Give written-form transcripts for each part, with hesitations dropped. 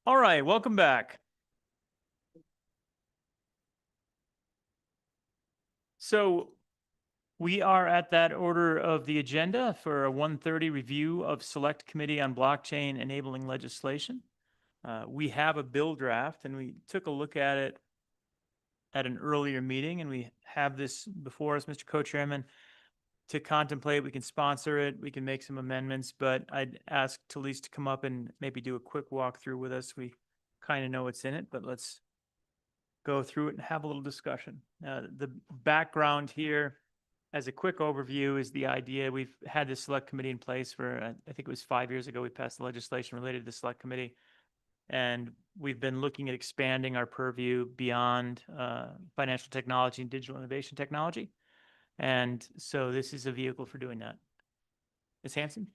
All right, welcome back. So we are at that order of the agenda for a 1:30 review of Select Committee on Blockchain Enabling Legislation. We have a bill draft and we took a look at it at an earlier meeting, and we have this before us, Mr. Co-Chairman, to contemplate. We can sponsor it, we can make some amendments, but I'd ask Talise to come up and maybe do a quick walkthrough with us. We kind of know what's in it, but let's go through it and have a little discussion. The background here, as a quick overview, is the idea we've had this select committee in place for, I think it was 5 years ago, we passed the legislation related to the select committee. And we've been looking at expanding our purview beyond financial technology and digital innovation technology. And so this is a vehicle for doing that. Ms. Hanson?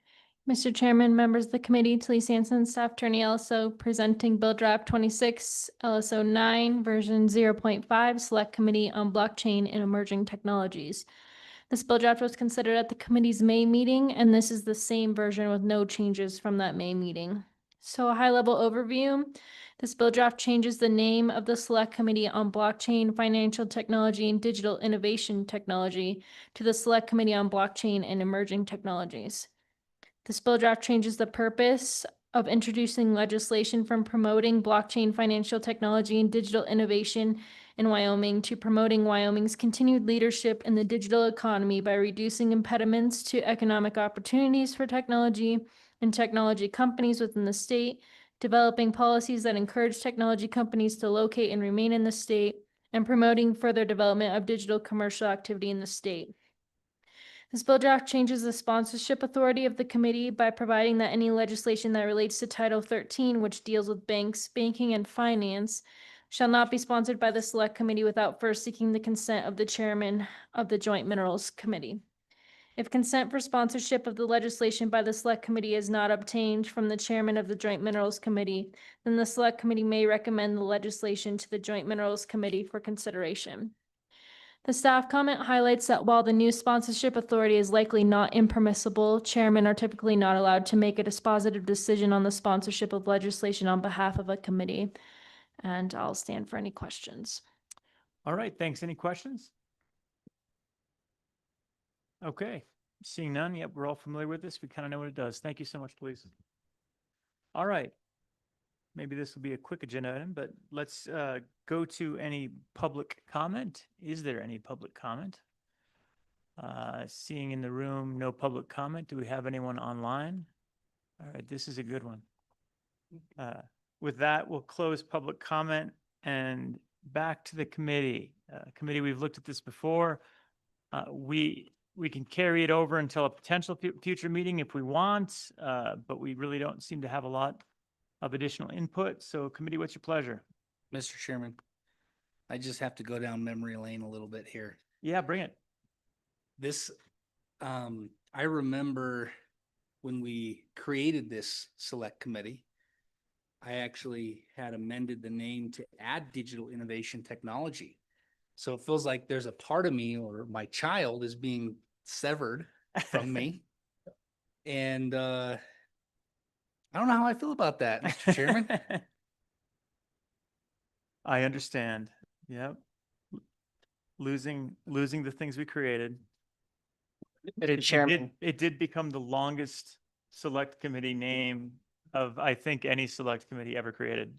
Mr. Chairman, members of the committee, Talise Hanson, Staff Attorney LSO, presenting Bill Draft 26, LSO 9, version 0.5, Select Committee on Blockchain and Emerging Technologies. This bill draft was considered at the committee's May meeting, and this is the same version with no changes from that May meeting. So a high-level overview. This bill draft changes the name of the Select Committee on Blockchain, Financial Technology, and Digital Innovation Technology to the Select Committee on Blockchain and Emerging Technologies. This bill draft changes the purpose of introducing legislation from promoting blockchain financial technology and digital innovation in Wyoming to promoting Wyoming's continued leadership in the digital economy by reducing impediments to economic opportunities for technology and technology companies within the state, developing policies that encourage technology companies to locate and remain in the state, and promoting further development of digital commercial activity in the state. This bill draft changes the sponsorship authority of the committee by providing that any legislation that relates to Title 13, which deals with banks, banking, and finance, shall not be sponsored by the Select Committee without first seeking the consent of the chairman of the Joint Minerals Committee. If consent for sponsorship of the legislation by the Select Committee is not obtained from the chairman of the Joint Minerals Committee, then the Select Committee may recommend the legislation to the Joint Minerals Committee for consideration. The staff comment highlights that while the new sponsorship authority is likely not impermissible, chairmen are typically not allowed to make a dispositive decision on the sponsorship of legislation on behalf of a committee. And I'll stand for any questions. All right, thanks. Any questions? Okay, seeing none. Yep, we're all familiar with this. We kind of know what it does. Thank you so much, please. All right. Maybe this will be a quick agenda item, but let's go to any public comment. Is there any public comment? Seeing in the room, no public comment. Do we have anyone online? All right, this is a good one. With that, we'll close public comment and back to the committee. Committee, we've looked at this before. We can carry it over until a potential future meeting if we want, but we really don't seem to have a lot of additional input. So committee, what's your pleasure? Mr. Chairman, I just have to go down memory lane a little bit here. Yeah, bring it. This, I remember when we created this select committee, I actually had amended the name to add digital innovation technology. So it feels like there's a part of me, or my child is being severed from me. And I don't know how I feel about that, Mr. Chairman. I understand. Yep. Losing the things we created. Mr. Chairman. It did become the longest select committee name of, I think, any select committee ever created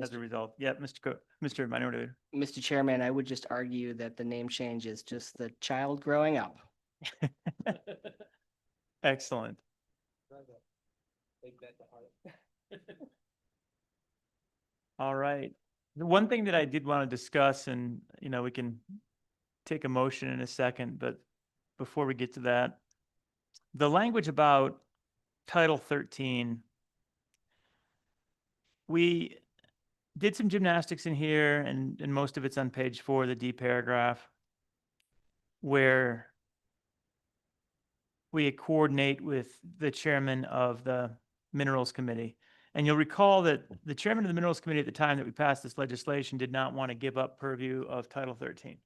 as a result. Yeah, Mr. Minority Leader. Mr. Chairman, I would just argue that the name change is just the child growing up. Excellent. Take that to heart. All right. The one thing that I did want to discuss, and we can take a motion in a second, but before we get to that, the language about Title 13, we did some gymnastics in here, and most of it's on page 4, the D paragraph, where we coordinate with the chairman of the Minerals Committee. And you'll recall that the chairman of the Minerals Committee at the time that we passed this legislation did not want to give up purview of Title 13.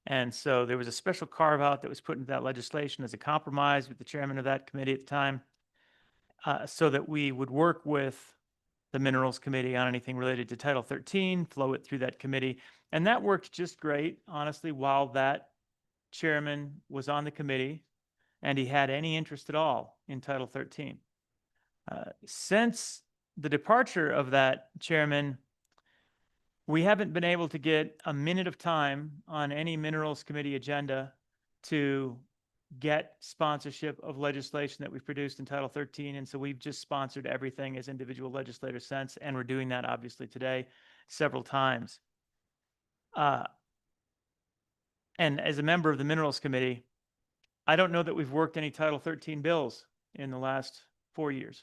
And so there was a special carve out that was put into that legislation as a compromise with the chairman of that committee at the time, so that we would work with the Minerals Committee on anything related to Title 13, flow it through that committee. And that worked just great, honestly, while that chairman was on the committee and he had any interest at all in Title 13. Since the departure of that chairman, we haven't been able to get a minute of time on any Minerals Committee agenda to get sponsorship of legislation that we've produced in Title 13. And so we've just sponsored everything as individual legislators since, and we're doing that obviously today several times. And as a member of the Minerals Committee, I don't know that we've worked any Title 13 bills in the last 4 years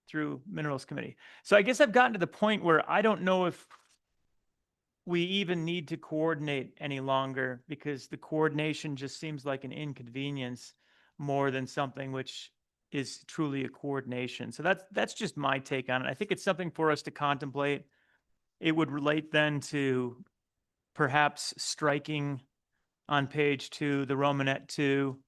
through Minerals Committee. So I guess I've gotten to the point where I don't know if we even need to coordinate any longer, because the coordination just seems like an inconvenience more than something which is truly a coordination. So that's just my take on it. I think it's something for us to contemplate. It would relate then to perhaps striking on page 2, the Romanet 2.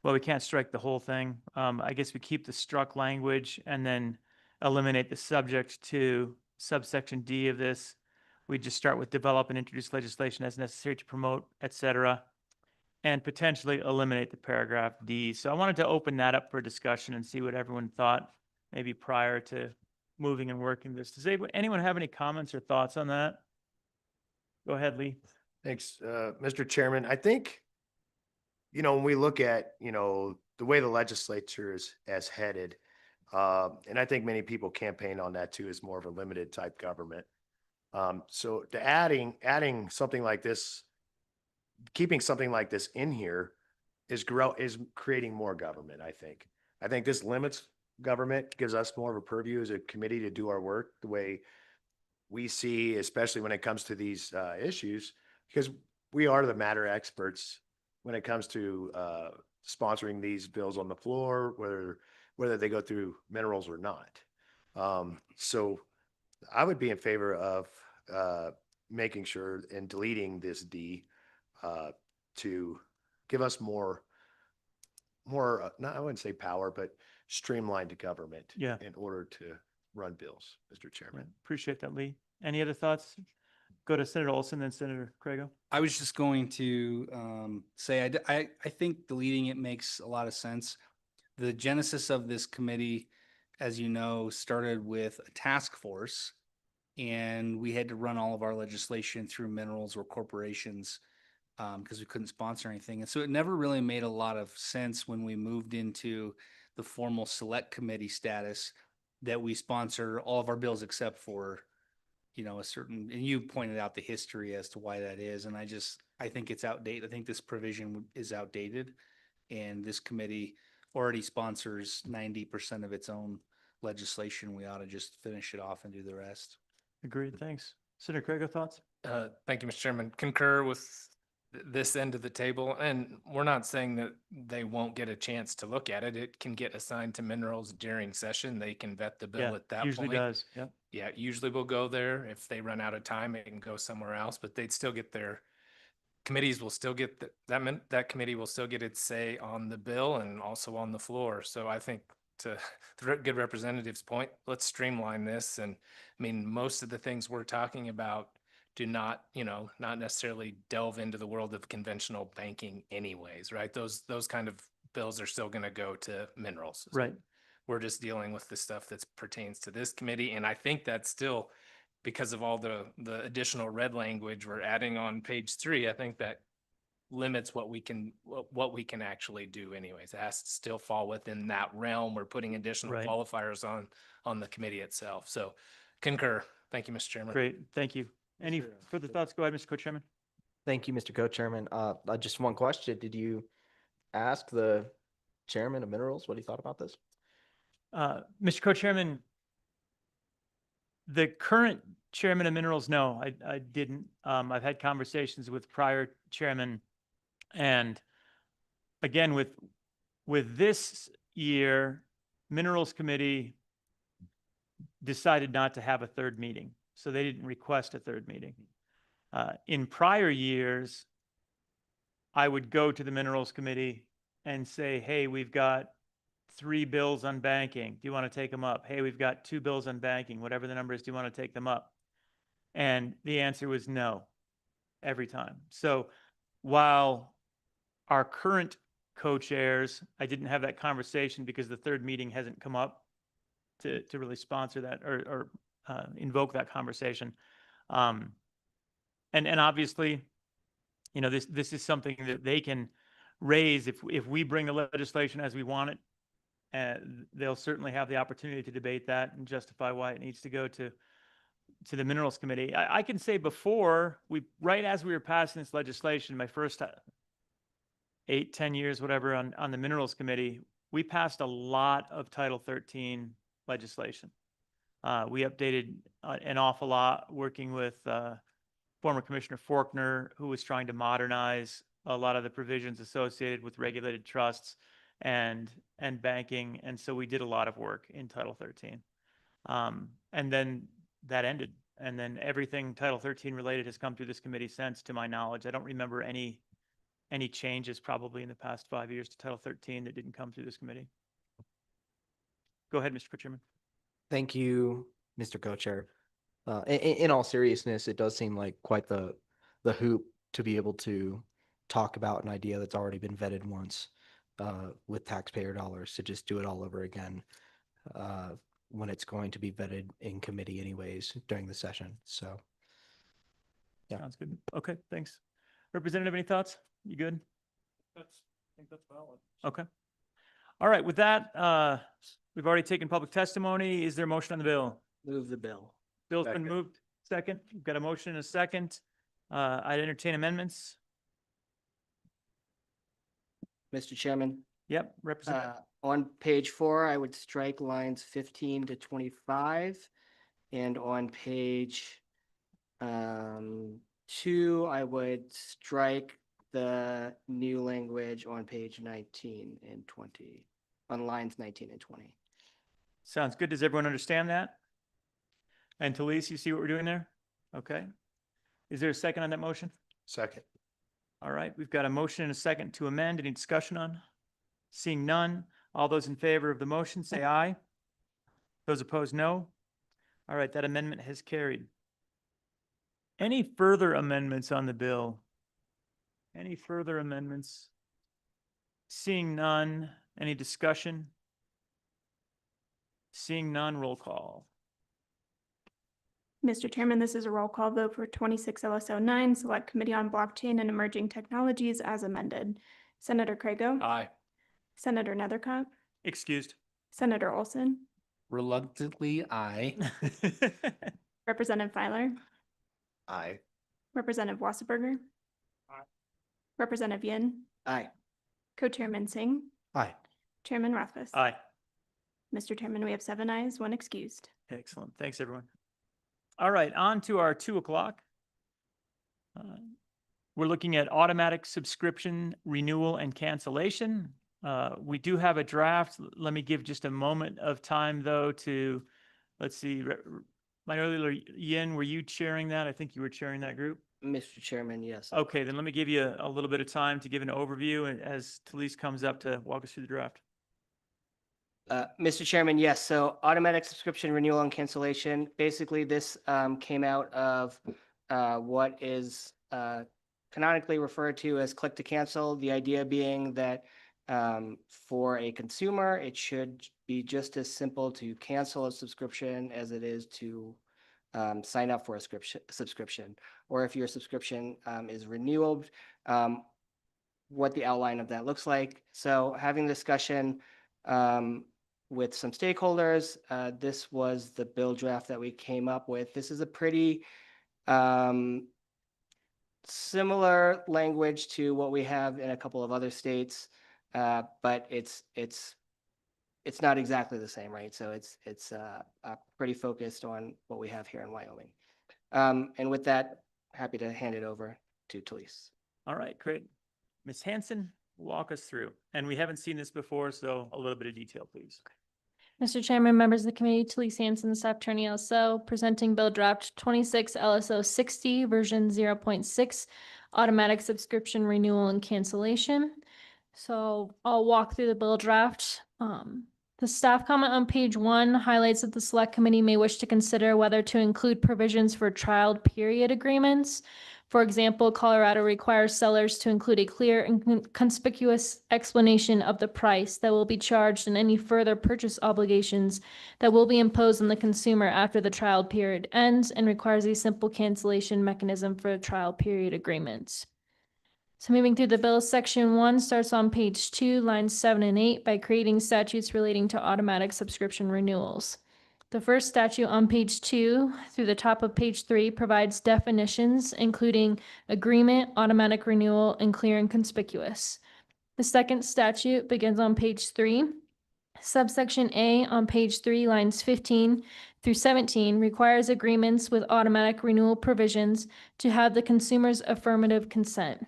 Well, we can't strike the whole thing. I guess we keep the struck language and then eliminate the subject to subsection D of this. We just start with develop and introduce legislation as necessary to promote, et cetera, and potentially eliminate the paragraph D. So I wanted to open that up for discussion and see what everyone thought, maybe prior to moving and working this. Does anyone have any comments or thoughts on that? Go ahead, Lee. Thanks, Mr. Chairman. I think, when we look at, the way the legislature is headed, and I think many people campaign on that too, is more of a limited type government. So to adding something like this, keeping something like this in here is creating more government, I think. I think this limits government, gives us more of a purview as a committee to do our work the way we see, especially when it comes to these issues, because we are the matter experts when it comes to sponsoring these bills on the floor, whether they go through minerals or not. So I would be in favor of making sure and deleting this D to give us more, not, I wouldn't say power, but streamlined government in order to run bills, Mr. Chairman. Appreciate that, Lee. Any other thoughts? Go to Senator Olson, then Senator Craigo. I was just going to say, I think deleting it makes a lot of sense. The genesis of this committee, as you know, started with a task force, and we had to run all of our legislation through minerals or corporations because we couldn't sponsor anything. And so it never really made a lot of sense when we moved into the formal select committee status that we sponsor all of our bills except for, a certain, and you pointed out the history as to why that is. And I think it's outdated. I think this provision is outdated, and this committee already sponsors 90% of its own legislation. We ought to just finish it off and do the rest. Agreed. Thanks. Senator Craigo, thoughts? Thank you, Mr. Chairman. Concur with this end of the table. And we're not saying that they won't get a chance to look at it. It can get assigned to minerals during session. They can vet the bill at that usually point. does. Yeah. Yeah, usually we'll go there. If they run out of time, it can go somewhere else, but they'd still get their committees will still get that committee will still get its say on the bill and also on the floor. So I think, to the good representative's point, let's streamline this. And I mean, most of the things we're talking about do not, not necessarily delve into the world of conventional banking anyways, right? Those kind of bills are still going to go to minerals. Right. We're just dealing with the stuff that pertains to this committee. And I think that's still, because of all the additional red language we're adding on page 3, I think that limits what we can actually do anyways. It has to still fall within that realm. We're putting additional qualifiers on the committee itself. So concur. Thank you, Mr. Chairman. Great. Thank you. Any further thoughts? Go ahead, Mr. Co-Chairman. Thank you, Mr. Co-Chairman. Just one question. Did you ask the chairman of Minerals what he thought about this? Mr. Co-Chairman, the current chairman of Minerals, no, I didn't. I've had conversations with prior chairman, and again, with this year, Minerals Committee decided not to have a third meeting, so they didn't request a third meeting. In prior years, I would go to the Minerals Committee and say, hey, we've got 3 bills on banking. Do you want to take them up? Hey, we've got 2 bills on banking, whatever the number is, do you want to take them up? And the answer was no, every time. So while our current co-chairs, I didn't have that conversation because the third meeting hasn't come up to really sponsor that or invoke that conversation. And obviously, you know, this is something that they can raise if we bring the legislation as we want it. They'll certainly have the opportunity to debate that and justify why it needs to go to the Minerals Committee. I can say before right as we were passing this legislation, my first 8-10 years, whatever, on the Minerals Committee, we passed a lot of Title 13 legislation. We updated an awful lot, working with former Commissioner Faulkner, who was trying to modernize a lot of the provisions associated with regulated trusts and banking. And so we did a lot of work in Title 13. And then that ended. And then everything Title 13 related has come through this committee since, to my knowledge. I don't remember any changes probably in the past 5 years to Title 13 that didn't come through this committee. Go ahead, Mr. Co-Chairman. Thank you, Mr. Co-Chair. In all seriousness, it does seem like quite the hoop to be able to talk about an idea that's already been vetted once with taxpayer dollars, to just do it all over again when it's going to be vetted in committee anyways during the session. So, yeah. Sounds good. Okay, thanks. Representative, any thoughts? You good? I think that's valid. Okay. All right, with that, we've already taken public testimony. Is there a motion on the bill? Move the bill. Bill's been Second. moved. Second. We've got a motion and a second. I'd entertain amendments. Mr. Chairman, Yep, Representative. on page 4, I would strike lines 15 to 25. And on page 2, I would strike the new language on page 19 and 20, on lines 19 and 20. Sounds good. Does everyone understand that? And Talise, you see what we're doing there? Okay. Is there a second on that motion? Second. All right, we've got a motion and a second to amend. Any discussion on? Seeing none, all those in favor of the motion say aye. Those opposed, no. All right, that amendment has carried. Any further amendments on the bill? Any further amendments? Seeing none, any discussion? Seeing none, roll call. Mr. Chairman, this is a roll call vote for 26 LSO 9, Select Committee on Blockchain and Emerging Technologies as amended. Senator Crago? Aye. Senator Nethercott? Excused. Senator Olson? Reluctantly, aye. Representative Filer? Aye. Representative Wasserberger? Aye. Representative Yin? Aye. Co-Chairman Singh? Aye. Chairman Rothfuss? Aye. Mr. Chairman, we have 7 ayes, 1 excused. Excellent. Thanks, everyone. All right, on to our 2 o'clock. We're looking at automatic subscription renewal and cancellation. We do have a draft. Let me give just a moment of time, though, to, let's see, Minority Leader Yin, were you chairing that? I think you were chairing that group. Mr. Chairman, yes. Okay, then let me give you a little bit of time to give an overview and as Talise comes up to walk us through the draft. Mr. Chairman, yes. So automatic subscription renewal and cancellation. Basically, this came out of what is canonically referred to as click to cancel. The idea being that for a consumer, it should be just as simple to cancel a subscription as it is to sign up for a subscription. Or if your subscription is renewal, what the outline of that looks like. So having discussion with some stakeholders, this was the bill draft that we came up with. This is a pretty similar language to what we have in a couple of other states, but it's not exactly the same, right? So it's pretty focused on what we have here in Wyoming. And with that, happy to hand it over to Talise. All right, great. Ms. Hanson, walk us through. And we haven't seen this before, so a little bit of detail, please. Mr. Chairman, members of the committee, Talise Hanson, Staff Attorney LSO, presenting bill draft 26 LSO 60 version 0.6, automatic subscription renewal and cancellation. So I'll walk through the bill draft. The staff comment on page 1 highlights that the select committee may wish to consider whether to include provisions for trial period agreements. For example, Colorado requires sellers to include a clear and conspicuous explanation of the price that will be charged and any further purchase obligations that will be imposed on the consumer after the trial period ends, and requires a simple cancellation mechanism for trial period agreements. So moving through the bill, section 1 starts on page 2, lines 7 and 8 by creating statutes relating to automatic subscription renewals. The first statute on page 2 through the top of page 3 provides definitions, including agreement, automatic renewal, and clear and conspicuous. The second statute begins on page 3. Subsection A on page 3, lines 15 through 17 requires agreements with automatic renewal provisions to have the consumer's affirmative consent.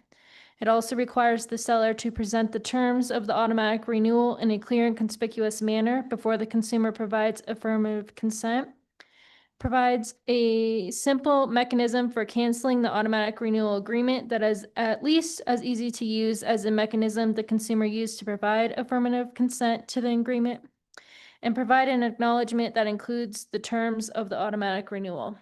It also requires the seller to present the terms of the automatic renewal in a clear and conspicuous manner before the consumer provides affirmative consent. Provides a simple mechanism for canceling the automatic renewal agreement that is at least as easy to use as the mechanism the consumer used to provide affirmative consent to the agreement, and provide an acknowledgement that includes the terms of the automatic renewal.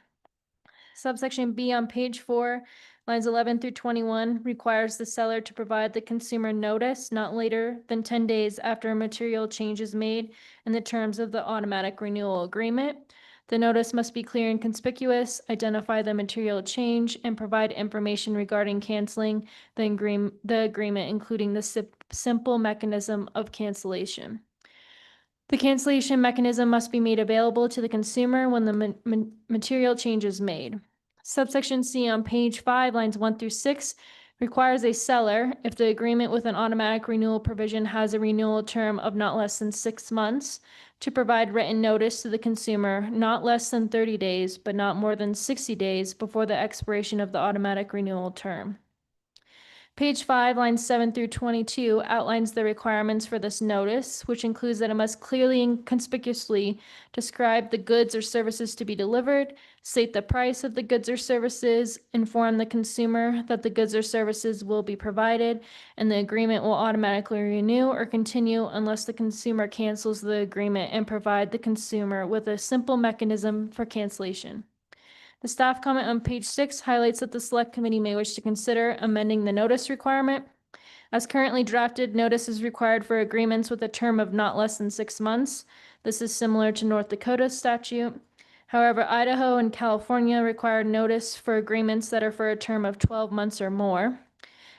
Subsection B on page 4, lines 11 through 21, requires the seller to provide the consumer notice not later than 10 days after a material change is made in the terms of the automatic renewal agreement. The notice must be clear and conspicuous, identify the material change, and provide information regarding canceling the agreement, including the simple mechanism of cancellation. The cancellation mechanism must be made available to the consumer when the material change is made. Subsection C on page 5, lines 1 through 6, requires a seller, if the agreement with an automatic renewal provision has a renewal term of not less than 6 months, to provide written notice to the consumer not less than 30 days, but not more than 60 days before the expiration of the automatic renewal term. Page 5, lines 7 through 22 outlines the requirements for this notice, which includes that it must clearly and conspicuously describe the goods or services to be delivered, state the price of the goods or services, inform the consumer that the goods or services will be provided, and the agreement will automatically renew or continue unless the consumer cancels the agreement, and provide the consumer with a simple mechanism for cancellation. The staff comment on page 6 highlights that the select committee may wish to consider amending the notice requirement. As currently drafted, notice is required for agreements with a term of not less than 6 months. This is similar to North Dakota statute. However, Idaho and California require notice for agreements that are for a term of 12 months or more.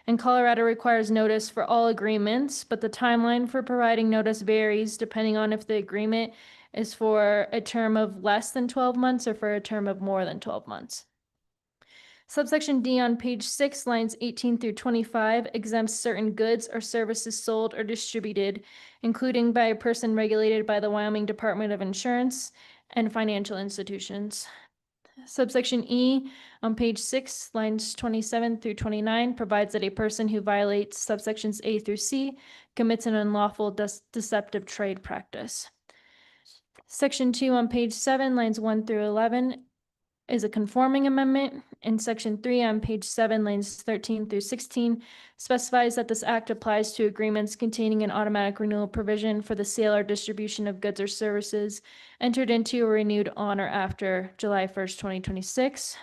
And Colorado requires notice for all agreements, but the timeline for providing notice varies depending on if the agreement is for a term of less than 12 months or for a term of more than 12 months. Subsection D on page 6, lines 18 through 25, exempts certain goods or services sold or distributed, including by a person regulated by the Wyoming Department of Insurance and financial institutions. Subsection E on page 6, lines 27 through 29, provides that a person who violates subsections A through C commits an unlawful deceptive trade practice. Section 2 on page 7, lines 1 through 11, is a conforming amendment, and Section 3 on page 7, lines 13 through 16, specifies that this act applies to agreements containing an automatic renewal provision for the sale or distribution of goods or services entered into or renewed on or after July 1st, 2026.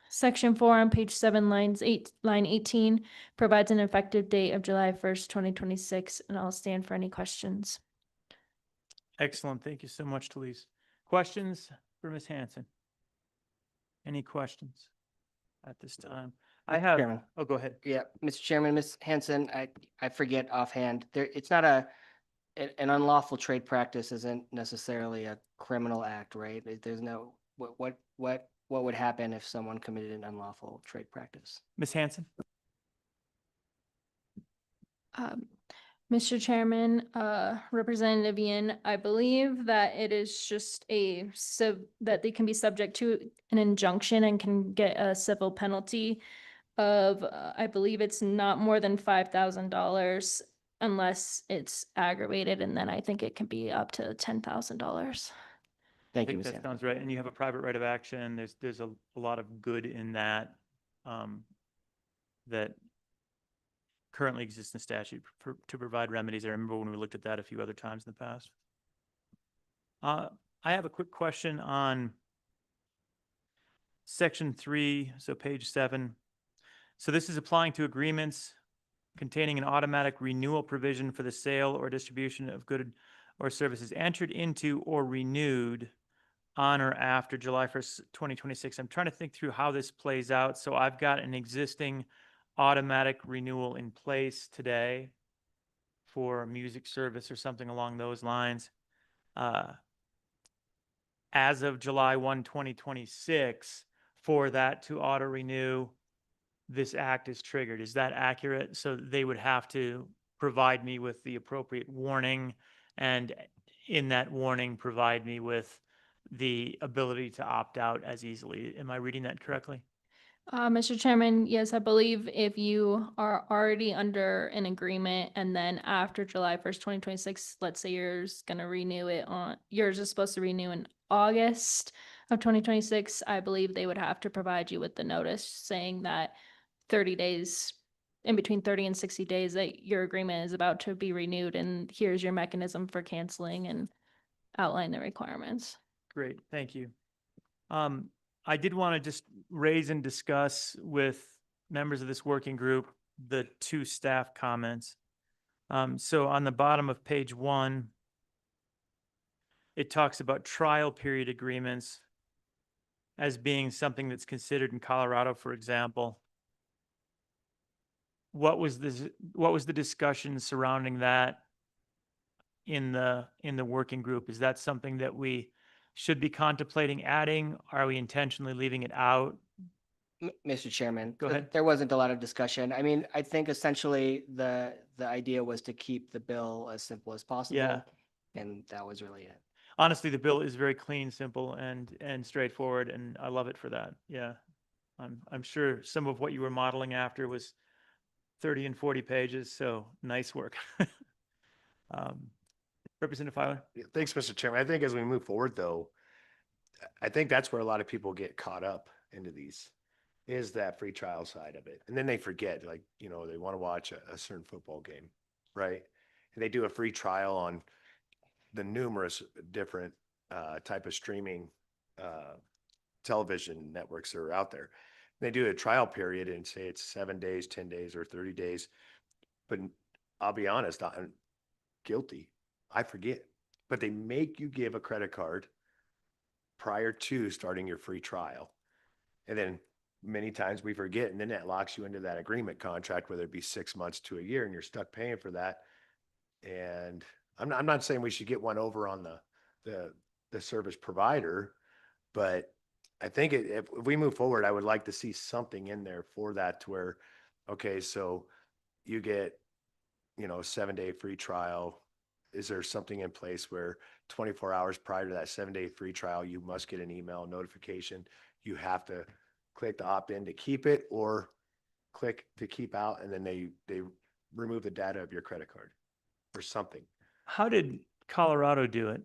Section 4 on page 7, line 18, provides an effective date of July 1st, 2026, and I'll stand for any questions. Excellent. Thank you so much, Talise. Questions for Ms. Hanson? Any questions at this time? I Mr. have, Chairman. oh, go ahead. Yeah, Mr. Chairman, Ms. Hanson, I forget offhand, it's not an unlawful trade practice isn't necessarily a criminal act, right? There's no, what would happen if someone committed an unlawful trade practice? Ms. Hanson? Mr. Chairman, Representative Ian, I believe that it is just that they can be subject to an injunction and can get a civil penalty of, I believe it's not more than $5,000 unless it's aggravated, and then I think it can be up to $10,000. I Thank you, think Ms. that Hanson. sounds right. And you have a private right of action. There's a lot of good in that, that currently existing statute to provide remedies. I remember when we looked at that a few other times in the past. I have a quick question on section 3, so page 7. So this is applying to agreements containing an automatic renewal provision for the sale or distribution of goods or services entered into or renewed on or after July 1st, 2026. I'm trying to think through how this plays out. So I've got an existing automatic renewal in place today for a music service or something along those lines. As of July 1, 2026, for that to auto renew, this act is triggered. Is that accurate? So they would have to provide me with the appropriate warning, and in that warning, provide me with the ability to opt out as easily. Am I reading that correctly? Mr. Chairman, yes, I believe if you are already under an agreement and then after July 1st, 2026, let's say yours is supposed to renew in August of 2026, I believe they would have to provide you with the notice saying that 30 days, in between 30 and 60 days, that your agreement is about to be renewed, and here's your mechanism for canceling, and outline the requirements. Great, thank you. I did want to just raise and discuss with members of this working group the 2 staff comments. So on the bottom of page 1, it talks about trial period agreements as being something that's considered in Colorado, for example. What was the discussion surrounding that in the working group? Is that something that we should be contemplating adding? Are we intentionally leaving it out? Mr. Chairman. Go ahead. There wasn't a lot of discussion. I mean, I think essentially the idea was to keep the bill as simple as possible. Yeah. And that was really it. Honestly, the bill is very clean, simple, and straightforward, and I love it for that. Yeah. I'm sure some of what you were modeling after was 30 and 40 pages, so nice work. Representative Filer? Yeah, thanks, Mr. Chairman. I think as we move forward, though, I think that's where a lot of people get caught up into these, is that free trial side of it. And then they forget, like, they want to watch a certain football game, right? And they do a free trial on the numerous different type of streaming television networks that are out there. They do a trial period and say it's 7 days, 10 days, or 30 days. But I'll be honest, I'm guilty. I forget. But they make you give a credit card prior to starting your free trial. And then many times we forget, and then that locks you into that agreement contract, whether it be 6 months to a year, and you're stuck paying for that. And I'm not saying we should get one over on the service provider, but I think if we move forward, I would like to see something in there for that, to where, okay, so you get, a 7-day free trial. Is there something in place where 24 hours prior to that 7-day free trial, you must get an email notification? You have to click the opt-in to keep it, or click to keep out, and then they remove the data of your credit card or something. How did Colorado do it?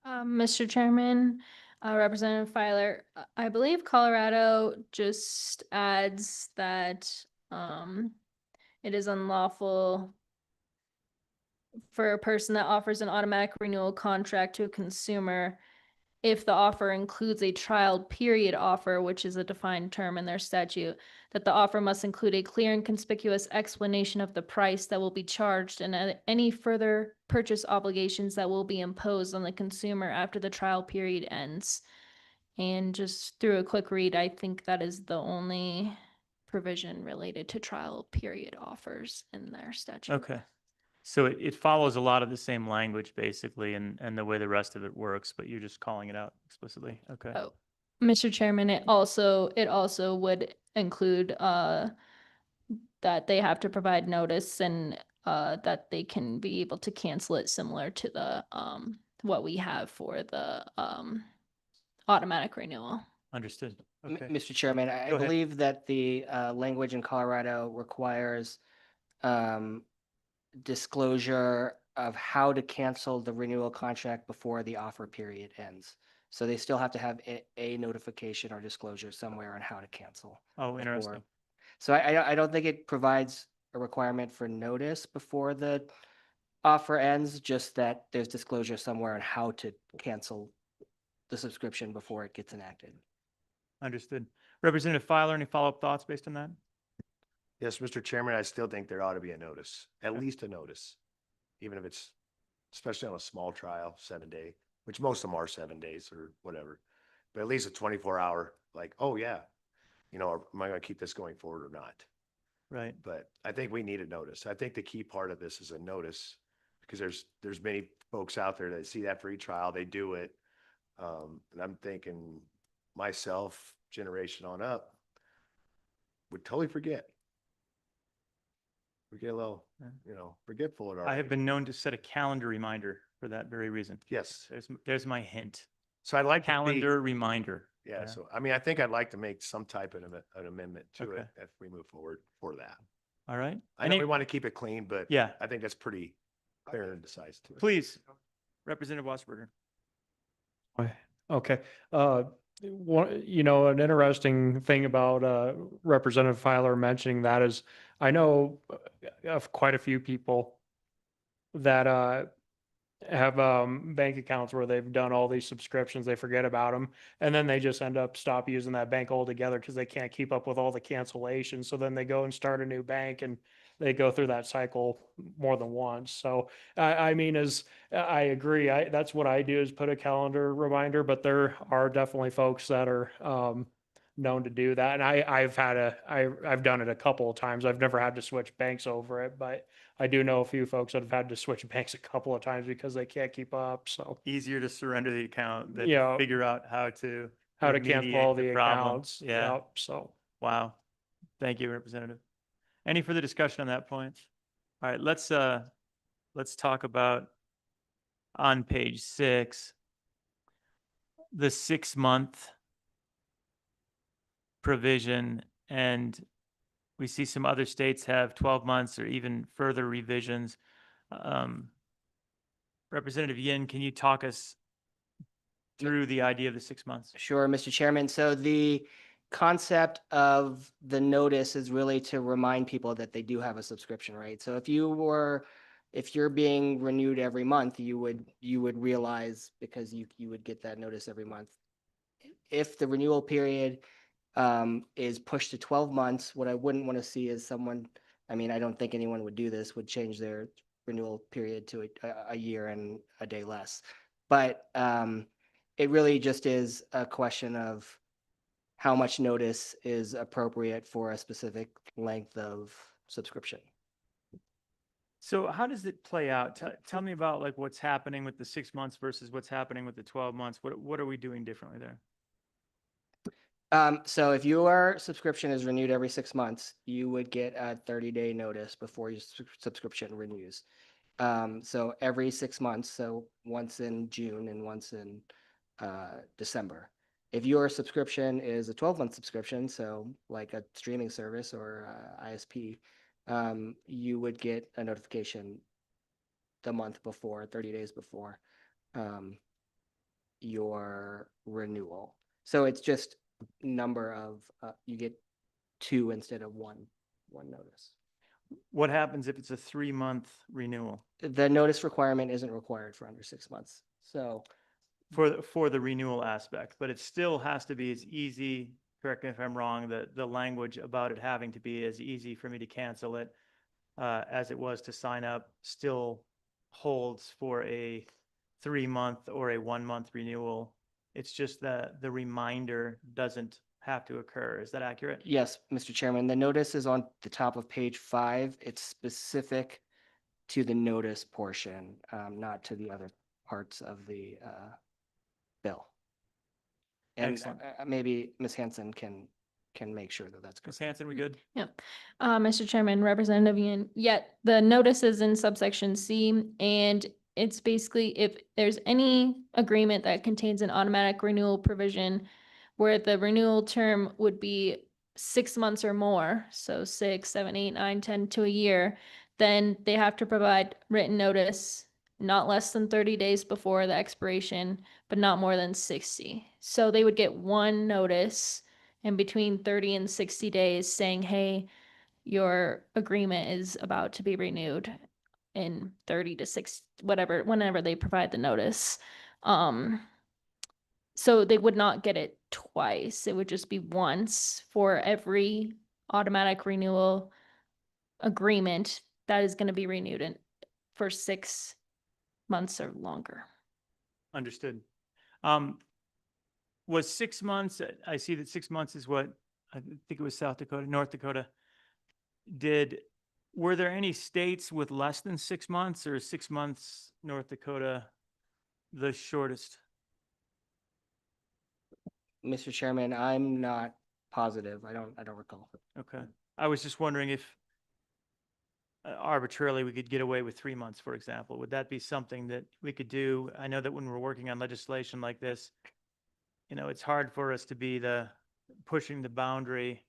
Mr. Chairman, Representative Filer, I believe Colorado just adds that it is unlawful for a person that offers an automatic renewal contract to a consumer if the offer includes a trial period offer, which is a defined term in their statute, that the offer must include a clear and conspicuous explanation of the price that will be charged and any further purchase obligations that will be imposed on the consumer after the trial period ends. And just through a quick read, I think that is the only provision related to trial period offers in their statute. Okay. So it follows a lot of the same language, basically, and the way the rest of it works, but you're just calling it out explicitly. Okay. Oh, Mr. Chairman, it also would include that they have to provide notice, and that they can be able to cancel it, similar to the what we have for the automatic renewal. Understood. Okay. Mr. Chairman, I Go ahead. believe that the language in Colorado requires disclosure of how to cancel the renewal contract before the offer period ends. So they still have to have a notification or disclosure somewhere on how to cancel. Oh, before. interesting. So I don't think it provides a requirement for notice before the offer ends, just that there's disclosure somewhere on how to cancel the subscription before it gets enacted. Understood. Representative Filer, any follow-up thoughts based on that? Yes, Mr. Chairman, I still think there ought to be a notice, at Okay. least a notice. Even if it's, especially on a small trial, 7-day, which most of them are 7 days or whatever. But at least a 24-hour, like, oh yeah, you know, am I gonna keep this going forward or not? Right. But I think we need a notice. I think the key part of this is a notice, because there's many folks out there that see that free trial, they do it. And I'm thinking myself, generation on up, would totally forget. We get a little, Yeah. you know, forgetful at our I have age. been known to set a calendar reminder for that very reason. Yes. There's my hint. So I'd like to see- Calendar reminder. Yeah, so I mean, I think I'd like to make some type of an amendment to Okay. it if we move forward for that. All right. I know Any- we want to keep it clean, but Yeah, I think that's pretty clear and decisive to it. please. Representative Wasserberger. Okay, one, you know, an interesting thing about, Representative Filer mentioning that is, I know of quite a few people that, have, bank accounts where they've done all these subscriptions, they forget about them, and then they just end up stop using that bank altogether because they can't keep up with all the cancellations. So then they go and start a new bank and they go through that cycle more than once. So I mean, I agree. That's what I do, is put a calendar reminder, but there are definitely folks that are, known to do that. And I've done it a couple of times. I've never had to switch banks over it, but I do know a few folks that have had to switch banks a couple of times because they can't keep up. So Easier to surrender the account than Yeah. to figure out how to how to cancel remediate all the problem. accounts. Yeah. Yep, so. Wow. Thank you, Representative. Any further discussion on that point? All right, let's talk about on page 6, the 6-month provision, and we see some other states have 12 months or even further revisions. Representative Yin, can you talk us through the idea of the 6 months? Sure, Mr. Chairman. So the concept of the notice is really to remind people that they do have a subscription, right? So if you're being renewed every month, you would realize, because you would get that notice every month. If the renewal period is pushed to 12 months, what I wouldn't want to see is someone, I mean, I don't think anyone would do this, would change their renewal period to a year and a day less. But it really just is a question of how much notice is appropriate for a specific length of subscription. So how does it play out? Tell me about like what's happening with the 6 months versus what's happening with the 12 months. What are we doing differently there? So if your subscription is renewed every 6 months, you would get a 30-day notice before your subscription renews. So every 6 months, so once in June and once in December. If your subscription is a 12-month subscription, so like a streaming service or ISP, you would get a notification the month before, 30 days before your renewal. So it's just number of, you get 2 instead of one notice. What happens if it's a 3-month renewal The notice requirement isn't required for under 6 months. So for the renewal aspect, but it still has to be as easy, correct me if I'm wrong, the language about it having to be as easy for me to cancel it as it was to sign up still holds for a 3-month or a 1-month renewal. It's just that the reminder doesn't have to occur. Is that accurate? yes, Mr. Chairman, the notice is on the top of page 5. It's specific to the notice portion, not to the other parts of the bill. And Excellent. Maybe Ms. Hanson can make sure that that's Ms. correct. Hanson, we good? Mr. Chairman, Representative Ian, yet the notice is in subsection C, and it's basically if there's any agreement that contains an automatic renewal provision where the renewal term would be 6 months or more, so 6, 7, 8, 9, 10 to a year, then they have to provide written notice not less than 30 days before the expiration, but not more than 60. So they would get one notice in between 30 and 60 days saying, hey, your agreement is about to be renewed in 30 to 6, whatever, whenever they provide the notice. So they would not get it twice. It would just be once for every automatic renewal agreement that is going to be renewed for 6 months or longer. Understood. Was 6 months, I see that 6 months is what, I think it was North Dakota. Were there any states with less than 6 months, or 6 months, North Dakota, the shortest? Mr. Chairman, I'm not positive. I don't recall. Okay. I was just wondering if arbitrarily we could get away with 3 months, for example. Would that be something that we could do? I know that when we're working on legislation like this, it's hard for us to be pushing the boundary.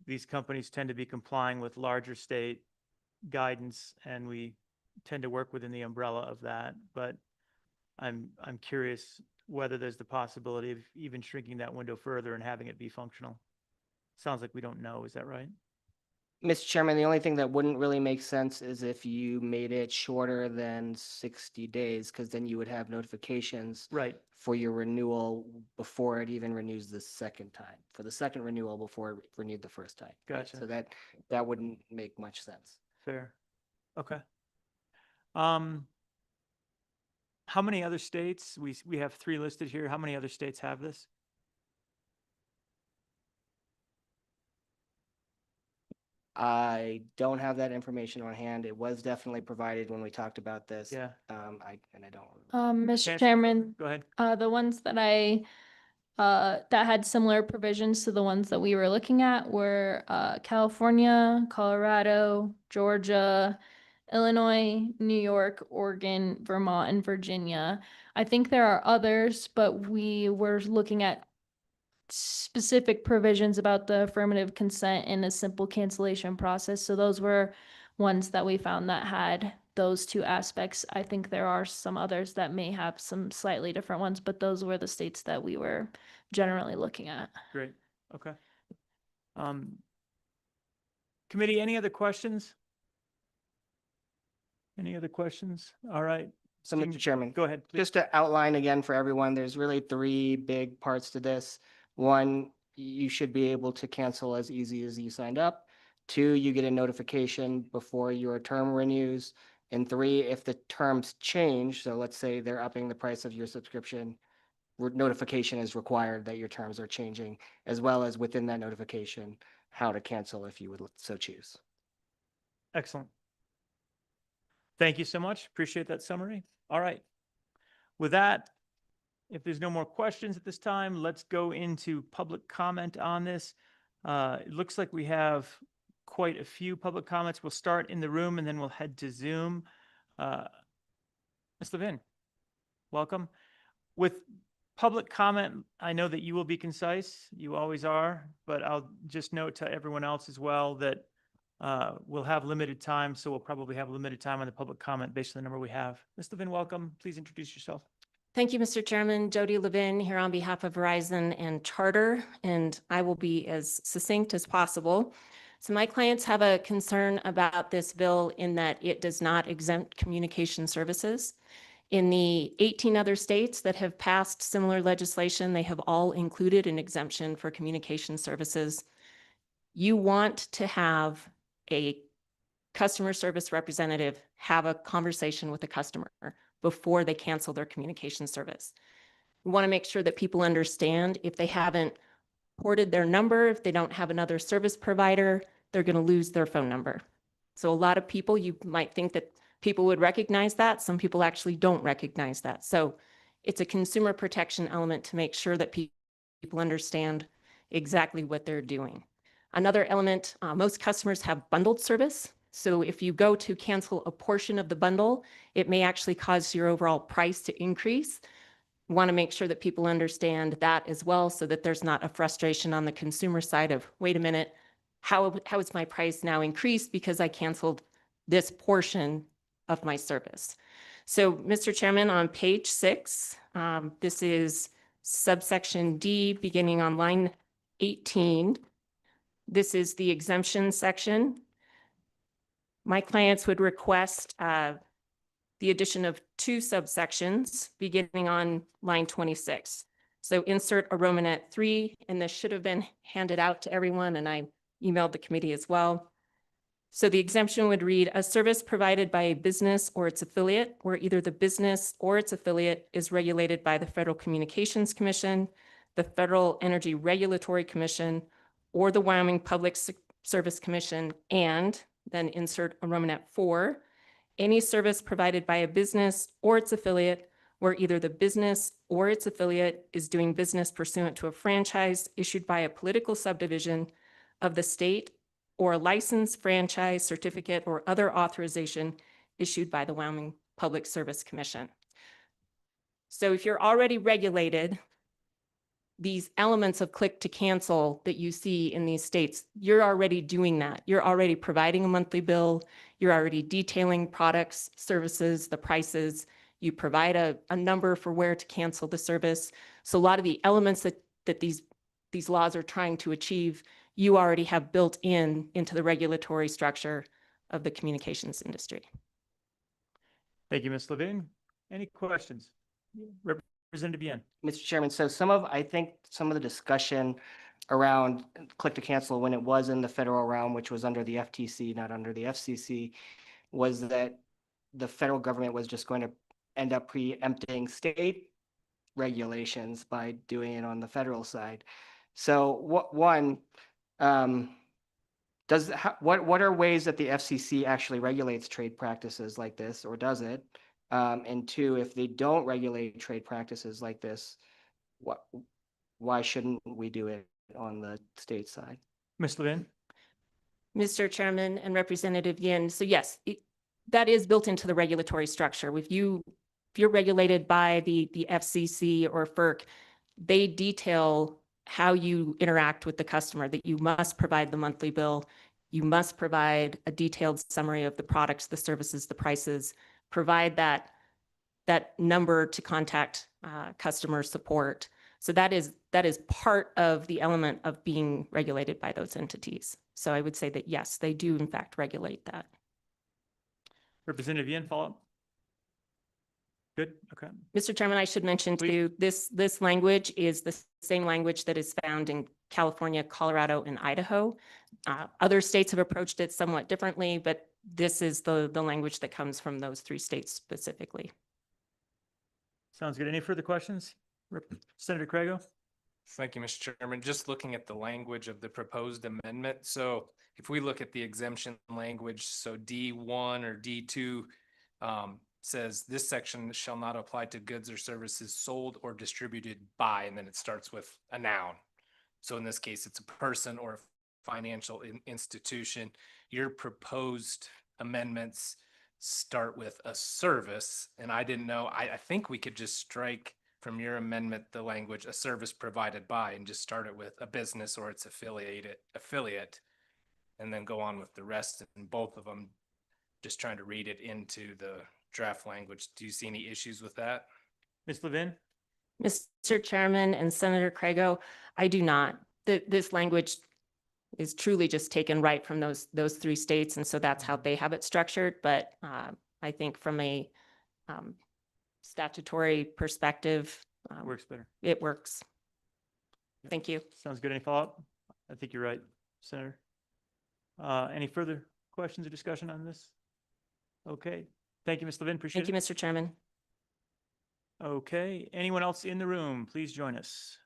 These companies tend to be complying with larger state guidance, and we tend to work within the umbrella of that. But I'm curious whether there's the possibility of even shrinking that window further and having it be functional. Sounds like we don't know. Is that right? Mr. Chairman, the only thing that wouldn't really make sense is if you made it shorter than 60 days, because then you would have notifications Right. for your renewal before it even renews the second time, for the second renewal before it renewed the first time. right? Gotcha. So that wouldn't make much sense. Fair. Okay. How many other states? We have 3 listed here. How many other states have this? I don't have that information on hand. It was definitely provided when we talked about this. Yeah. I don't. Mr. Yes. Chairman, Go ahead. the ones that that had similar provisions to the ones that we were looking at were California, Colorado, Georgia, Illinois, New York, Oregon, Vermont, and Virginia. I think there are others, but we were looking at specific provisions about the affirmative consent and a simple cancellation process. So those were ones that we found that had those 2 aspects. I think there are some others that may have some slightly different ones, but those were the states that we were generally looking at. Great. Okay. Committee, any other questions? Any other questions? All right. So, Mr. Chairman. Go ahead, please. Just to outline again for everyone, there's really 3 big parts to this. 1, you should be able to cancel as easy as you signed up. 2, you get a notification before your term renews. And 3, if the terms change, so let's say they're upping the price of your subscription, notification is required that your terms are changing, as well as within that notification, how to cancel if you would so choose. Excellent. Thank you so much. Appreciate that summary. All right. With that, if there's no more questions at this time, let's go into public comment on this. It looks like we have quite a few public comments. We'll start in the room and then we'll head to Zoom. Ms. Levin, welcome. With public comment, I know that you will be concise. You always are, but I'll just note to everyone else as well that we'll have limited time, so we'll probably have limited time on the public comment based on the number we have. Ms. Levin, welcome. Please introduce yourself. Thank you, Mr. Chairman. Jody Levin here on behalf of Verizon and Charter, and I will be as succinct as possible. So my clients have a concern about this bill in that it does not exempt communication services. In the 18 other states that have passed similar legislation, they have all included an exemption for communication services. You want to have a customer service representative have a conversation with the customer before they cancel their communication service. We want to make sure that people understand if they haven't ported their number, if they don't have another service provider, they're going to lose their phone number. So a lot of people, you might think that people would recognize that. Some people actually don't recognize that. So it's a consumer protection element to make sure that people understand exactly what they're doing. Another element, most customers have bundled service. So if you go to cancel a portion of the bundle, it may actually cause your overall price to increase. We want to make sure that people understand that as well, so that there's not a frustration on the consumer side of, wait a minute, how is my price now increased because I canceled this portion of my service? So, Mr. Chairman, on page 6, this is subsection D, beginning on line 18. This is the exemption section. My clients would request the addition of 2 subsections beginning on line 26. So insert a Romanet 3, and this should have been handed out to everyone, and I emailed the committee as well. So the exemption would read, a service provided by a business or its affiliate, where either the business or its affiliate is regulated by the Federal Communications Commission, the Federal Energy Regulatory Commission, or the Wyoming Public Service Commission, and then insert a Romanet 4, any service provided by a business or its affiliate, where either the business or its affiliate is doing business pursuant to a franchise issued by a political subdivision of the state, or a license, franchise, certificate, or other authorization issued by the Wyoming Public Service Commission. So if you're already regulated, these elements of click to cancel that you see in these states, you're already doing that. You're already providing a monthly bill. You're already detailing products, services, the prices. You provide a number for where to cancel the service. So a lot of the elements that these laws are trying to achieve, you already have built into the regulatory structure of the communications industry. Thank you, Ms. Levine. Any questions? Representative Yen. Mr. Chairman, so I think some of the discussion around click to cancel when it was in the federal realm, which was under the FTC, not under the FCC, was that the federal government was just going to end up preempting state regulations by doing it on the federal side. So what are ways that the FCC actually regulates trade practices like this, or does it? And 2, if they don't regulate trade practices like this, why shouldn't we do it on the state side? Ms. Levine. Mr. Chairman and Representative Yin, so yes, that is built into the regulatory structure. If you're regulated by the FCC or FERC, they detail how you interact with the customer, that you must provide the monthly bill, you must provide a detailed summary of the products, the services, the prices, provide that number to contact customer support. So that is part of the element of being regulated by those entities. So I would say that yes, they do in fact regulate that. Representative Yen, follow up. Good, okay. Mr. Chairman, I should mention too, this language is the same language that is found in California, Colorado, and Idaho. Other states have approached it somewhat differently, but this is the language that comes from those 3 states specifically. Sounds good. Any further questions? Senator Craigo? Thank you, Mr. Chairman. Just looking at the language of the proposed amendment. So if we look at the exemption language, so D1 or D2 says this section shall not apply to goods or services sold or distributed by, and then it starts with a noun. So in this case, it's a person or a financial institution. Your proposed amendments start with a service, and I didn't know, I think we could just strike from your amendment the language a service provided by and just start it with a business or its affiliate and then go on with the rest, and both of them just trying to read it into the draft language. Do you see any issues with that? Ms. Levin? Mr. Chairman and Senator Craigo, I do not. This language is truly just taken right from those 3 states, and so that's how they have it structured. But I think from a statutory perspective, Works better. it works. Thank you. Sounds good. Any follow-up? I think you're right, Senator. Any further questions or discussion on this? Okay. Thank you, Ms. Levin. Appreciate it. Thank you, Mr. Chairman. Okay. Anyone else in the room, please join us.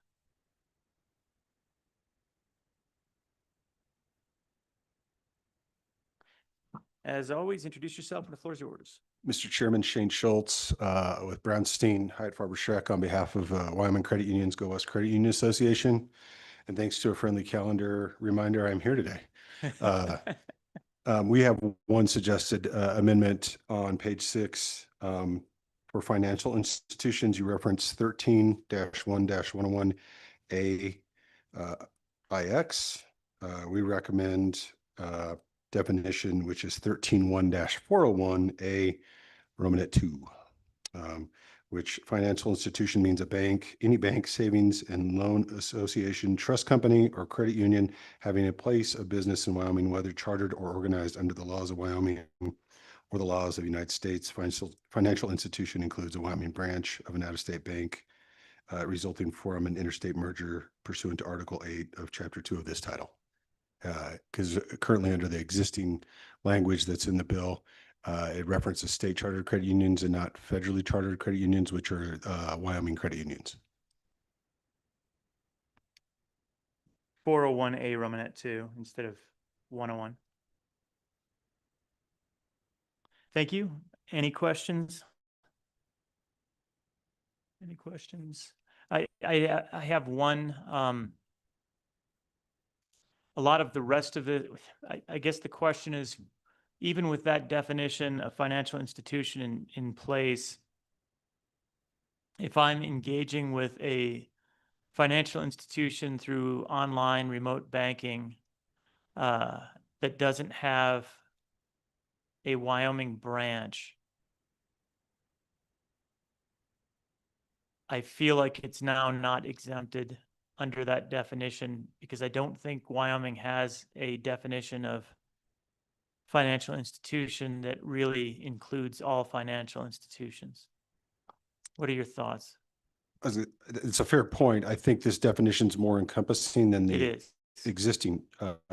As always, introduce yourself and the floor is yours. Mr. Chairman, Shane Schultz with Brownstein, Hyatt Farber Schreck on behalf of Wyoming Credit Unions, Go West Credit Union Association. And thanks to a friendly calendar reminder, I'm here today. We have one suggested amendment on page 6 for financial institutions. You reference 13-1-101A IX. We recommend definition, which is 13-1-401A Romanet 2. which financial institution means a bank, any bank, savings and loan association, trust company, or credit union having a place of business in Wyoming, whether chartered or organized under the laws of Wyoming or the laws of the United States. Financial institution includes a Wyoming branch of an out-of-state bank resulting from an interstate merger pursuant to Article 8 of Chapter 2 of this title. Because currently under the existing language that's in the bill, it references state chartered credit unions and not federally chartered credit unions, which are Wyoming credit unions. 401A Romanet 2 instead of 101. Thank you. Any questions? Any questions? I have one. A lot of the rest of it, I guess the question is, even with that definition of financial institution in place, if I'm engaging with a financial institution through online remote banking that doesn't have a Wyoming branch, I feel like it's now not exempted under that definition because I don't think Wyoming has a definition of financial institution that really includes all financial institutions. What are your thoughts? It's a fair point. I think this definition is more encompassing than It the is. existing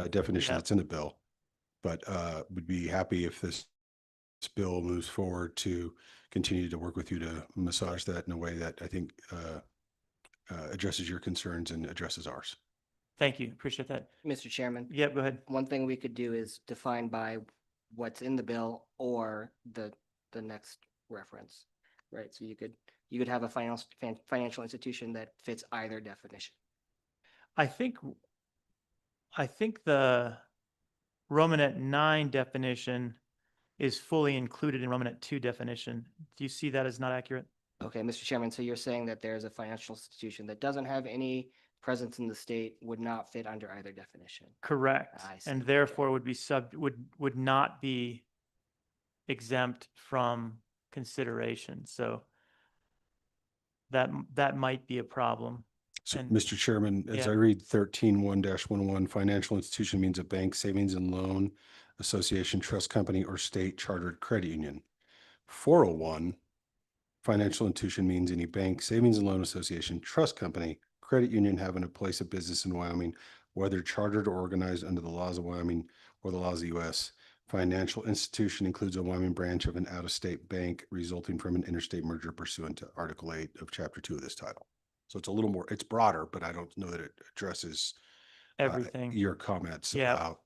definition Yeah. that's in the bill. But would be happy if this bill moves forward to continue to work with you to massage that in a way that I think addresses your concerns and addresses ours. Thank you. Appreciate that. Mr. Chairman, Yeah, go ahead. one thing we could do is define by what's in the bill or the next reference, right? So you could have a financial institution that fits either definition. I think the Romanet 9 definition is fully included in Romanet 2 definition. Do you see that as not accurate? Okay, Mr. Chairman, so you're saying that there's a financial institution that doesn't have any presence in the state would not fit under either definition? Correct. I see. And Okay. therefore would not be exempt from consideration. So that might be a problem. So, And- Mr. Chairman, as Yeah. I read 13-1-101, financial institution means a bank, savings and loan association, trust company, or state chartered credit union. 401, financial institution means any bank, savings and loan association, trust company, credit union having a place of business in Wyoming, whether chartered or organized under the laws of Wyoming or the laws of the U.S. Financial institution includes a Wyoming branch of an out-of-state bank resulting from an interstate merger pursuant to Article 8 of Chapter 2 of this title. So it's a little more, it's broader, but I don't know that it addresses Everything. your comments Yeah. about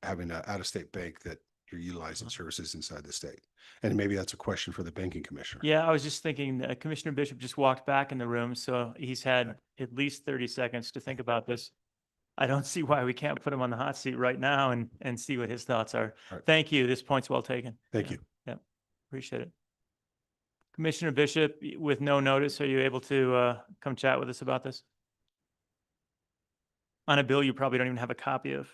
having an out-of-state bank that you're utilizing services inside the state. And maybe that's a question for the banking commissioner. Yeah, I was just thinking Commissioner Bishop just walked back in the room, so he's had at least 30 seconds to think about this. I don't see why we can't put him on the hot seat right now and see what his thoughts are. All right. Thank you. This point's well taken. Thank Yeah. you. Yep. Appreciate it. Commissioner Bishop, with no notice, are you able to come chat with us about this? On a bill you probably don't even have a copy of.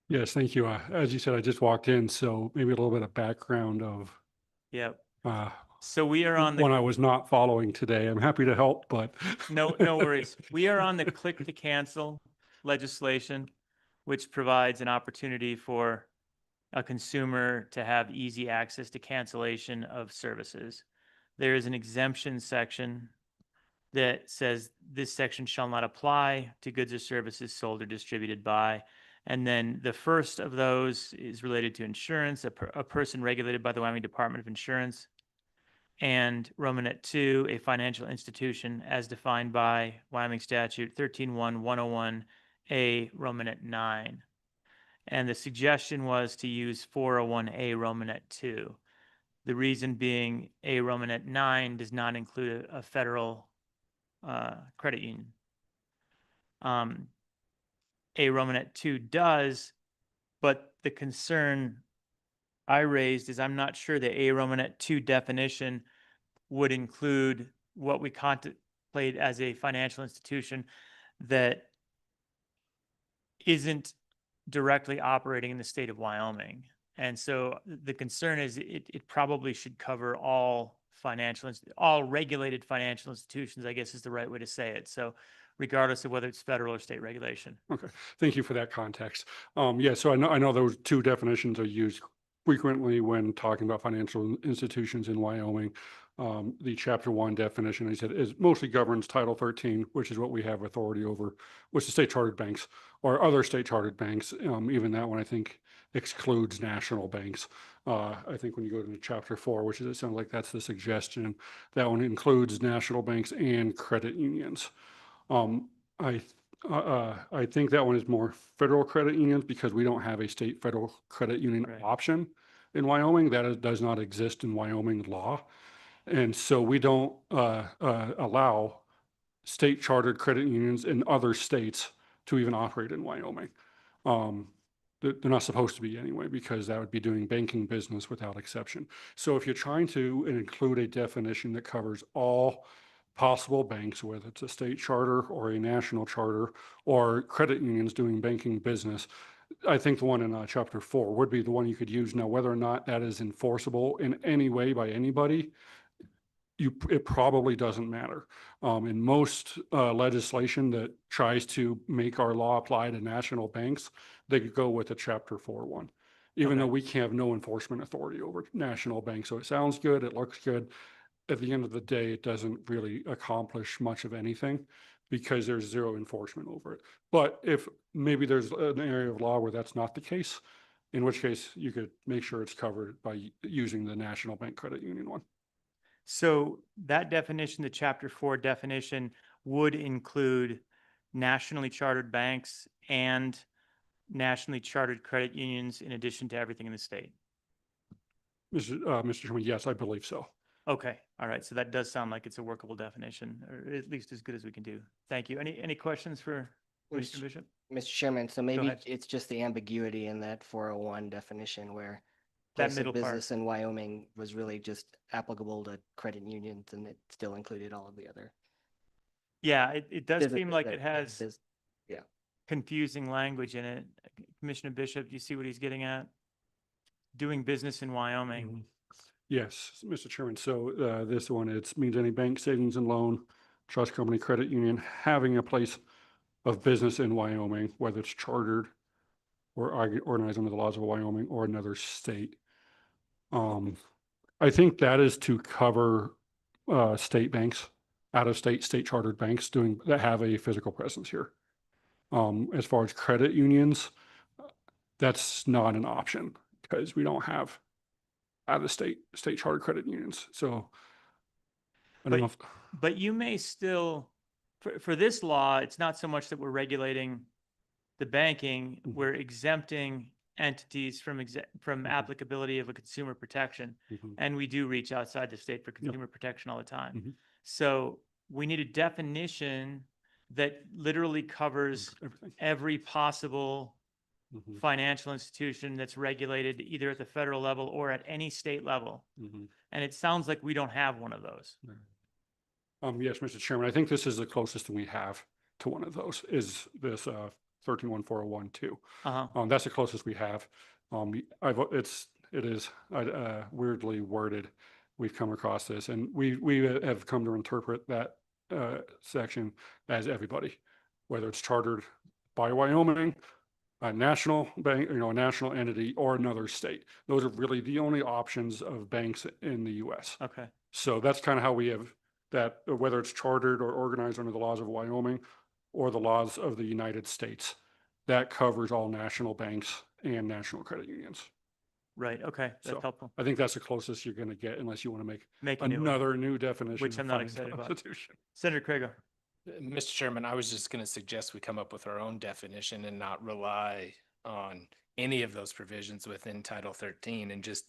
Yes, thank you. As you said, I just walked in, so maybe a little bit of background of Yep. uh, So we are on when the, I was not following today. I'm happy to help, but no worries. We are on the click to cancel legislation, which provides an opportunity for a consumer to have easy access to cancellation of services. There is an exemption section that says this section shall not apply to goods or services sold or distributed by. And then the first of those is related to insurance, a person regulated by the Wyoming Department of Insurance. And Romanet 2, a financial institution as defined by Wyoming Statute 13-1-101A Romanet 9. And the suggestion was to use 401A Romanet 2. The reason being A Romanet 9 does not include a federal credit union. A Romanet 2 does, but the concern I raised is I'm not sure the A Romanet 2 definition would include what we contemplate as a financial institution that isn't directly operating in the state of Wyoming. And so the concern is it probably should cover all all regulated financial institutions, I guess is the right way to say it. So regardless of whether it's federal or state regulation. Okay, thank you for that context. Yeah, so I know those two definitions are used frequently when talking about financial institutions in Wyoming. The chapter 1 definition, I said, is mostly governs Title 13, which is what we have authority over, which is state chartered banks or other state chartered banks. Even that one, I think, excludes national banks. I think when you go to chapter 4, which is, it sounds like that's the suggestion, that one includes national banks and credit unions. I think that one is more federal credit unions because we don't have a state federal credit union Right. option in Wyoming. Does not exist in Wyoming law. And so we don't allow state chartered credit unions in other states to even operate in Wyoming. They're not supposed to be anyway, because that would be doing banking business without exception. So if you're trying to include a definition that covers all possible banks, whether it's a state charter or a national charter or credit unions doing banking business, I think the one in chapter 4 would be the one you could use. Now, whether or not that is enforceable in any way by anybody, it probably doesn't matter. In most legislation that tries to make our law apply to national banks, they could go with a chapter 4 one, even though we have no enforcement authority over national banks. So it sounds good, it looks good. At the end of the day, it doesn't really accomplish much of anything because there's zero enforcement over it. But if maybe there's an area of law where that's not the case, in which case you could make sure it's covered by using the National Bank Credit Union one. So that definition, the chapter 4 definition, would include nationally chartered banks and nationally chartered credit unions in addition to everything in the state. Mr. Chairman, yes, I believe so. Okay, all right. So that does sound like it's a workable definition, or at least as good as we can do. Thank you. Any questions for Mr. Bishop? Mr. Chairman, so maybe ahead. it's just the ambiguity in that 401 definition where That place of middle part. business in Wyoming was really just applicable to credit unions and it still included all of the other. Yeah, it does businesses seem like that- it has Yeah. confusing language in it. Commissioner Bishop, do you see what he's getting at? Doing business in Wyoming. Yes, Mr. Chairman. So this one, it means any bank, savings and loan, trust company, credit union having a place of business in Wyoming, whether it's chartered or organized under the laws of Wyoming or another state. I think that is to cover state banks, out of state chartered banks that have a physical presence here. As far as credit unions, that's not an option because we don't have out of state chartered credit unions. So I don't know if, But you may still, for this law, it's not so much that we're regulating the banking, Mhm. we're exempting entities from applicability of a consumer protection. Mhm. And we do reach outside the state for consumer protection all the time. Mhm. So we need a definition that literally covers everything. every possible Mhm. financial institution that's regulated either at the federal level or at any state level. Mhm. And it sounds like we don't have one of those. Yes, Mr. Chairman, I think this is the closest we have to one of those is this 131401 too. Uh-huh. That's the closest we have. It is weirdly worded. We've come across this and we have come to interpret that section as everybody, whether it's chartered by Wyoming, a national bank, a national entity or another state. Those are really the only options of banks in the US. Okay. So that's kind of how we have that, whether it's chartered or organized under the laws of Wyoming or the laws of the United States, that covers all national banks and national credit unions. Right. Okay. That's So, helpful. I think that's the closest you're going to get unless you want to make Make a new one, another new definition. which of I'm not financial excited about. institution. Senator Crago. Mr. Chairman, I was just going to suggest we come up with our own definition and not rely on any of those provisions within Title 13 and just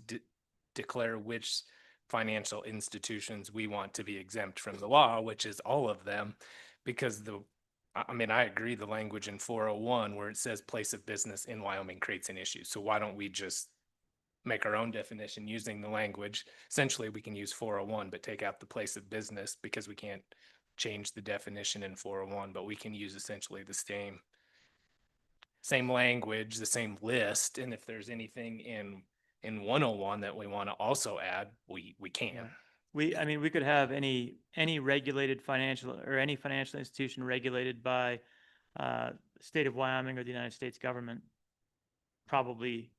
declare which financial institutions we want to be exempt from the law, which is all of them, because I agree the language in 401 where it says place of business in Wyoming creates an issue. So why don't we just make our own definition using the language? Essentially, we can use 401, but take out the place of business because we can't change the definition in 401, but we can use essentially the same language, the same list. And if there's anything in 101 that we want to also add, we can. I mean, we could have any regulated financial or any financial institution regulated by the state of Wyoming or the United States government probably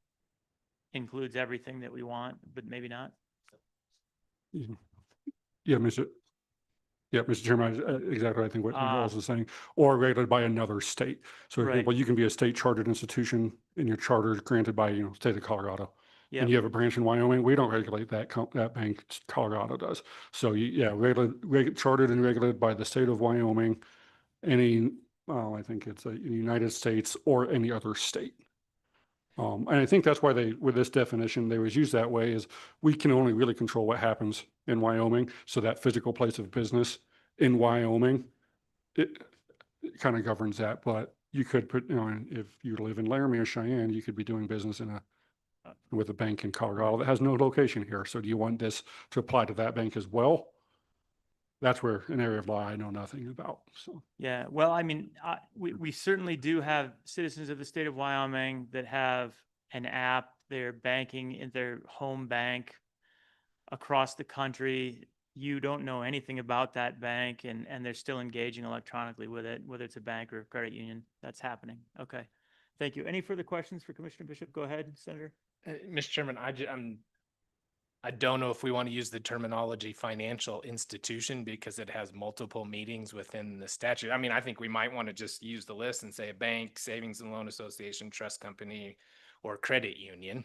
includes everything that we want, but maybe not. Yeah, Mr. Chairman, exactly. I think what Rawls is saying, or regulated by another state. So, for Right. example, you can be a state chartered institution and your charter is granted by, state of Colorado. Yeah. And you have a branch in Wyoming. We don't regulate that bank. Colorado does. So, chartered and regulated by the state of Wyoming, I think it's the United States or any other state. And I think that's why with this definition, they was used that way is we can only really control what happens in Wyoming. So that physical place of business in Wyoming, it kind of governs that. But you could put, if you live in Laramie or Cheyenne, you could be doing business with a bank in Colorado that has no location here. So do you want this to apply to that bank as well? That's where an area of law I know nothing about. So Yeah, well, I mean, we certainly do have citizens of the state of Wyoming that have an app, they're banking in their home bank across the country. You don't know anything about that bank and they're still engaging electronically with it, whether it's a bank or a credit union. That's happening. Okay. Thank you. Any further questions for Commissioner Bishop? Go ahead, Senator. Mr. Chairman, I don't know if we want to use the terminology financial institution because it has multiple meanings within the statute. I mean, I think we might want to just use the list and say a bank, savings and loan association, trust company, or credit union.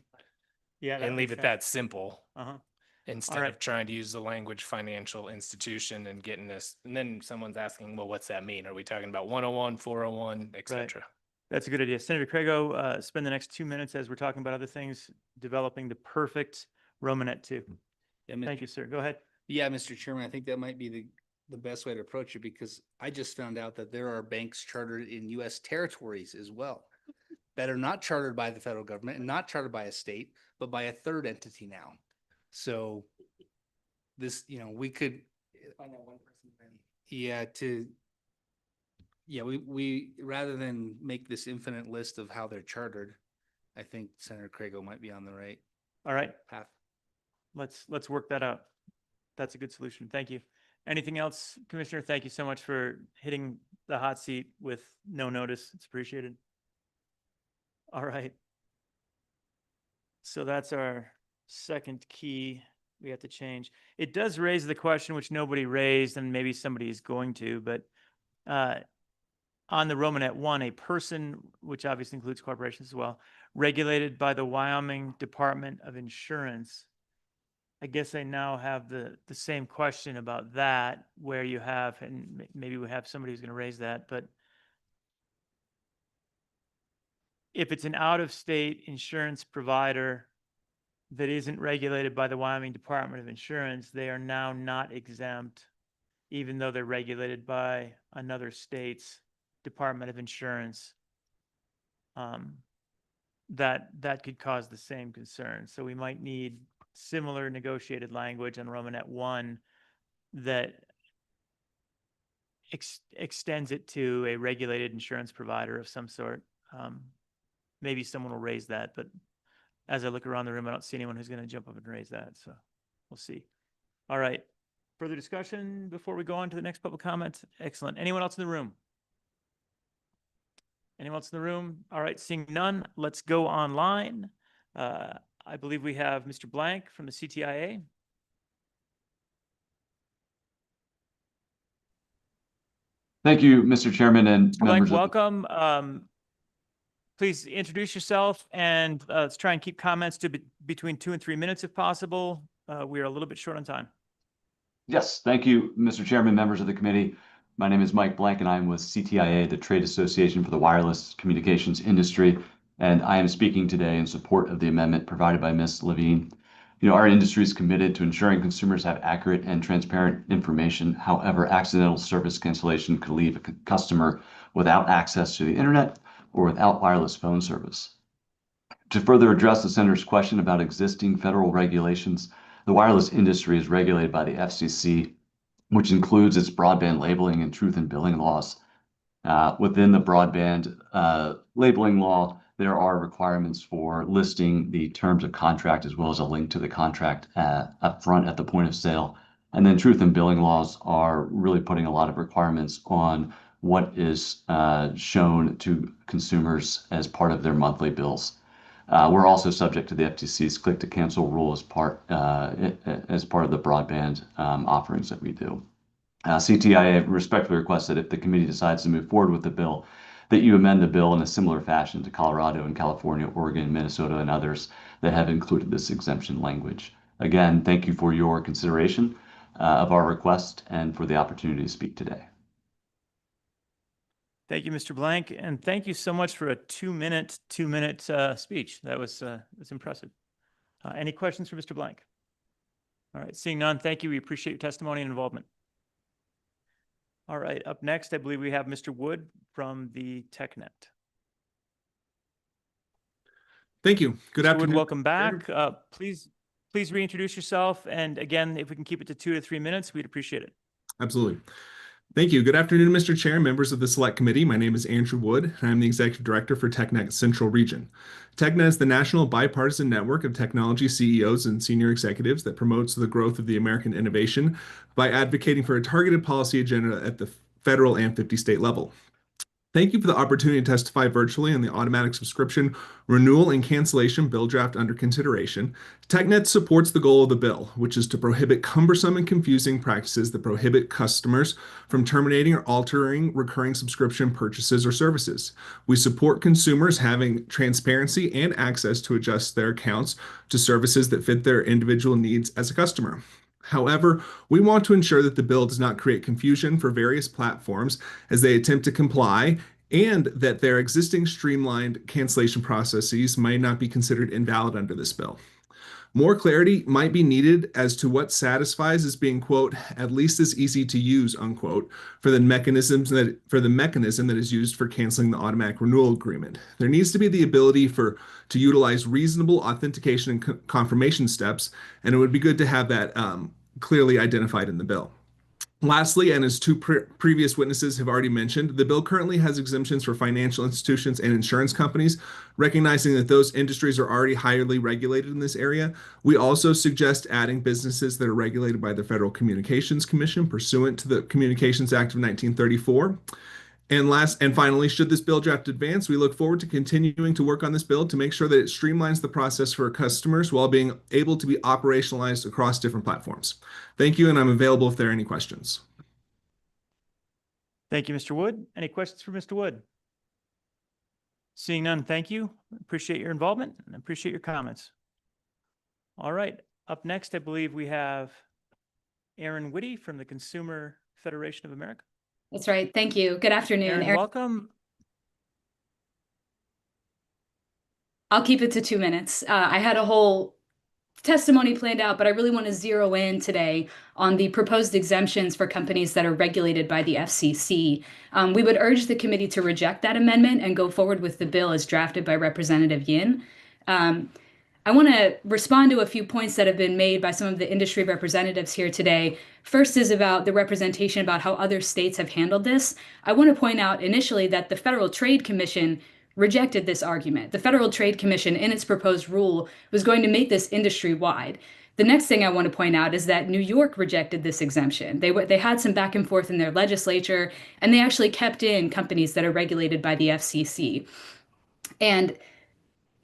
Yeah. And leave it that simple. Uh-huh. Instead of trying to use the language financial institution and getting this, and then someone's asking, well, what's that mean? Are we talking about 101, 401, et cetera? That's a good idea. Senator Craigo, spend the next 2 minutes as we're talking about other things, developing the perfect Romanet 2. Yeah, Thank you, sir. Go ahead. Yeah, Mr. Chairman, I think that might be the best way to approach it because I just found out that there are banks chartered in U.S. territories as well that are not chartered by the federal government and not chartered by a state, but by a third entity now. So this, we could, we rather than make this infinite list of how they're chartered, I think Senator Craigo might be on the right All right. path. Let's work that out. That's a good solution. Thank you. Anything else, Commissioner? Thank you so much for hitting the hot seat with no notice. It's appreciated. All right. So that's our second key we have to change. It does raise the question, which nobody raised, and maybe somebody is going to, but on the Romanet 1, a person, which obviously includes corporations as well, regulated by the Wyoming Department of Insurance. I guess I now have the same question about that, where you have, and maybe we have somebody who's going to raise that, but if it's an out-of-state insurance provider that isn't regulated by the Wyoming Department of Insurance, they are now not exempt, even though they're regulated by another state's Department of Insurance. That could cause the same concern. So we might need similar negotiated language on Romanet 1 that extends it to a regulated insurance provider of some sort. Maybe someone will raise that, but as I look around the room, I don't see anyone who's going to jump up and raise that. So we'll see. All right. Further discussion before we go on to the next public comment? Excellent. Anyone else in the room? Anyone else in the room? All right. Seeing none, let's go online. I believe we have Mr. Blank from the CTIA. Thank you, Mr. Chairman and Blank, members. welcome. Please introduce yourself and let's try and keep comments to between 2 and 3 minutes if possible. We are a little bit short on time. Yes, thank you, Mr. Chairman, members of the committee. My name is Mike Blank and I'm with CTIA, the Trade Association for the Wireless Communications Industry. And I am speaking today in support of the amendment provided by Ms. Levine. Our industry is committed to ensuring consumers have accurate and transparent information. However, accidental service cancellation could leave a customer without access to the internet or without wireless phone service. To further address the senator's question about existing federal regulations, the wireless industry is regulated by the FCC, which includes its broadband labeling and truth in billing laws. Within the broadband labeling law, there are requirements for listing the terms of contract as well as a link to the contract up front at the point of sale. And then truth in billing laws are really putting a lot of requirements on what is shown to consumers as part of their monthly bills. We're also subject to the FTC's click to cancel rule as part of the broadband offerings that we do. CTIA respectfully requests that if the committee decides to move forward with the bill, that you amend the bill in a similar fashion to Colorado and California, Oregon, Minnesota, and others that have included this exemption language. Again, thank you for your consideration of our request and for the opportunity to speak today. Thank you, Mr. Blank, and thank you so much for a two-minute speech. That was impressive. Any questions for Mr. Blank? All right, seeing none, thank you. We appreciate your testimony and involvement. All right, up next, I believe we have Mr. Wood from the TechNet. Thank you. Good Mr. afternoon. Wood, welcome back. Please reintroduce yourself. And again, if we can keep it to 2 to 3 minutes, we'd appreciate it. Absolutely. Thank you. Good afternoon, Mr. Chair and members of the Select Committee. My name is Andrew Wood, and I'm the Executive Director for TechNet Central Region. TechNet is the national bipartisan network of technology CEOs and senior executives that promotes the growth of the American innovation by advocating for a targeted policy agenda at the federal and 50-state level. Thank you for the opportunity to testify virtually on the automatic subscription renewal and cancellation bill draft under consideration. TechNet supports the goal of the bill, which is to prohibit cumbersome and confusing practices that prohibit customers from terminating or altering recurring subscription purchases or services. We support consumers having transparency and access to adjust their accounts to services that fit their individual needs as a customer. However, we want to ensure that the bill does not create confusion for various platforms as they attempt to comply, and that their existing streamlined cancellation processes might not be considered invalid under this bill. More clarity might be needed as to what satisfies as being, quote, at least as easy to use, unquote, for the mechanism that is used for canceling the automatic renewal agreement. There needs to be the ability to utilize reasonable authentication and confirmation steps, and it would be good to have that clearly identified in the bill. Lastly, and as two previous witnesses have already mentioned, the bill currently has exemptions for financial institutions and insurance companies, recognizing that those industries are already highly regulated in this area. We also suggest adding businesses that are regulated by the Federal Communications Commission pursuant to the Communications Act of 1934. And finally, should this bill draft advance, we look forward to continuing to work on this bill to make sure that it streamlines the process for customers while being able to be operationalized across different platforms. Thank you, and I'm available if there are any questions. Thank you, Mr. Wood. Any questions for Mr. Wood? Seeing none, thank you. Appreciate your involvement and appreciate your comments. All right, up next, I believe we have Aaron Whitty from the Consumer Federation of America. That's right. Thank you. Good afternoon. Aaron, welcome. I'll keep it to 2 minutes. I had a whole testimony planned out, but I really want to zero in today on the proposed exemptions for companies that are regulated by the FCC. We would urge the committee to reject that amendment and go forward with the bill as drafted by Representative Yin. I want to respond to a few points that have been made by some of the industry representatives here today. First is about the representation about how other states have handled this. I want to point out initially that the Federal Trade Commission rejected this argument. The Federal Trade Commission, in its proposed rule, was going to make this industry-wide. The next thing I want to point out is that New York rejected this exemption. They had some back and forth in their legislature, and they actually kept in companies that are regulated by the FCC. And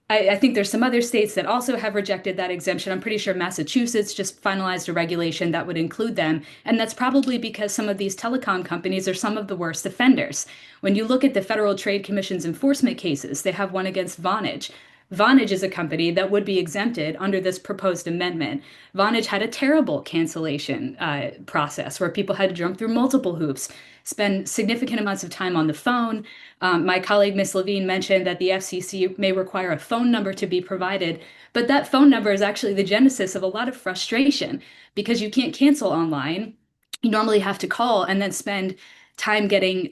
I think there's some other states that also have rejected that exemption. I'm pretty sure Massachusetts just finalized a regulation that would include them. And that's probably because some of these telecom companies are some of the worst offenders. When you look at the Federal Trade Commission's enforcement cases, they have one against Vonage. Vonage is a company that would be exempted under this proposed amendment. Vonage had a terrible cancellation process where people had to jump through multiple hoops, spend significant amounts of time on the phone. My colleague, Ms. Levine, mentioned that the FCC may require a phone number to be provided, but that phone number is actually the genesis of a lot of frustration because you can't cancel online. You normally have to call and then spend time getting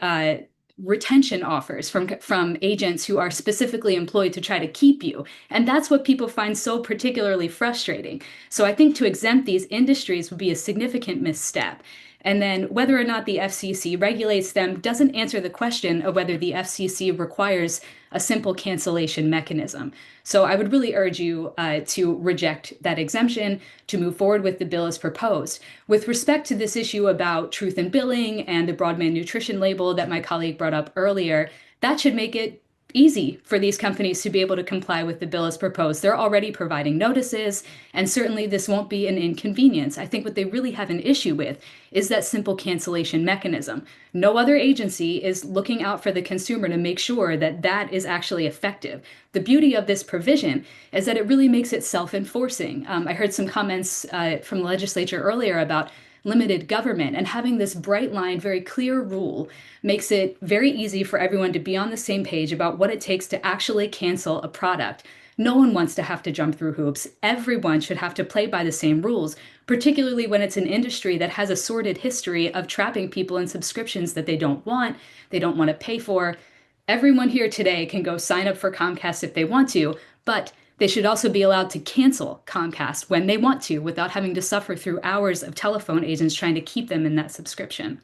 retention offers from agents who are specifically employed to try to keep you. And that's what people find so particularly frustrating. So I think to exempt these industries would be a significant misstep. And then whether or not the FCC regulates them doesn't answer the question of whether the FCC requires a simple cancellation mechanism. So I would really urge you to reject that exemption, to move forward with the bill as proposed. With respect to this issue about truth in billing and the broadband nutrition label that my colleague brought up earlier, that should make it easy for these companies to be able to comply with the bill as proposed. They're already providing notices, and certainly this won't be an inconvenience. I think what they really have an issue with is that simple cancellation mechanism. No other agency is looking out for the consumer to make sure that that is actually effective. The beauty of this provision is that it really makes it self-enforcing. I heard some comments from the legislature earlier about limited government, and having this bright line, very clear rule makes it very easy for everyone to be on the same page about what it takes to actually cancel a product. No one wants to have to jump through hoops. Everyone should have to play by the same rules, particularly when it's an industry that has a sordid history of trapping people in subscriptions that they don't want to pay for. Everyone here today can go sign up for Comcast if they want to, but they should also be allowed to cancel Comcast when they want to without having to suffer through hours of telephone agents trying to keep them in that subscription.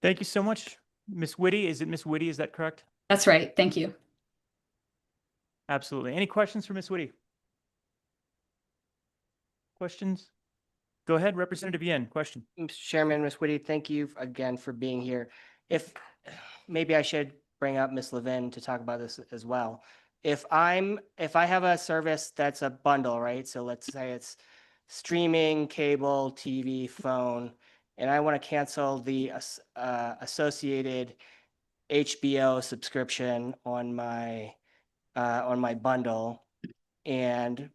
Thank you so much, Ms. Whitty. Is it Ms. Whitty? Is that correct? That's right. Thank you. Absolutely. Any questions for Ms. Whitty? Questions? Go ahead, Representative Yen. Question. Mr. Chairman, Ms. Whitty, thank you again for being here. If maybe I should bring up Ms. Levin to talk about this as well. If I have a service that's a bundle, right? So let's say it's streaming, cable, TV, phone, and I want to cancel the associated HBO subscription on my bundle, and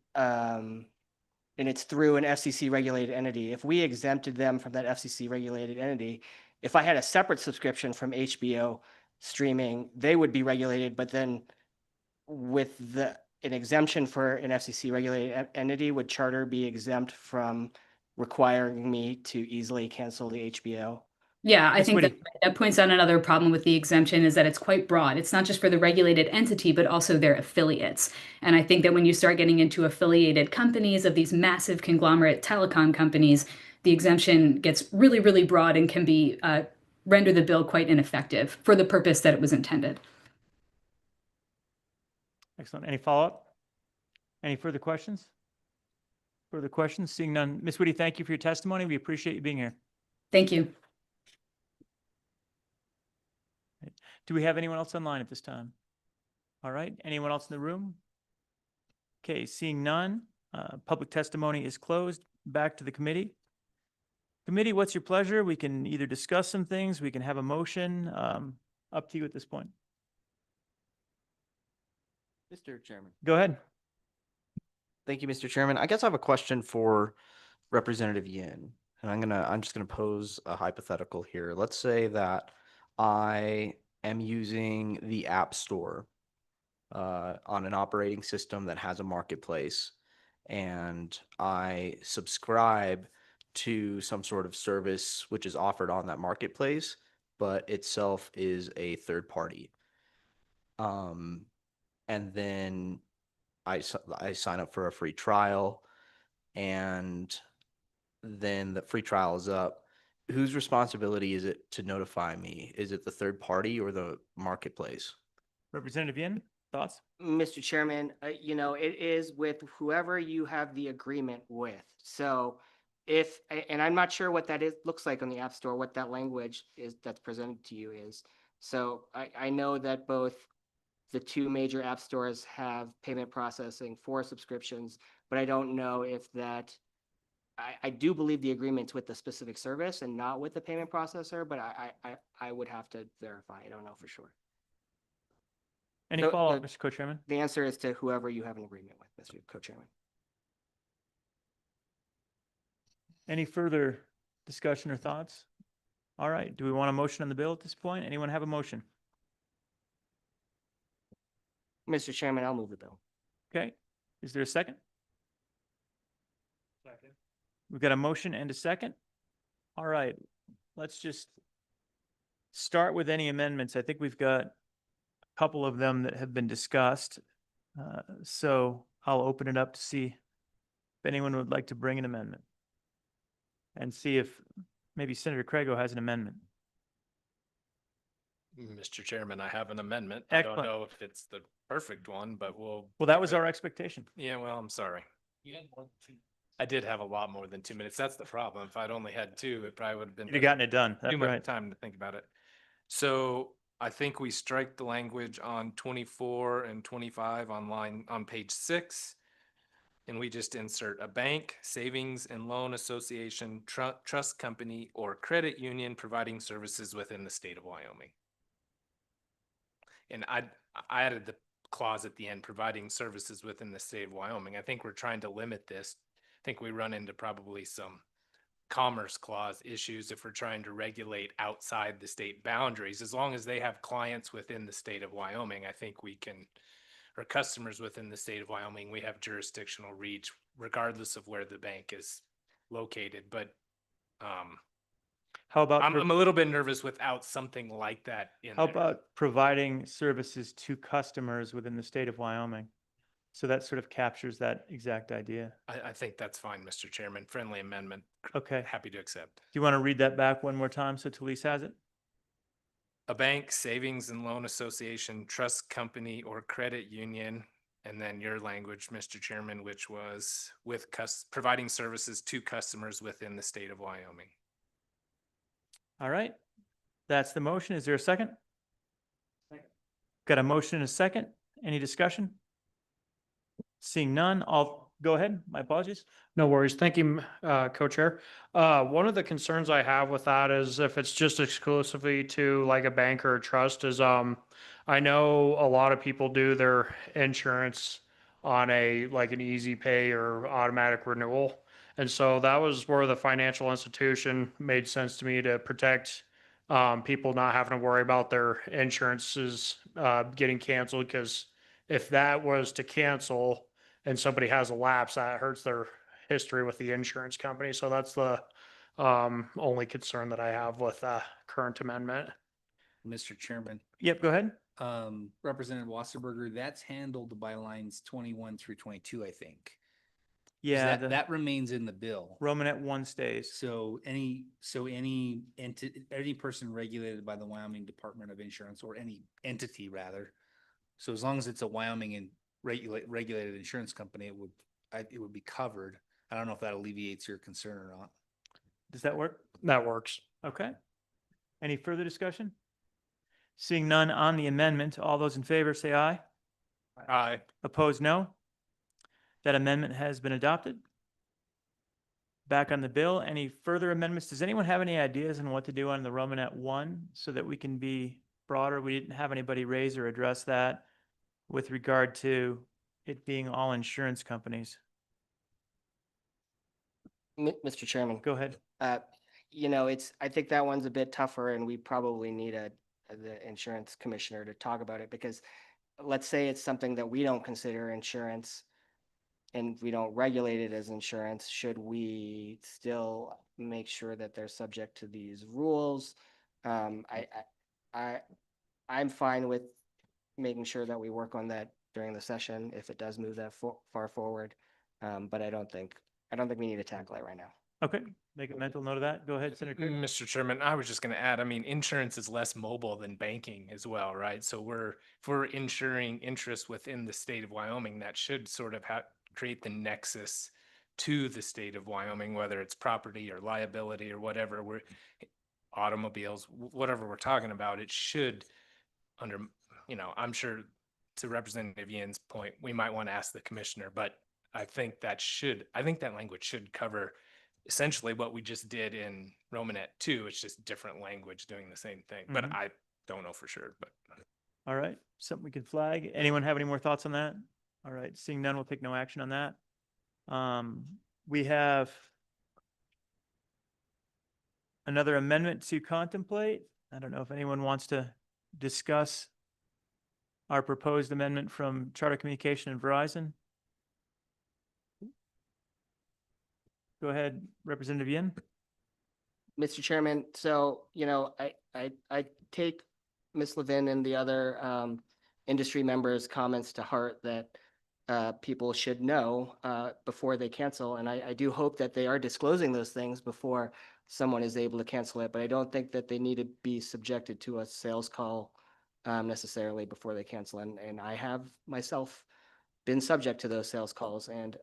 it's through an FCC regulated entity. If we exempted them from that FCC regulated entity, if I had a separate subscription from HBO streaming, they would be regulated, but then with an exemption for an FCC regulated entity, would Charter be exempt from requiring me to easily cancel the HBO? Yeah, I Ms. think Whitty. that points out another problem with the exemption is that it's quite broad. It's not just for the regulated entity, but also their affiliates. And I think that when you start getting into affiliated companies of these massive conglomerate telecom companies, the exemption gets really, really broad and can be render the bill quite ineffective for the purpose that it was intended. Excellent. Any follow-up? Any further questions? Further questions? Seeing none. Ms. Whitty, thank you for your testimony. We appreciate you being here. Thank you. Do we have anyone else online at this time? All right. Anyone else in the room? Okay, seeing none, public testimony is closed. Back to the committee. Committee, what's your pleasure? We can either discuss some things, we can have a motion, up to you at this point. Mr. Chairman. Go ahead. Thank you, Mr. Chairman. I guess I have a question for Representative Yin, and I'm just gonna pose a hypothetical here. Let's say that I am using the App Store on an operating system that has a marketplace, and I subscribe to some sort of service which is offered on that marketplace, but itself is a third party. And then I sign up for a free trial, and then the free trial is up. Whose responsibility is it to notify me? Is it the third party or the marketplace? Representative Yin, thoughts? Mr. Chairman, it is with whoever you have the agreement with. So and I'm not sure what that looks like on the App Store, what that language is that's presented to you is. So I know that both the two major app stores have payment processing for subscriptions, but I don't know if that, I do believe the agreement's with the specific service and not with the payment processor, but I would have to verify. I don't know for sure. Any So, follow-up, Mr. Co-Chairman? The answer is to whoever you have an agreement with, Mr. Co-Chairman. Any further discussion or thoughts? All right. Do we want a motion on the bill at this point? Anyone have a motion? Mr. Chairman, I'll move the bill. Okay. Is there a second? Second. We've got a motion and a second. All right. Let's just start with any amendments. I think we've got a couple of them that have been discussed. So I'll open it up to see if anyone would like to bring an amendment. and see if maybe Senator Craigo has an amendment. Mr. Chairman, I have an amendment. I Excellent. don't know if it's the perfect one, but we'll. Well, that give was it- our expectation. Yeah, well, I'm sorry. I did have a lot more than 2 minutes. That's the problem. If I'd only had two, it probably would have been. You'd have gotten it done. Too That's much right. time to think about it. So I think we strike the language on 24 and 25 on page 6. And we just insert a bank, savings and loan association, trust company, or credit union providing services within the state of Wyoming. And I added the clause at the end, providing services within the state of Wyoming. I think we're trying to limit this. I think we run into probably some commerce clause issues if we're trying to regulate outside the state boundaries. As long as they have clients within the state of Wyoming, I think we can, or customers within the state of Wyoming, we have jurisdictional reach regardless of where the bank is located. But How about, I'm a little bit nervous without something like that in how there. about providing services to customers within the state of Wyoming? So that sort of captures that exact idea. I think that's fine, Mr. Chairman. Friendly amendment. Okay. Happy to accept. Do you want to read that back one more time so Talise has it? A bank, savings and loan association, trust company, or credit union, and then your language, Mr. Chairman, which was with providing services to customers within the state of Wyoming. All right. That's the motion. Is there a second? Got a motion and a second. Any discussion? Seeing none, I'll go ahead. My apologies. No worries. Thank you, Co-Chair. One of the concerns I have with that is if it's just exclusively to like a bank or a trust is, I know a lot of people do their insurance on like an easy pay or automatic renewal. And so that was where the financial institution made sense to me to protect people not having to worry about their insurances getting canceled. Because if that was to cancel and somebody has a lapse, that hurts their history with the insurance company. So that's the only concern that I have with current amendment. Mr. Chairman, Yep, go ahead. Representative Wasserberger, that's handled by lines 21 through 22, I think. 'Cause Yeah, that remains in the bill. Romanet 1 stays. So any person regulated by the Wyoming Department of Insurance, or any entity rather. So as long as it's a Wyoming and regulated insurance company, it would be covered. I don't know if that alleviates your concern or not. Does that work? That works. Okay. Any further discussion? Seeing none on the amendment, all those in favor say aye. Aye. Opposed, no. That amendment has been adopted. Back on the bill, any further amendments? Does anyone have any ideas on what to do on the Romanet 1 so that we can be broader? We didn't have anybody raise or address that with regard to it being all insurance companies. Mr. Chairman, Go ahead. I think that one's a bit tougher and we probably need the insurance commissioner to talk about it, because let's say it's something that we don't consider insurance and we don't regulate it as insurance. Should we still make sure that they're subject to these rules? I'm fine with making sure that we work on that during the session if it does move that far forward. But I don't think we need to tackle it right now. Okay, make a mental note of that. Go ahead, Senator Kirk. Mr. Chairman, I was just going to add, I mean, insurance is less mobile than banking as well, right? So if we're insuring interest within the state of Wyoming, that should sort of create the nexus to the state of Wyoming, whether it's property or liability or whatever, automobiles, whatever we're talking about, it should I'm sure to Representative Yin's point, we might want to ask the commissioner, but I think that language should cover essentially what we just did in Romanet 2. It's just different language doing the same thing, but Mhm. I don't know for sure, but. All right, something we can flag. Anyone have any more thoughts on that? All right, seeing none, we'll take no action on that. We have another amendment to contemplate. I don't know if anyone wants to discuss our proposed amendment from Charter Communication and Verizon. Go ahead, Representative Yin. Mr. Chairman, so, I take Ms. Levin and the other industry members' comments to heart that people should know before they cancel. And I do hope that they are disclosing those things before someone is able to cancel it. But I don't think that they need to be subjected to a sales call necessarily before they cancel. And I have myself been subject to those sales calls, and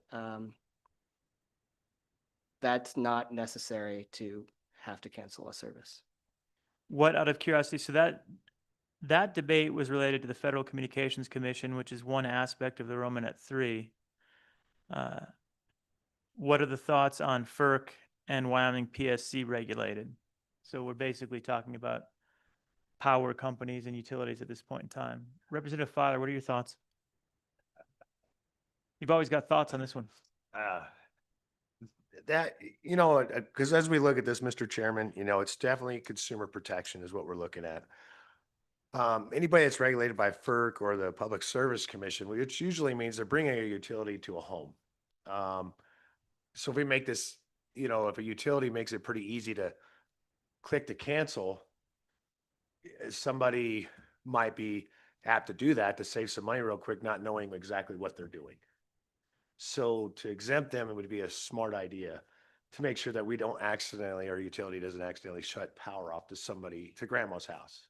that's not necessary to have to cancel a service. What, out of curiosity, so that debate was related to the Federal Communications Commission, which is one aspect of the Romanet 3. What are the thoughts on FERC and Wyoming PSC regulated? So we're basically talking about power companies and utilities at this point in time. Representative Filer, what are your thoughts? You've always got thoughts on this one. That, you know, because as we look at this, Mr. Chairman, you know, it's definitely consumer protection is what we're looking at. Anybody that's regulated by FERC or the Public Service Commission, which usually means they're bringing a utility to a home. So if we make this, you know, if a utility makes it pretty easy to click to cancel, somebody might be apt to do that to save some money real quick, not knowing exactly what they're doing. So to exempt them, it would be a smart idea to make sure that we don't accidentally, our utility doesn't accidentally shut power off to somebody, to grandma's house.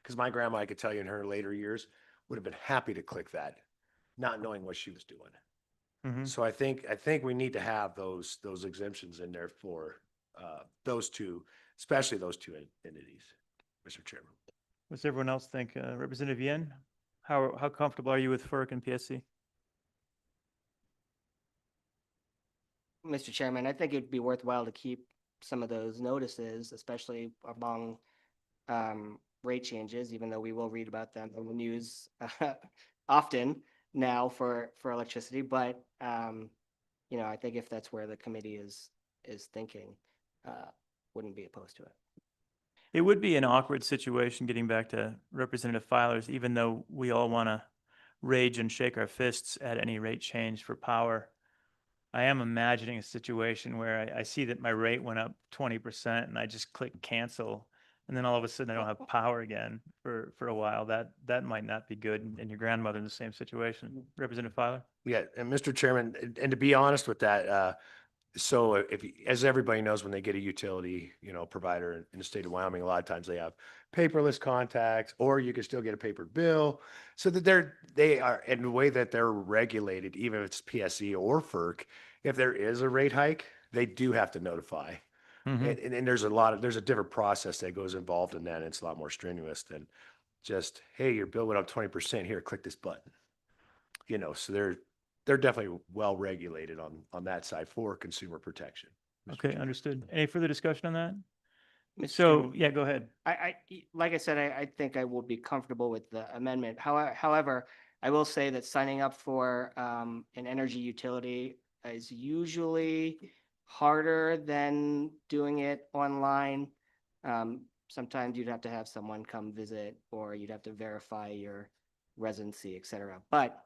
Because my grandma, I could tell you in her later years, would have been happy to click that, not knowing what she was doing. Mhm. So I think we need to have those exemptions in there for those two, especially those two entities, Mr. Chairman. What's everyone else think? Representative Yen, how comfortable are you with FERC and PSC? Mr. Chairman, I think it'd be worthwhile to keep some of those notices, especially among rate changes, even though we will read about them in the news often now for electricity. But you know, I think if that's where the committee is thinking, wouldn't be opposed to it. It would be an awkward situation, getting back to Representative Filer's, even though we all want to rage and shake our fists at any rate change for power. I am imagining a situation where I see that my rate went up 20% and I just click cancel, and then all of a sudden I don't have power again for a while. That might not be good, and your grandmother in the same situation. Representative Filer? Yeah, and Mr. Chairman, and to be honest with that, so if, as everybody knows, when they get a utility, you know, provider in the state of Wyoming, a lot of times they have paperless contacts, or you can still get a paper bill. So that they are, in the way that they're regulated, even if it's PSE or FERC, if there is a rate hike, they do have to notify. Mhm. And there's a different process that goes involved in that. And it's a lot more strenuous than just, hey, your bill went up 20%, here, click this button. You know, so they're definitely well regulated on that side for consumer protection. Mr. Okay, Chairman. understood. Any further discussion on that? Mr. So, Chairman. yeah, go ahead. Like I said, I think I will be comfortable with the amendment. However, I will say that signing up for an energy utility is usually harder than doing it online. Sometimes you'd have to have someone come visit, or you'd have to verify your residency, et cetera. But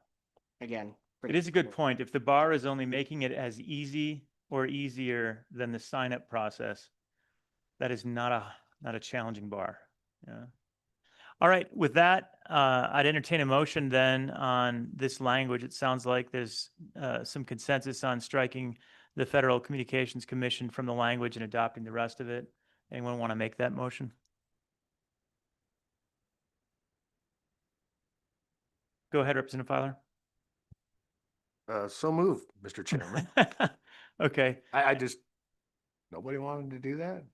again, It is a good point. If the bar is only making it as easy or easier than the sign-up process, that is not a challenging bar. Yeah. All right, with that, I'd entertain a motion then on this language. It sounds like there's some consensus on striking the Federal Communications Commission from the language and adopting the rest of it. Anyone want to make that motion? Go ahead, Representative Filer. So moved, Mr. Chairman. Okay. I just, nobody wanted to do that?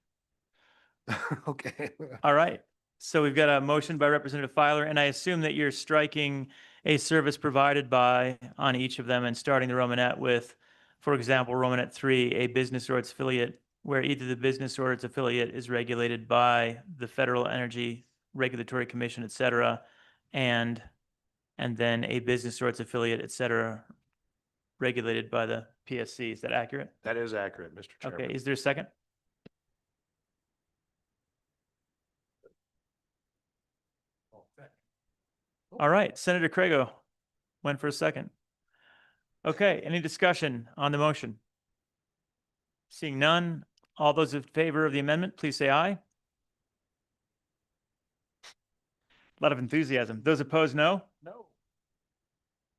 Okay. All right. So we've got a motion by Representative Filer, and I assume that you're striking a service provided by on each of them and starting the Romanet with, for example, Romanet 3, a business or its affiliate, where either the business or its affiliate is regulated by the Federal Energy Regulatory Commission, et cetera, and then a business or its affiliate, et cetera, regulated by the PSC. Is that accurate? That is accurate, Mr. Chairman. Okay. Is there a second? All right, Senator Crago went for a second. Okay, any discussion on the motion? Seeing none, all those in favor of the amendment, please say aye. A lot of enthusiasm. Those opposed, no? No.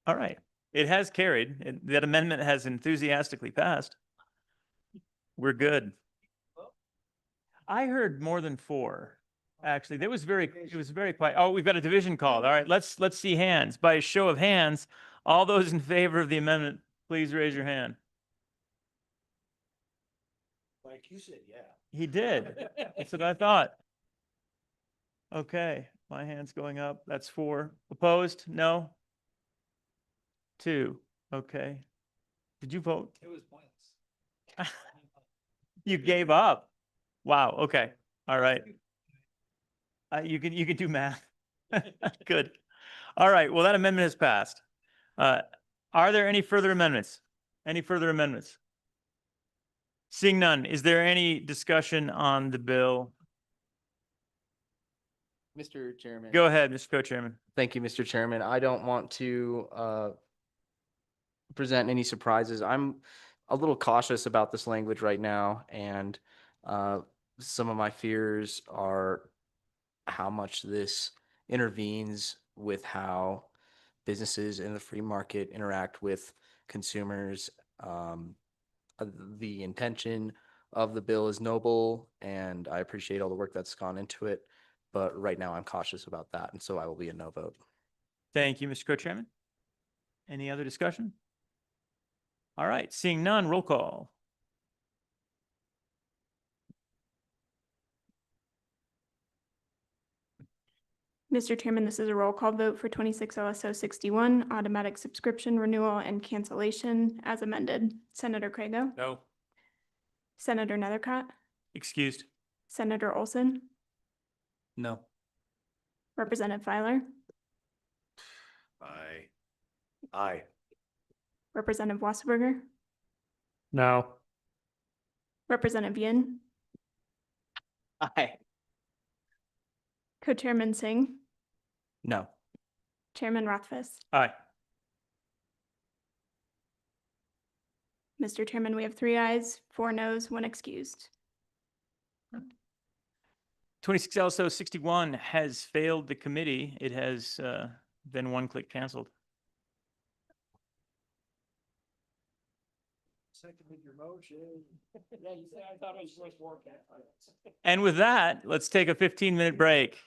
All right, It has carried. That amendment has enthusiastically passed. We're good. I heard more than 4. Actually, it was very quiet. Oh, we've got a division called. All right, let's see hands. By a show of hands, all those in favor of the amendment, please raise your hand. Like you said, yeah. He did. That's what I thought. Okay, my hand's going up. That's 4. Opposed? No. 2. Okay. Did you vote? It was pointless. You gave up. Wow. Okay. All right. You can do math. Good. All right. Well, that amendment has passed. Are there any further amendments? Any further amendments? Seeing none, is there any discussion on the bill? Mr. Chairman. Go ahead, Mr. Co-Chairman. Thank you, Mr. Chairman. I don't want to present any surprises. I'm a little cautious about this language right now, and some of my fears are how much this intervenes with how businesses in the free market interact with consumers. The intention of the bill is noble, and I appreciate all the work that's gone into it. But right now, I'm cautious about that, and so I will be a no vote. Thank you, Mr. Co-Chairman. Any other discussion? All right, seeing none, roll call. Mr. Chairman, this is a roll call vote for 26 LSO 61, automatic subscription renewal and cancellation as amended. Senator Crago? No. Senator Nethercott? Excused. Senator Olson? No. Representative Filer? Aye. Aye. Representative Wasserberger? No. Representative Yin? Aye. Co-Chairman Singh? No. Chairman Rothfuss? Aye. Mr. Chairman, we have 3 ayes, 4 noes, 1 excused. 26 LSO 61 has failed the committee. It has been one-click canceled. Seconded your motion. Yeah, you said I thought it was worth working. And with that, let's take a 15-minute break.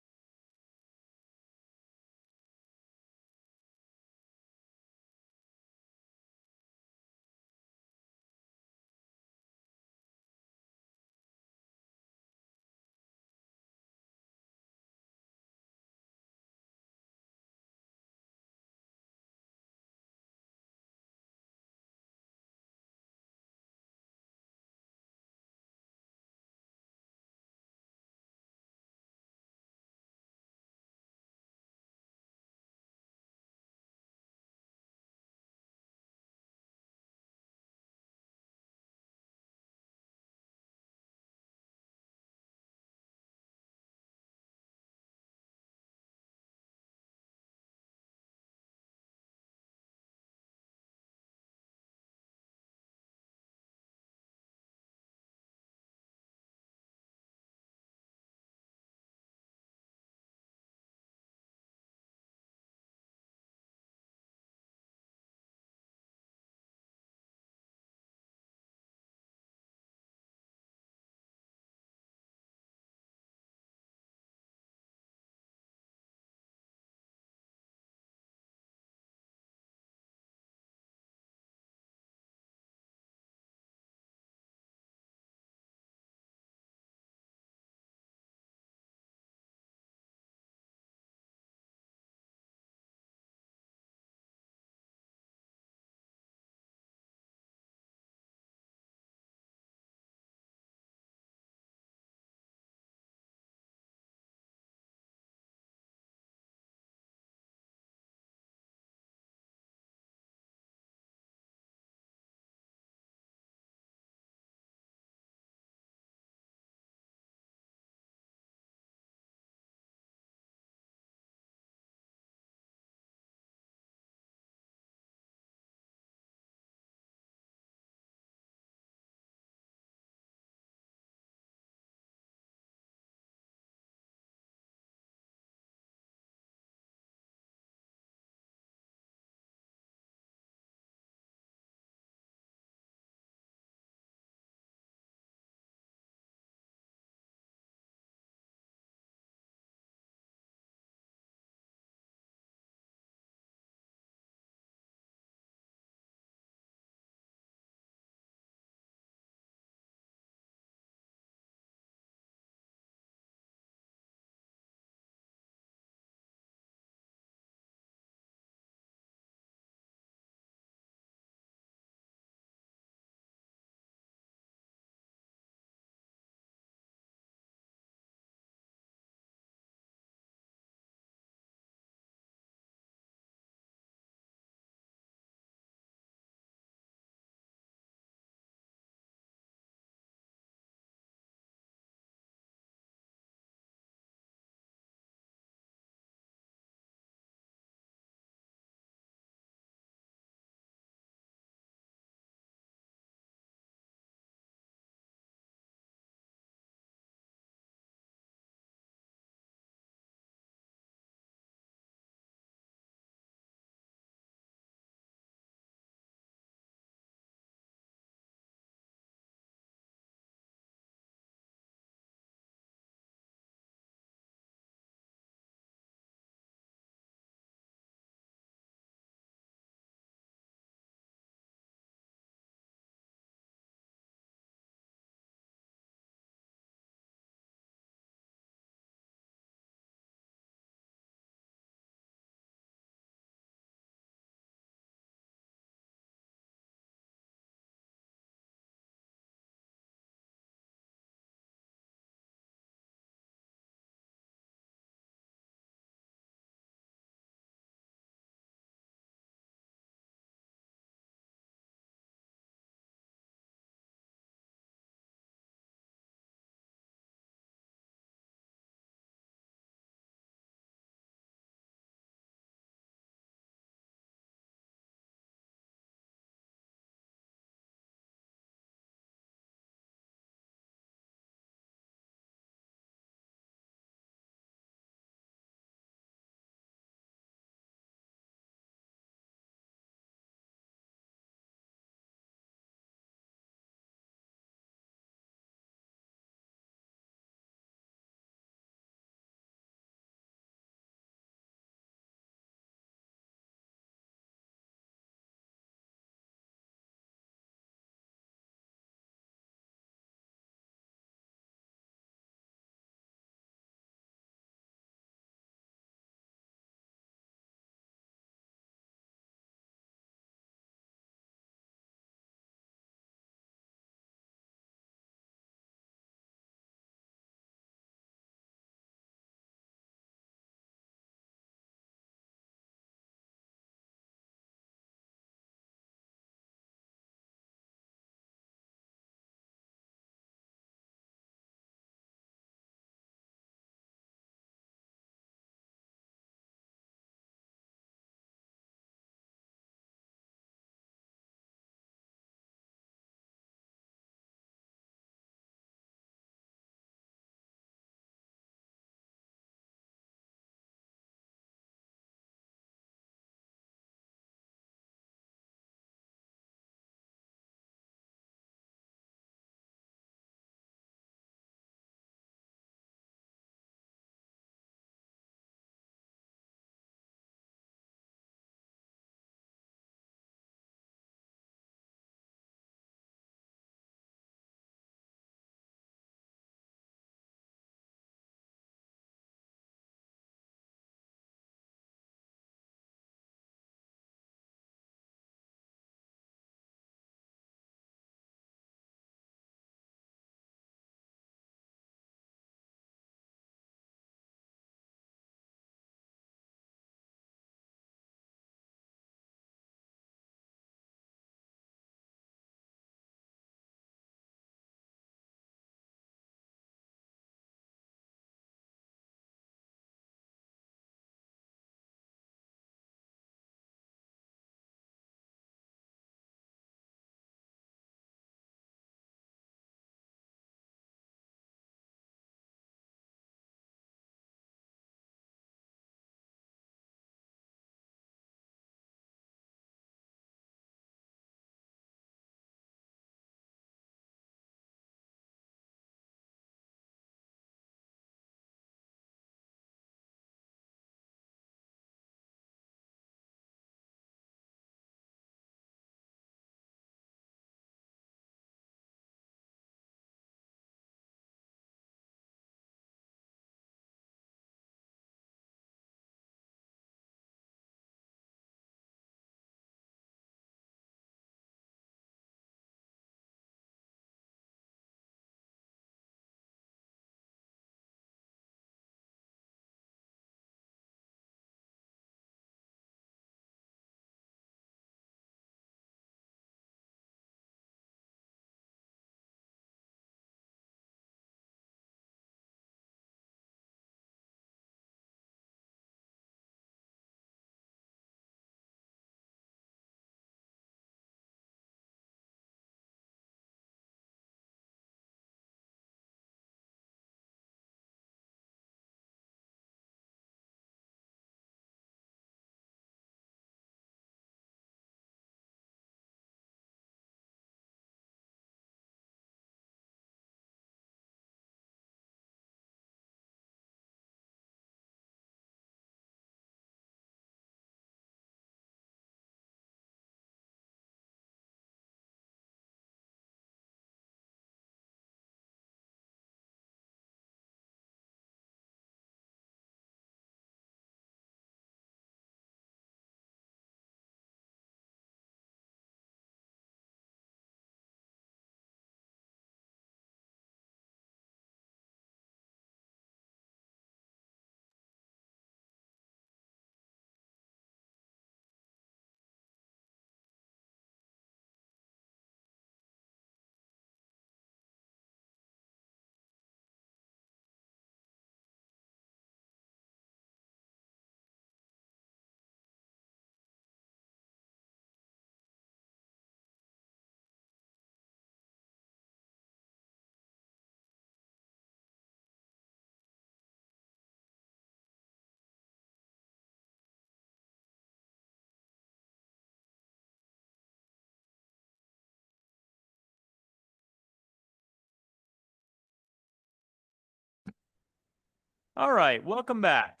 All right, welcome back.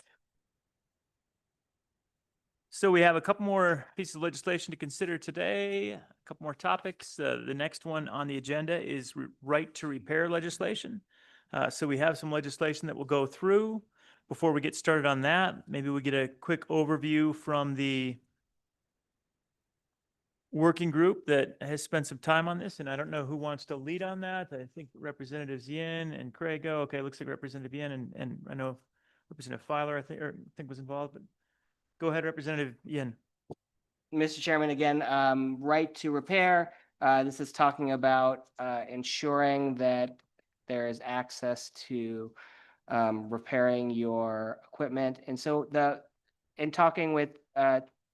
So we have a couple more pieces of legislation to consider today, a couple more topics. The next one on the agenda is right to repair legislation. So we have some legislation that we'll go through. Before we get started on that, maybe we get a quick overview from the working group that has spent some time on this, and I don't know who wants to lead on that. I think Representatives Yin and Craig. Okay, looks like Representative Yin and I know Representative Filer, I think was involved, but go ahead, Representative Yin. Mr. Chairman, again, right to repair. This is talking about ensuring that there is access to repairing your equipment. And so in talking with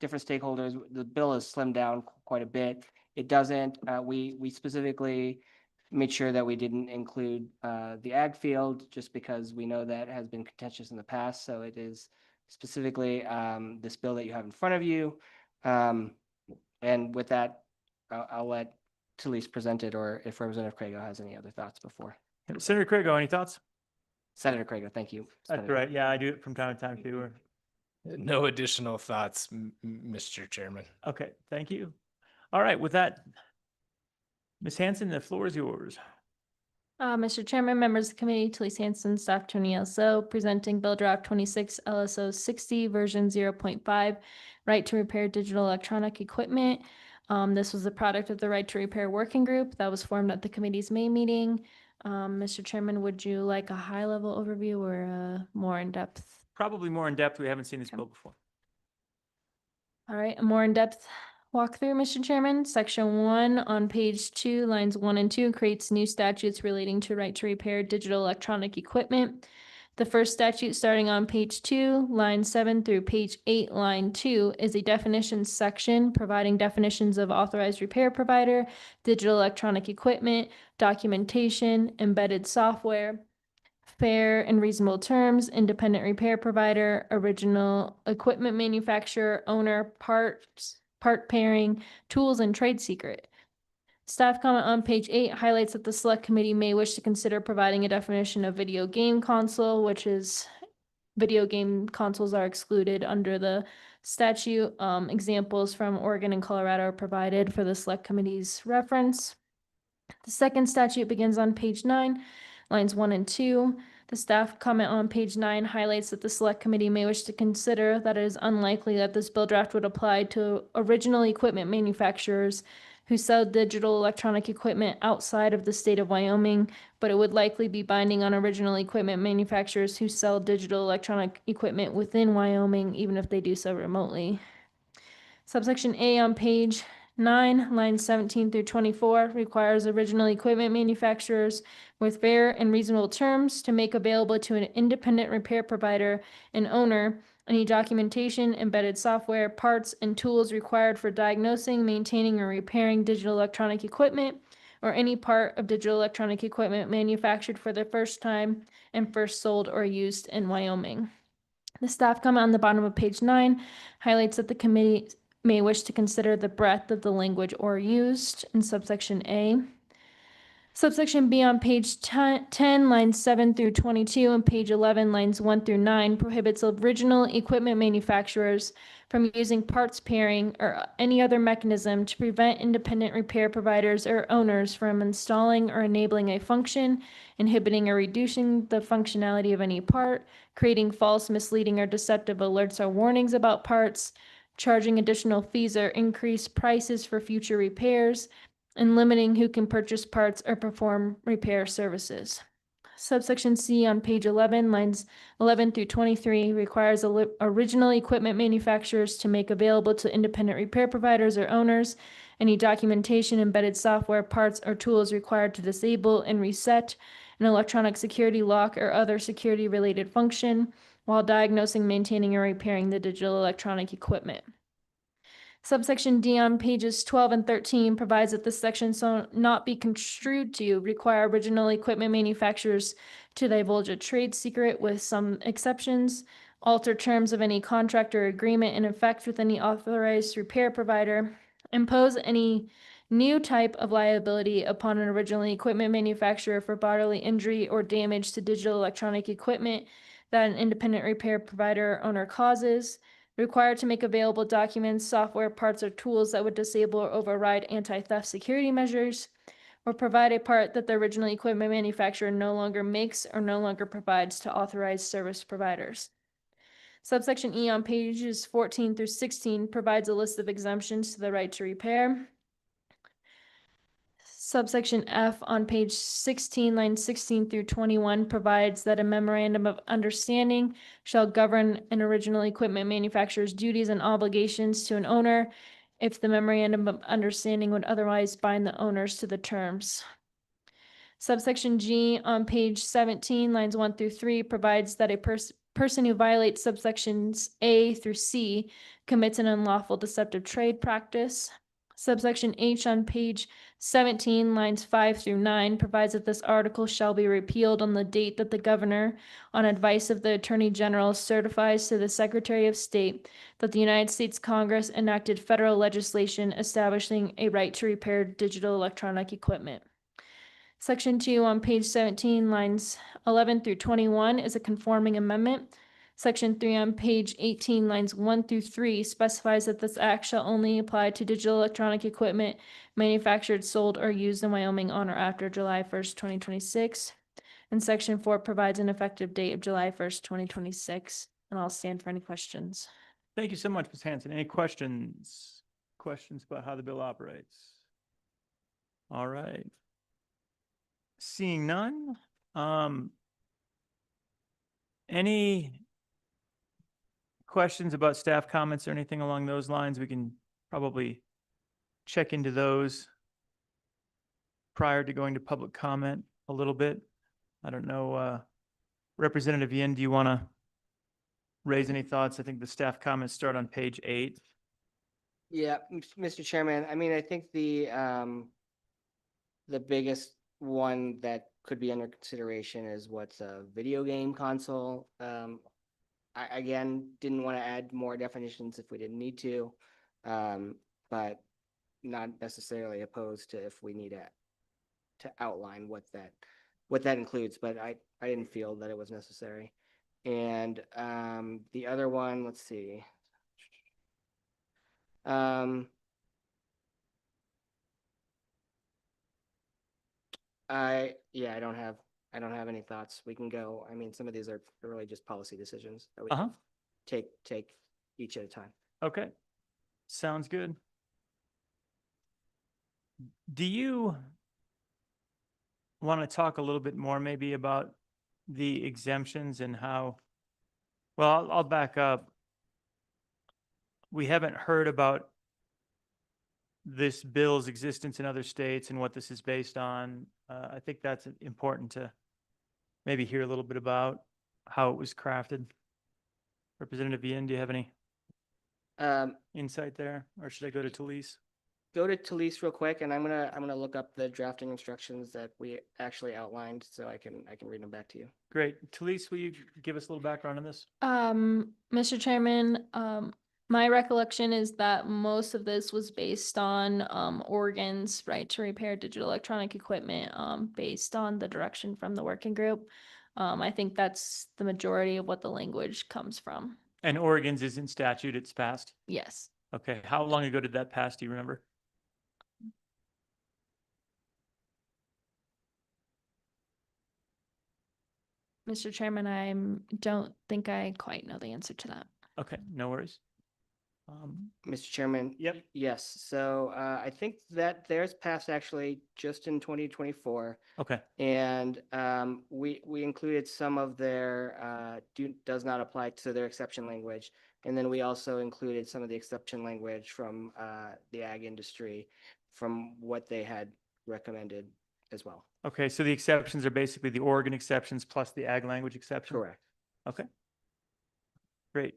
different stakeholders, the bill is slimmed down quite a bit. It doesn't, we specifically made sure that we didn't include the ag field just because we know that has been contentious in the past. So it is specifically this bill that you have in front of you. And with that, I'll let Talise present it, or if Representative Crago has any other thoughts before. Senator Crago, any thoughts? Senator Crago, thank you. That's Senator. right. Yeah, I do it from time to time too. No additional thoughts, Mr. Chairman. Okay, thank you. All right, with that, Ms. Hanson, the floor is yours. Mr. Chairman, members of the committee, Talise Hanson, staff attorney LSO, presenting Bill Draft 26 LSO 60 version 0.5, right to repair digital electronic equipment. This was the product of the right to repair working group that was formed at the committee's May meeting. Mr. Chairman, would you like a high level overview or more in depth? Probably more in depth. We haven't seen this bill before. All right, a more in depth walkthrough, Mr. Chairman. Section 1 on page 2, lines 1 and 2 creates new statutes relating to right to repair digital electronic equipment. The first statute starting on page 2, line 7 through page 8, line 2 is a definitions section providing definitions of authorized repair provider, digital electronic equipment, documentation, embedded software, fair and reasonable terms, independent repair provider, original equipment manufacturer, owner, parts, part pairing, tools, and trade secret. Staff comment on page 8 highlights that the select committee may wish to consider providing a definition of video game console, which is video game consoles are excluded under the statute. Examples from Oregon and Colorado are provided for the select committee's reference. The second statute begins on page 9, lines 1 and 2. The staff comment on page 9 highlights that the select committee may wish to consider that it is unlikely that this bill draft would apply to original equipment manufacturers who sell digital electronic equipment outside of the state of Wyoming, but it would likely be binding on original equipment manufacturers who sell digital electronic equipment within Wyoming, even if they do so remotely. Subsection A on page 9, lines 17 through 24 requires original equipment manufacturers with fair and reasonable terms to make available to an independent repair provider and owner any documentation, embedded software, parts, and tools required for diagnosing, maintaining, or repairing digital electronic equipment or any part of digital electronic equipment manufactured for the first time and first sold or used in Wyoming. The staff comment on the bottom of page 9 highlights that the committee may wish to consider the breadth of the language or used in subsection A. Subsection B on page 10, lines 7 through 22, and page 11, lines 1 through 9, prohibits original equipment manufacturers from using parts pairing or any other mechanism to prevent independent repair providers or owners from installing or enabling a function, inhibiting or reducing the functionality of any part, creating false, misleading, or deceptive alerts or warnings about parts, charging additional fees or increased prices for future repairs, and limiting who can purchase parts or perform repair services. Subsection C on page 11, lines 11 through 23, requires original equipment manufacturers to make available to independent repair providers or owners any documentation, embedded software, parts, or tools required to disable and reset an electronic security lock or other security-related function while diagnosing, maintaining, or repairing the digital electronic equipment. Subsection D on pages 12 and 13 provides that this section shall not be construed to require original equipment manufacturers to divulge a trade secret, with some exceptions, alter terms of any contract or agreement in effect with any authorized repair provider, impose any new type of liability upon an original equipment manufacturer for bodily injury or damage to digital electronic equipment, that an independent repair provider or owner causes, required to make available documents, software, parts, or tools that would disable or override anti-theft security measures, or provide a part that the original equipment manufacturer no longer makes or no longer provides to authorized service providers. Subsection E on pages 14 through 16 provides a list of exemptions to the right to repair. Subsection F on page 16, lines 16 through 21 provides that a memorandum of understanding shall govern an original equipment manufacturer's duties and obligations to an owner if the memorandum of understanding would otherwise bind the owners to the terms. Subsection G on page 17, lines 1 through 3 provides that a person who violates subsections A through C commits an unlawful deceptive trade practice. Subsection H on page 17, lines 5 through 9 provides that this article shall be repealed on the date that the governor, on advice of the Attorney General, certifies to the Secretary of State that the United States Congress enacted federal legislation establishing a right to repair digital electronic equipment. Section 2 on page 17, lines 11 through 21 is a conforming amendment. Section 3 on page 18, lines 1 through 3 specifies that this act shall only apply to digital electronic equipment manufactured, sold, or used in Wyoming on or after July 1st, 2026. And Section 4 provides an effective date of July 1st, 2026. And I'll stand for any questions. Thank you so much, Ms. Hanson. Any questions? Questions about how the bill operates? All right. Seeing none, any questions about staff comments or anything along those lines? We can probably check into those prior to going to public comment a little bit. I don't know, Representative Yin, do you want to raise any thoughts? I think the staff comments start on page 8. Yeah, Mr. Chairman, I mean, I think the biggest one that could be under consideration is what's a video game console. I again didn't want to add more definitions if we didn't need to, but not necessarily opposed to if we need to outline what that includes. But I didn't feel that it was necessary. And the other one, let's see. I don't have any thoughts. We can go. I mean, some of these are really just policy decisions that we can take each at a time. Okay. Sounds good. Do you want to talk a little bit more maybe about the exemptions and how, well, I'll back up. We haven't heard about this bill's existence in other states and what this is based on. I think that's important to maybe hear a little bit about how it was crafted. Representative Yin, do you have any insight there, or should I go to Talise? Go to Talise real quick, and I'm gonna look up the drafting instructions that we actually outlined, so I can read them back to you. Great. Talise, will you give us a little background on this? Mr. Chairman, my recollection is that most of this was based on Oregon's right to repair digital electronic equipment based on the direction from the working group. I think that's the majority of what the language comes from. And Oregon's is in statute, it's passed? Yes. Okay. How long ago did that pass? Do you remember? Mr. Chairman, I don't think I quite know the answer to that. Okay, no worries. Mr. Chairman? Yep. Yes, so I think that theirs passed actually just in 2024. Okay. And we included some of their does not apply to their exception language. And then we also included some of the exception language from the ag industry from what they had recommended as well. Okay, so the exceptions are basically the Oregon exceptions plus the ag language exception? Correct. Okay. Great.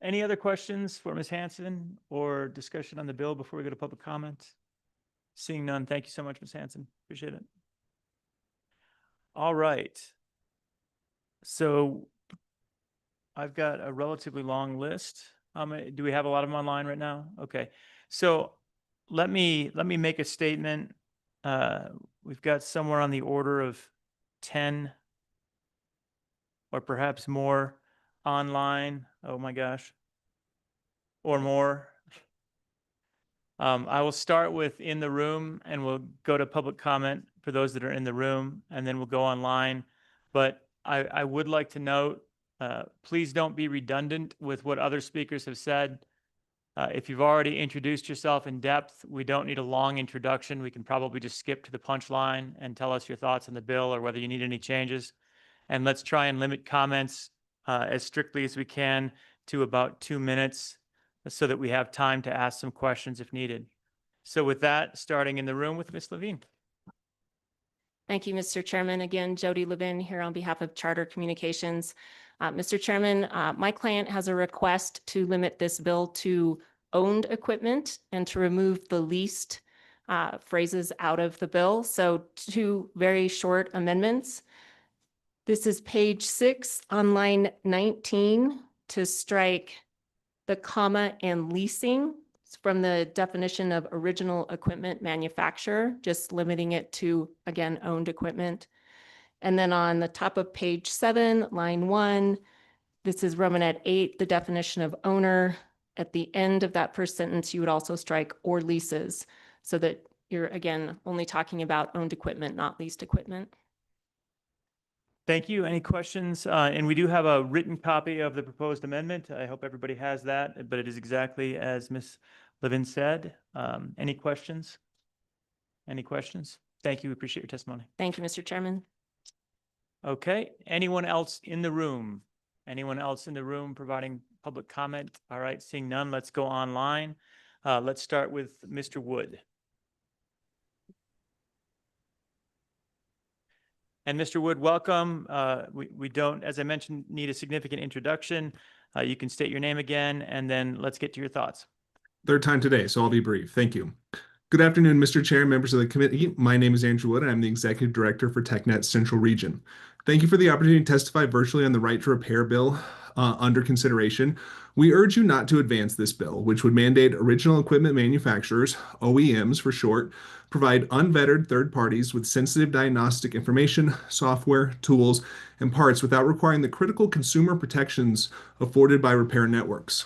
Any other questions for Ms. Hanson or discussion on the bill before we go to public comment? Seeing none, thank you so much, Ms. Hanson. Appreciate it. All right. So I've got a relatively long list. Do we have a lot of them online right now? Okay. So let me make a statement. We've got somewhere on the order of 10 or perhaps more online? Oh my gosh. Or more? I will start with in the room and we'll go to public comment for those that are in the room, and then we'll go online. But I would like to note, please don't be redundant with what other speakers have said. If you've already introduced yourself in depth, we don't need a long introduction. We can probably just skip to the punchline and tell us your thoughts on the bill or whether you need any changes. And let's try and limit comments as strictly as we can to about 2 minutes so that we have time to ask some questions if needed. So with that, starting in the room with Ms. Levine. Thank you, Mr. Chairman. Again, Jody Levin here on behalf of Charter Communications. Mr. Chairman, my client has a request to limit this bill to owned equipment and to remove the leased phrases out of the bill. So 2 very short amendments. This is page 6 on line 19 to strike the comma and leasing from the definition of original equipment manufacturer, just limiting it to, again, owned equipment. And then on the top of page 7, line 1, this is Romanet 8, the definition of owner. At the end of that first sentence, you would also strike or leases, so that you're, again, only talking about owned equipment, not leased equipment. Thank you. Any questions? And we do have a written copy of the proposed amendment. I hope everybody has that, but it is exactly as Ms. Levin said. Any questions? Any questions? Thank you. We appreciate your testimony. Thank you, Mr. Chairman. Okay. Anyone else in the room? Anyone else in the room providing public comment? All right. Seeing none, let's go online. Let's start with Mr. Wood. And Mr. Wood, welcome. We don't, as I mentioned, need a significant introduction. You can state your name again, and then let's get to your thoughts. Third time today, so I'll be brief. Thank you. Good afternoon, Mr. Chair, members of the committee. My name is Andrew Wood, and I'm the Executive Director for TechNet Central Region. Thank you for the opportunity to testify virtually on the right to repair bill under consideration. We urge you not to advance this bill, which would mandate original equipment manufacturers, OEMs for short, provide unvetted third parties with sensitive diagnostic information, software, tools, and parts without requiring the critical consumer protections afforded by repair networks.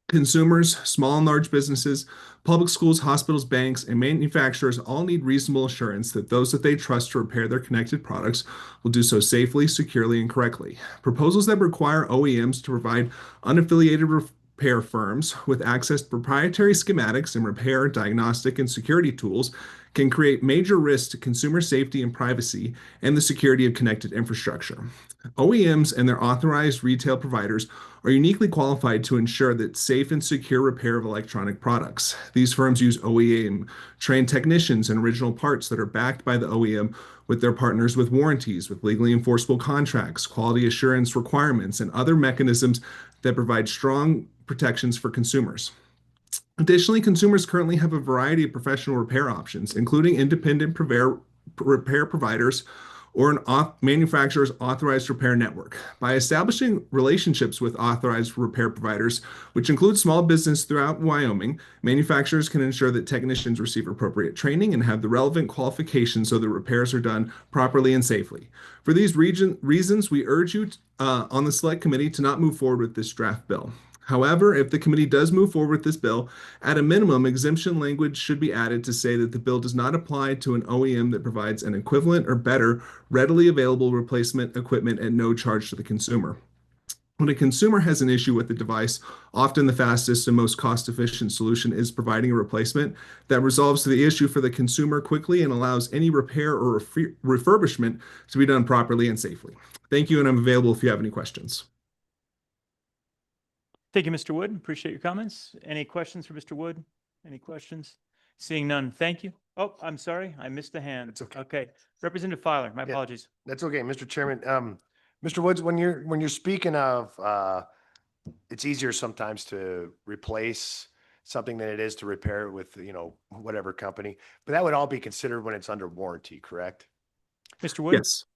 Consumers, small and large businesses, public schools, hospitals, banks, and manufacturers all need reasonable assurance that those that they trust to repair their connected products will do so safely, securely, and correctly. Proposals that require OEMs to provide unaffiliated repair firms with access to proprietary schematics and repair, diagnostic, and security tools can create major risks to consumer safety and privacy and the security of connected infrastructure. OEMs and their authorized retail providers are uniquely qualified to ensure that safe and secure repair of electronic products. These firms use OEM-trained technicians and original parts that are backed by the OEM with their partners with warranties, with legally enforceable contracts, quality assurance requirements, and other mechanisms that provide strong protections for consumers. Additionally, consumers currently have a variety of professional repair options, including independent repair providers or an manufacturer's authorized repair network. By establishing relationships with authorized repair providers, which include small business throughout Wyoming, manufacturers can ensure that technicians receive appropriate training and have the relevant qualifications so that repairs are done properly and safely. For these reasons, we urge you on the Select Committee to not move forward with this draft bill. However, if the committee does move forward with this bill, at a minimum, exemption language should be added to say that the bill does not apply to an OEM that provides an equivalent or better readily available replacement equipment at no charge to the consumer. When a consumer has an issue with the device, often the fastest and most cost-efficient solution is providing a replacement that resolves the issue for the consumer quickly and allows any repair or refurbishment to be done properly and safely. Thank you, and I'm available if you have any questions. Thank you, Mr. Wood. Appreciate your comments. Any questions for Mr. Wood? Any questions? Seeing none. Thank you. Oh, I'm sorry. I missed the hand. It's okay. Okay. Representative Filer, my apologies. That's okay, Mr. Chairman. Mr. Woods, when you're speaking of, it's easier sometimes to replace something than it is to repair it with, whatever company, but that would all be considered when it's under warranty, correct? Mr. Wood? Yes.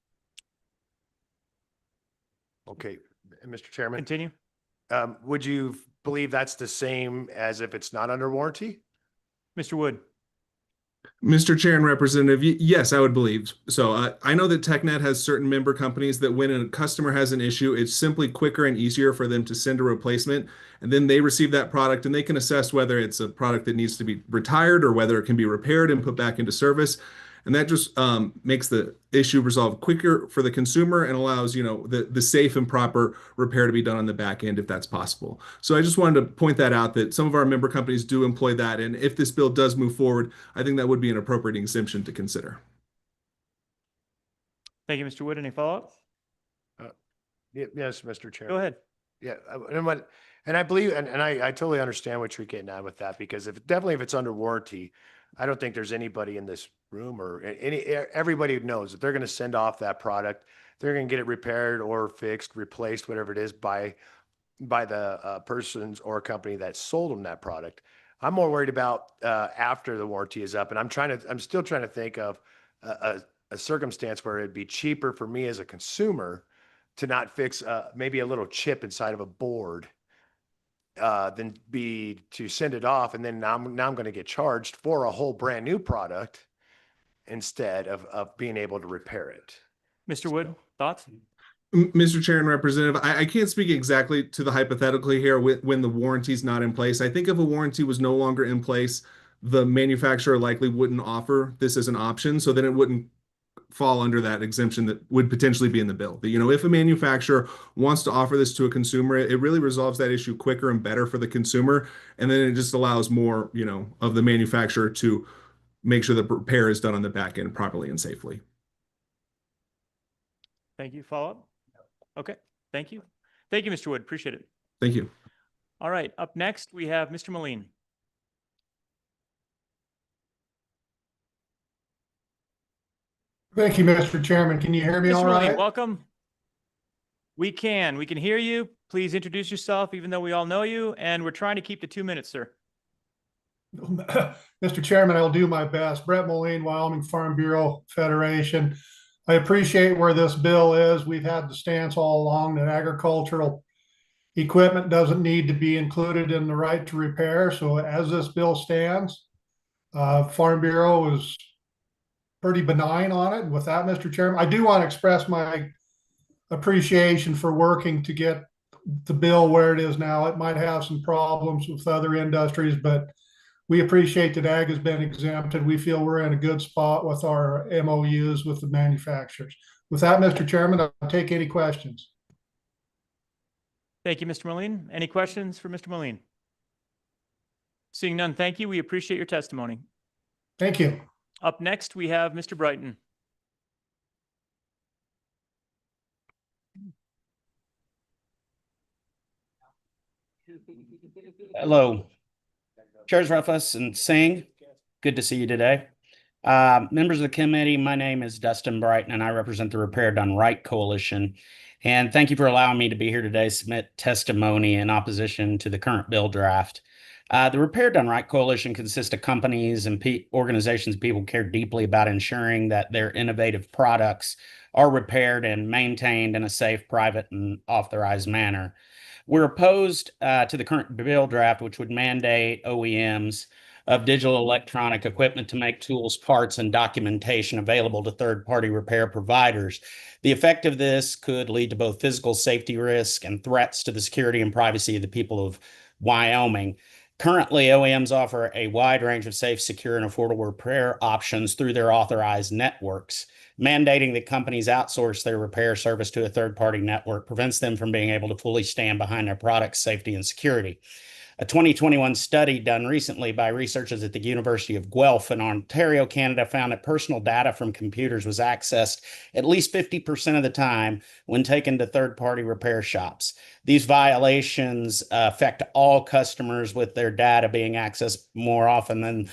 Okay, Mr. Chairman. Continue. Would you believe that's the same as if it's not under warranty? Mr. Wood? Mr. Chair and Representative, yes, I would believe. So I know that TechNet has certain member companies that when a customer has an issue, it's simply quicker and easier for them to send a replacement. And then they receive that product and they can assess whether it's a product that needs to be retired or whether it can be repaired and put back into service. And that just makes the issue resolved quicker for the consumer and allows, the safe and proper repair to be done on the back end if that's possible. So I just wanted to point that out that some of our member companies do employ that. And if this bill does move forward, I think that would be an appropriate exemption to consider. Thank you, Mr. Wood. Any follow-up? Yes, Mr. Chair. Go ahead. Yeah, and I believe, and I totally understand what you're getting at with that, because if it's under warranty, I don't think there's anybody in this room or everybody knows that they're going to send off that product. They're going to get it repaired or fixed, replaced, whatever it is by the persons or company that sold them that product. I'm more worried about after the warranty is up, and I'm still trying to think of a circumstance where it'd be cheaper for me as a consumer to not fix maybe a little chip inside of a board than to send it off, and then now I'm going to get charged for a whole brand new product instead of being able to repair it. Mr. Wood, thoughts? Mr. Chair and Representative, I can't speak exactly to the hypothetical here when the warranty is not in place. I think if a warranty was no longer in place, the manufacturer likely wouldn't offer this as an option, so then it wouldn't fall under that exemption that would potentially be in the bill. But, if a manufacturer wants to offer this to a consumer, it really resolves that issue quicker and better for the consumer. And then it just allows more, of the manufacturer to make sure the repair is done on the back end properly and safely. Thank you. Follow-up? Okay. Thank you. Thank you, Mr. Wood. Appreciate it. Thank you. All right. Up next, we have Mr. Moline. Thank you, Mr. Chairman. Can you hear me all Mr. Moline, right? welcome. We can hear you. Please introduce yourself, even though we all know you, and we're trying to keep to 2 minutes, sir. Mr. Chairman, I'll do my best. Brett Moline, Wyoming Farm Bureau Federation. I appreciate where this bill is. We've had the stance all along that agricultural equipment doesn't need to be included in the right to repair. So as this bill stands, Farm Bureau is pretty benign on it. And with that, Mr. Chairman, I do want to express my appreciation for working to get the bill where it is now. It might have some problems with other industries, but we appreciate that ag has been exempted. We feel we're in a good spot with our MOUs with the manufacturers. With that, Mr. Chairman, I'll take any questions. Thank you, Mr. Moline. Any questions for Mr. Moline? Seeing none, thank you. We appreciate your testimony. Thank you. Up next, we have Mr. Brighton. Hello, Chairs Ruffus and Singh. Good to see you today. Members of the committee, my name is Dustin Brighton and I represent the Repair Done Right Coalition. And thank you for allowing me to be here today to submit testimony in opposition to the current bill draft. The Repair Done Right Coalition consists of companies and organizations people who care deeply about ensuring that their innovative products are repaired and maintained in a safe, private, and authorized manner. We're opposed to the current bill draft, which would mandate OEMs of digital electronic equipment to make tools, parts, and documentation available to third-party repair providers. The effect of this could lead to both physical safety risk and threats to the security and privacy of the people of Wyoming. Currently, OEMs offer a wide range of safe, secure, and affordable repair options through their authorized networks. Mandating that companies outsource their repair service to a third-party network prevents them from being able to fully stand behind their product's safety and security. A 2021 study done recently by researchers at the University of Guelph in Ontario, Canada, found that personal data from computers was accessed at least 50% of the time when taken to third-party repair shops. These violations affect all customers, with their data being accessed more often than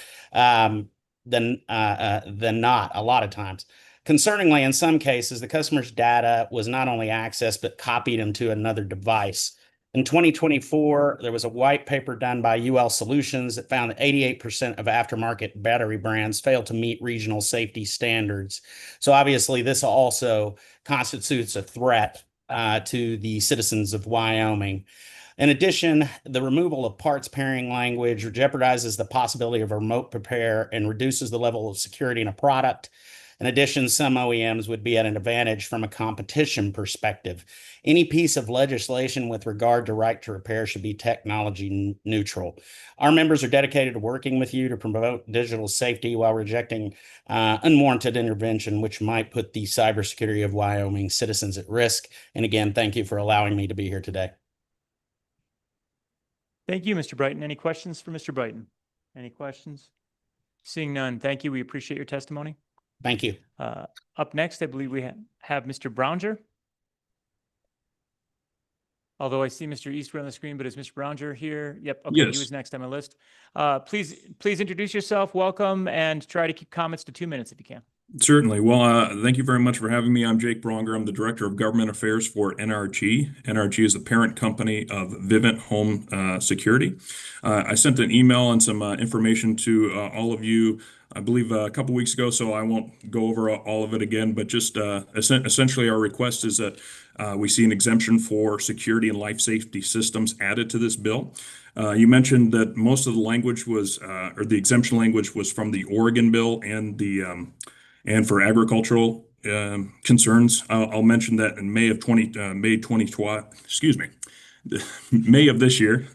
not, a lot of times. Concerningly, in some cases, the customer's data was not only accessed, but copied into another device. In 2024, there was a white paper done by UL Solutions that found that 88% of aftermarket battery brands fail to meet regional safety standards. So obviously, this also constitutes a threat to the citizens of Wyoming. In addition, the removal of parts pairing language jeopardizes the possibility of a remote repair and reduces the level of security in a product. In addition, some OEMs would be at an advantage from a competition perspective. Any piece of legislation with regard to right to repair should be technology neutral. Our members are dedicated to working with you to promote digital safety while rejecting unwarranted intervention, which might put the cybersecurity of Wyoming citizens at risk. And again, thank you for allowing me to be here today. Thank you, Mr. Brighton. Any questions for Mr. Brighton? Any questions? Seeing none, thank you. We appreciate your testimony. Thank you. Up next, I believe we have Mr. Browninger. Although I see Mr. Eastwood on the screen, but is Mr. Browninger here? Yep. Okay, Yes. he was next on my list. Please introduce yourself, welcome, and try to keep comments to 2 minutes if you can. Certainly. Well, thank you very much for having me. I'm Jake Bronger. I'm the Director of Government Affairs for NRG. NRG is the parent company of Vivint Home Security. I sent an email and some information to all of you, I believe a couple weeks ago, so I won't go over all of it again, but just essentially our request is that we see an exemption for security and life safety systems added to this bill. You mentioned that most of the language was, or the exemption language was from the Oregon bill and for agricultural concerns. I'll mention that in May of May of this year,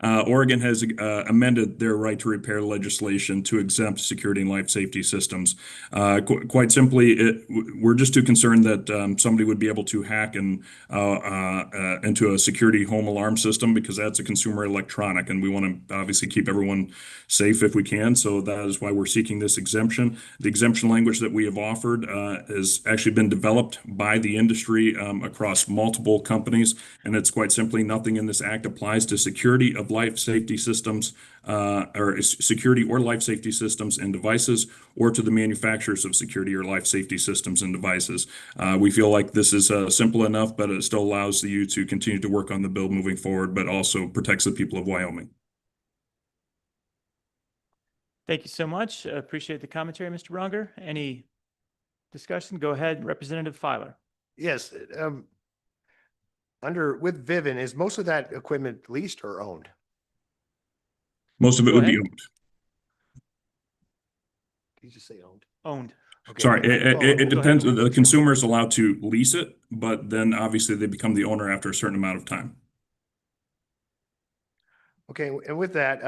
Oregon has amended their right to repair legislation to exempt security and life safety systems. Quite simply, we're just too concerned that somebody would be able to hack into a security home alarm system, because that's a consumer electronic, and we want to obviously keep everyone safe if we can. So that is why we're seeking this exemption. The exemption language that we have offered has actually been developed by the industry across multiple companies, and it's quite simply nothing in this act applies to security of life safety systems or security or life safety systems and devices, or to the manufacturers of security or life safety systems and devices. We feel like this is simple enough, but it still allows you to continue to work on the bill moving forward, but also protects the people of Wyoming. Thank you so much. Appreciate the commentary, Mr. Bronger. Any discussion? Go ahead, Representative Filer. Yes. With Vivint, is most of that equipment leased or owned? Most of it Go would be ahead. owned. Did you just say owned? Owned. Okay. Sorry, Well, it go ahead. depends. The consumer is allowed to lease it, but then obviously they become the owner after a certain amount of time. Okay, and with that,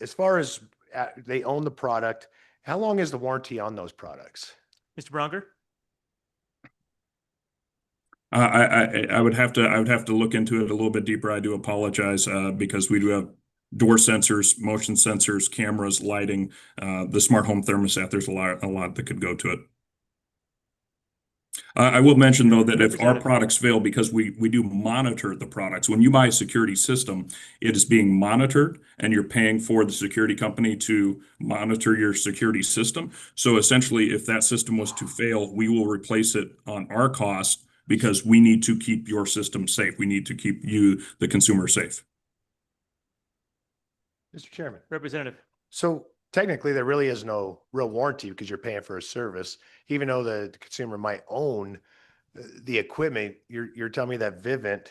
as far as they own the product, how long is the warranty on those products? Mr. Bronger? I would have to look into it a little bit deeper. I do apologize because we do have door sensors, motion sensors, cameras, lighting, the smart home thermostat. There's a lot that could go to it. I will mention though that if our products fail, because we do monitor the products. When you buy a security system, it is being monitored, and you're paying for the security company to monitor your security system. So essentially, if that system was to fail, we will replace it on our cost, because we need to keep your system safe. We need to keep you, the consumer, safe. Mr. Chairman. Representative. So technically, there really is no real warranty because you're paying for a service, even though the consumer might own the equipment. You're telling me that Vivint,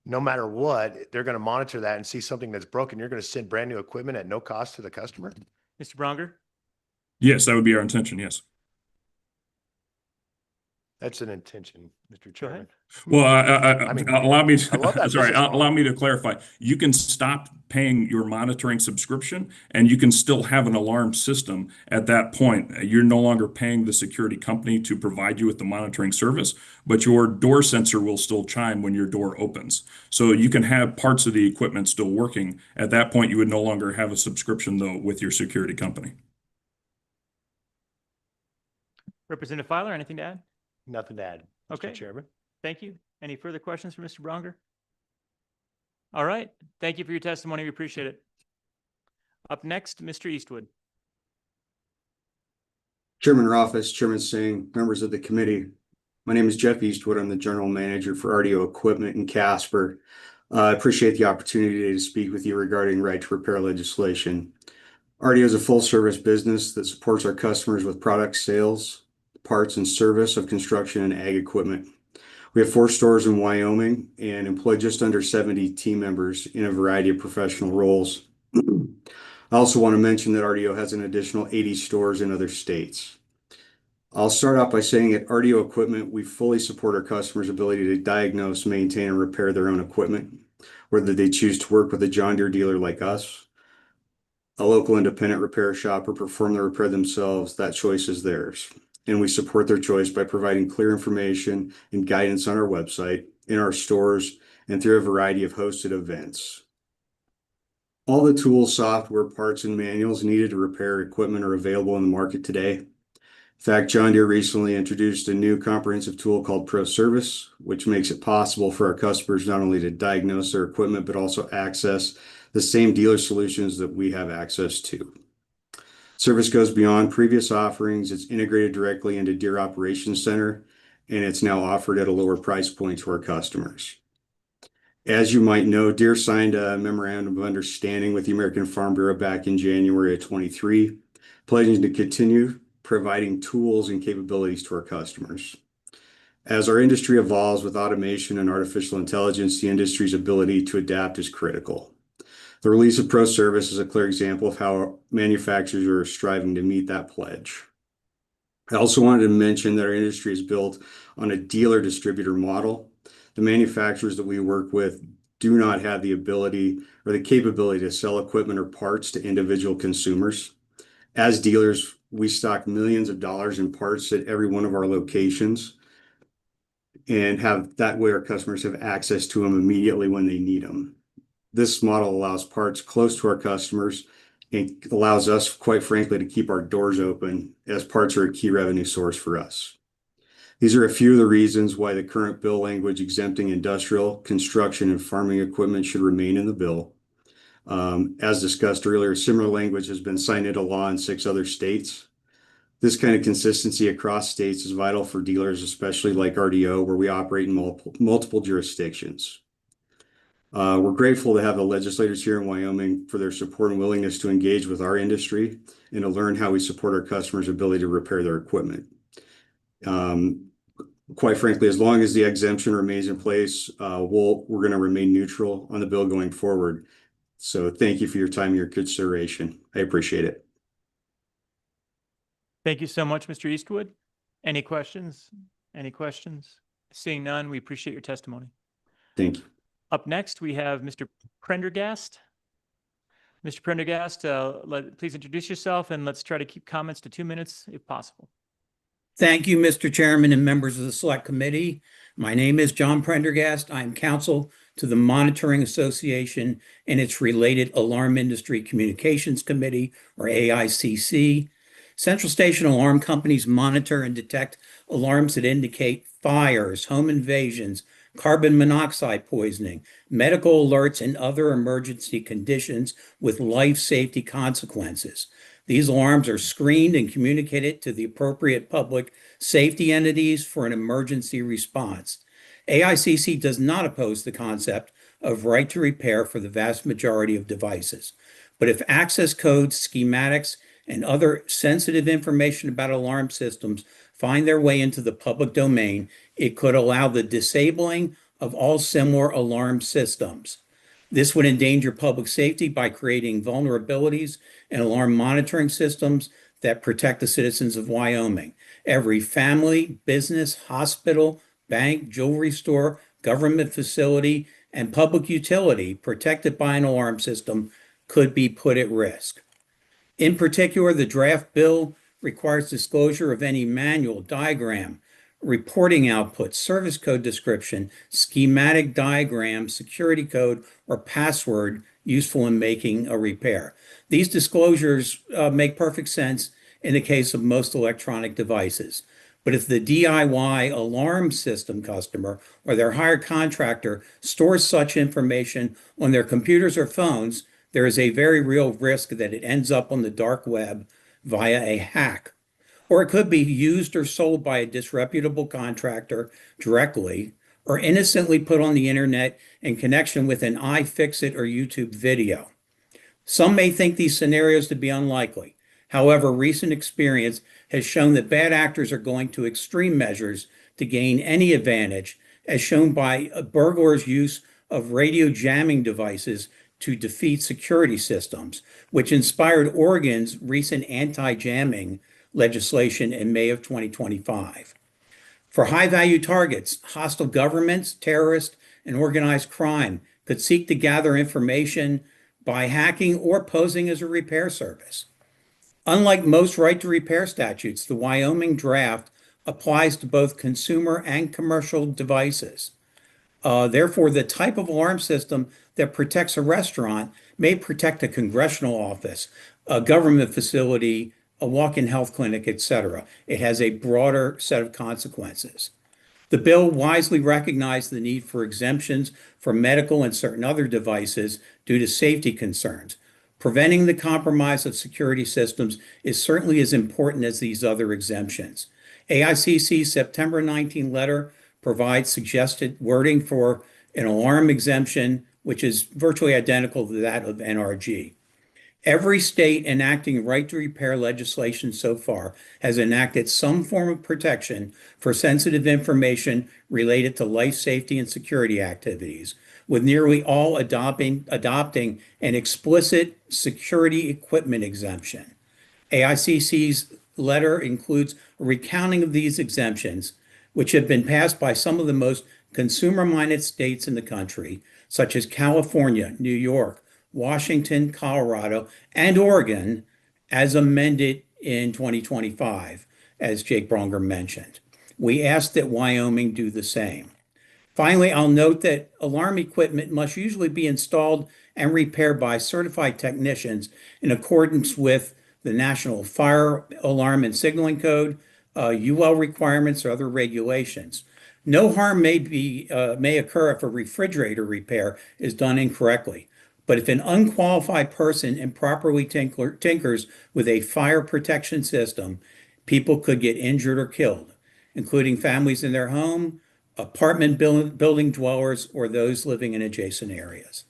no matter what, they're going to monitor that and see something that's broken. You're going to send brand new equipment at no cost to the customer? Mr. Bronger? Yes, that would be our intention. Yes. That's an intention, Mr. Chairman. Well, I mean, allow me. I love that Sorry, business model. allow me to clarify. You can stop paying your monitoring subscription, and you can still have an alarm system at that point. You're no longer paying the security company to provide you with the monitoring service, but your door sensor will still chime when your door opens. So you can have parts of the equipment still working. At that point, you would no longer have a subscription, though, with your security company. Representative Filer, anything to add? Nothing to add, Mr. Okay. Chairman. Thank you. Any further questions for Mr. Bronger? All right. Thank you for your testimony. We appreciate it. Up next, Mr. Eastwood. Chairman Rothfuss, Chairman Singh, members of the committee. My name is Jeff Eastwood. I'm the General Manager for RDO Equipment in Casper. I appreciate the opportunity to speak with you regarding right to repair legislation. RDO is a full-service business that supports our customers with product sales, parts, and service of construction and ag equipment. We have 4 stores in Wyoming and employ just under 70 team members in a variety of professional roles. I also want to mention that RDO has an additional 80 stores in other states. I'll start off by saying at RDO Equipment, we fully support our customers' ability to diagnose, maintain, and repair their own equipment, whether they choose to work with a John Deere dealer like us, a local independent repair shop, or perform the repair themselves. That choice is theirs. And we support their choice by providing clear information and guidance on our website, in our stores, and through a variety of hosted events. All the tools, software, parts, and manuals needed to repair equipment are available in the market today. In fact, John Deere recently introduced a new comprehensive tool called Pro Service, which makes it possible for our customers not only to diagnose their equipment, but also access the same dealer solutions that we have access to. Service goes beyond previous offerings. It's integrated directly into Deere Operations Center, and it's now offered at a lower price point to our customers. As you might know, Deere signed a memorandum of understanding with the American Farm Bureau back in January of 23, pledging to continue providing tools and capabilities to our customers. As our industry evolves with automation and artificial intelligence, the industry's ability to adapt is critical. The release of Pro Service is a clear example of how manufacturers are striving to meet that pledge. I also wanted to mention that our industry is built on a dealer-distributor model. The manufacturers that we work with do not have the ability or the capability to sell equipment or parts to individual consumers. As dealers, we stock millions of dollars in parts at every one of our locations, and have that way our customers have access to them immediately when they need them. This model allows parts close to our customers and allows us, quite frankly, to keep our doors open, as parts are a key revenue source for us. These are a few of the reasons why the current bill language exempting industrial, construction, and farming equipment should remain in the bill. As discussed earlier, similar language has been signed into law in 6 other states. This kind of consistency across states is vital for dealers, especially like RDO, where we operate in multiple jurisdictions. We're grateful to have the legislators here in Wyoming for their support and willingness to engage with our industry and to learn how we support our customers' ability to repair their equipment. Quite frankly, as long as the exemption remains in place, we're going to remain neutral on the bill going forward. So thank you for your time and your consideration. I appreciate it. Thank you so much, Mr. Eastwood. Any questions? Any questions? Seeing none, we appreciate your testimony. Thank you. Up next, we have Mr. Prendergast. Mr. Prendergast, please introduce yourself, and let's try to keep comments to 2 minutes if possible. Thank you, Mr. Chairman and members of the Select Committee. My name is John Prendergast. I am counsel to the Monitoring Association and its related Alarm Industry Communications Committee, or AICC. Central station alarm companies monitor and detect alarms that indicate fires, home invasions, carbon monoxide poisoning, medical alerts, and other emergency conditions with life safety consequences. These alarms are screened and communicated to the appropriate public safety entities for an emergency response. AICC does not oppose the concept of right to repair for the vast majority of devices. But if access codes, schematics, and other sensitive information about alarm systems find their way into the public domain, it could allow the disabling of all similar alarm systems. This would endanger public safety by creating vulnerabilities in alarm monitoring systems that protect the citizens of Wyoming. Every family, business, hospital, bank, jewelry store, government facility, and public utility protected by an alarm system could be put at risk. In particular, the draft bill requires disclosure of any manual, diagram, reporting output, service code description, schematic diagram, security code, or password useful in making a repair. These disclosures make perfect sense in the case of most electronic devices. But if the DIY alarm system customer or their hired contractor stores such information on their computers or phones, there is a very real risk that it ends up on the dark web via a hack. Or it could be used or sold by a disreputable contractor directly, or innocently put on the internet in connection with an iFixit or YouTube video. Some may think these scenarios to be unlikely. However, recent experience has shown that bad actors are going to extreme measures to gain any advantage, as shown by burglars' use of radio jamming devices to defeat security systems, which inspired Oregon's recent anti-jamming legislation in May of 2025. For high-value targets, hostile governments, terrorists, and organized crime could seek to gather information by hacking or posing as a repair service. Unlike most right to repair statutes, the Wyoming draft applies to both consumer and commercial devices. Therefore, the type of alarm system that protects a restaurant may protect a congressional office, a government facility, a walk-in health clinic, etc. It has a broader set of consequences. The bill wisely recognized the need for exemptions for medical and certain other devices due to safety concerns. Preventing the compromise of security systems is certainly as important as these other exemptions. AICC's September 19 letter provides suggested wording for an alarm exemption, which is virtually identical to that of NRG. Every state enacting right to repair legislation so far has enacted some form of protection for sensitive information related to life safety and security activities, with nearly all adopting an explicit security equipment exemption. AICC's letter includes a recounting of these exemptions, which have been passed by some of the most consumer-minded states in the country, such as California, New York, Washington, Colorado, and Oregon, as amended in 2025, as Jake Bronger mentioned. We ask that Wyoming do the same. Finally, I'll note that alarm equipment must usually be installed and repaired by certified technicians in accordance with the National Fire Alarm and Signaling Code, UL requirements, or other regulations. No harm may occur if a refrigerator repair is done incorrectly. But if an unqualified person improperly tinkers with a fire protection system, people could get injured or killed, including families in their home, apartment building dwellers, or those living in adjacent areas.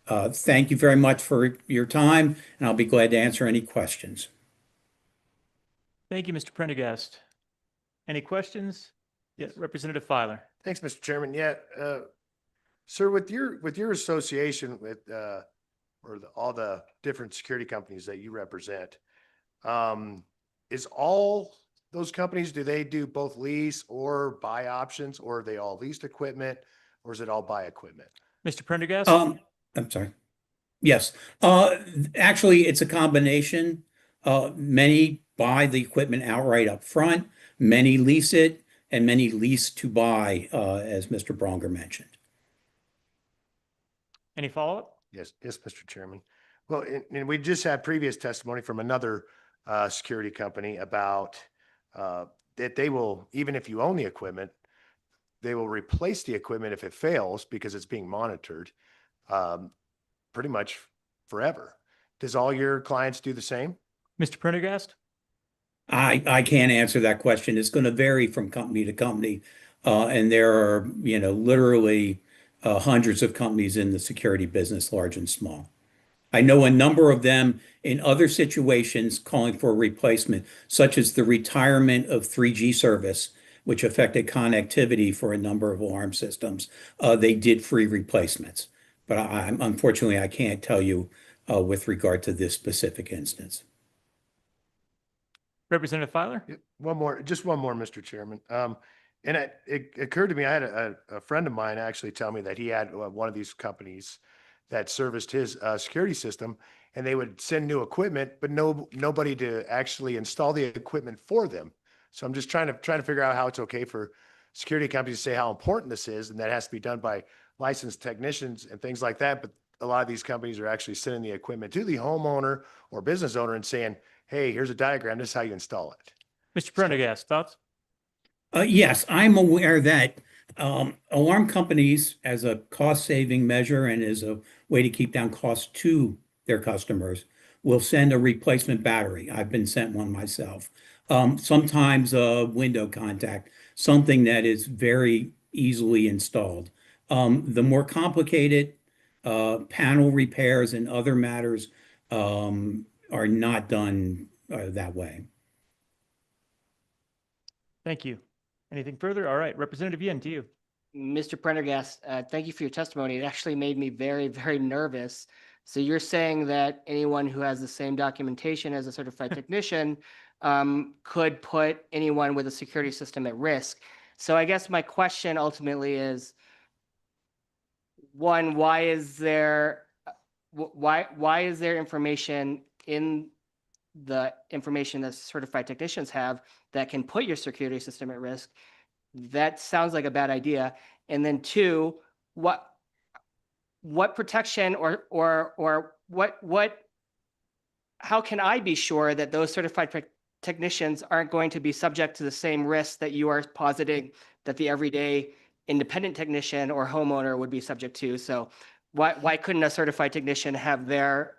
Thank you very much for your time, and I'll be glad to answer any questions. Thank you, Mr. Prendergast. Any questions? Yes, Representative Filer. Thanks, Mr. Chairman. Yeah, sir, with your association with all the different security companies that you represent, is all those companies, do they do both lease or buy options, or are they all leased equipment, or is it all buy equipment? Mr. Prendergast? I'm sorry. Yes. Actually, it's a combination. Many buy the equipment outright up front, many lease it, and many lease to buy, as Mr. Bronger mentioned. Any follow-up? Yes, Mr. Chairman. Well, and we just had previous testimony from another security company about that they will, even if you own the equipment, they will replace the equipment if it fails because it's being monitored pretty much forever. Does all your clients do the same? Mr. Prendergast? I can't answer that question. It's going to vary from company to company. And there are, literally hundreds of companies in the security business, large and small. I know a number of them in other situations calling for a replacement, such as the retirement of 3G service, which affected connectivity for a number of alarm systems. They did free replacements. But unfortunately, I can't tell you with regard to this specific instance. Representative Filer? Just one more, Mr. Chairman. And it occurred to me, I had a friend of mine actually tell me that he had one of these companies that serviced his security system, and they would send new equipment, but nobody to actually install the equipment for them. So I'm just trying to figure out how it's okay for security companies to say how important this is, and that has to be done by licensed technicians and things like that. But a lot of these companies are actually sending the equipment to the homeowner or business owner and saying, hey, here's a diagram, this is how you install it. Mr. Prendergast, thoughts? Yes, I'm aware that alarm companies, as a cost-saving measure and as a way to keep down costs to their customers, will send a replacement battery. I've been sent one myself. Sometimes a window contact, something that is very easily installed. The more complicated panel repairs and other matters are not done that way. Thank you. Anything further? All right, Representative Yin, to you. Mr. Prendergast, thank you for your testimony. It actually made me very, very nervous. So you're saying that anyone who has the same documentation as a certified technician could put anyone with a security system at risk. So I guess my question ultimately is, one, why is there information in the information that certified technicians have that can put your security system at risk? That sounds like a bad idea. And then two, what protection or how can I be sure that those certified technicians aren't going to be subject to the same risks that you are positing that the everyday independent technician or homeowner would be subject to? So why couldn't a certified technician have their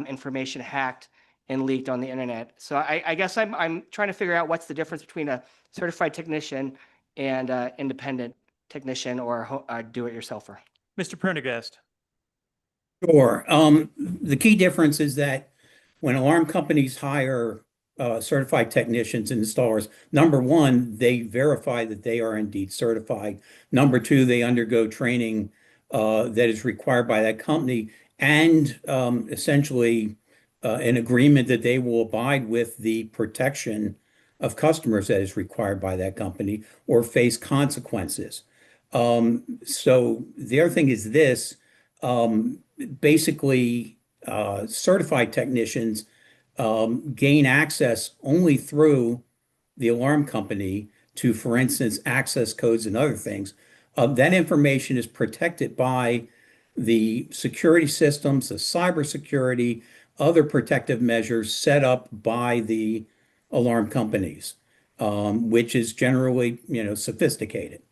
information hacked and leaked on the internet? So I guess I'm trying to figure out what's the difference between a certified technician and independent technician or do-it-yourselfer. Mr. Prendergast. Sure. The key difference is that when alarm companies hire certified technicians and installers, number one, they verify that they are indeed certified. Number two, they undergo training that is required by that company and essentially an agreement that they will abide with the protection of customers that is required by that company or face consequences. So the other thing is this, basically certified technicians gain access only through the alarm company to, for instance, access codes and other things. That information is protected by the security systems, the cybersecurity, other protective measures set up by the alarm companies, which is generally, sophisticated.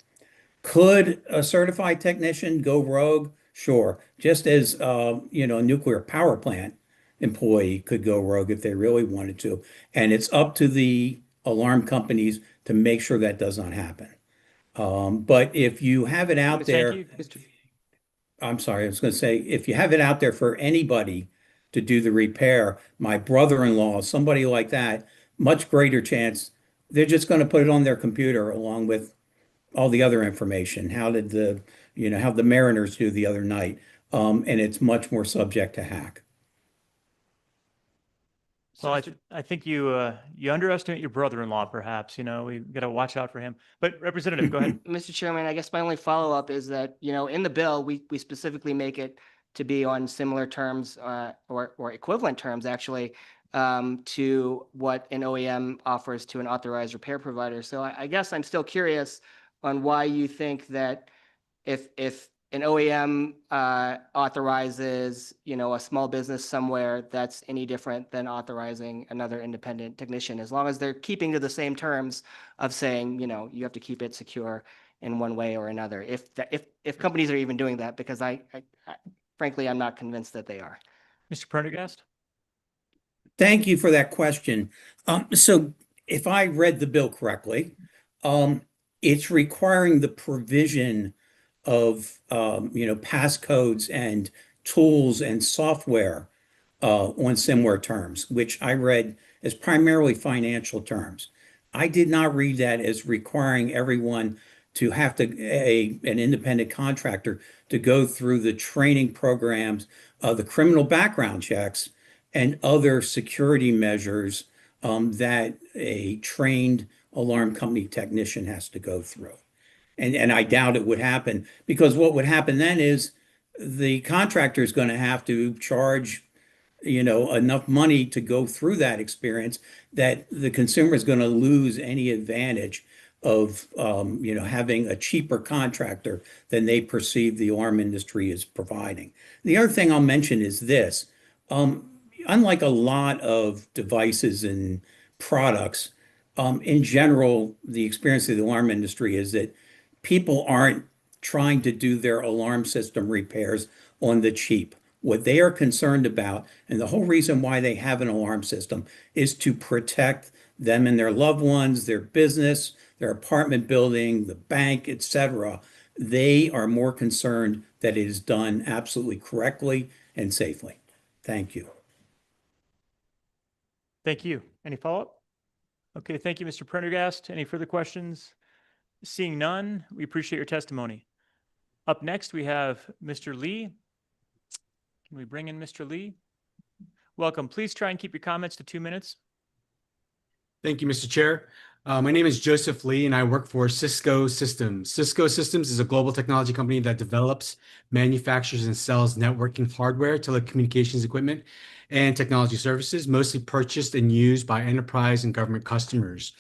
Could a certified technician go rogue? Sure. Just as, a nuclear power plant employee could go rogue if they really wanted to. And it's up to the alarm companies to make sure that does not happen. But if you have it out there, Thank you, Mr. I'm sorry, I was going to say, if you have it out there for anybody to do the repair, my brother-in-law, somebody like that, much greater chance they're just going to put it on their computer along with all the other information. How did how the Mariners do the other night? And it's much more subject to hack. Well, I think you underestimate your brother-in-law, perhaps. We've got to watch out for him. But Representative, go ahead. Mr. Chairman, I guess my only follow-up is that, in the bill, we specifically make it to be on similar terms or equivalent terms, actually, to what an OEM offers to an authorized repair provider. So I guess I'm still curious on why you think that if an OEM authorizes, a small business somewhere, that's any different than authorizing another independent technician, as long as they're keeping to the same terms of saying, you have to keep it secure in one way or another. If companies are even doing that, because I frankly, I'm not convinced that they are. Mr. Prendergast? Thank you for that question. So if I read the bill correctly, it's requiring the provision of passcodes and tools and software on similar terms, which I read as primarily financial terms. I did not read that as requiring everyone to have to an independent contractor to go through the training programs, the criminal background checks, and other security measures that a trained alarm company technician has to go through. And I doubt it would happen, because what would happen then is the contractor is going to have to charge, enough money to go through that experience that the consumer is going to lose any advantage of, having a cheaper contractor than they perceive the alarm industry is providing. The other thing I'll mention is this. Unlike a lot of devices and products, in general, the experience of the alarm industry is that people aren't trying to do their alarm system repairs on the cheap. What they are concerned about, and the whole reason why they have an alarm system, is to protect them and their loved ones, their business, their apartment building, the bank, etc. They are more concerned that it is done absolutely correctly and safely. Thank you. Thank you. Any follow-up? Okay, thank you, Mr. Prendergast. Any further questions? Seeing none, we appreciate your testimony. Up next, we have Mr. Lee. Can we bring in Mr. Lee? Welcome. Please try and keep your comments to 2 minutes. Thank you, Mr. Chair. My name is Joseph Lee, and I work for Cisco Systems. Cisco Systems is a global technology company that develops, manufactures, and sells networking hardware, telecommunications equipment, and technology services, mostly purchased and used by enterprise and government customers.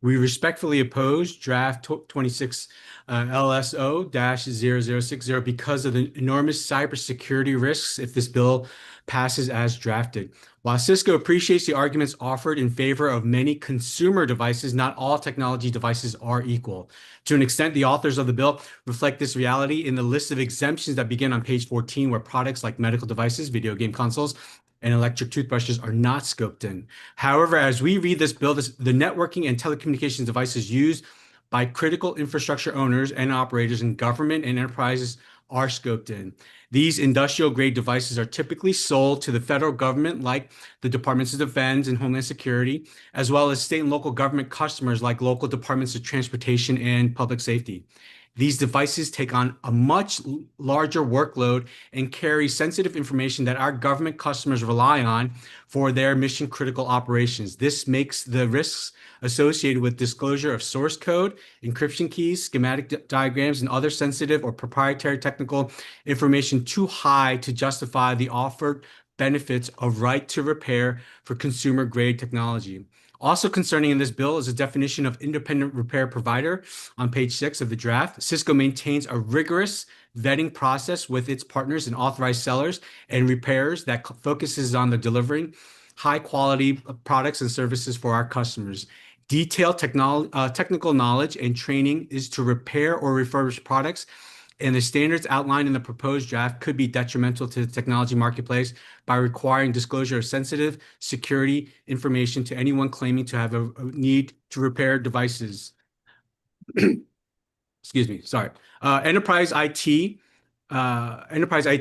We respectfully oppose draft 26 LSO-0060 because of the enormous cybersecurity risks if this bill passes as drafted. While Cisco appreciates the arguments offered in favor of many consumer devices, not all technology devices are equal. To an extent, the authors of the bill reflect this reality in the list of exemptions that begin on page 14, where products like medical devices, video game consoles, and electric toothbrushes are not scoped in. However, as we read this bill, the networking and telecommunications devices used by critical infrastructure owners and operators in government and enterprises are scoped in. These industrial grade devices are typically sold to the federal government, like the Departments of Defense and Homeland Security, as well as state and local government customers like local departments of transportation and public safety. These devices take on a much larger workload and carry sensitive information that our government customers rely on for their mission critical operations. This makes the risks associated with disclosure of source code, encryption keys, schematic diagrams, and other sensitive or proprietary technical information too high to justify the offered benefits of right to repair for consumer grade technology. Also concerning in this bill is a definition of independent repair provider on page 6 of the draft. Cisco maintains a rigorous vetting process with its partners and authorized sellers and repairers that focuses on the delivering high quality products and services for our customers. Detailed technical knowledge and training is to repair or refurbish products, and the standards outlined in the proposed draft could be detrimental to the technology marketplace by requiring disclosure of sensitive security information to anyone claiming to have a need to repair devices. Excuse me, sorry. Enterprise IT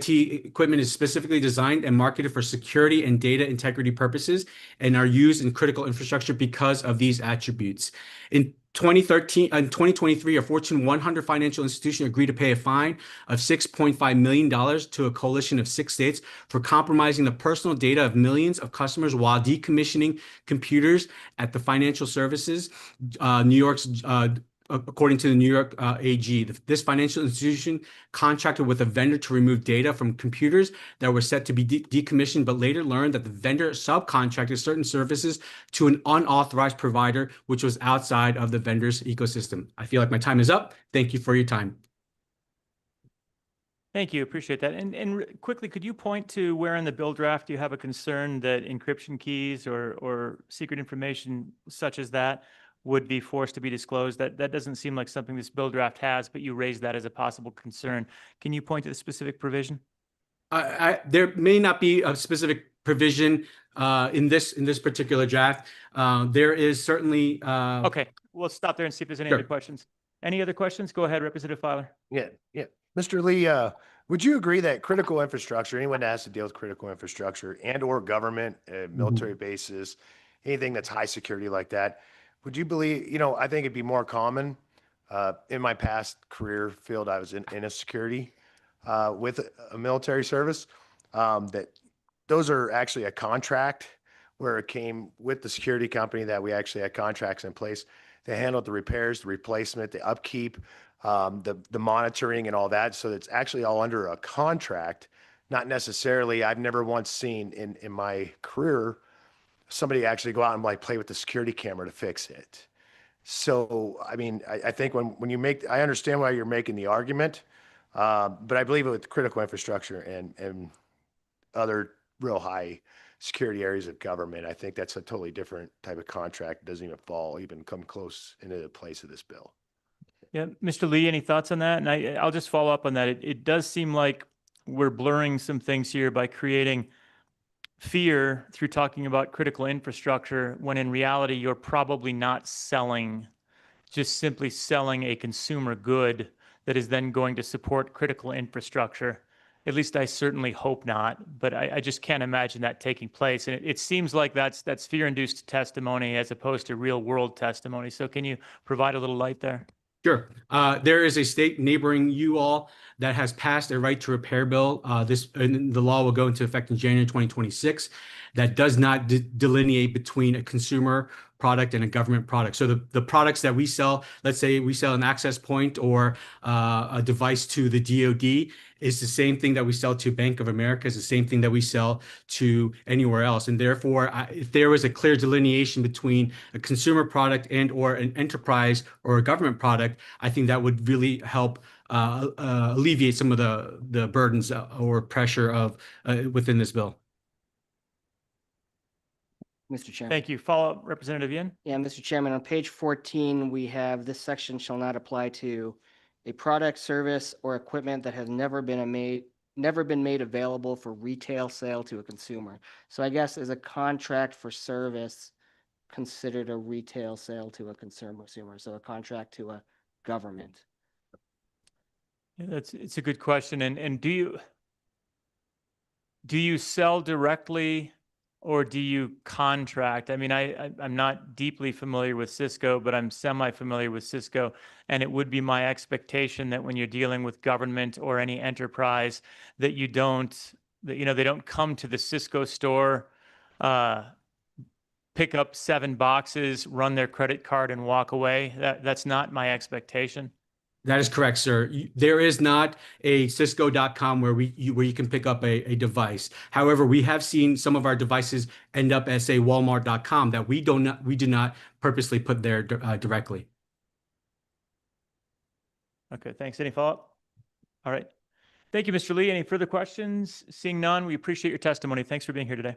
equipment is specifically designed and marketed for security and data integrity purposes and are used in critical infrastructure because of these attributes. In 2023, a Fortune 100 financial institution agreed to pay a fine of $6.5 million to a coalition of 6 states for compromising the personal data of millions of customers while decommissioning computers at the financial services, New York's according to the New York AG. This financial institution contracted with a vendor to remove data from computers that were set to be decommissioned, but later learned that the vendor subcontracted certain services to an unauthorized provider, which was outside of the vendor's ecosystem. I feel like my time is up. Thank you for your time. Thank you. Appreciate that. And quickly, could you point to where in the bill draft you have a concern that encryption keys or secret information such as that would be forced to be disclosed? That doesn't seem like something this bill draft has, but you raised that as a possible concern. Can you point to the specific provision? There may not be a specific provision in this particular draft. There is certainly. Okay, we'll stop there and see if there's any other questions. Any other questions? Go ahead, Representative Filer. Yeah. Mr. Lee, would you agree that critical infrastructure, anyone that has to deal with critical infrastructure and or government, military bases, anything that's high security like that, would you believe, I think it'd be more common in my past career field, I was in a security with a military service, that those are actually a contract where it came with the security company that we actually had contracts in place. They handled the repairs, the replacement, the upkeep, the monitoring and all that. So it's actually all under a contract, not necessarily, I've never once seen in my career somebody actually go out and play with the security camera to fix it. So, I mean, I think when you I understand why you're making the argument, but I believe with critical infrastructure and other real high security areas of government, I think that's a totally different type of contract. It doesn't even come close into the place of this bill. Yeah, Mr. Lee, any thoughts on that? And I'll just follow up on that. It does seem like we're blurring some things here by creating fear through talking about critical infrastructure, when in reality, you're probably not just simply selling a consumer good that is then going to support critical infrastructure. At least I certainly hope not, but I just can't imagine that taking place. And it seems like that's fear-induced testimony as opposed to real-world testimony. So can you provide a little light there? Sure. There is a state neighboring you all that has passed a right to repair bill. And the law will go into effect in January 2026. That does not delineate between a consumer product and a government product. So the products that we sell, let's say we sell an access point or a device to the DoD, is the same thing that we sell to Bank of America, is the same thing that we sell to anywhere else. And therefore, if there was a clear delineation between a consumer product and or an enterprise or a government product, I think that would really help alleviate some of the burdens or pressure of within this bill. Mr. Chairman. Thank you. Follow-up, Representative Yin? Yeah, Mr. Chairman, on page 14, we have this section shall not apply to a product, service, or equipment that has never been made available for retail sale to a consumer. So I guess is a contract for service considered a retail sale to a consumer, so a contract to a government? Yeah, it's a good question. And do you sell directly or do you contract? I mean, I'm not deeply familiar with Cisco, but I'm semi-familiar with Cisco. And it would be my expectation that when you're dealing with government or any enterprise, that they don't come to the Cisco store, pick up 7 boxes, run their credit card and walk away. That's not my expectation. That is correct, sir. There is not a Cisco.com where you can pick up a device. However, we have seen some of our devices end up as a Walmart.com that we do not purposely put there directly. Okay, thanks. Any follow-up? All right. Thank you, Mr. Lee. Any further questions? Seeing none, we appreciate your testimony. Thanks for being here today.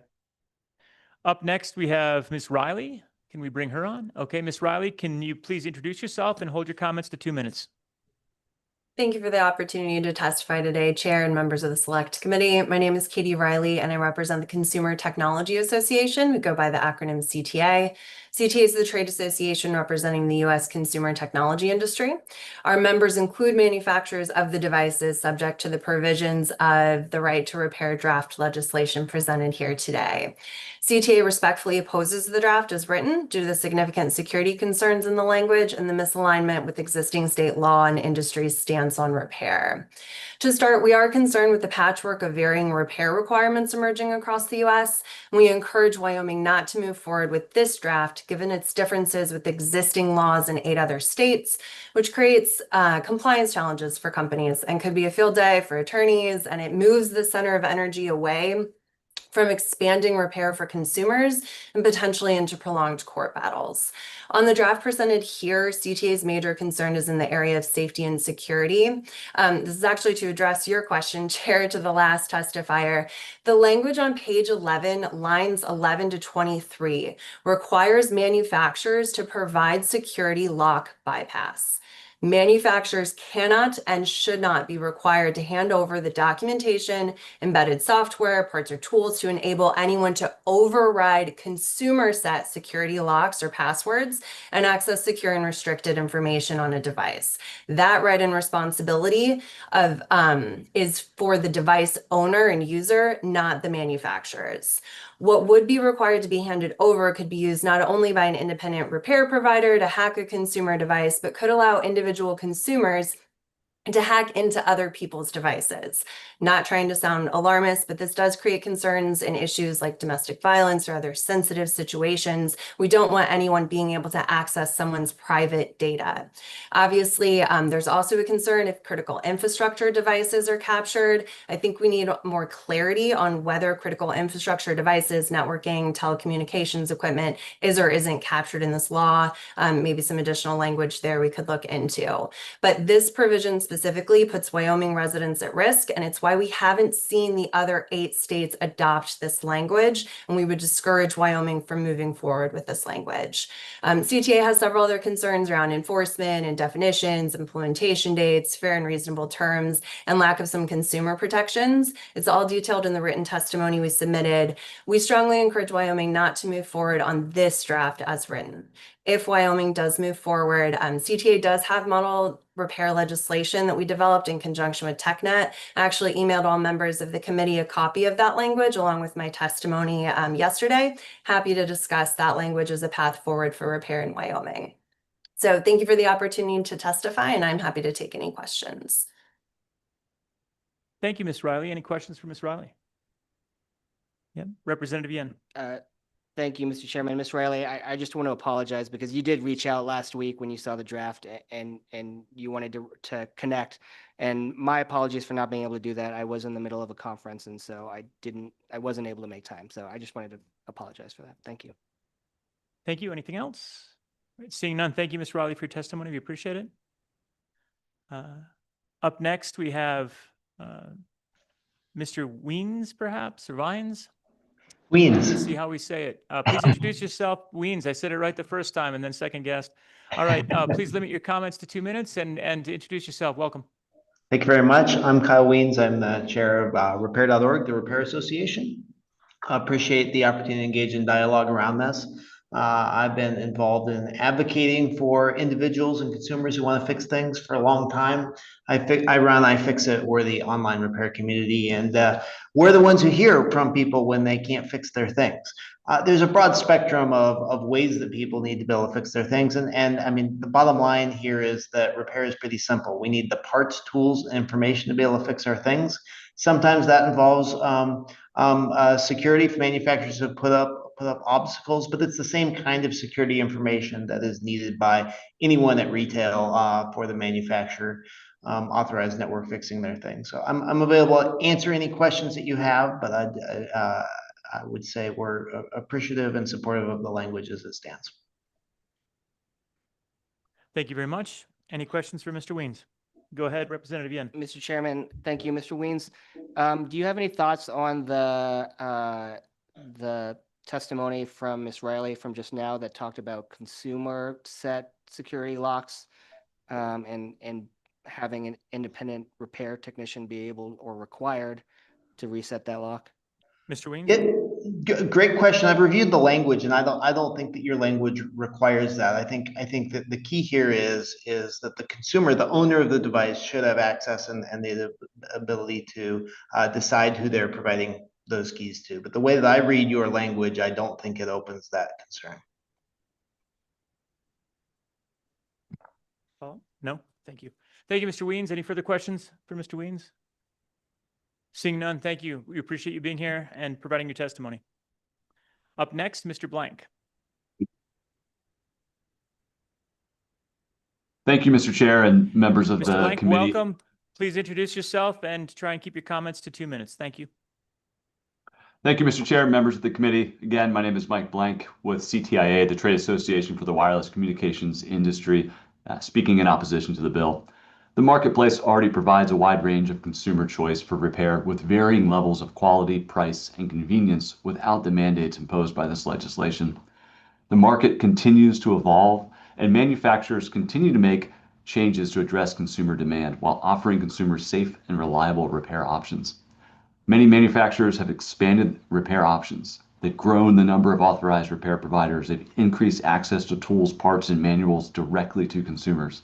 Up next, we have Ms. Riley. Can we bring her on? Okay, Ms. Riley, can you please introduce yourself and hold your comments to 2 minutes? Thank you for the opportunity to testify today, Chair and members of the Select Committee. My name is Katie Riley, and I represent the Consumer Technology Association. We go by the acronym CTA. CTA is the trade association representing the U.S. consumer technology industry. Our members include manufacturers of the devices subject to the provisions of the right to repair draft legislation presented here today. CTA respectfully opposes the draft as written due to the significant security concerns in the language and the misalignment with existing state law and industry's stance on repair. To start, we are concerned with the patchwork of varying repair requirements emerging across the U.S. We encourage Wyoming not to move forward with this draft, given its differences with existing laws in 8 other states, which creates compliance challenges for companies and could be a field day for attorneys, and it moves the center of energy away from expanding repair for consumers and potentially into prolonged court battles. On the draft presented here, CTA's major concern is in the area of safety and security. This is actually to address your question, Chair, to the last testifier. The language on page 11, lines 11 to 23, requires manufacturers to provide security lock bypass. Manufacturers cannot and should not be required to hand over the documentation, embedded software, parts or tools to enable anyone to override consumer set security locks or passwords and access secure and restricted information on a device. That right and responsibility is for the device owner and user, not the manufacturers. What would be required to be handed over could be used not only by an independent repair provider to hack a consumer device, but could allow individual consumers to hack into other people's devices. Not trying to sound alarmist, but this does create concerns in issues like domestic violence or other sensitive situations. We don't want anyone being able to access someone's private data. Obviously, there's also a concern if critical infrastructure devices are captured. I think we need more clarity on whether critical infrastructure devices, networking, telecommunications equipment is or isn't captured in this law. Maybe some additional language there we could look into. But this provision specifically puts Wyoming residents at risk, and it's why we haven't seen the other 8 states adopt this language, and we would discourage Wyoming from moving forward with this language. CTA has several other concerns around enforcement and definitions, implementation dates, fair and reasonable terms, and lack of some consumer protections. It's all detailed in the written testimony we submitted. We strongly encourage Wyoming not to move forward on this draft as written. If Wyoming does move forward, CTA does have model repair legislation that we developed in conjunction with TechNet. I actually emailed all members of the committee a copy of that language along with my testimony yesterday. Happy to discuss that language as a path forward for repair in Wyoming. So thank you for the opportunity to testify, and I'm happy to take any questions. Thank you, Ms. Riley. Any questions for Ms. Riley? Yep, Representative Yen. Thank you, Mr. Chairman. Ms. Riley, I just want to apologize because you did reach out last week when you saw the draft and you wanted to connect. And my apologies for not being able to do that. I was in the middle of a conference, and so I wasn't able to make time. So I just wanted to apologize for that. Thank you. Thank you. Anything else? All right, seeing none, thank you, Ms. Riley, for your testimony. We appreciate it. Up next, we have Mr. Weens, perhaps, or Vines? Weens. Let's see how we say it. Please introduce yourself. Weens, I said it right the first time and then second guessed. All right, please limit your comments to 2 minutes and introduce yourself. Welcome. Thank you very much. I'm Kyle Weens. I'm the chair of Repair.org, the Repair Association. I appreciate the opportunity to engage in dialogue around this. I've been involved in advocating for individuals and consumers who want to fix things for a long time. I run iFixit. We're the online repair community, and we're the ones who hear from people when they can't fix their things. There's a broad spectrum of ways that people need to be able to fix their things. And I mean, the bottom line here is that repair is pretty simple. We need the parts, tools, and information to be able to fix our things. Sometimes that involves security for manufacturers to put up obstacles, but it's the same kind of security information that is needed by anyone at retail for the manufacturer authorized network fixing their things. So I'm available to answer any questions that you have, but I would say we're appreciative and supportive of the language as it stands. Thank you very much. Any questions for Mr. Weens? Go ahead, Representative Yen. Mr. Chairman, thank you, Mr. Weens. Do you have any thoughts on the testimony from Ms. Riley from just now that talked about consumer set security locks and having an independent repair technician be able or required to reset that lock? Mr. Weens? Great question. I've reviewed the language, and I don't think that your language requires that. I think that the key here is that the consumer, the owner of the device, should have access and the ability to decide who they're providing those keys to. But the way that I read your language, I don't think it opens that concern. Oh, no, thank you. Thank you, Mr. Weens. Any further questions for Mr. Weens? Seeing none, thank you. We appreciate you being here and providing your testimony. Up next, Mr. Blank. Thank you, Mr. Chair and members of Mr. the Blank, committee. welcome. Please introduce yourself and try and keep your comments to 2 minutes. Thank you. Thank you, Mr. Chair, members of the committee. Again, my name is Mike Blank with CTIA, the Trade Association for the Wireless Communications Industry, speaking in opposition to the bill. The marketplace already provides a wide range of consumer choice for repair with varying levels of quality, price, and convenience without the mandates imposed by this legislation. The market continues to evolve, and manufacturers continue to make changes to address consumer demand while offering consumers safe and reliable repair options. Many manufacturers have expanded repair options. They've grown the number of authorized repair providers. They've increased access to tools, parts, and manuals directly to consumers.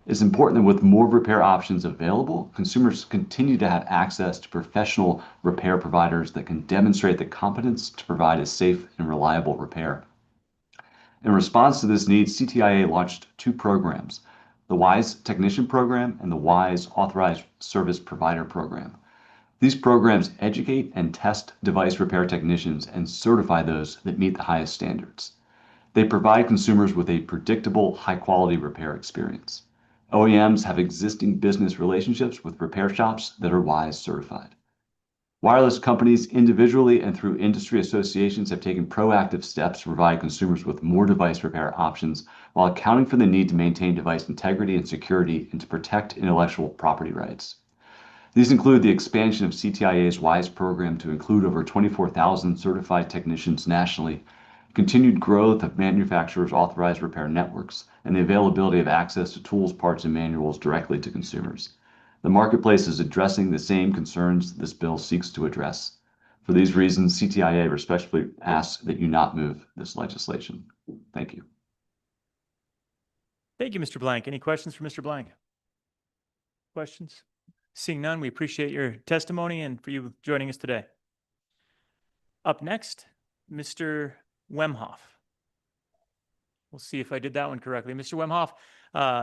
It's important that with more repair options available, consumers continue to have access to professional repair providers that can demonstrate the competence to provide a safe and reliable repair. In response to this need, CTIA launched 2 programs, the WISE Technician Program and the WISE Authorized Service Provider Program. These programs educate and test device repair technicians and certify those that meet the highest standards. They provide consumers with a predictable, high-quality repair experience. OEMs have existing business relationships with repair shops that are WISE certified. Wireless companies individually and through industry associations have taken proactive steps to provide consumers with more device repair options while accounting for the need to maintain device integrity and security and to protect intellectual property rights. These include the expansion of CTIA's WISE program to include over 24,000 certified technicians nationally, continued growth of manufacturers' authorized repair networks, and the availability of access to tools, parts, and manuals directly to consumers. The marketplace is addressing the same concerns this bill seeks to address. For these reasons, CTIA respectfully asks that you not move this legislation. Thank you. Thank you, Mr. Blank. Any questions for Mr. Blank? Questions? Seeing none, we appreciate your testimony and for you joining us today. Up next, Mr. Wemhoff. We'll see if I did that one correctly. Mr. Wemhoff,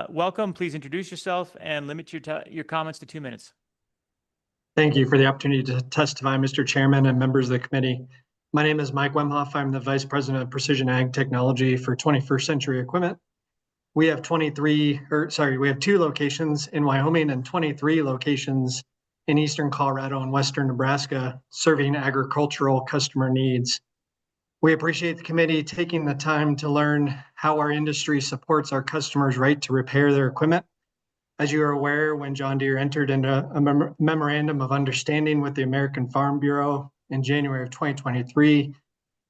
welcome. Please introduce yourself and limit your comments to 2 minutes. Thank you for the opportunity to testify, Mr. Chairman and members of the committee. My name is Mike Wemhoff. I'm the Vice President of Precision Ag Technology for 21st Century Equipment. We have 2 locations in Wyoming and 23 locations in eastern Colorado and western Nebraska, serving agricultural customer needs. We appreciate the committee taking the time to learn how our industry supports our customers' right to repair their equipment. As you are aware, when John Deere entered into a memorandum of understanding with the American Farm Bureau in January of 2023,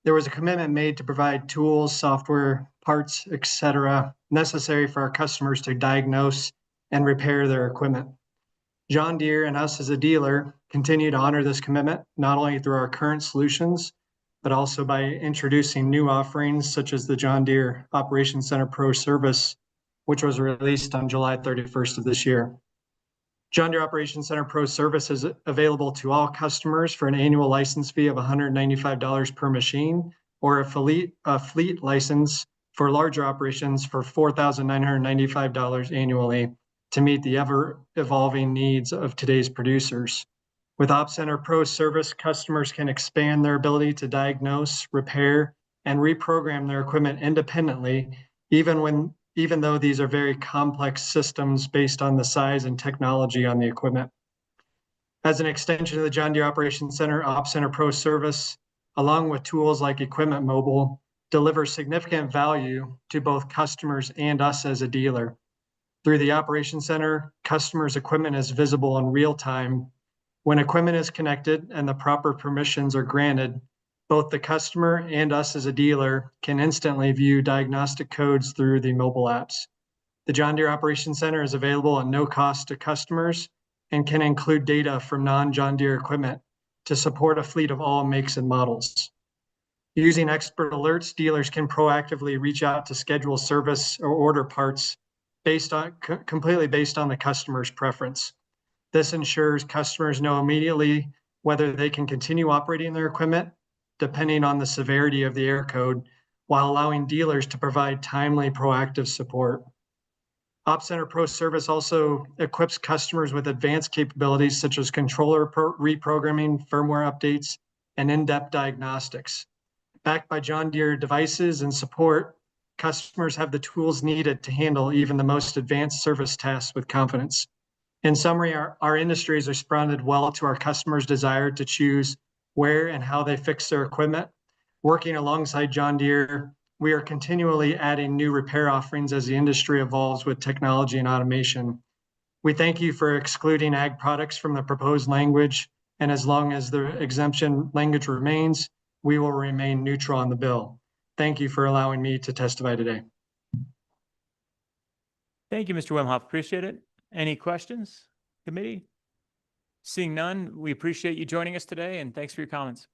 there was a commitment made to provide tools, software, parts, etc., necessary for our customers to diagnose and repair their equipment. John Deere and us as a dealer continue to honor this commitment, not only through our current solutions, but also by introducing new offerings such as the John Deere Operations Center Pro Service, which was released on July 31st of this year. John Deere Operations Center Pro Service is available to all customers for an annual license fee of $195 per machine, or a fleet license for larger operations for $4,995 annually to meet the ever-evolving needs of today's producers. With Op Center Pro Service, customers can expand their ability to diagnose, repair, and reprogram their equipment independently, even though these are very complex systems based on the size and technology on the equipment. As an extension of the John Deere Operations Center, Op Center Pro Service, along with tools like Equipment Mobile, delivers significant value to both customers and us as a dealer. Through the Operations Center, customers' equipment is visible in real time. When equipment is connected and the proper permissions are granted, both the customer and us as a dealer can instantly view diagnostic codes through the mobile apps. The John Deere Operations Center is available at no cost to customers and can include data from non-John Deere equipment to support a fleet of all makes and models. Using expert alerts, dealers can proactively reach out to schedule service or order parts completely based on the customer's preference. This ensures customers know immediately whether they can continue operating their equipment, depending on the severity of the error code, while allowing dealers to provide timely, proactive support. Op Center Pro Service also equips customers with advanced capabilities such as controller reprogramming, firmware updates, and in-depth diagnostics. Backed by John Deere devices and support, customers have the tools needed to handle even the most advanced service tasks with confidence. In summary, our industry has responded well to our customers' desire to choose where and how they fix their equipment. Working alongside John Deere, we are continually adding new repair offerings as the industry evolves with technology and automation. We thank you for excluding ag products from the proposed language, and as long as the exemption language remains, we will remain neutral on the bill. Thank you for allowing me to testify today. Thank you, Mr. Wemhoff. Appreciate it. Any questions, committee? Seeing none, we appreciate you joining us today, and thanks for your comments.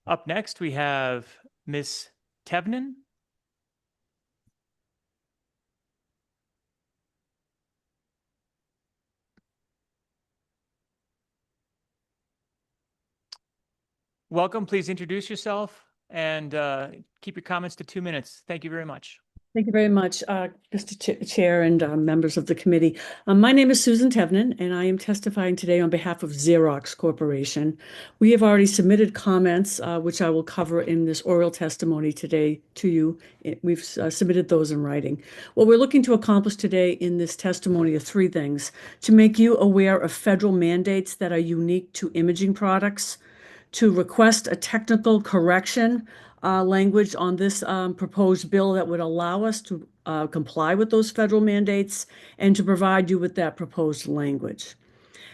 Up next, we have Ms. Tevnin. Welcome. Please introduce yourself and keep your comments to 2 minutes. Thank you very much. Thank you very much, Mr. Chair and members of the committee. My name is Susan Tevnin, and I am testifying today on behalf of Xerox Corporation. We have already submitted comments, which I will cover in this oral testimony today to you. We've submitted those in writing. What we're looking to accomplish today in this testimony are 3 things: to make you aware of federal mandates that are unique to imaging products, to request a technical correction language on this proposed bill that would allow us to comply with those federal mandates, and to provide you with that proposed language.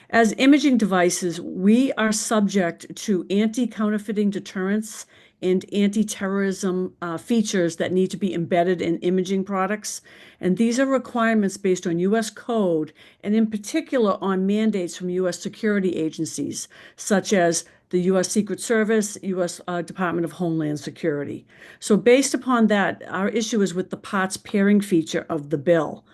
As imaging devices, we are subject to anti-counterfeiting deterrence and anti-terrorism features that need to be embedded in imaging products. And these are requirements based on U.S. code, and in particular on mandates from U.S. security agencies, such as the U.S. Secret Service, U.S. Department of Homeland Security. So based upon that, our issue is with the parts pairing feature of the bill.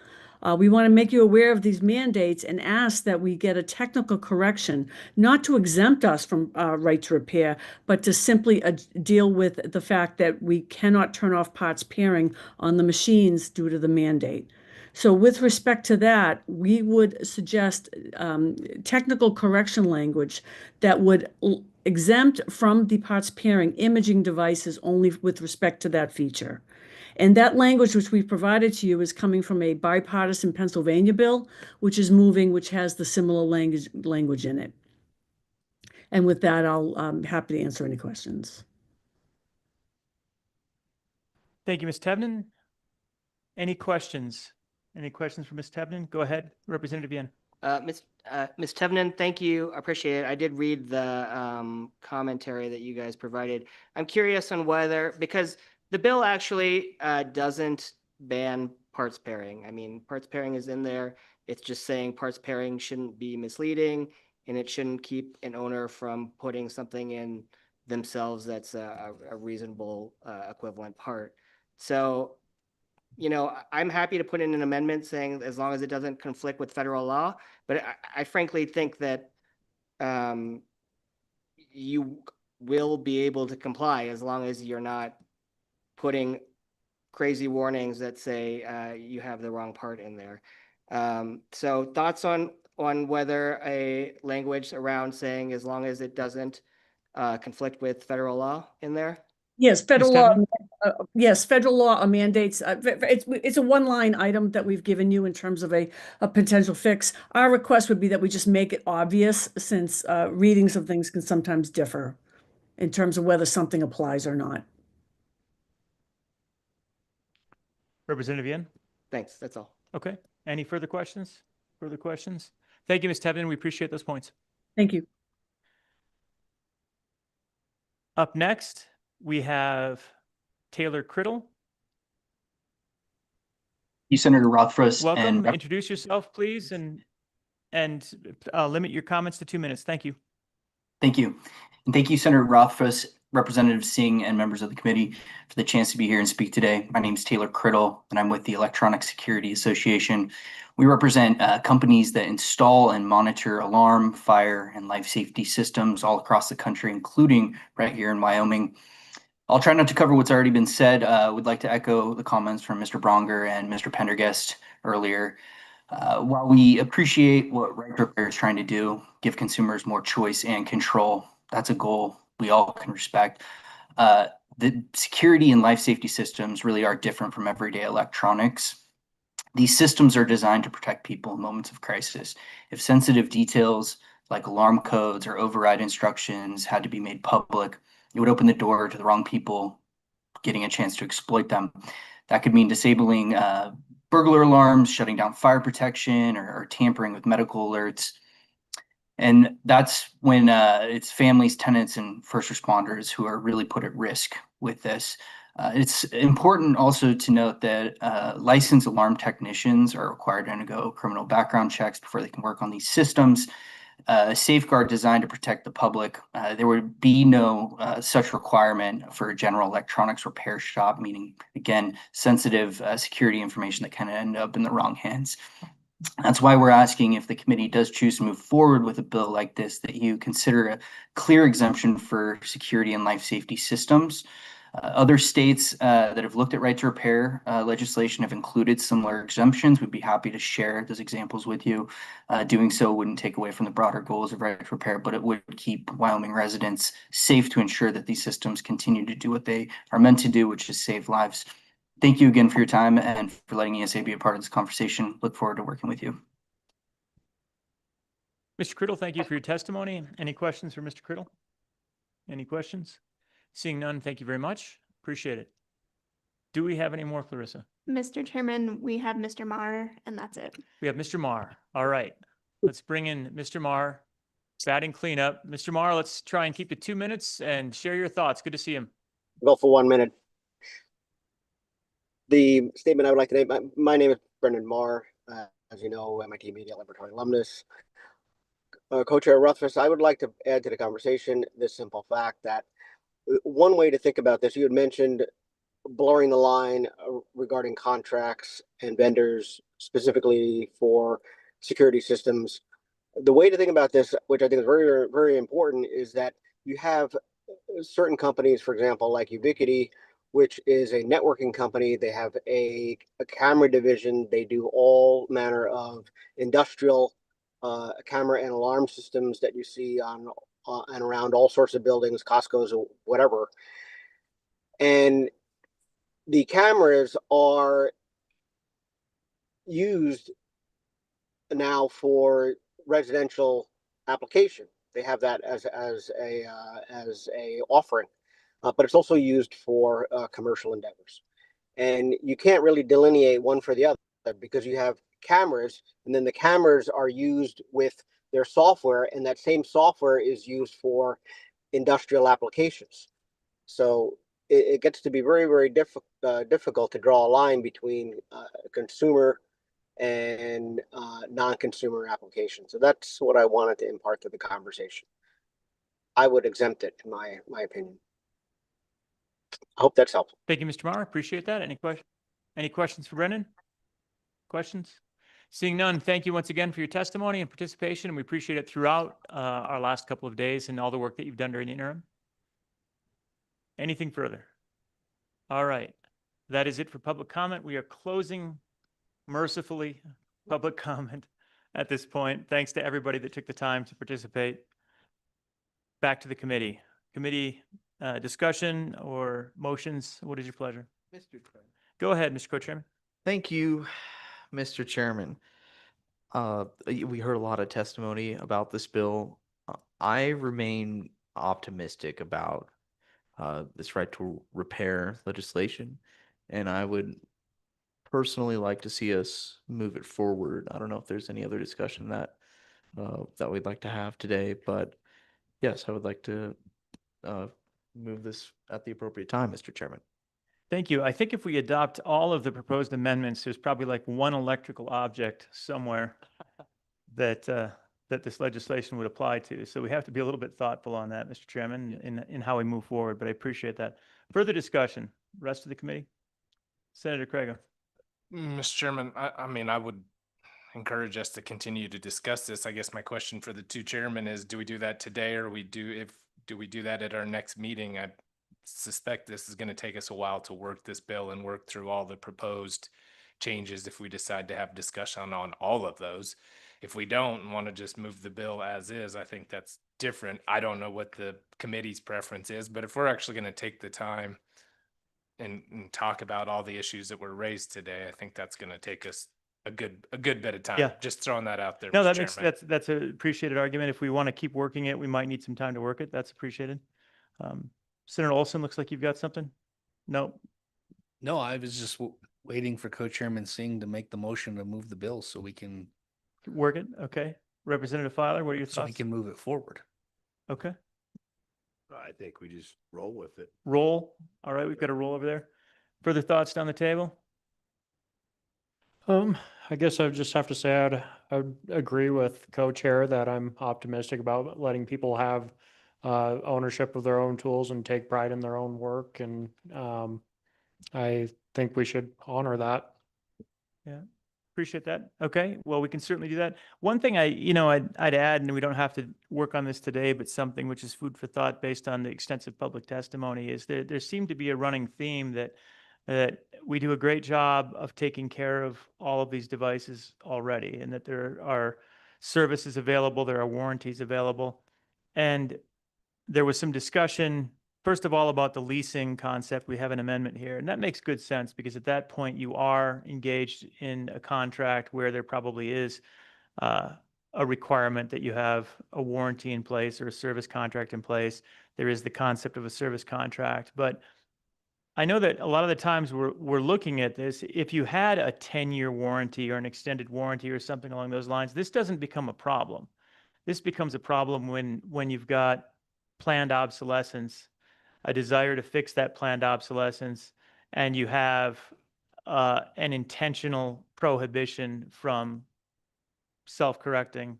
We want to make you aware of these mandates and ask that we get a technical correction, not to exempt us from right to repair, but to simply deal with the fact that we cannot turn off parts pairing on the machines due to the mandate. So with respect to that, we would suggest technical correction language that would exempt from the parts pairing imaging devices only with respect to that feature. And that language which we've provided to you is coming from a bipartisan Pennsylvania bill, which is moving, which has the similar language in it. And with that, I'm happy to answer any questions. Thank you, Ms. Tevnin. Any questions? Any questions for Ms. Tevnin? Go ahead, Representative Yen. Ms. Tevnin, thank you. I appreciate it. I did read the commentary that you guys provided. I'm curious on whether, because the bill actually doesn't ban parts pairing. I mean, parts pairing is in there. It's just saying parts pairing shouldn't be misleading and it shouldn't keep an owner from putting something in themselves that's a reasonable equivalent part. So, you know, I'm happy to put in an amendment saying as long as it doesn't conflict with federal law, but I frankly think that you will be able to comply as long as you're not putting crazy warnings that say you have the wrong part in there. So thoughts on whether a language around saying as long as it doesn't conflict with federal law in there? Yes, federal law. Yes, federal law mandates. It's a one-line item that we've given you in terms of a potential fix. Our request would be that we just make it obvious, since readings of things can sometimes differ in terms of whether something applies or not. Representative Yen? Thanks, that's all. Okay. Any further questions? Further questions? Thank you, Ms. Tevnin. We appreciate those points. Thank you. Up next, we have Taylor Criddle. Senator Rothfuss. Welcome. Introduce yourself, please, and limit your comments to 2 minutes. Thank you. Thank you. And thank you, Senator Rothfuss, Representative Singh, and members of the committee for the chance to be here and speak today. My name is Taylor Criddle, and I'm with the Electronic Security Association. We represent companies that install and monitor alarm, fire, and life safety systems all across the country, including right here in Wyoming. I'll try not to cover what's already been said. Would like to echo the comments from Mr. Bronger and Mr. Pendergast earlier. While we appreciate what Right to Repair is trying to do, give consumers more choice and control, that's a goal we all can respect. The security and life safety systems really are different from everyday electronics. These systems are designed to protect people in moments of crisis. If sensitive details like alarm codes or override instructions had to be made public, it would open the door to the wrong people getting a chance to exploit them. That could mean disabling burglar alarms, shutting down fire protection, or tampering with medical alerts. And that's when it's families, tenants, and first responders who are really put at risk with this. It's important also to note that licensed alarm technicians are required to undergo criminal background checks before they can work on these systems. A safeguard designed to protect the public. There would be no such requirement for a general electronics repair shop, meaning, again, sensitive security information that can end up in the wrong hands. That's why we're asking, if the committee does choose to move forward with a bill like this, that you consider a clear exemption for security and life safety systems. Other states that have looked at right to repair legislation have included similar exemptions. We'd be happy to share those examples with you. Doing so wouldn't take away from the broader goals of right to repair, but it would keep Wyoming residents safe to ensure that these systems continue to do what they are meant to do, which is save lives. Thank you again for your time and for letting ESA be a part of this conversation. Look forward to working with you. Mr. Criddle, thank you for your testimony. Any questions for Mr. Criddle? Any questions? Seeing none, thank you very much. Appreciate it. Do we have any more, Clarissa? Mr. Chairman, we have Mr. Maher, and that's it. We have Mr. Maher. All right. Let's bring in Mr. Maher. Batting cleanup. Mr. Maher, let's try and keep it 2 minutes and share your thoughts. Good to see him. Go for 1 minute. The statement I would like to make, my name is Brendan Maher, as you know, MIT Media Laboratory alumnus. Co-Chair Rothfuss, I would like to add to the conversation this simple fact that one way to think about this, you had mentioned blurring the line regarding contracts and vendors specifically for security systems. The way to think about this, which I think is very, very important, is that you have certain companies, for example, like Ubiquiti, which is a networking company. They have a camera division. They do all manner of industrial camera and alarm systems that you see on and around all sorts of buildings, Costco's or whatever. And the cameras are used now for residential application. They have that as a offering, but it's also used for commercial endeavors. And you can't really delineate one for the other because you have cameras, and then the cameras are used with their software, and that same software is used for industrial applications. So it gets to be very, very difficult to draw a line between consumer and non-consumer applications. So that's what I wanted to impart to the conversation. I would exempt it, in my opinion. I hope that's helpful. Thank you, Mr. Marr. Appreciate that. Any questions for Brendan? Questions? Seeing none, thank you once again for your testimony and participation, and we appreciate it throughout our last couple of days and all the work that you've done during the interim. Anything further? All right. That is it for public comment. We are closing, mercifully, public comment at this point. Thanks to everybody that took the time to participate. Back to the committee. Committee discussion or motions. What is your pleasure? Mr. Chairman. Go ahead, Mr. Co-Chairman. Thank you, Mr. Chairman. We heard a lot of testimony about this bill. I remain optimistic about this right to repair legislation, and I would personally like to see us move it forward. I don't know if there's any other discussion that we'd like to have today, but yes, I would like to move this at the appropriate time, Mr. Chairman. Thank you. I think if we adopt all of the proposed amendments, there's probably like one electrical object somewhere that that this legislation would apply to. So we have to be a little bit thoughtful on that, Mr. Chairman, in how we move forward. But I appreciate that. Further discussion. Rest of the committee. Senator Craig. Mr. Chairman, I mean, I would encourage us to continue to discuss this. I guess my question for the two chairmen is, do we do that today, or do we do that at our next meeting? I suspect this is going to take us a while to work this bill and work through all the proposed changes if we decide to have discussion on all of those. If we don't and want to just move the bill as is, I think that's different. I don't know what the committee's preference is, but if we're actually going to take the time and talk about all the issues that were raised today, I think that's going to take us a good bit of time. Yeah. Just throwing that out there. No, Mr. that makes Chairman. that's an appreciated argument. If we want to keep working it, we might need some time to work it. That's appreciated. Senator Olson, looks like you've got something. No. No, I was just waiting for Co-Chairman Singh to make the motion to move the bill so we can Work it. Okay. Representative Filer, what are your so we thoughts? can move it forward. Okay. I think we just roll with it. Roll. All right. We've got a roll over there. Further thoughts down the table? I guess I just have to say I'd agree with co-chair that I'm optimistic about letting people have ownership of their own tools and take pride in their own work. And I think we should honor that. Yeah. Appreciate that. Okay. Well, we can certainly do that. One thing I'd add, and we don't have to work on this today, but something which is food for thought based on the extensive public testimony is that there seemed to be a running theme that we do a great job of taking care of all of these devices already, and that there are services available, there are warranties available. And there was some discussion, first of all, about the leasing concept. We have an amendment here, and that makes good sense because at that point you are engaged in a contract where there probably is a requirement that you have a warranty in place or a service contract in place. There is the concept of a service contract, but I know that a lot of the times we're looking at this. If you had a 10-year warranty or an extended warranty or something along those lines, this doesn't become a problem. This becomes a problem when you've got planned obsolescence, a desire to fix that planned obsolescence, and you have an intentional prohibition from self-correcting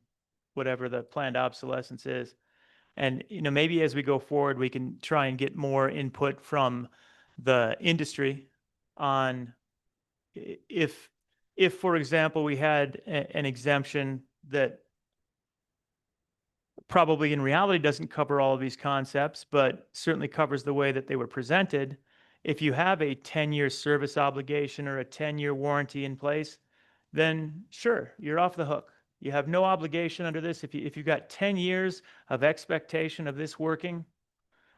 whatever the planned obsolescence is. And maybe as we go forward, we can try and get more input from the industry on if if, for example, we had an exemption that probably in reality doesn't cover all of these concepts, but certainly covers the way that they were presented. If you have a 10-year service obligation or a 10-year warranty in place, then sure, you're off the hook. You have no obligation under this. If you've got 10 years of expectation of this working,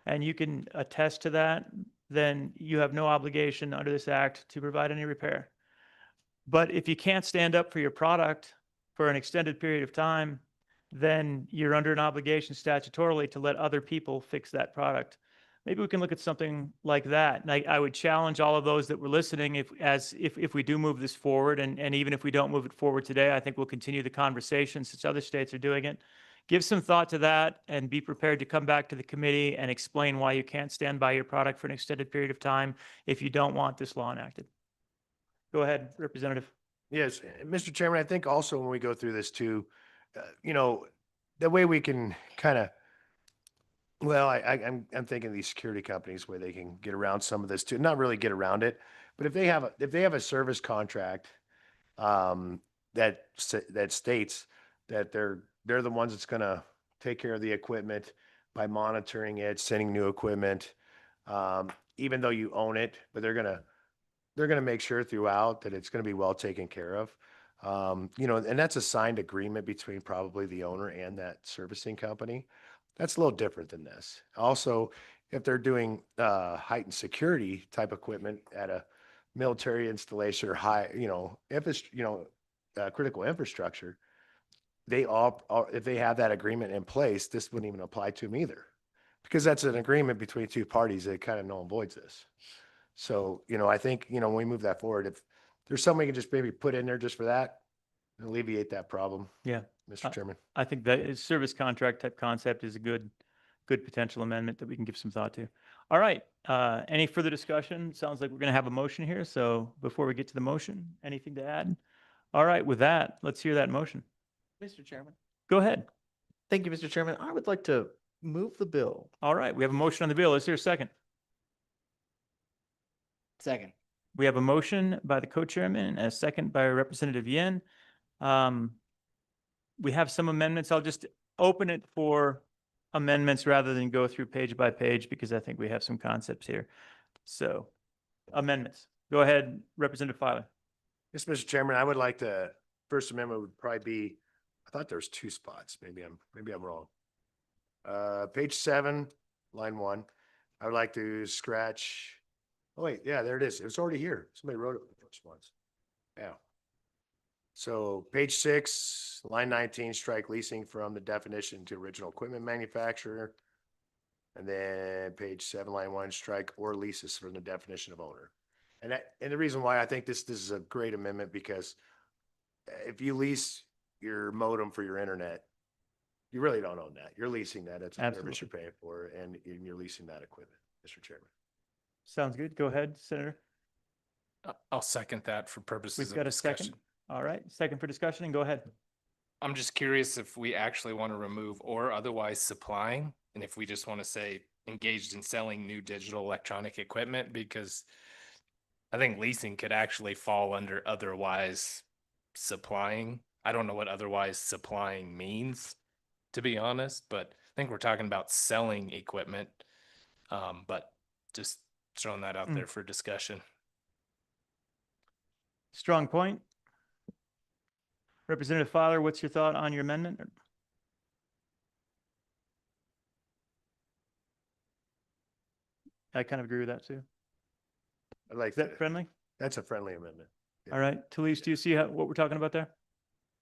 and you can attest to that, then you have no obligation under this act to provide any repair. But if you can't stand up for your product for an extended period of time, then you're under an obligation statutorily to let other people fix that product. Maybe we can look at something like that. And I would challenge all of those that were listening, if we do move this forward, and even if we don't move it forward today, I think we'll continue the conversation since other states are doing it. Give some thought to that and be prepared to come back to the committee and explain why you can't stand by your product for an extended period of time if you don't want this law enacted. Go ahead, Representative. Yes, Mr. Chairman, I think also when we go through this too, you know, the way we can kind of, well, I'm thinking of these security companies where they can get around some of this too, not really get around it, but if they have a service contract that states that they're the ones that's going to take care of the equipment by monitoring it, sending new equipment, even though you own it, but they're going to make sure throughout that it's going to be well taken care of. You know, and that's a signed agreement between probably the owner and that servicing company. That's a little different than this. Also, if they're doing heightened security type equipment at a military installation or high, critical infrastructure, if they have that agreement in place, this wouldn't even apply to them either, because that's an agreement between two parties that kind of null and voids this. So, I think, when we move that forward, if there's something we can just maybe put in there just for that, alleviate that problem. Yeah. Mr. Chairman. I think that service contract type concept is a good potential amendment that we can give some thought to. All right. Any further discussion? Sounds like we're going to have a motion here. So before we get to the motion, anything to add? All right. With that, let's hear that motion. Mr. Chairman. Go ahead. Thank you, Mr. Chairman. I would like to move the bill. All right. We have a motion on the bill. Is there a second? Second. We have a motion by the co-chairman and a second by Representative Yen. We have some amendments. I'll just open it for amendments rather than go through page by page, because I think we have some concepts here. So amendments. Go ahead, Representative Filer. Yes, Mr. Chairman, I would like to, first amendment would probably be, I thought there was 2 spots. Maybe I'm wrong. Page 7, line 1. I would like to scratch. Oh wait, yeah, there it is. It was already here. Somebody wrote it the first ones. Yeah. So page 6, line 19, strike leasing from the definition to original equipment manufacturer. And then page 7, line 1, strike or leases from the definition of owner. And the reason why I think this is a great amendment, because if you lease your modem for your internet, you really don't own that. You're leasing that. It's a service you're paying for, and you're leasing that equipment, Mr. Chairman. Sounds good. Go ahead, Senator. I'll second that for purposes We've of got a discussion. second. All right. Second for discussion, and go ahead. I'm just curious if we actually want to remove or otherwise supplying, and if we just want to say engaged in selling new digital electronic equipment, because I think leasing could actually fall under otherwise supplying. I don't know what otherwise supplying means, to be honest, but I think we're talking about selling equipment. But just throwing that out there for discussion. Strong point. Representative Filer, what's your thought on your amendment? I kind of agree with that too. I like Is that friendly? That's a friendly amendment. All right. Talise, do you see what we're talking about there?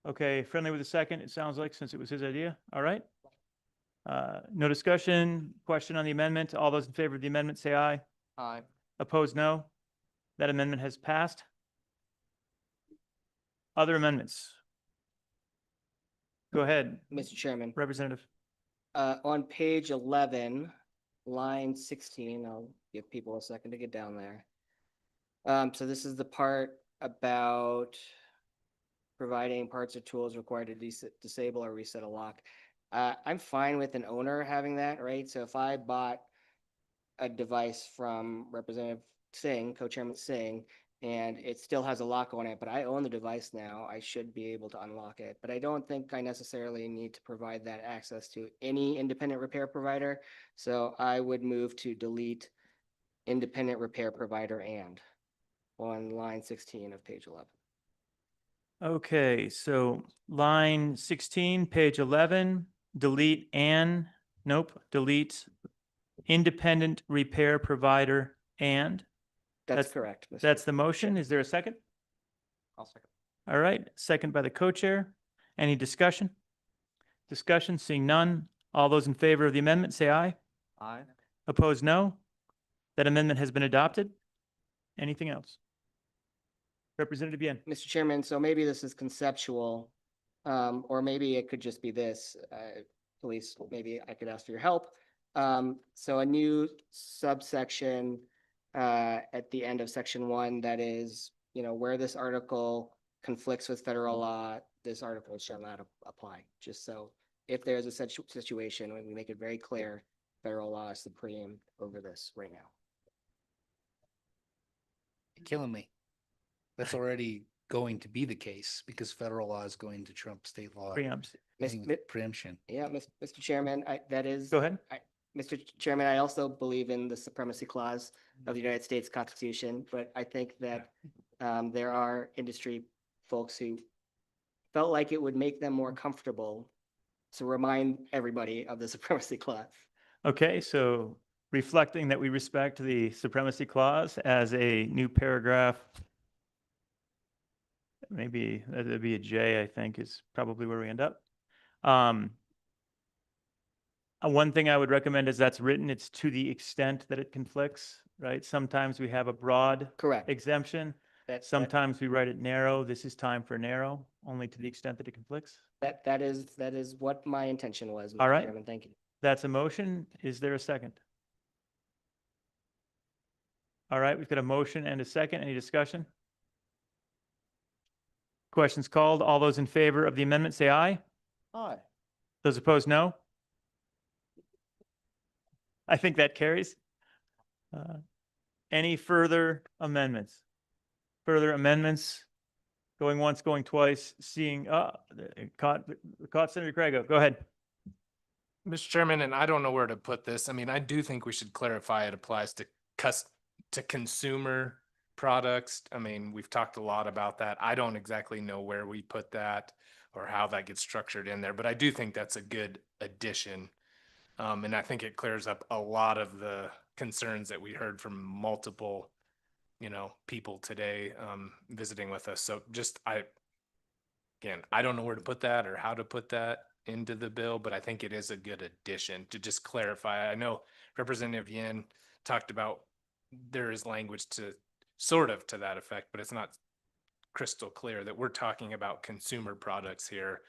Okay. Friendly with a second, it sounds like, since it was his idea. All right. No discussion. Question on the amendment. All those in favor of the amendment, say aye. Aye. Opposed, no. That amendment has passed. Other amendments. Go ahead, Mr. Chairman. Representative. On page 11, line 16, I'll give people a second to get down there. So this is the part about providing parts or tools required to disable or reset a lock. I'm fine with an owner having that, right? So if I bought a device from Representative Singh, Co-Chairman Singh, and it still has a lock on it, but I own the device now. I should be able to unlock it, but I don't think I necessarily need to provide that access to any independent repair provider. So I would move to delete independent repair provider and on line 16 of page 11. Okay, so line 16, page 11, delete delete independent repair provider and. That's correct. Mr. That's the motion. Is there a second? I'll second. All right, second by the co-chair. Any discussion? Discussion, seeing none. All those in favor of the amendment, say aye. Aye. Opposed, no. That amendment has been adopted. Anything else? Representative Yen. Mr. Chairman, so maybe this is conceptual, or maybe it could just be this, police, maybe I could ask for your help. So a new subsection at the end of section 1 that is, where this article conflicts with federal law, this article shall not apply. Just so if there's a situation, when we make it very clear, federal law is supreme over this right now. You're killing me. That's already going to be the case because federal law is going to trump state law. Preemption. Yeah, Mr. Chairman, that is. Go ahead. Mr. Chairman, I also believe in the supremacy clause of the United States Constitution, but I think that there are industry folks who felt like it would make them more comfortable to remind everybody of the supremacy clause. Okay, so reflecting that we respect the supremacy clause as a new paragraph, maybe that'd be a J, I think is probably where we end up. One thing I would recommend is that's written, it's to the extent that it conflicts, right? Sometimes we have a broad exemption. Sometimes we write it narrow. This is time for narrow, only to the extent that it conflicts. That is what my intention was, All Mr. right. Chairman. Thank you. That's a motion. Is there a second? All right, we've got a motion and a second. Any discussion? Questions called. All those in favor of the amendment say aye. Aye. Those opposed, no. I think that carries. Any further amendments? Further amendments? Going once, going twice, seeing, caught Senator Crago. Go ahead. Mr. Chairman, and I don't know where to put this. I mean, I do think we should clarify it applies to consumer products. I mean, we've talked a lot about that. I don't exactly know where we put that or how that gets structured in there, but I do think that's a good addition. And I think it clears up a lot of the concerns that we heard from multiple, people today visiting with us. So I don't know where to put that or how to put that into the bill, but I think it is a good addition to just clarify. I know Representative Yin talked about there is language to sort of to that effect, but it's not crystal clear that we're talking about consumer products here,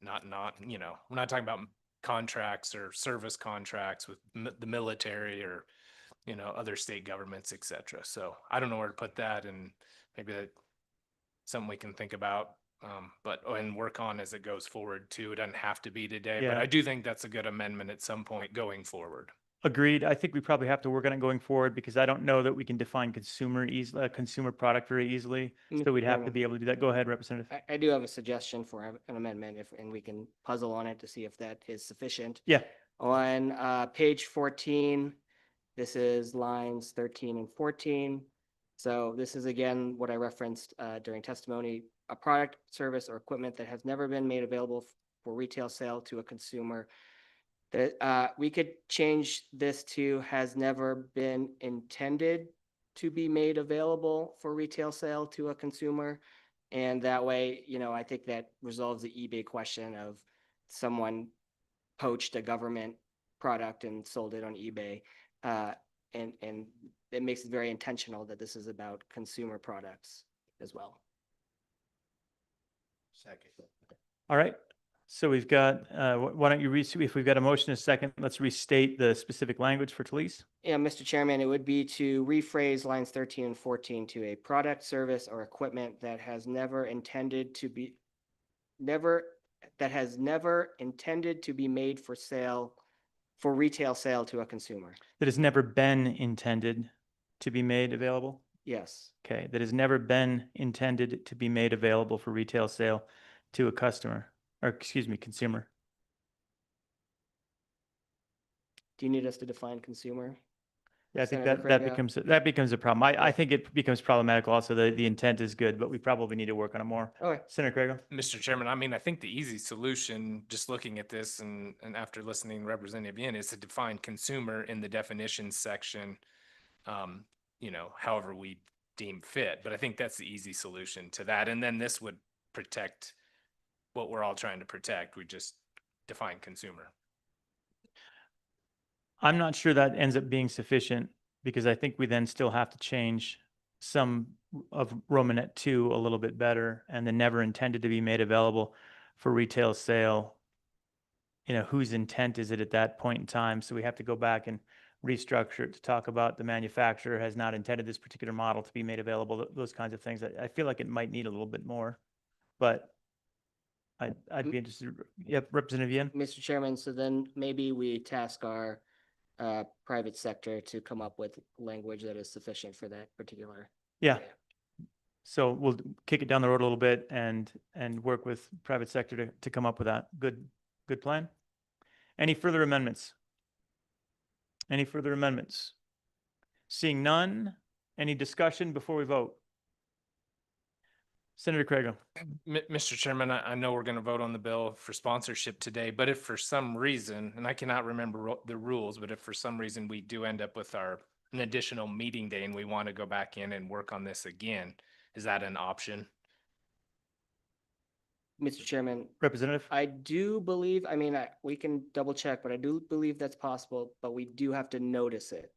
not we're not talking about contracts or service contracts with the military or other state governments, etc. So I don't know where to put that, and maybe that's something we can think about, and work on as it goes forward too. It doesn't have to be today, but Yeah. I do think that's a good amendment at some point going forward. Agreed. I think we probably have to work on it going forward because I don't know that we can define consumer product very easily. So we'd have to be able to do that. Go ahead, Representative. I do have a suggestion for an amendment and we can puzzle on it to see if that is sufficient. Yeah. On page 14, this is lines 13 and 14. So this is again what I referenced during testimony: a product, service, or equipment that has never been made available for retail sale to a consumer. That we could change this to has never been intended to be made available for retail sale to a consumer. And that way, I think that resolves the eBay question of someone poached a government product and sold it on eBay. And it makes it very intentional that this is about consumer products as well. Second. All right. So we've got, why don't you if we've got a motion and a second, let's restate the specific language for Talise. Yeah, Mr. Chairman, it would be to rephrase lines 13 and 14 to a product, service, or equipment that has never intended to be made for sale, for retail sale to a consumer. That has never been intended to be made available. Yes. Okay, that has never been intended to be made available for retail sale to a customer, or excuse me, consumer. Do you need us to define consumer? Yeah, I think Senator that Craigo? that becomes a problem. I think it becomes problematical also. The intent is good, but we probably need to work on it more. Okay. Senator Craigo? Mr. Chairman, I mean, I think the easy solution, just looking at this and after listening to Representative Yin, is to define consumer in the definitions section, you know, however we deem fit. But I think that's the easy solution to that. And then this would protect what we're all trying to protect. We just define consumer. I'm not sure that ends up being sufficient because I think we then still have to change some of Romanet 2 a little bit better, and then never intended to be made available for retail sale. You know, whose intent is it at that point in time? So we have to go back and restructure it to talk about the manufacturer has not intended this particular model to be made available, those kinds of things. I feel like it might need a little bit more, but I'd be interested. Yep, Representative Yin? Mr. Chairman, so then maybe we task our private sector to come up with language that is sufficient for that particular. Yeah. So we'll kick it down the road a little bit and work with private sector to come up with that. Good plan. Any further amendments? Any further amendments? Seeing none, any discussion before we vote? Senator Craigo? Mr. Chairman, I know we're going to vote on the bill for sponsorship today, but if for some reason, and I cannot remember the rules, but if for some reason we do end up with an additional meeting day and we want to go back in and work on this again, is that an option? Mr. Chairman, Representative? I do believe, I mean, we can double check, but I do believe that's possible, but we do have to notice it.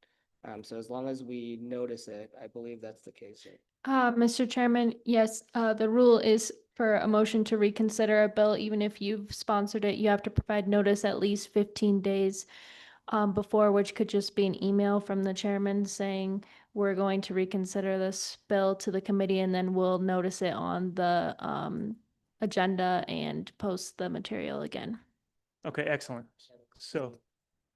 So as long as we notice it, I believe that's the case. Mr. Chairman, yes, the rule is for a motion to reconsider a bill, even if you've sponsored it, you have to provide notice at least 15 days before, which could just be an email from the chairman saying, we're going to reconsider this bill to the committee, and then we'll notice it on the agenda and post the material again. Okay, excellent.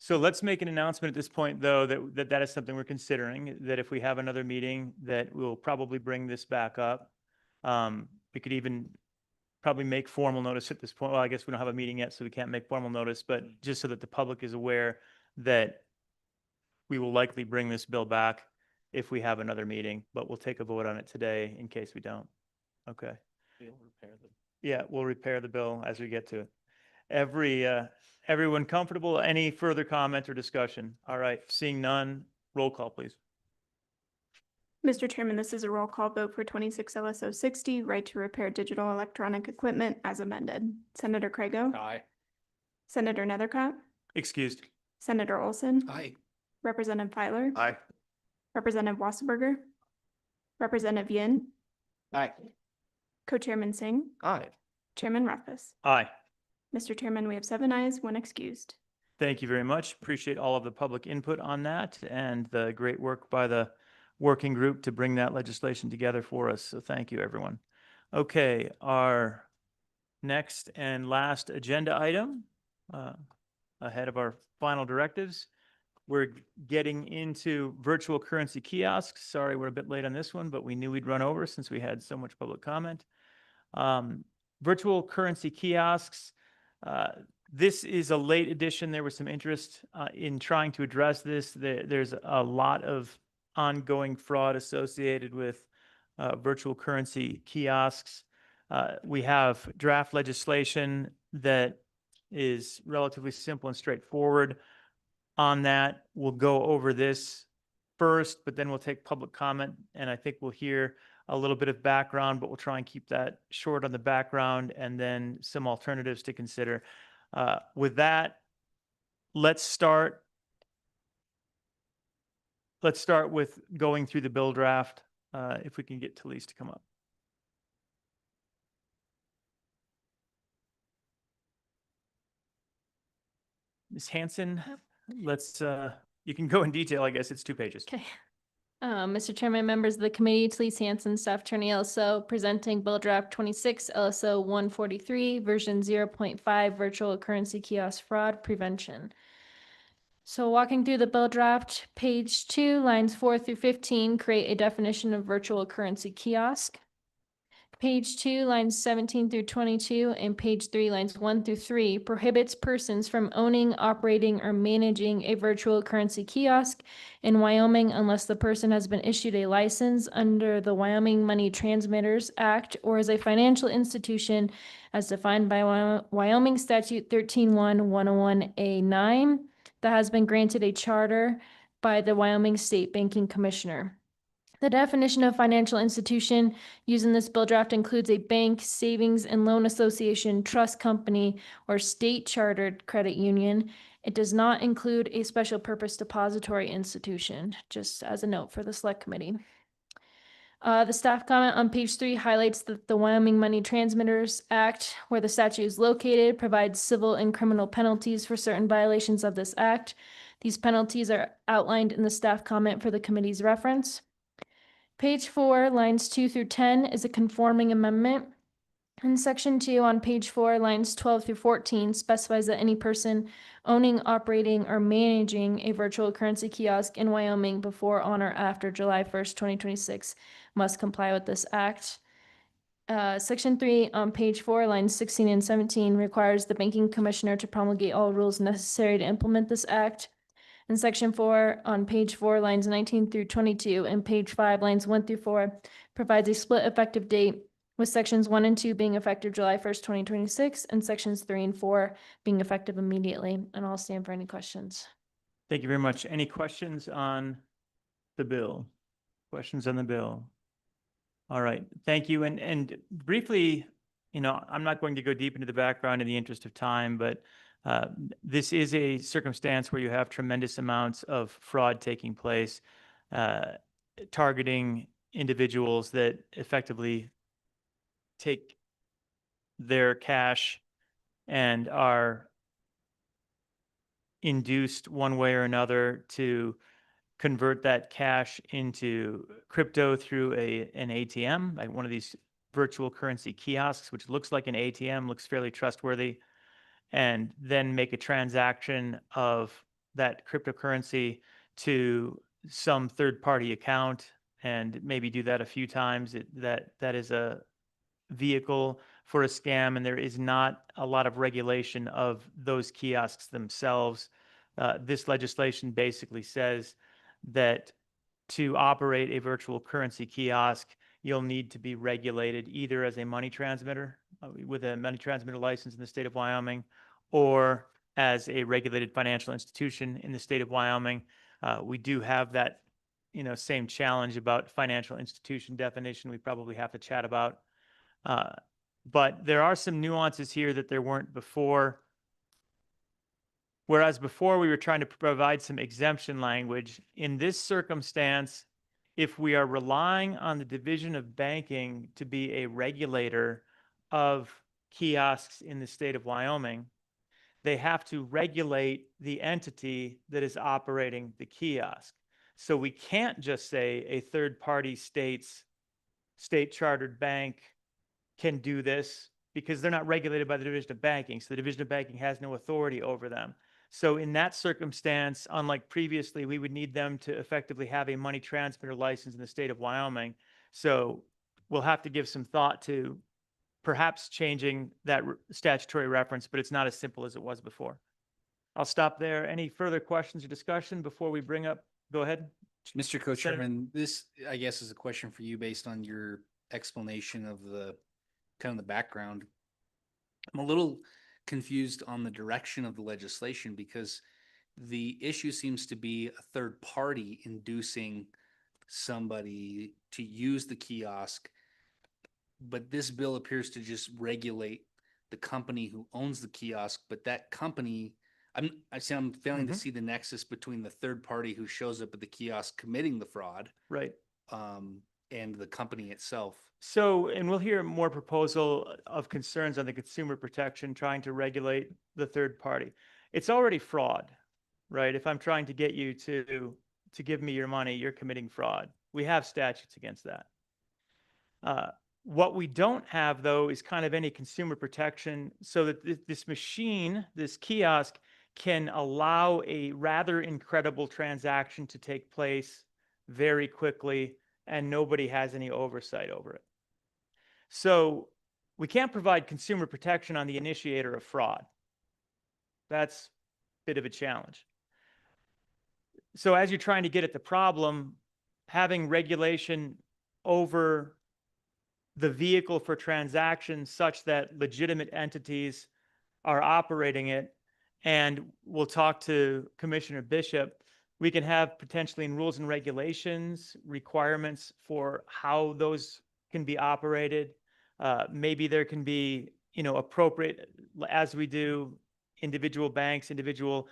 So let's make an announcement at this point, though, that is something we're considering, that if we have another meeting, that we'll probably bring this back up. We could even probably make formal notice at this point. Well, I guess we don't have a meeting yet, so we can't make formal notice, but just so that the public is aware that we will likely bring this bill back if we have another meeting, but we'll take a vote on it today in case we don't. Okay. Yeah, we'll repair the bill as we get to it. Everyone comfortable? Any further comment or discussion? All right, seeing none, roll call, please. Mr. Chairman, this is a roll call vote for 26 LSO 60, right to repair digital electronic equipment as amended. Senator Craigo? Aye. Senator Nethercott? Excused. Senator Olson? Aye. Representative Filer? Aye. Representative Wasserberger? Representative Yin? Aye. Co-Chairman Singh? Aye. Chairman Rothfuss? Aye. Mr. Chairman, we have 7 ayes, 1 excused. Thank you very much. Appreciate all of the public input on that and the great work by the working group to bring that legislation together for us. So thank you, everyone. Okay, our next and last agenda item, ahead of our final directives, we're getting into virtual currency kiosks. Sorry, we're a bit late on this one, but we knew we'd run over since we had so much public comment. Virtual currency kiosks. This is a late addition. There was some interest in trying to address this. There's a lot of ongoing fraud associated with virtual currency kiosks. We have draft legislation that is relatively simple and straightforward on that. We'll go over this first, but then we'll take public comment, and I think we'll hear a little bit of background, but we'll try and keep that short on the background and then some alternatives to consider. With that, let's start with going through the bill draft. If we can get Talise to come up. Ms. Hanson, let's, you can go in detail. I guess it's 2 pages. Okay. Mr. Chairman, members of the committee, Talise Hanson, Staff Attorney LSO, presenting Bill Draft 26 LSO 143, version 0.5, virtual currency kiosk fraud prevention. So walking through the bill draft, page 2, lines 4 through 15, create a definition of virtual currency kiosk. Page 2, lines 17 through 22, and page 3, lines 1 through 3, prohibits persons from owning, operating, or managing a virtual currency kiosk in Wyoming unless the person has been issued a license under the Wyoming Money Transmitters Act or is a financial institution as defined by Wyoming Statute 13-1-101A9 that has been granted a charter by the Wyoming State Banking Commissioner. The definition of financial institution used in this bill draft includes a bank, savings and loan association, trust company, or state chartered credit union. It does not include a special purpose depository institution, just as a note for the select committee. The staff comment on page 3 highlights that the Wyoming Money Transmitters Act, where the statute is located, provides civil and criminal penalties for certain violations of this act. These penalties are outlined in the staff comment for the committee's reference. Page 4, lines 2 through 10 is a conforming amendment. And section 2 on page 4, lines 12 through 14 specifies that any person owning, operating, or managing a virtual currency kiosk in Wyoming before, on, or after July 1st, 2026 must comply with this act. Section 3 on page 4, lines 16 and 17 requires the banking commissioner to promulgate all rules necessary to implement this act. And section 4 on page 4, lines 19 through 22, and page 5, lines 1 through 4, provides a split effective date, with sections 1 and 2 being effective July 1st, 2026, and sections 3 and 4 being effective immediately. And I'll stand for any questions. Thank you very much. Any questions on the bill? Questions on the bill? All right, thank you. And briefly, I'm not going to go deep into the background in the interest of time, but this is a circumstance where you have tremendous amounts of fraud taking place, targeting individuals that effectively take their cash and are induced one way or another to convert that cash into crypto through an ATM, like one of these virtual currency kiosks, which looks like an ATM, looks fairly trustworthy, and then make a transaction of that cryptocurrency to some third-party account and maybe do that a few times. That is a vehicle for a scam, and there is not a lot of regulation of those kiosks themselves. This legislation basically says that to operate a virtual currency kiosk, you'll need to be regulated either as a money transmitter with a money transmitter license in the state of Wyoming, or as a regulated financial institution in the state of Wyoming. We do have that, same challenge about financial institution definition we probably have to chat about. But there are some nuances here that there weren't before. Whereas before we were trying to provide some exemption language, in this circumstance, if we are relying on the Division of Banking to be a regulator of kiosks in the state of Wyoming, they have to regulate the entity that is operating the kiosk. So we can't just say a third-party state chartered bank can do this because they're not regulated by the Division of Banking. So the Division of Banking has no authority over them. So in that circumstance, unlike previously, we would need them to effectively have a money transmitter license in the state of Wyoming. So we'll have to give some thought to perhaps changing that statutory reference, but it's not as simple as it was before. I'll stop there. Any further questions or discussion before we bring up? Go ahead. Mr. Co-Chairman, this, I guess, is a question for you based on your explanation of the kind of the background. I'm a little confused on the direction of the legislation because the issue seems to be a third party inducing somebody to use the kiosk, but this bill appears to just regulate the company who owns the kiosk, but that company, I'm failing to see the nexus between the third party who shows up at the kiosk committing the fraud, right, and the company itself. So, and we'll hear more proposal of concerns on the consumer protection, trying to regulate the third party. It's already fraud, right? If I'm trying to get you to give me your money, you're committing fraud. We have statutes against that. What we don't have, though, is kind of any consumer protection so that this machine, this kiosk, can allow a rather incredible transaction to take place very quickly and nobody has any oversight over it. So we can't provide consumer protection on the initiator of fraud. That's a bit of a challenge. So as you're trying to get at the problem, having regulation over the vehicle for transactions such that legitimate entities are operating it, and we'll talk to Commissioner Bishop, we can have potentially in rules and regulations requirements for how those can be operated. Maybe there can be, appropriate, as we do individual banks, individual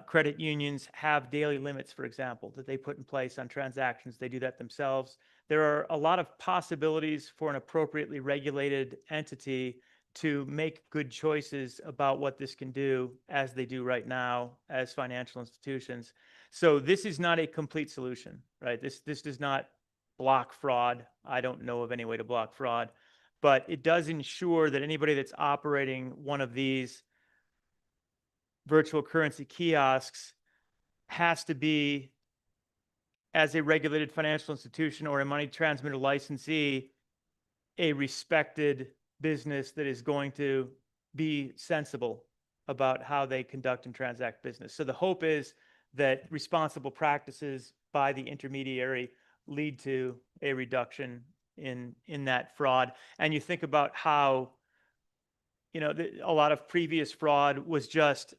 credit unions have daily limits, for example, that they put in place on transactions. They do that themselves. There are a lot of possibilities for an appropriately regulated entity to make good choices about what this can do, as they do right now as financial institutions. So this is not a complete solution, right? This does not block fraud. I don't know of any way to block fraud, but it does ensure that anybody that's operating one of these virtual currency kiosks has to be, as a regulated financial institution or a money transmitter licensee, a respected business that is going to be sensible about how they conduct and transact business. So the hope is that responsible practices by the intermediary lead to a reduction in that fraud. And you think about how, a lot of previous fraud was just,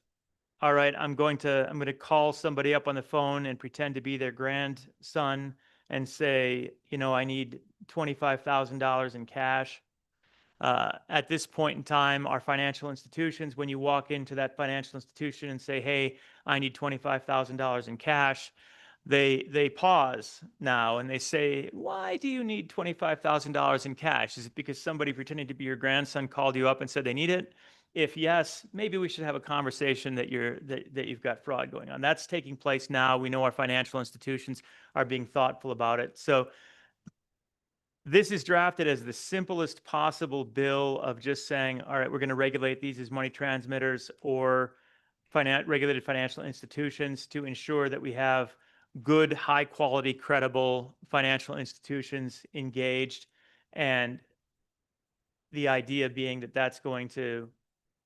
all right, I'm going to call somebody up on the phone and pretend to be their grandson and say, I need $25,000 in cash. At this point in time, our financial institutions, when you walk into that financial institution and say, hey, I need $25,000 in cash, they pause now and they say, why do you need $25,000 in cash? Is it because somebody pretending to be your grandson called you up and said they need it? If yes, maybe we should have a conversation that you've got fraud going on. That's taking place now. We know our financial institutions are being thoughtful about it. So this is drafted as the simplest possible bill of just saying, all right, we're going to regulate these as money transmitters or regulated financial institutions to ensure that we have good, high quality, credible financial institutions engaged. And the idea being that that's going to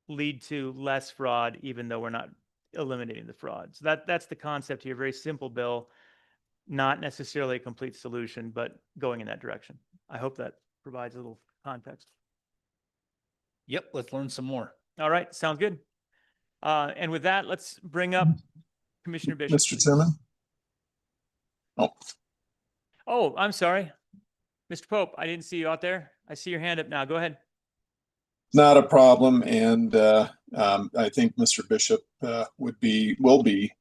lead to less fraud, even though we're not eliminating the fraud. So that's the concept here. Very simple bill, not necessarily a complete solution, but going in that direction. I hope that provides a little context. Yep, let's learn some more. All right, sounds good. And with that, let's bring up Commissioner Bishop. Mr. Chairman? Oh, I'm sorry. Mr. Pope, I didn't see you out there. I see your hand up now. Go ahead. Not a problem, and I think Mr. Bishop will be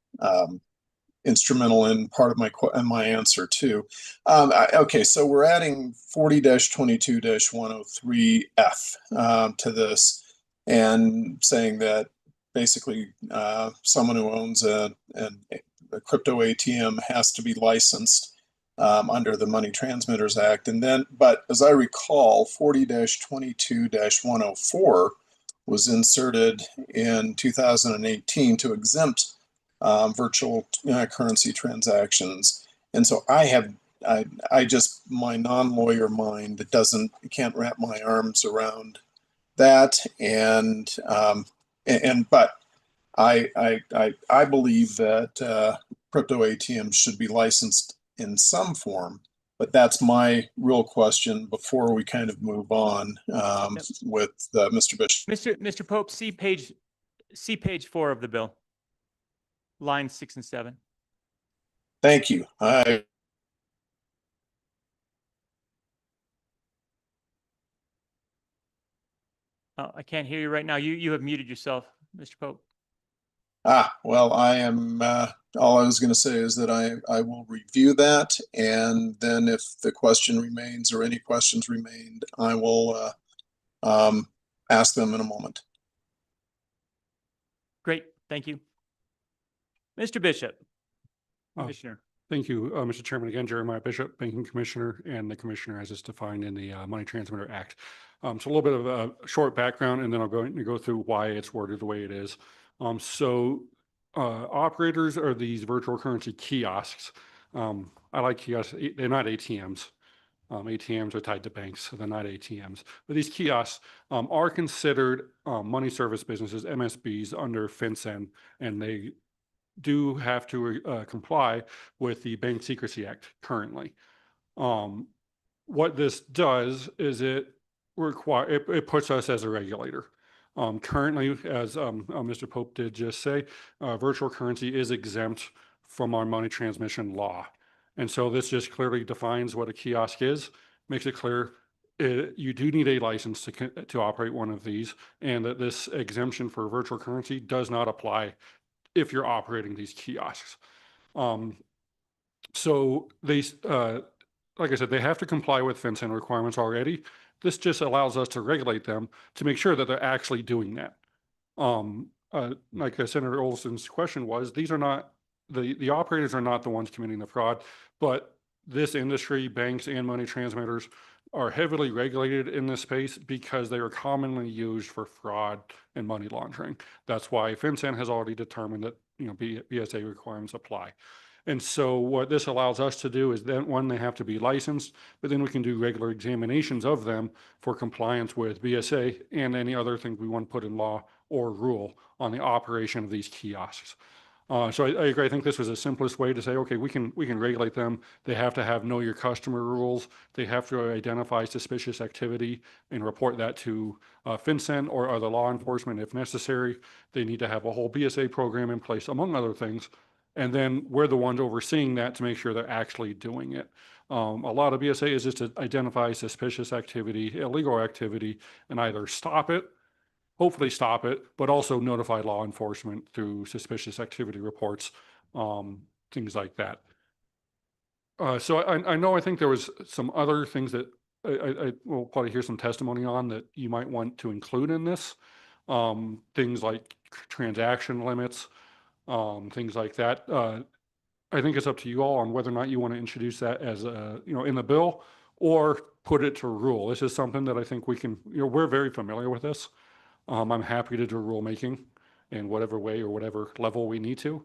instrumental in part of my answer too. Okay, so we're adding 40-22-103F to this, and saying that basically someone who owns a crypto ATM has to be licensed under the Money Transmitters Act. And then, but as I recall, 40-22-104 was inserted in 2018 to exempt virtual currency transactions. And so I just, my non-lawyer mind can't wrap my arms around that. But I believe that crypto ATMs should be licensed in some form, but that's my real question before we kind of move on with Mr. Bishop. Mr. Pope, see page 4 of the bill, lines 6 and 7. Thank you. I can't hear you right now. You have muted yourself, Mr. Pope. Well, I am, all I was going to say is that I will review that, and then if the question remains or any questions remained, I will ask them in a moment. Great, thank you. Mr. Bishop, Commissioner. Thank you, Mr. Chairman. Again, Jeremiah Bishop, Banking Commissioner, and the Commissioner as is defined in the Money Transmitter Act. So a little bit of a short background, and then I'll go through why it's worded the way it is. Operators are these virtual currency kiosks. I like kiosks. They're not ATMs. ATMs are tied to banks, so they're not ATMs. But these kiosks are considered money service businesses, MSBs, under FinCEN, and they do have to comply with the Bank Secrecy Act currently. What this does is it puts us as a regulator. Currently, as Mr. Pope did just say, virtual currency is exempt from our money transmission law. And so this just clearly defines what a kiosk is, makes it clear you do need a license to operate one of these, and that this exemption for virtual currency does not apply if you're operating these kiosks. So they, like I said, they have to comply with FinCEN requirements already. This just allows us to regulate them to make sure that they're actually doing that. Like Senator Olson's question was, these are not, the operators are not the ones committing the fraud, but this industry, banks and money transmitters, are heavily regulated in this space because they are commonly used for fraud and money laundering. That's why FinCEN has already determined that BSA requirements apply. And so what this allows us to do is then, one, they have to be licensed, but then we can do regular examinations of them for compliance with BSA and any other thing we want to put in law or rule on the operation of these kiosks. So I agree. I think this was the simplest way to say, okay, we can regulate them. They have to have know your customer rules. They have to identify suspicious activity and report that to FinCEN or other law enforcement if necessary. They need to have a whole BSA program in place, among other things. And then we're the ones overseeing that to make sure they're actually doing it. A lot of BSA is just to identify suspicious activity, illegal activity, and either stop it, hopefully stop it, but also notify law enforcement through suspicious activity reports, things like that. So I think there was some other things that I will probably hear some testimony on that you might want to include in this. Things like transaction limits, things like that. I think it's up to you all on whether or not you want to introduce that as a, in the bill or put it to rule. This is something that I think we can, we're very familiar with this. I'm happy to do rulemaking in whatever way or whatever level we need to.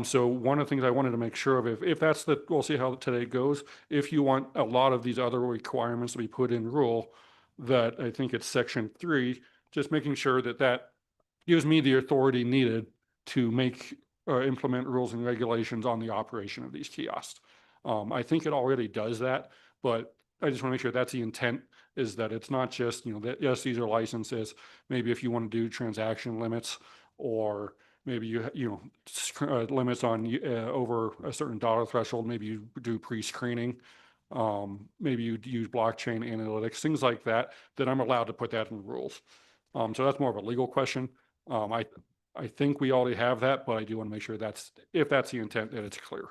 So one of the things I wanted to make sure of, if that's we'll see how today goes. If you want a lot of these other requirements to be put in rule, that I think it's section 3, just making sure that that gives me the authority needed to make implement rules and regulations on the operation of these kiosks. I think it already does that, but I just want to make sure that's the intent, is that it's not just, that yes, these are licenses. Maybe if you want to do transaction limits, or maybe limits on over a certain dollar threshold, maybe you do pre-screening. Maybe you use blockchain analytics, things like that, that I'm allowed to put that in rules. So that's more of a legal question. I think we already have that, but I do want to make sure if that's the intent, that it's clear.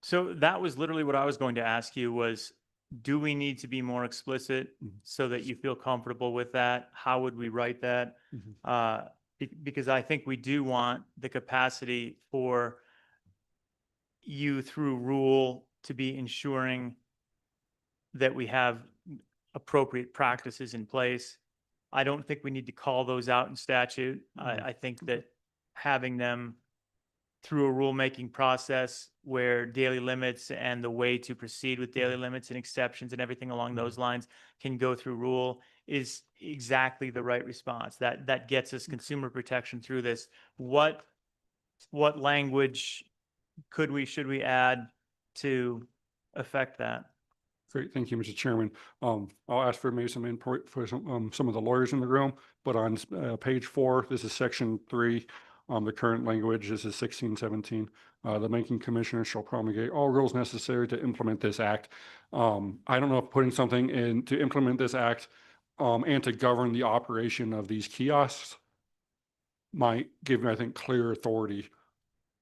So that was literally what I was going to ask you was, do we need to be more explicit so that you feel comfortable with that? How would we write that? Because I think we do want the capacity for you through rule to be ensuring that we have appropriate practices in place. I don't think we need to call those out in statute. I think that having them through a rulemaking process where daily limits and the way to proceed with daily limits and exceptions and everything along those lines can go through rule is exactly the right response. That gets us consumer protection through this. What language should we add to affect that? Great, thank you, Mr. Chairman. I'll ask for maybe some input for some of the lawyers in the room, but on page 4, this is section 3. The current language, this is 1617. The banking commissioner shall promulgate all rules necessary to implement this act. I don't know if putting something in to implement this act and to govern the operation of these kiosks might give me, I think, clear authority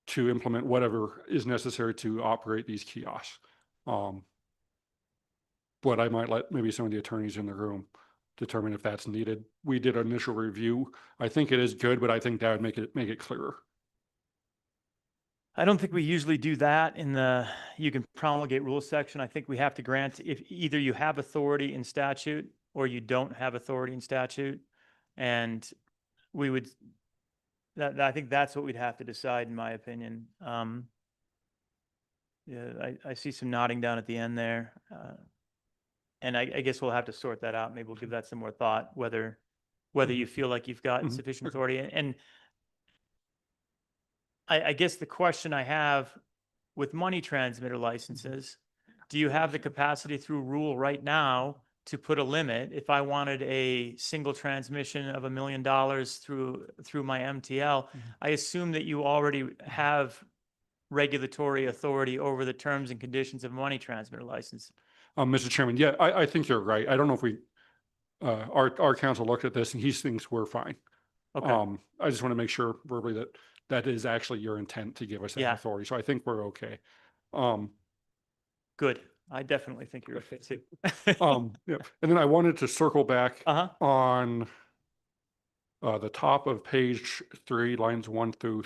to implement whatever is necessary to operate these kiosks. But I might let maybe some of the attorneys in the room determine if that's needed. We did an initial review. I think it is good, but I think that would make it clearer. I don't think we usually do that in the you can promulgate rules section. I think we have to grant if either you have authority in statute or you don't have authority in statute. And we would, I think that's what we'd have to decide, in my opinion. Yeah, I see some nodding down at the end there. And I guess we'll have to sort that out. Maybe we'll give that some more thought, whether you feel like you've got sufficient authority. And I guess the question I have with money transmitter licenses, do you have the capacity through rule right now to put a limit? If I wanted a single transmission of $1 million through my MTL, I assume that you already have regulatory authority over the terms and conditions of money transmitter license. Mr. Chairman, yeah, I think you're right. I don't know if we, our council looked at this and he thinks we're fine. Okay. I just want to make sure verbally that is actually your intent to give us that authority. So I think we're okay. Good. I definitely think you're okay too. Yeah. And then I wanted to circle back on the top of page 3, lines 1 through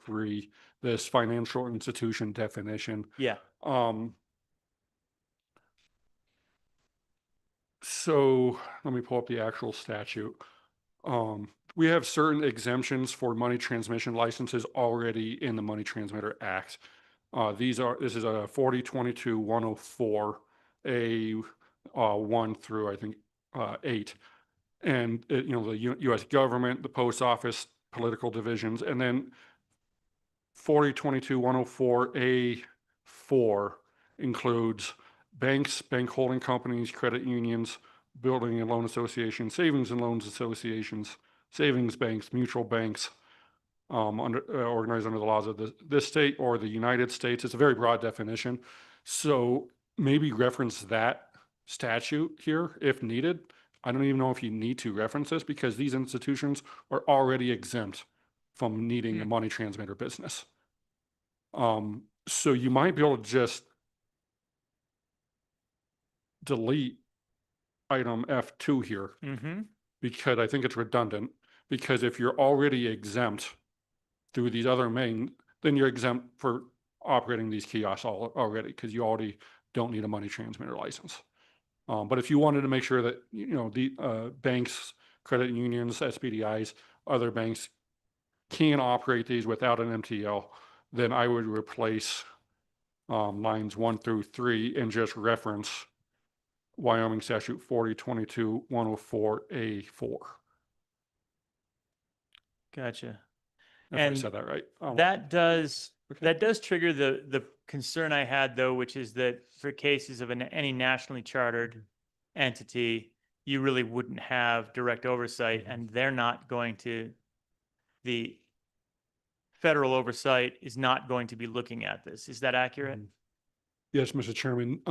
3, this financial institution definition. Yeah. So let me pull up the actual statute. We have certain exemptions for money transmission licenses already in the Money Transmitter Act. This is a 4022-104, a 1 through I think 8, and the U.S. government, the post office, political divisions, and then 4022-104A4 includes banks, bank holding companies, credit unions, building and loan associations, savings and loans associations, savings banks, mutual banks, organized under the laws of this state or the United States. It's a very broad definition. So maybe reference that statute here if needed. I don't even know if you need to reference this because these institutions are already exempt from needing a money transmitter business. So you might be able to just delete item F2 here because I think it's redundant, because if you're already exempt through these other then you're exempt for operating these kiosks already because you already don't need a money transmitter license. But if you wanted to make sure that the banks, credit unions, SPDIs, other banks can operate these without an MTL, then I would replace lines 1 through 3 and just reference Wyoming statute 4022-104A4. Gotcha. If I said that right. That does trigger the concern I had, though, which is that for cases of any nationally chartered entity, you really wouldn't have direct oversight, and they're not going to, the federal oversight is not going to be looking at this. Is that accurate? Yes, Mr. Chairman.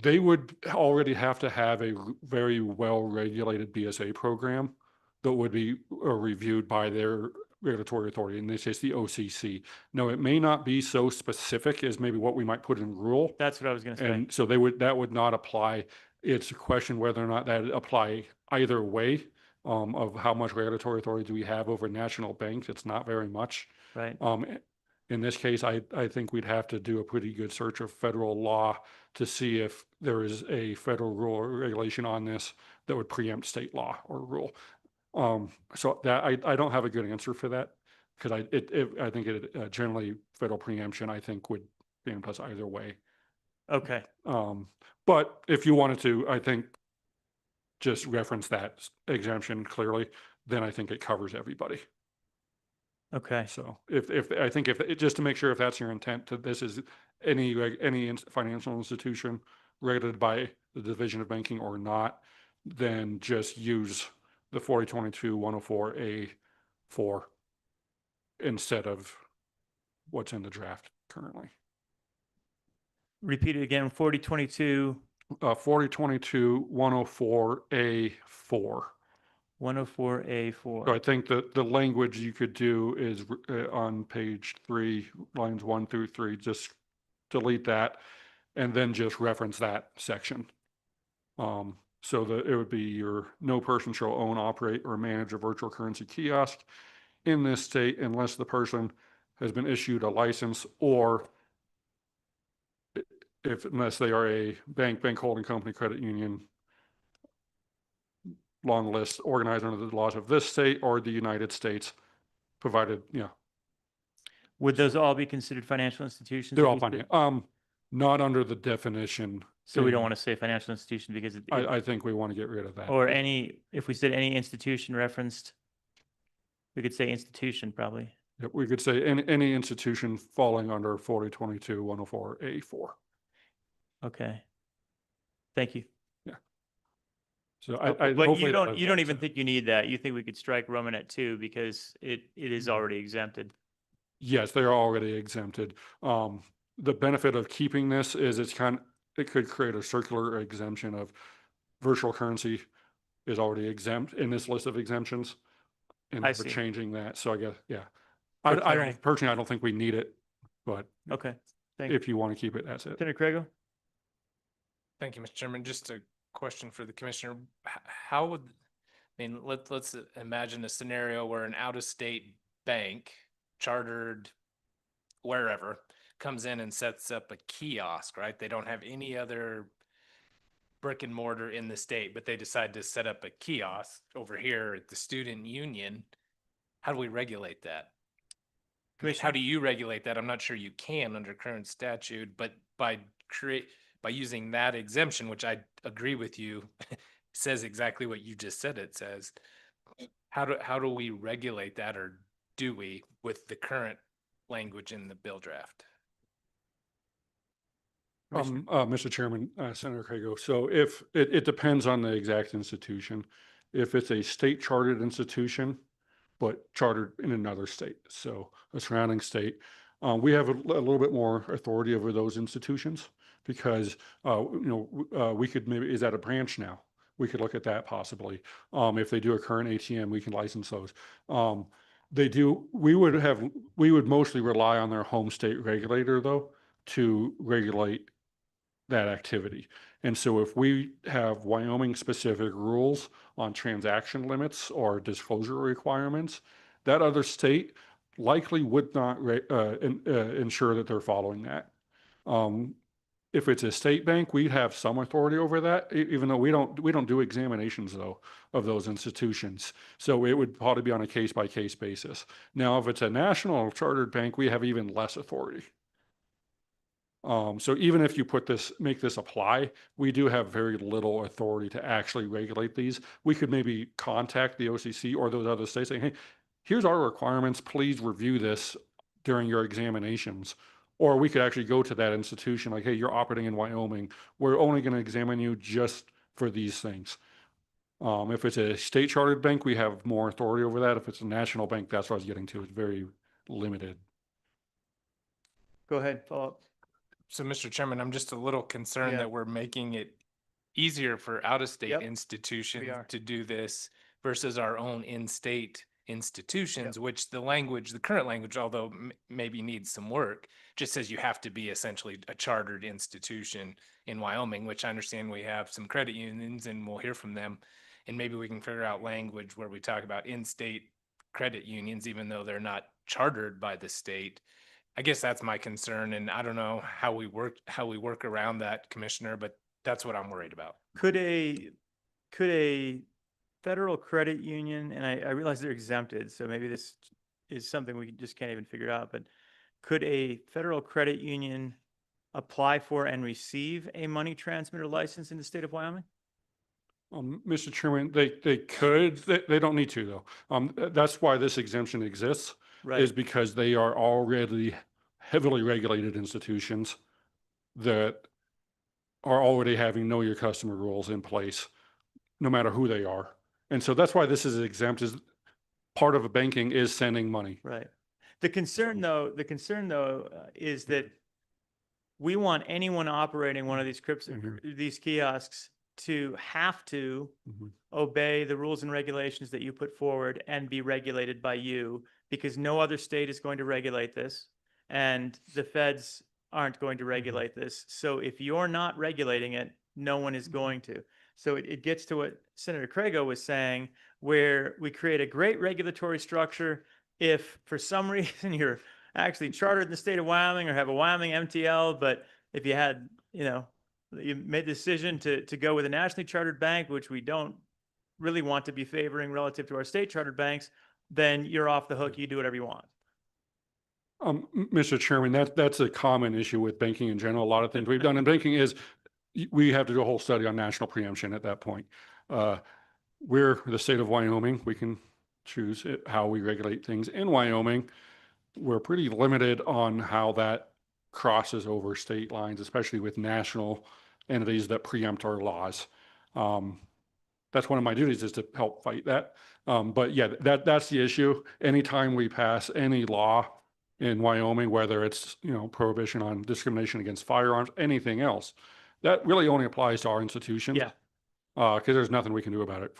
They would already have to have a very well-regulated BSA program that would be reviewed by their regulatory authority, in this case, the OCC. Now, it may not be so specific as maybe what we might put in rule. That's what I was going to say. And so that would not apply. It's a question whether or not that would apply either way, of how much regulatory authority do we have over national banks. It's not very much. Right. In this case, I think we'd have to do a pretty good search of federal law to see if there is a federal rule or regulation on this that would preempt state law or rule. So that I don't have a good answer for that, because I think it generally federal preemption I think would preempt us either way. Okay. But if you wanted to, I think just reference that exemption clearly, then I think it covers everybody. Okay. So if just to make sure if that's your intent, this is any financial institution regulated by the Division of Banking or not, then just use the 4022-104A4 instead of what's in the draft currently. Repeat it again. 4022. 4022-104A4. 104A4. So I think that the language you could do is on page 3, lines 1 through 3, just delete that and then just reference that section. So that it would be your no person shall own, operate, or manage a virtual currency kiosk in this state unless the person has been issued a license, or unless they are a bank holding company, credit union, long list organized under the laws of this state or the United States, provided, Would those all be considered financial institutions? they're if all we said- fine. Not under the definition. So we don't want to say financial institution because I think we want to get rid of that. or any, if we said any institution referenced, we could say institution probably. Yeah, we could say any institution falling under 4022 104A4. Okay. Thank you. So But hopefully you that don't, does you don't that. even think you need that. You think we could strike Romanet 2 because it is already exempted. Yes, they are already exempted. The benefit of keeping this is it could create a circular exemption of virtual currency is already exempt in this list of exemptions. And I we're see. changing that. So I guess, yeah. For I clarity. don't personally, I don't think we need it, but Okay. Thank you. if you want to keep it, that's it. Senator Craigo? Thank you, Mr. Chairman. Just a question for the commissioner. How would, let's imagine a scenario where an out-of-state bank, chartered wherever, comes in and sets up a kiosk, right? They don't have any other brick and mortar in the state, but they decide to set up a kiosk over here at the student union. How do we regulate that? How do you regulate that? I'm not sure you can under current statute, but by using that exemption, which I agree with you, says exactly what you just said it says. How do we regulate that, or do we, with the current language in the bill draft? Mr. Chairman, Senator Craigo, so if it depends on the exact institution. If it's a state chartered institution, but chartered in another state, so a surrounding state, we have a little bit more authority over those institutions because, we could maybe, is that a branch now? We could look at that possibly. If they do a current ATM, we can license those. We would mostly rely on their home state regulator though, to regulate that activity. And so if we have Wyoming specific rules on transaction limits or disclosure requirements, that other state likely would not ensure that they're following that. If it's a state bank, we'd have some authority over that, even though we don't do examinations though of those institutions. So it would probably be on a case by case basis. Now, if it's a national chartered bank, we have even less authority. So even if you make this apply, we do have very little authority to actually regulate these. We could maybe contact the OCC or those other states saying, hey, here's our requirements, please review this during your examinations. Or we could actually go to that institution like, hey, you're operating in Wyoming. We're only going to examine you just for these things. If it's a state chartered bank, we have more authority over that. If it's a national bank, that's what I was getting to. It's very limited. Go ahead, follow up. So, Mr. Chairman, I'm just a little concerned Yeah. that we're making it easier for out-of-state Yep, institutions we are. to do this versus our own in-state institutions, which the current language, although maybe needs some work, just says you have to be essentially a chartered institution in Wyoming, which I understand we have some credit unions and we'll hear from them. And maybe we can figure out language where we talk about in-state credit unions, even though they're not chartered by the state. I guess that's my concern, and I don't know how we work around that, Commissioner, but that's what I'm worried about. Could a federal credit union, and I realize they're exempted, so maybe this is something we just can't even figure out, but could a federal credit union apply for and receive a money transmitter license in the state of Wyoming? Mr. Chairman, they could, they don't need to though. That's why this exemption exists. Right. Is because they are already heavily regulated institutions that are already having know your customer rules in place, no matter who they are. And so that's why this is exempt, is part of a banking is sending money. Right. The concern though is that we want anyone operating one of these these kiosks to have to obey the rules and regulations that you put forward and be regulated by you, because no other state is going to regulate this and the feds aren't going to regulate this. So if you're not regulating it, no one is going to. So it gets to what Senator Craigo was saying, where we create a great regulatory structure. If for some reason you're actually chartered in the state of Wyoming or have a Wyoming MTL, but if you had, you made the decision to go with a nationally chartered bank, which we don't really want to be favoring relative to our state chartered banks, then you're off the hook. You do whatever you want. Mr. Chairman, that's a common issue with banking in general. A lot of things we've done in banking is we have to do a whole study on national preemption at that point. We're the state of Wyoming. We can choose how we regulate things in Wyoming. We're pretty limited on how that crosses over state lines, especially with national entities that preempt our laws. That's one of my duties, is to help fight that. But yeah, that's the issue. Anytime we pass any law in Wyoming, whether it's, prohibition on discrimination against firearms, anything else, that really only applies to our institution. Yeah. Because there's nothing we can do about it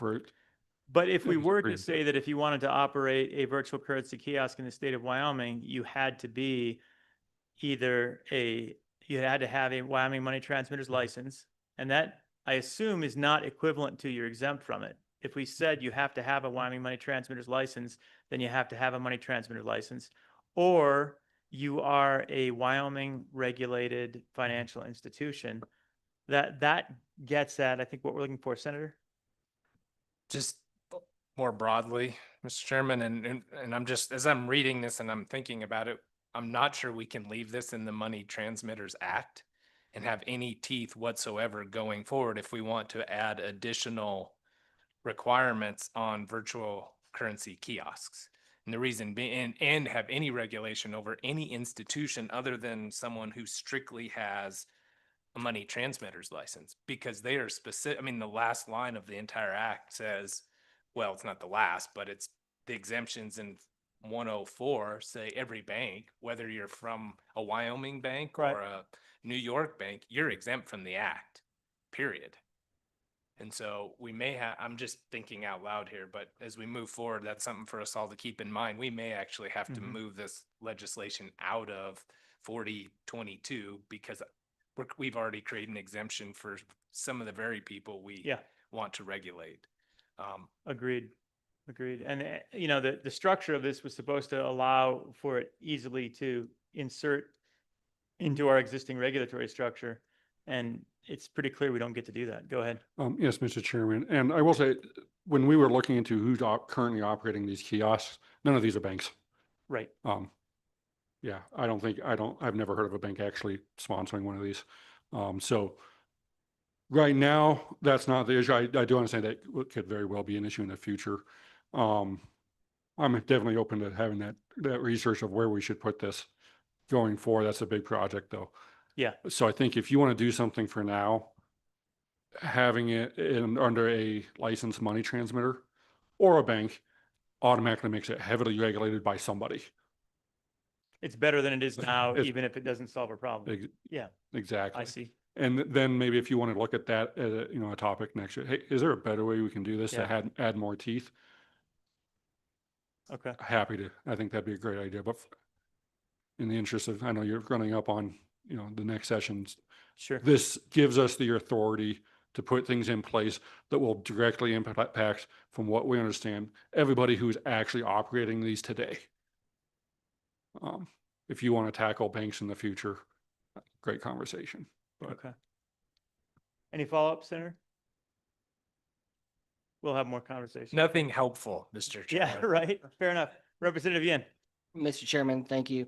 But if we were to say that if you wanted to operate a virtual currency kiosk in the state of Wyoming, you had to be either you had to have a Wyoming money transmitter's license, and that I assume is not equivalent to you're exempt from it. If we said you have to have a Wyoming money transmitter's license, then you have to have a money transmitter license, or you are a Wyoming regulated financial institution. That gets at, I think, what we're looking for, Senator. Just more broadly, Mr. Chairman, and I'm just, as I'm reading this and I'm thinking about it, I'm not sure we can leave this in the Money Transmitters Act and have any teeth whatsoever going forward if we want to add additional requirements on virtual currency kiosks. And the reason being, and have any regulation over any institution other than someone who strictly has a money transmitter's license, because they are specific. I mean, the last line of the entire act says, well, it's not the last, but it's the exemptions in 104 say every bank, whether you're from a Wyoming bank or a New York bank, you're exempt from the act, period. And so we may have, I'm just thinking out loud here, but as we move forward, that's something for us all to keep in mind. We may actually have to move this legislation out of 4022 because we've already created an exemption for some of the very people we want to regulate. Agreed. And the structure of this was supposed to allow for it easily to insert into our existing regulatory structure. And it's pretty clear we don't get to do that. Go ahead. Yes, Mr. Chairman. And I will say, when we were looking into who's currently operating these kiosks, none of these are banks. Right. Yeah, I've never heard of a bank actually sponsoring one of these. So right now, that's not the issue. I do understand that could very well be an issue in the future. I'm definitely open to having that research of where we should put this going forward. That's a big project though. Yeah. So I think if you want to do something for now, having it under a licensed money transmitter or a bank automatically makes it heavily regulated by somebody. It's better than it is now, even if it doesn't solve a problem. Yeah, exactly. I see. And then maybe if you want to look at that as a topic next year, hey, is there a better way we can do this to add more teeth? Okay. Happy to. I think that'd be a great idea. But in the interest of, I know you're running up on, the next sessions. Sure. This gives us the authority to put things in place that will directly impact, from what we understand, everybody who's actually operating these today. If you want to tackle banks in the future, great conversation. But okay. Any follow-up, Senator? We'll have more conversation. Nothing helpful, Mr. Chairman. Yeah, right. Fair enough. Representative Yin. Mr. Chairman, thank you.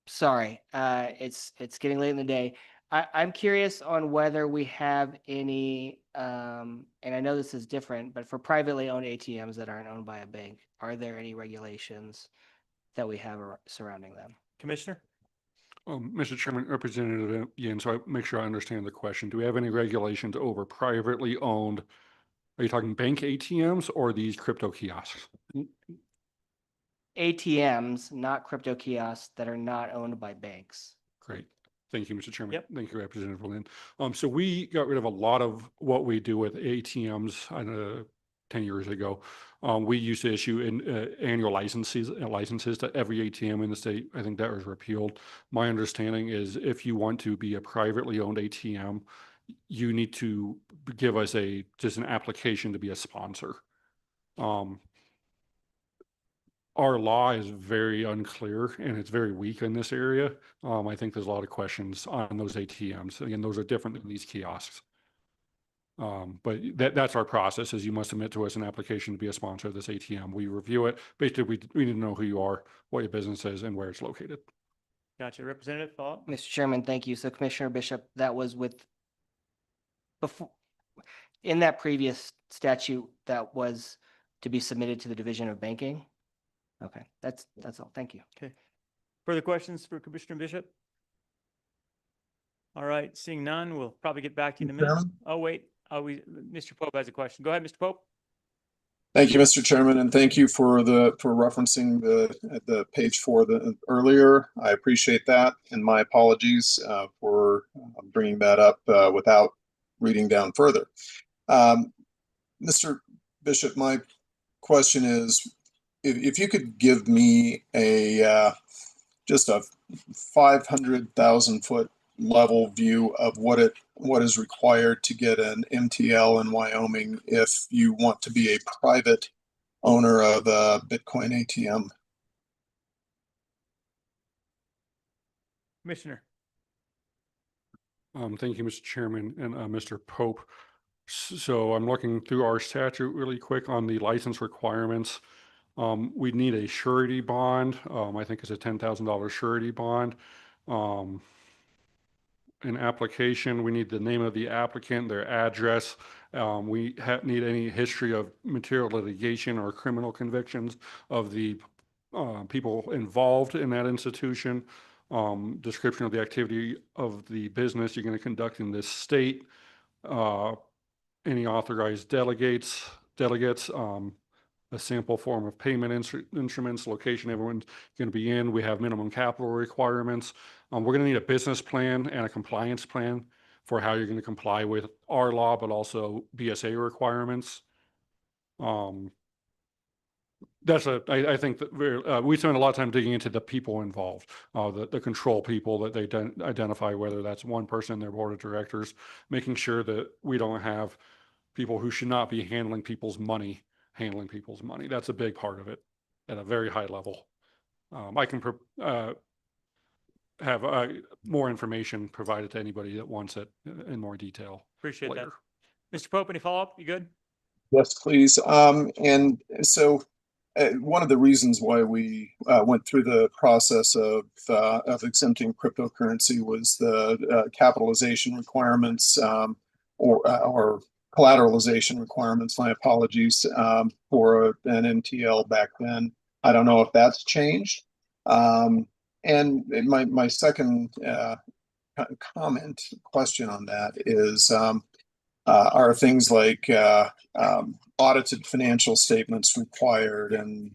Sorry, it's getting late in the day. I'm curious on whether we have any, and I know this is different, but for privately owned ATMs that aren't owned by a bank, are there any regulations that we have surrounding them? Commissioner? Mr. Chairman, Representative Yin, so I make sure I understand the question. Do we have any regulations over privately owned? Are you talking bank ATMs or these crypto kiosks? ATMs, not crypto kiosks, that are not owned by banks. Great. Thank you, Mr. Chairman. Yep. Thank you, Representative Lynn. So we got rid of a lot of what we do with ATMs 10 years ago. We used to issue annual licenses to every ATM in the state. I think that was repealed. My understanding is if you want to be a privately owned ATM, you need to give us just an application to be a sponsor. Our law is very unclear and it's very weak in this area. I think there's a lot of questions on those ATMs. Again, those are different than these kiosks. But that's our process, is you must submit to us an application to be a sponsor of this ATM. We review it. Basically, we need to know who you are, what your business is, and where it's located. Gotcha. Representative, follow-up? Mr. Chairman, thank you. So Commissioner Bishop, that was with before, in that previous statute, that was to be submitted to the Division of Banking? Okay, that's all. Thank you. Okay. Further questions for Commissioner Bishop? All right, seeing none, we'll probably get back to you in a minute. Chairman? Oh, wait. Mr. Pope has a question. Go ahead, Mr. Pope. Thank you, Mr. Chairman, and thank you for referencing the page 4 earlier. I appreciate that, and my apologies for bringing that up without reading down further. Mr. Bishop, my question is, if you could give me just a 500,000 foot level view of what is required to get an MTL in Wyoming if you want to be a private owner of a Bitcoin ATM. Commissioner. Thank you, Mr. Chairman and Mr. Pope. So I'm looking through our statute really quick on the license requirements. We need a surety bond. I think it's a $10,000 surety bond. An application, we need the name of the applicant, their address. We need any history of material litigation or criminal convictions of the people involved in that institution. Description of the activity of the business you're going to conduct in this state. Any authorized delegates, a sample form of payment instruments, location everyone's going to be in. We have minimum capital requirements. We're going to need a business plan and a compliance plan for how you're going to comply with our law, but also BSA requirements. I think that we spend a lot of time digging into the people involved, the control people that they identify, whether that's one person in their board of directors, making sure that we don't have people who should not be handling people's money. That's a big part of it at a very high level. I can have more information provided to anybody that wants it in more detail. Appreciate later. that. Mr. Pope, any follow-up? You good? Yes, please. And so one of the reasons why we went through the process of exempting cryptocurrency was the capitalization requirements or collateralization requirements, my apologies, for an MTL back then. I don't know if that's changed. And my second question on that is, are things like audited financial statements required and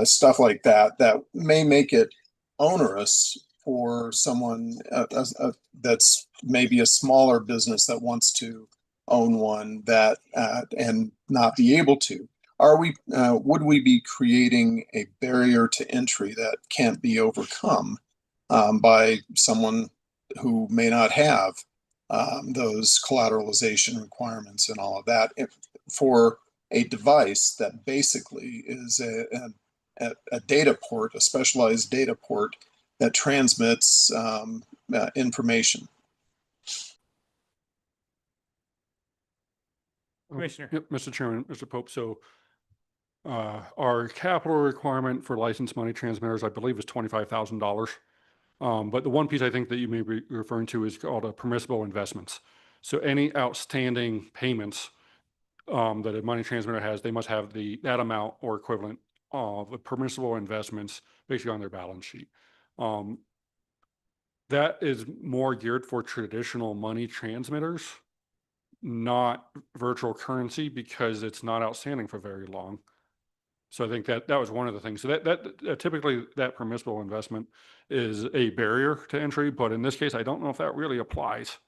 stuff like that may make it onerous for someone that's maybe a smaller business that wants to own one that and not be able to. Would we be creating a barrier to entry that can't be overcome by someone who may not have those collateralization requirements and all of that for a device that basically is a data port, a specialized data port that transmits information? Commissioner. Yep, Mr. Chairman, Mr. Pope. So our capital requirement for licensed money transmitters, I believe, is $25,000. But the one piece I think that you may be referring to is called permissible investments. So any outstanding payments that a money transmitter has, they must have that amount or equivalent of permissible investments basically on their balance sheet. That is more geared for traditional money transmitters, not virtual currency, because it's not outstanding for very long. So I think that was one of the things. So that typically that permissible investment is a barrier to entry, but in this case, I don't know if that really applies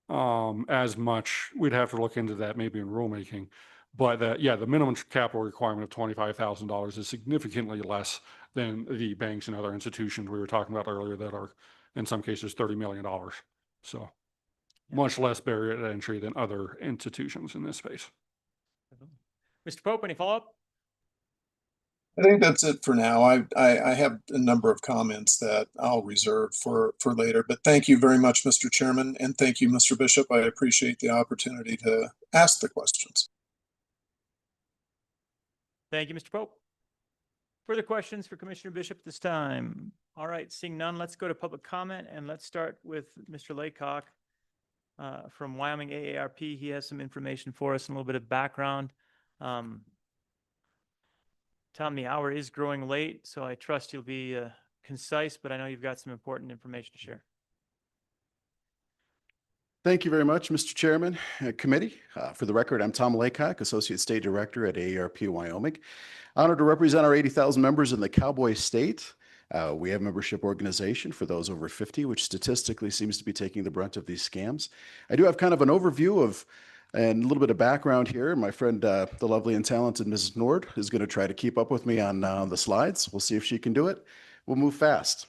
as much. We'd have to look into that maybe in rulemaking. But the minimum capital requirement of $25,000 is significantly less than the banks and other institutions we were talking about earlier that are in some cases $30 million. So much less barrier to entry than other institutions in this space. Mr. Pope, any follow-up? I think that's it for now. I have a number of comments that I'll reserve for later, but thank you very much, Mr. Chairman, and thank you, Mr. Bishop. I appreciate the opportunity to ask the questions. Thank you, Mr. Pope. Further questions for Commissioner Bishop at this time? All right, seeing none, let's go to public comment, and let's start with Mr. Laycock from Wyoming AARP. He has some information for us and a little bit of background. Tom, the hour is growing late, so I trust you'll be concise, but I know you've got some important information to share. Thank you very much, Mr. Chairman, committee. For the record, I'm Tom Laycock, Associate State Director at AARP Wyoming. Honored to represent our 80,000 members in the Cowboy State. We have a membership organization for those over 50, which statistically seems to be taking the brunt of these scams. I do have kind of an overview of and a little bit of background here. My friend, the lovely and talented Mrs. Nord, is going to try to keep up with me on the slides. We'll see if she can do it. We'll move fast.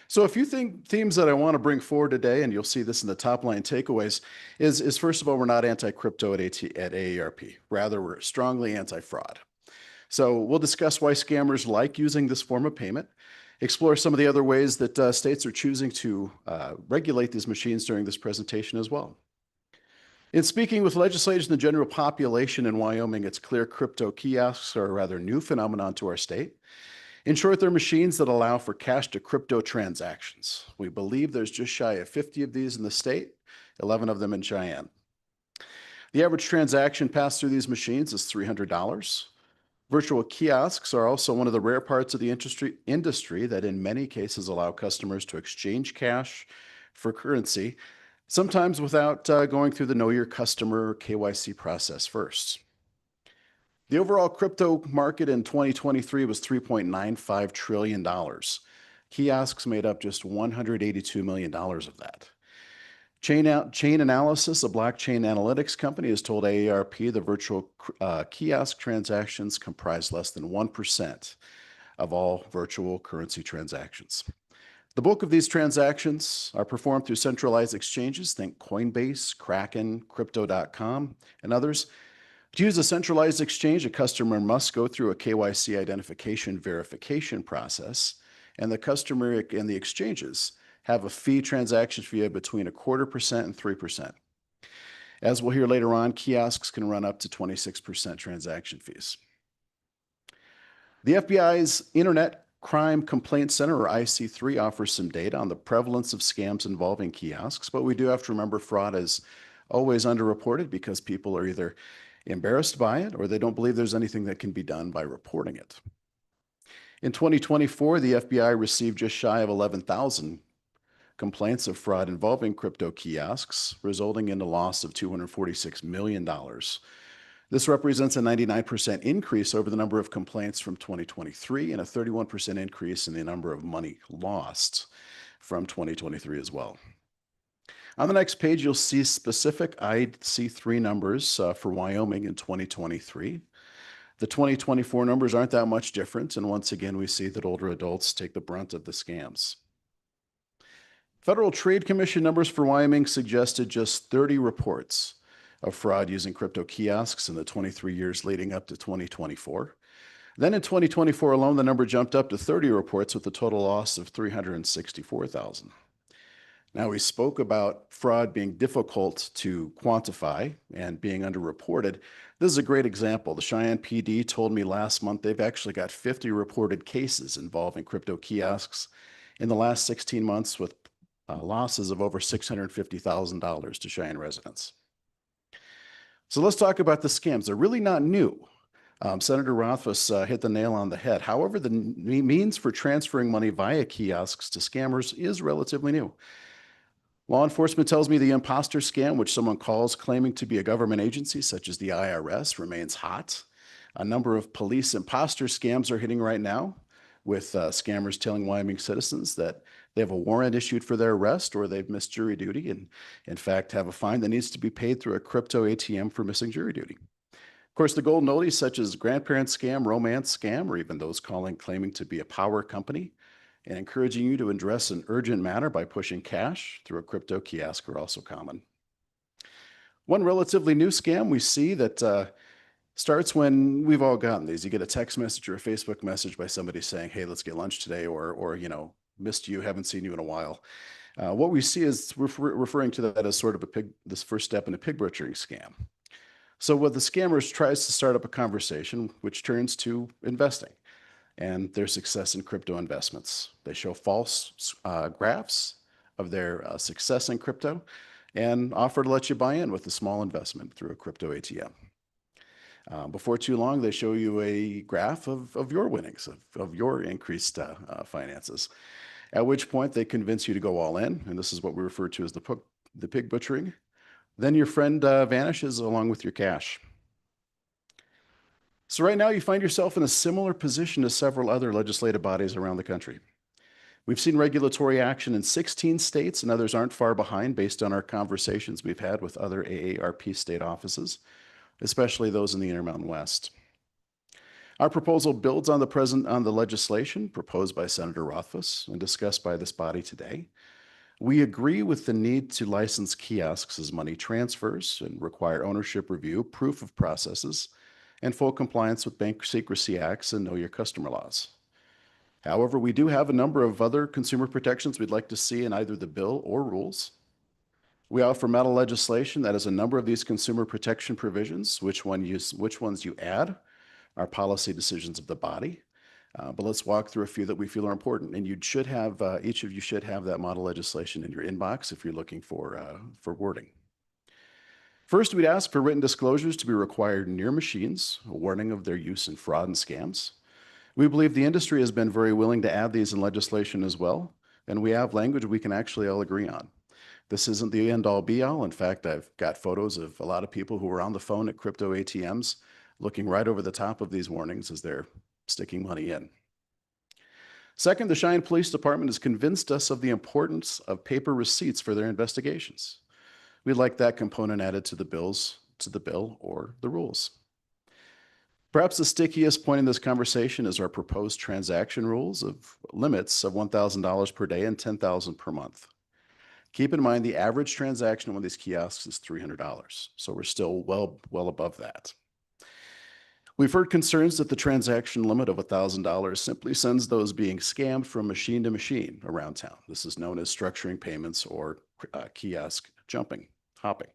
So a few themes that I want to bring forward today, and you'll see this in the top line takeaways, is first of all, we're not anti-crypto at AARP. Rather, we're strongly anti-fraud. So we'll discuss why scammers like using this form of payment, explore some of the other ways that states are choosing to regulate these machines during this presentation as well. In speaking with legislators and the general population in Wyoming, it's clear crypto kiosks are a rather new phenomenon to our state. In short, they're machines that allow for cash to crypto transactions. We believe there's just shy of 50 of these in the state, 11 of them in Cheyenne. The average transaction passed through these machines is $300. Virtual kiosks are also one of the rare parts of the industry that in many cases allow customers to exchange cash for currency, sometimes without going through the Know Your Customer KYC process first. The overall crypto market in 2023 was $3.95 trillion. Kiosks made up just $182 million of that. Chain Analysis, a blockchain analytics company, has told AARP the virtual kiosk transactions comprise less than 1% of all virtual currency transactions. The bulk of these transactions are performed through centralized exchanges, think Coinbase, Kraken, Crypto.com, and others. To use a centralized exchange, a customer must go through a KYC identification verification process, and the customer and the exchanges have a transaction fee of between 0.25% and 3%. As we'll hear later on, kiosks can run up to 26% transaction fees. The FBI's Internet Crime Complaint Center, or IC3, offers some data on the prevalence of scams involving kiosks, but we do have to remember fraud is always underreported because people are either embarrassed by it or they don't believe there's anything that can be done by reporting it. In 2024, the FBI received just shy of 11,000 complaints of fraud involving crypto kiosks, resulting in a loss of $246 million. This represents a 99% increase over the number of complaints from 2023 and a 31% increase in the number of money lost from 2023 as well. On the next page, you'll see specific IC3 numbers for Wyoming in 2023. The 2024 numbers aren't that much different, and once again, we see that older adults take the brunt of the scams. Federal Trade Commission numbers for Wyoming suggested just 30 reports of fraud using crypto kiosks in the 23 years leading up to 2024. Then in 2024 alone, the number jumped up to 30 reports with a total loss of $364,000. Now, we spoke about fraud being difficult to quantify and being underreported. This is a great example. The Cheyenne PD told me last month they've actually got 50 reported cases involving crypto kiosks in the last 16 months with losses of over $650,000 to Cheyenne residents. So let's talk about the scams. They're really not new. Senator Rothfuss hit the nail on the head. However, the means for transferring money via kiosks to scammers is relatively new. Law enforcement tells me the imposter scam, which someone calls claiming to be a government agency, such as the IRS, remains hot. A number of police imposter scams are hitting right now, with scammers telling Wyoming citizens that they have a warrant issued for their arrest or they've missed jury duty and, in fact, have a fine that needs to be paid through a crypto ATM for missing jury duty. Of course, the golden oldies such as grandparent scam, romance scam, or even those claiming to be a power company and encouraging you to address an urgent matter by pushing cash through a crypto kiosk are also common. One relatively new scam we see that Starts when we've all gotten these. You get a text message or a Facebook message by somebody saying, hey, let's get lunch today, or missed you, haven't seen you in a while. What we see is referring to that as sort of this first step in a pig butchering scam. So what the scammers tries to start up a conversation, which turns to investing and their success in crypto investments. They show false graphs of their success in crypto and offer to let you buy in with a small investment through a crypto ATM. Before too long, they show you a graph of your winnings, of your increased finances, at which point they convince you to go all in, and this is what we refer to as the pig butchering. Then your friend vanishes along with your cash. So right now you find yourself in a similar position to several other legislative bodies around the country. We've seen regulatory action in 16 states, and others aren't far behind based on our conversations we've had with other AARP state offices, especially those in the Intermountain West. Our proposal builds on the legislation proposed by Senator Rothfuss and discussed by this body today. We agree with the need to license kiosks as money transfers and require ownership review, proof of processes, and full compliance with Bank Secrecy Acts and Know Your Customer laws. However, we do have a number of other consumer protections we'd like to see in either the bill or rules. We offer meta legislation that has a number of these consumer protection provisions. Which ones you add are policy decisions of the body. But let's walk through a few that we feel are important. And you should have, each of you should have that model legislation in your inbox if you're looking for wording. First, we'd ask for written disclosures to be required near machines, a warning of their use in fraud and scams. We believe the industry has been very willing to add these in legislation as well, and we have language we can actually all agree on. This isn't the end-all be-all. In fact, I've got photos of a lot of people who were on the phone at crypto ATMs looking right over the top of these warnings as they're sticking money in. Second, the Cheyenne Police Department has convinced us of the importance of paper receipts for their investigations. We'd like that component added to the bill or the rules. Perhaps the stickiest point in this conversation is our proposed transaction rules of limits of $1,000 per day and $10,000 per month. Keep in mind the average transaction on one of these kiosks is $300, so we're still well above that. We've heard concerns that the transaction limit of $1,000 simply sends those being scammed from machine to machine around town. This is known as structuring payments or kiosk hopping.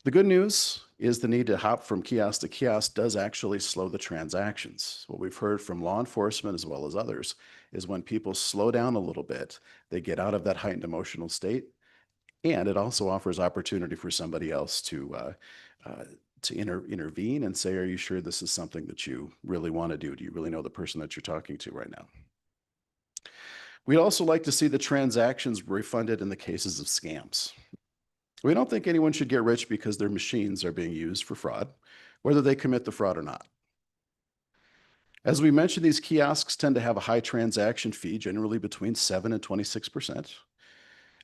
The good news is the need to hop from kiosk to kiosk does actually slow the transactions. What we've heard from law enforcement as well as others is when people slow down a little bit, they get out of that heightened emotional state, and it also offers opportunity for somebody else to intervene and say, are you sure this is something that you really want to do? Do you really know the person that you're talking to right now? We'd also like to see the transactions refunded in the cases of scams. We don't think anyone should get rich because their machines are being used for fraud, whether they commit the fraud or not. As we mentioned, these kiosks tend to have a high transaction fee, generally between 7 and 26%.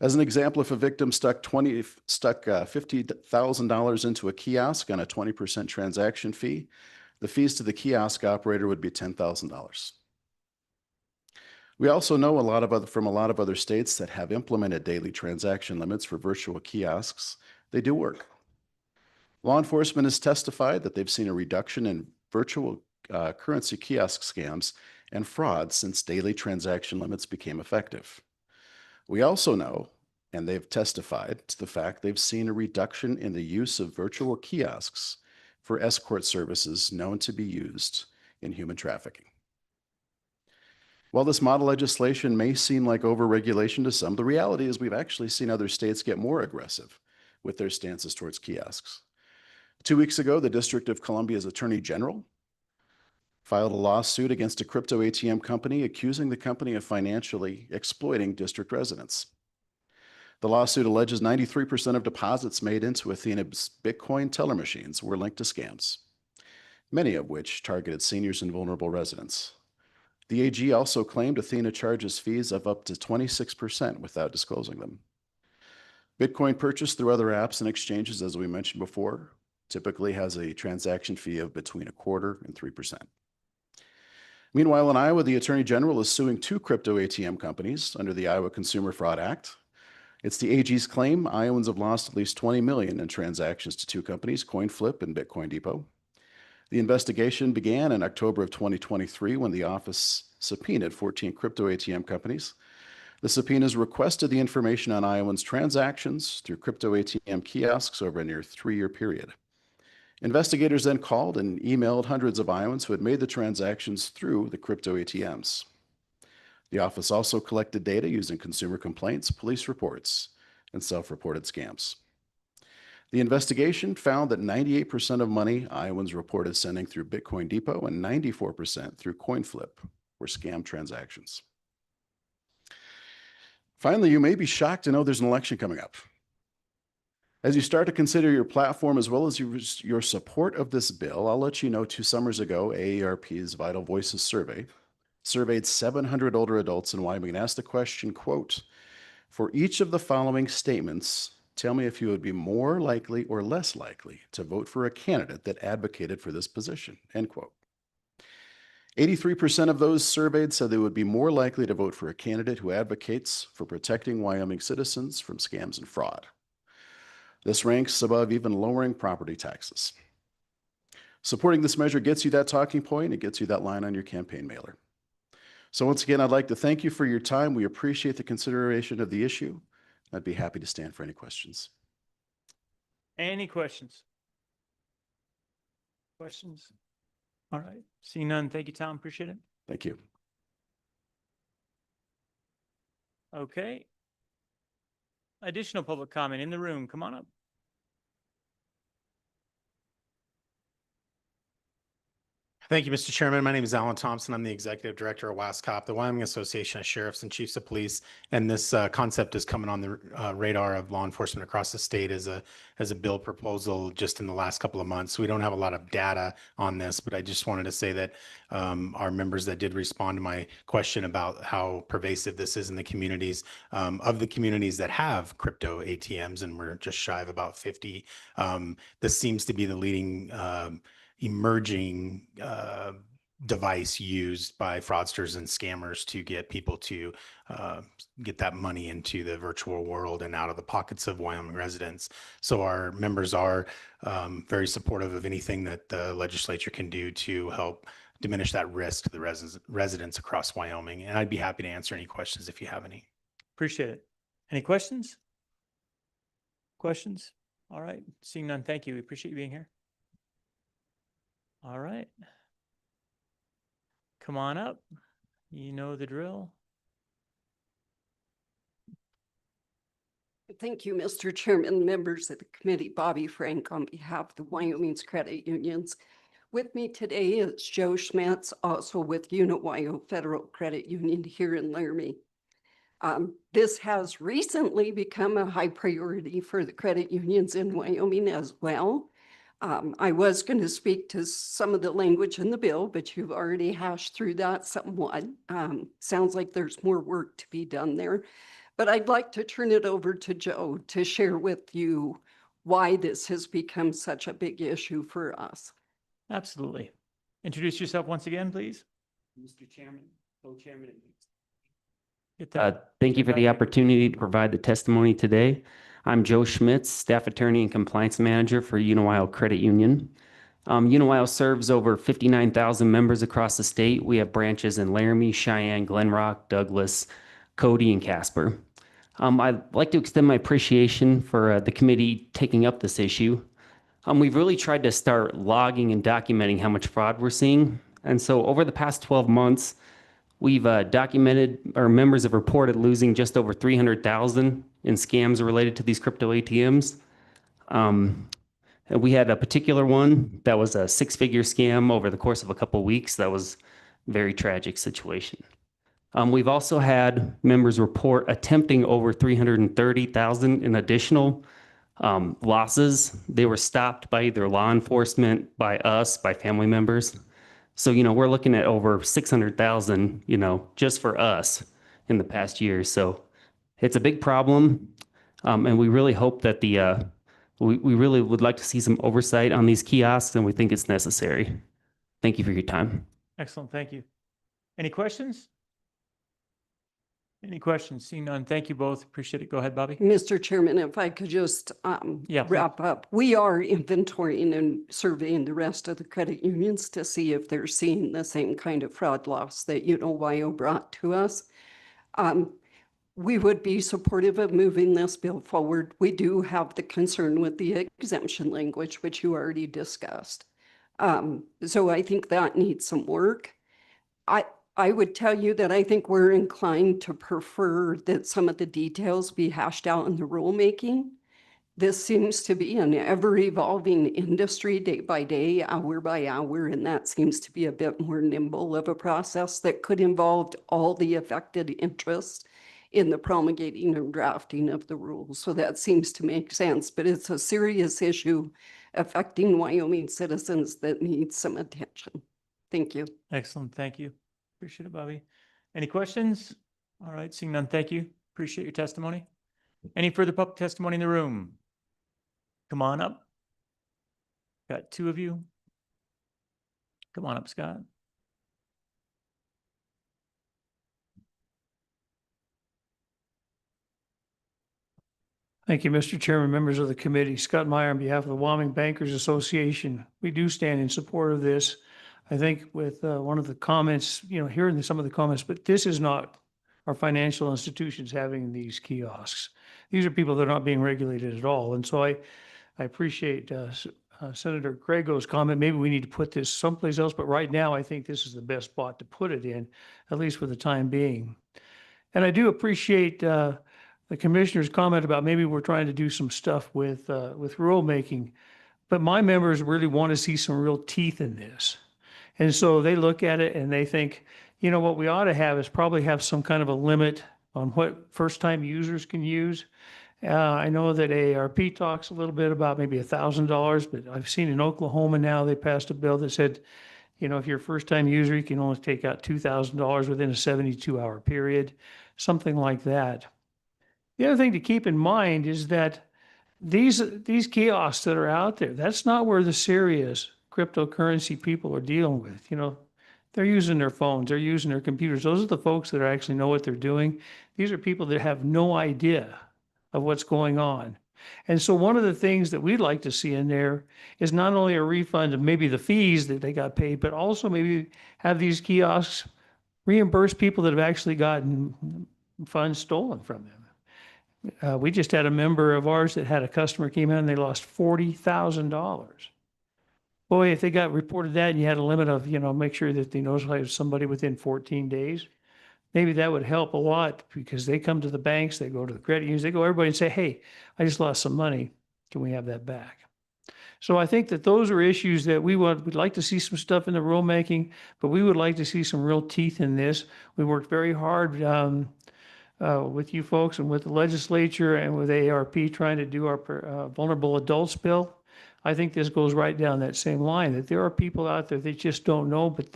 As an example, if a victim stuck $50,000 into a kiosk on a 20% transaction fee, the fees to the kiosk operator would be $10,000. We also know from a lot of other states that have implemented daily transaction limits for virtual kiosks. They do work. Law enforcement has testified that they've seen a reduction in virtual currency kiosk scams and fraud since daily transaction limits became effective. We also know, and they've testified to the fact they've seen a reduction in the use of virtual kiosks for escort services known to be used in human trafficking. While this model legislation may seem like overregulation to some, the reality is we've actually seen other states get more aggressive with their stances towards kiosks. 2 weeks ago, the District of Columbia's Attorney General filed a lawsuit against a crypto ATM company, accusing the company of financially exploiting district residents. The lawsuit alleges 93% of deposits made into Athena's Bitcoin teller machines were linked to scams, many of which targeted seniors and vulnerable residents. The AG also claimed Athena charges fees of up to 26% without disclosing them. Bitcoin purchased through other apps and exchanges, as we mentioned before, typically has a transaction fee of between 1/4 and 3%. Meanwhile, in Iowa, the Attorney General is suing 2 crypto ATM companies under the Iowa Consumer Fraud Act. It's the AG's claim Iowans have lost at least $20 million in transactions to 2 companies, CoinFlip and Bitcoin Depot. The investigation began in October of 2023 when the office subpoenaed 14 crypto ATM companies. The subpoenas requested the information on Iowans' transactions through crypto ATM kiosks over a near 3-year period. Investigators then called and emailed hundreds of Iowans who had made the transactions through the crypto ATMs. The office also collected data using consumer complaints, police reports, and self-reported scams. The investigation found that 98% of money Iowans reported sending through Bitcoin Depot and 94% through CoinFlip were scam transactions. Finally, you may be shocked to know there's an election coming up. As you start to consider your platform as well as your support of this bill, I'll let you know 2 summers ago, AARP's Vital Voices survey surveyed 700 older adults in Wyoming and asked the question, quote, "For each of the following statements, tell me if you would be more likely or less likely to vote for a candidate that advocated for this position," end quote. 83% of those surveyed said they would be more likely to vote for a candidate who advocates for protecting Wyoming citizens from scams and fraud. This ranks above even lowering property taxes. Supporting this measure gets you that talking point. It gets you that line on your campaign mailer. So once again, I'd like to thank you for your time. We appreciate the consideration of the issue. I'd be happy to stand for any questions. Any questions? Questions? All right. Seeing none. Thank you, Tom. Appreciate it. Thank you. Okay. Additional public comment in the room. Come on up. Thank you, Mr. Chairman. My name is Alan Thompson. I'm the Executive Director of WASCOP, the Wyoming Association of Sheriffs and Chiefs of Police. And this concept is coming on the radar of law enforcement across the state as a bill proposal just in the last couple of months. We don't have a lot of data on this, but I just wanted to say that our members that did respond to my question about how pervasive this is in the communities, of the communities that have crypto ATMs, and we're just shy of about 50, this seems to be the leading emerging device used by fraudsters and scammers to get people to get that money into the virtual world and out of the pockets of Wyoming residents. So our members are very supportive of anything that the legislature can do to help diminish that risk to the residents across Wyoming. And I'd be happy to answer any questions if you have any. Appreciate it. Any questions? Questions? All right. Seeing none, thank you. We appreciate you being here. All right. Come on up. You know the drill. Thank you, Mr. Chairman, members of the committee. Bobby Frank on behalf of the Wyoming's credit unions. With me today is Joe Schmitz, also with Unit Federal Credit Union here in Laramie. This has recently become a high priority for the credit unions in Wyoming as well. I was going to speak to some of the language in the bill, but you've already hashed through that somewhat. Sounds like there's more work to be done there. But I'd like to turn it over to Joe to share with you why this has become such a big issue for us. Absolutely. Introduce yourself once again, please. Mr. Chairman, co-chairman. Thank you for the opportunity to provide the testimony today. I'm Joe Schmitz, staff attorney and compliance manager for Unit Credit Union. Unit serves over 59,000 members across the state. We have branches in Laramie, Cheyenne, Glen Rock, Douglas, Cody, and Casper. I'd like to extend my appreciation for the committee taking up this issue. We've really tried to start logging and documenting how much fraud we're seeing. And so over the past 12 months, we've documented, our members have reported losing just over 300,000 in scams related to these crypto ATMs. And we had a particular one that was a 6-figure scam over the course of a couple of weeks. That was a very tragic situation. We've also had members report attempting over 330,000 in additional losses. They were stopped by either law enforcement, by us, by family members. So, we're looking at over 600,000, just for us in the past year. So it's a big problem. And we really hope that we really would like to see some oversight on these kiosks, and we think it's necessary. Thank you for your time. Excellent. Thank you. Any questions? Any questions? Seeing none, thank you both. Appreciate it. Go ahead, Bobby. Mr. Chairman, if I could just Yeah, please. wrap up. We are inventorying and surveying the rest of the credit unions to see if they're seeing the same kind of fraud loss that YO brought to us. We would be supportive of moving this bill forward. We do have the concern with the exemption language, which you already discussed. So I think that needs some work. I would tell you that I think we're inclined to prefer that some of the details be hashed out in the rulemaking. This seems to be an ever-evolving industry day by day, hour by hour, and that seems to be a bit more nimble of a process that could involve all the affected interests in the promulgating and drafting of the rules. So that seems to make sense, but it's a serious issue affecting Wyoming citizens that needs some attention. Thank you. Excellent. Thank you. Appreciate it, Bobby. Any questions? All right. Seeing none, thank you. Appreciate your testimony. Any further public testimony in the room? Come on up. Got two of you. Come on up, Scott. Thank you, Mr. Chairman, members of the committee. Scott Meyer on behalf of the Wyoming Bankers Association. We do stand in support of this. I think with one of the comments, hearing some of the comments, but this is not our financial institutions having these kiosks. These are people that are not being regulated at all. And so I appreciate Senator Grego's comment. Maybe we need to put this someplace else, but right now I think this is the best spot to put it in, at least for the time being. And I do appreciate the commissioner's comment about maybe we're trying to do some stuff with rulemaking, but my members really want to see some real teeth in this. And so they look at it and they think, what we ought to have is probably have some kind of a limit on what first-time users can use. I know that AARP talks a little bit about maybe $1,000, but I've seen in Oklahoma now they passed a bill that said, if you're a first-time user, you can only take out $2,000 within a 72-hour period, something like that. The other thing to keep in mind is that these kiosks that are out there, that's not where the serious cryptocurrency people are dealing with. They're using their phones, they're using their computers. Those are the folks that actually know what they're doing. These are people that have no idea of what's going on. And so one of the things that we'd like to see in there is not only a refund of maybe the fees that they got paid, but also maybe have these kiosks reimburse people that have actually gotten funds stolen from them. We just had a member of ours that had a customer came in and they lost $40,000. Boy, if they got reported that and you had a limit of, make sure that they notify somebody within 14 days, maybe that would help a lot because they come to the banks, they go to the credit unions, they go everybody and say, hey, I just lost some money. Can we have that back? So I think that those are issues that we'd like to see some stuff in the rulemaking, but we would like to see some real teeth in this. We worked very hard with you folks and with the legislature and with AARP trying to do our vulnerable adults bill. I think this goes right down that same line, that there are people out there that just don't know, but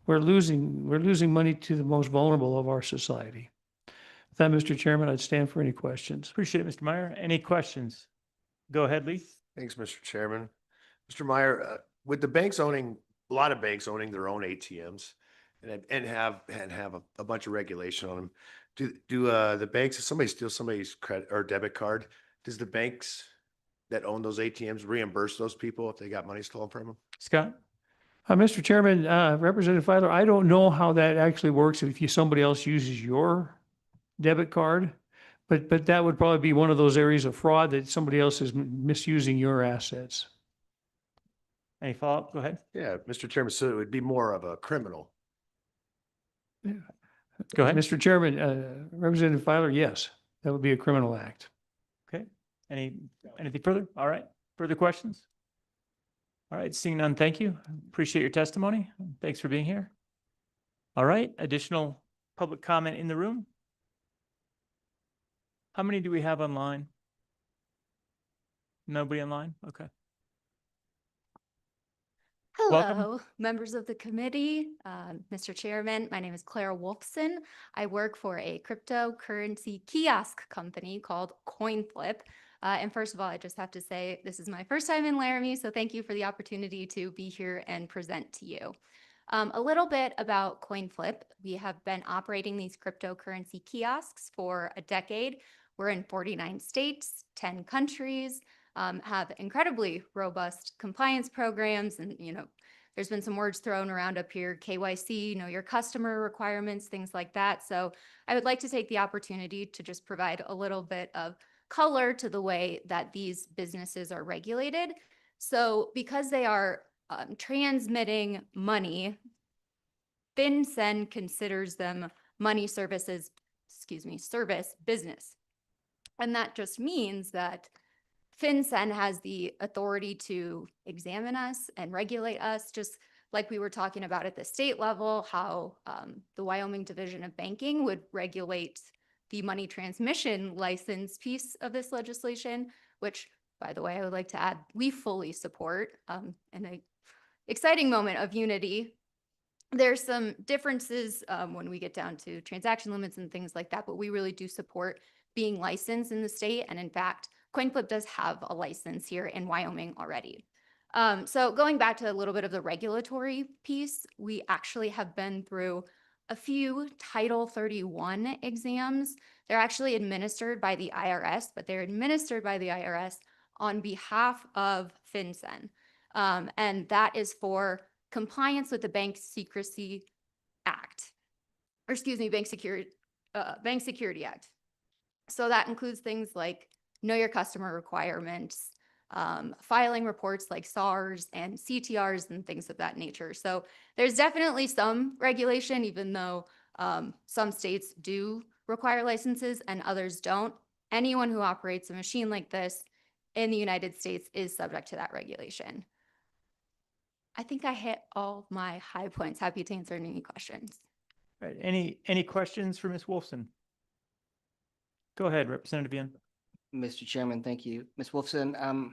we're losing money to the most vulnerable of our society. With that, Mr. Chairman, I'd stand for any questions. Appreciate it, Mr. Meyer. Any questions? Go ahead, Lee. Thanks, Mr. Chairman. Mr. Meyer, with the banks owning, a lot of banks owning their own ATMs and have a bunch of regulation on them, do the banks, if somebody steals somebody's credit or debit card, does the banks that own those ATMs reimburse those people if they got money stolen from them? Scott? Mr. Chairman, Representative Filer, I don't know how that actually works if somebody else uses your debit card, but that would probably be one of those areas of fraud that somebody else is misusing your assets. Any follow-up? Go ahead. Yeah, Mr. Chairman, so it would be more of a criminal. Yeah. Go ahead. Mr. Chairman, Representative Filer, yes, that would be a criminal act. Okay. Anything further? All right. Further questions? All right. Seeing none, thank you. Appreciate your testimony. Thanks for being here. All right. Additional public comment in the room? How many do we have online? Nobody online? Okay. Hello, Welcome. members of the committee, Mr. Chairman. My name is Clara Wolfson. I work for a cryptocurrency kiosk company called CoinFlip. And first of all, I just have to say this is my first time in Laramie, so thank you for the opportunity to be here and present to you. A little bit about CoinFlip. We have been operating these cryptocurrency kiosks for a decade. We're in 49 states, 10 countries, have incredibly robust compliance programs. And, there's been some words thrown around up here, KYC, know your customer requirements, things like that. So I would like to take the opportunity to just provide a little bit of color to the way that these businesses are regulated. So because they are transmitting money, FinCEN considers them service business. And that just means that FinCEN has the authority to examine us and regulate us, just like we were talking about at the state level, how the Wyoming Division of Banking would regulate the money transmission license piece of this legislation, which, by the way, I would like to add, we fully support in an exciting moment of unity. There's some differences when we get down to transaction limits and things like that, but we really do support being licensed in the state. And in fact, CoinFlip does have a license here in Wyoming already. So going back to a little bit of the regulatory piece, we actually have been through a few Title 31 exams. They're actually administered by the IRS, but they're administered by the IRS on behalf of FinCEN. And that is for compliance with the Bank Secrecy Act, or excuse me, Bank Security Act. So that includes things like know your customer requirements, filing reports like SARs and CTRs and things of that nature. So there's definitely some regulation, even though some states do require licenses and others don't. Anyone who operates a machine like this in the United States is subject to that regulation. I think I hit all my high points. Happy to answer any questions. Right. Any questions for Ms. Wolfson? Go ahead, Representative Yen. Mr. Chairman, thank you. Ms. Wolfson,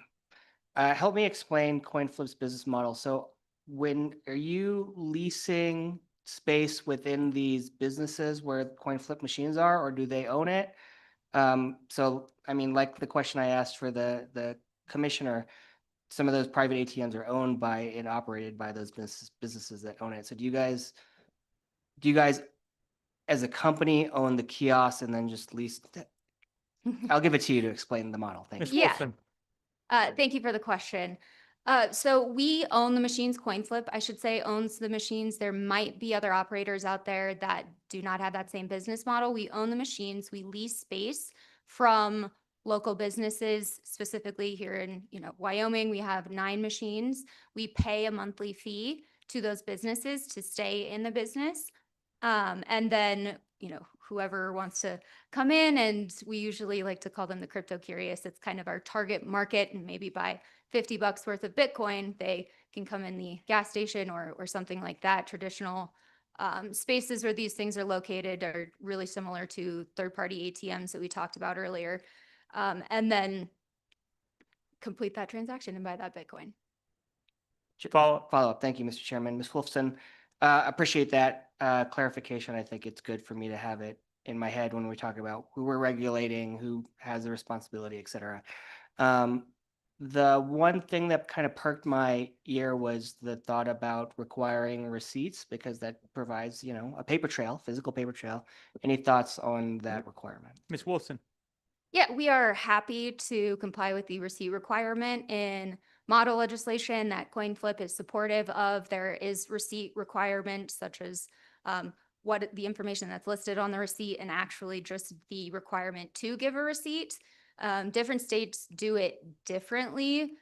help me explain CoinFlip's business model. So when are you leasing space within these businesses where CoinFlip machines are, or do they own it? So, I mean, like the question I asked for the commissioner, some of those private ATMs are owned by and operated by those businesses that own it. So do you guys as a company own the kiosk and then just lease? I'll give it to you to explain the model. Thank you. Yeah. Thank you for the question. So we own the machines. CoinFlip, I should say, owns the machines. There might be other operators out there that do not have that same business model. We own the machines. We lease space from local businesses, specifically here in Wyoming. We have 9 machines. We pay a monthly fee to those businesses to stay in the business. And then, whoever wants to come in, and we usually like to call them the crypto curious. It's kind of our target market, and maybe buy $50 worth of Bitcoin, they can come in the gas station or something like that. Traditional spaces where these things are located are really similar to third-party ATMs that we talked about earlier. And then complete that transaction and buy that Bitcoin. Follow up. Thank you, Mr. Chairman. Ms. Wolfson, appreciate that clarification. I think it's good for me to have it in my head when we talk about who we're regulating, who has the responsibility, et cetera. The one thing that kind of perked my ear was the thought about requiring receipts, because that provides, a paper trail, physical paper trail. Any thoughts on that requirement? Ms. Wilson. Yeah, we are happy to comply with the receipt requirement in model legislation that CoinFlip is supportive of. There is receipt requirement, such as what the information that's listed on the receipt, and actually just the requirement to give a receipt. Different states do it differently.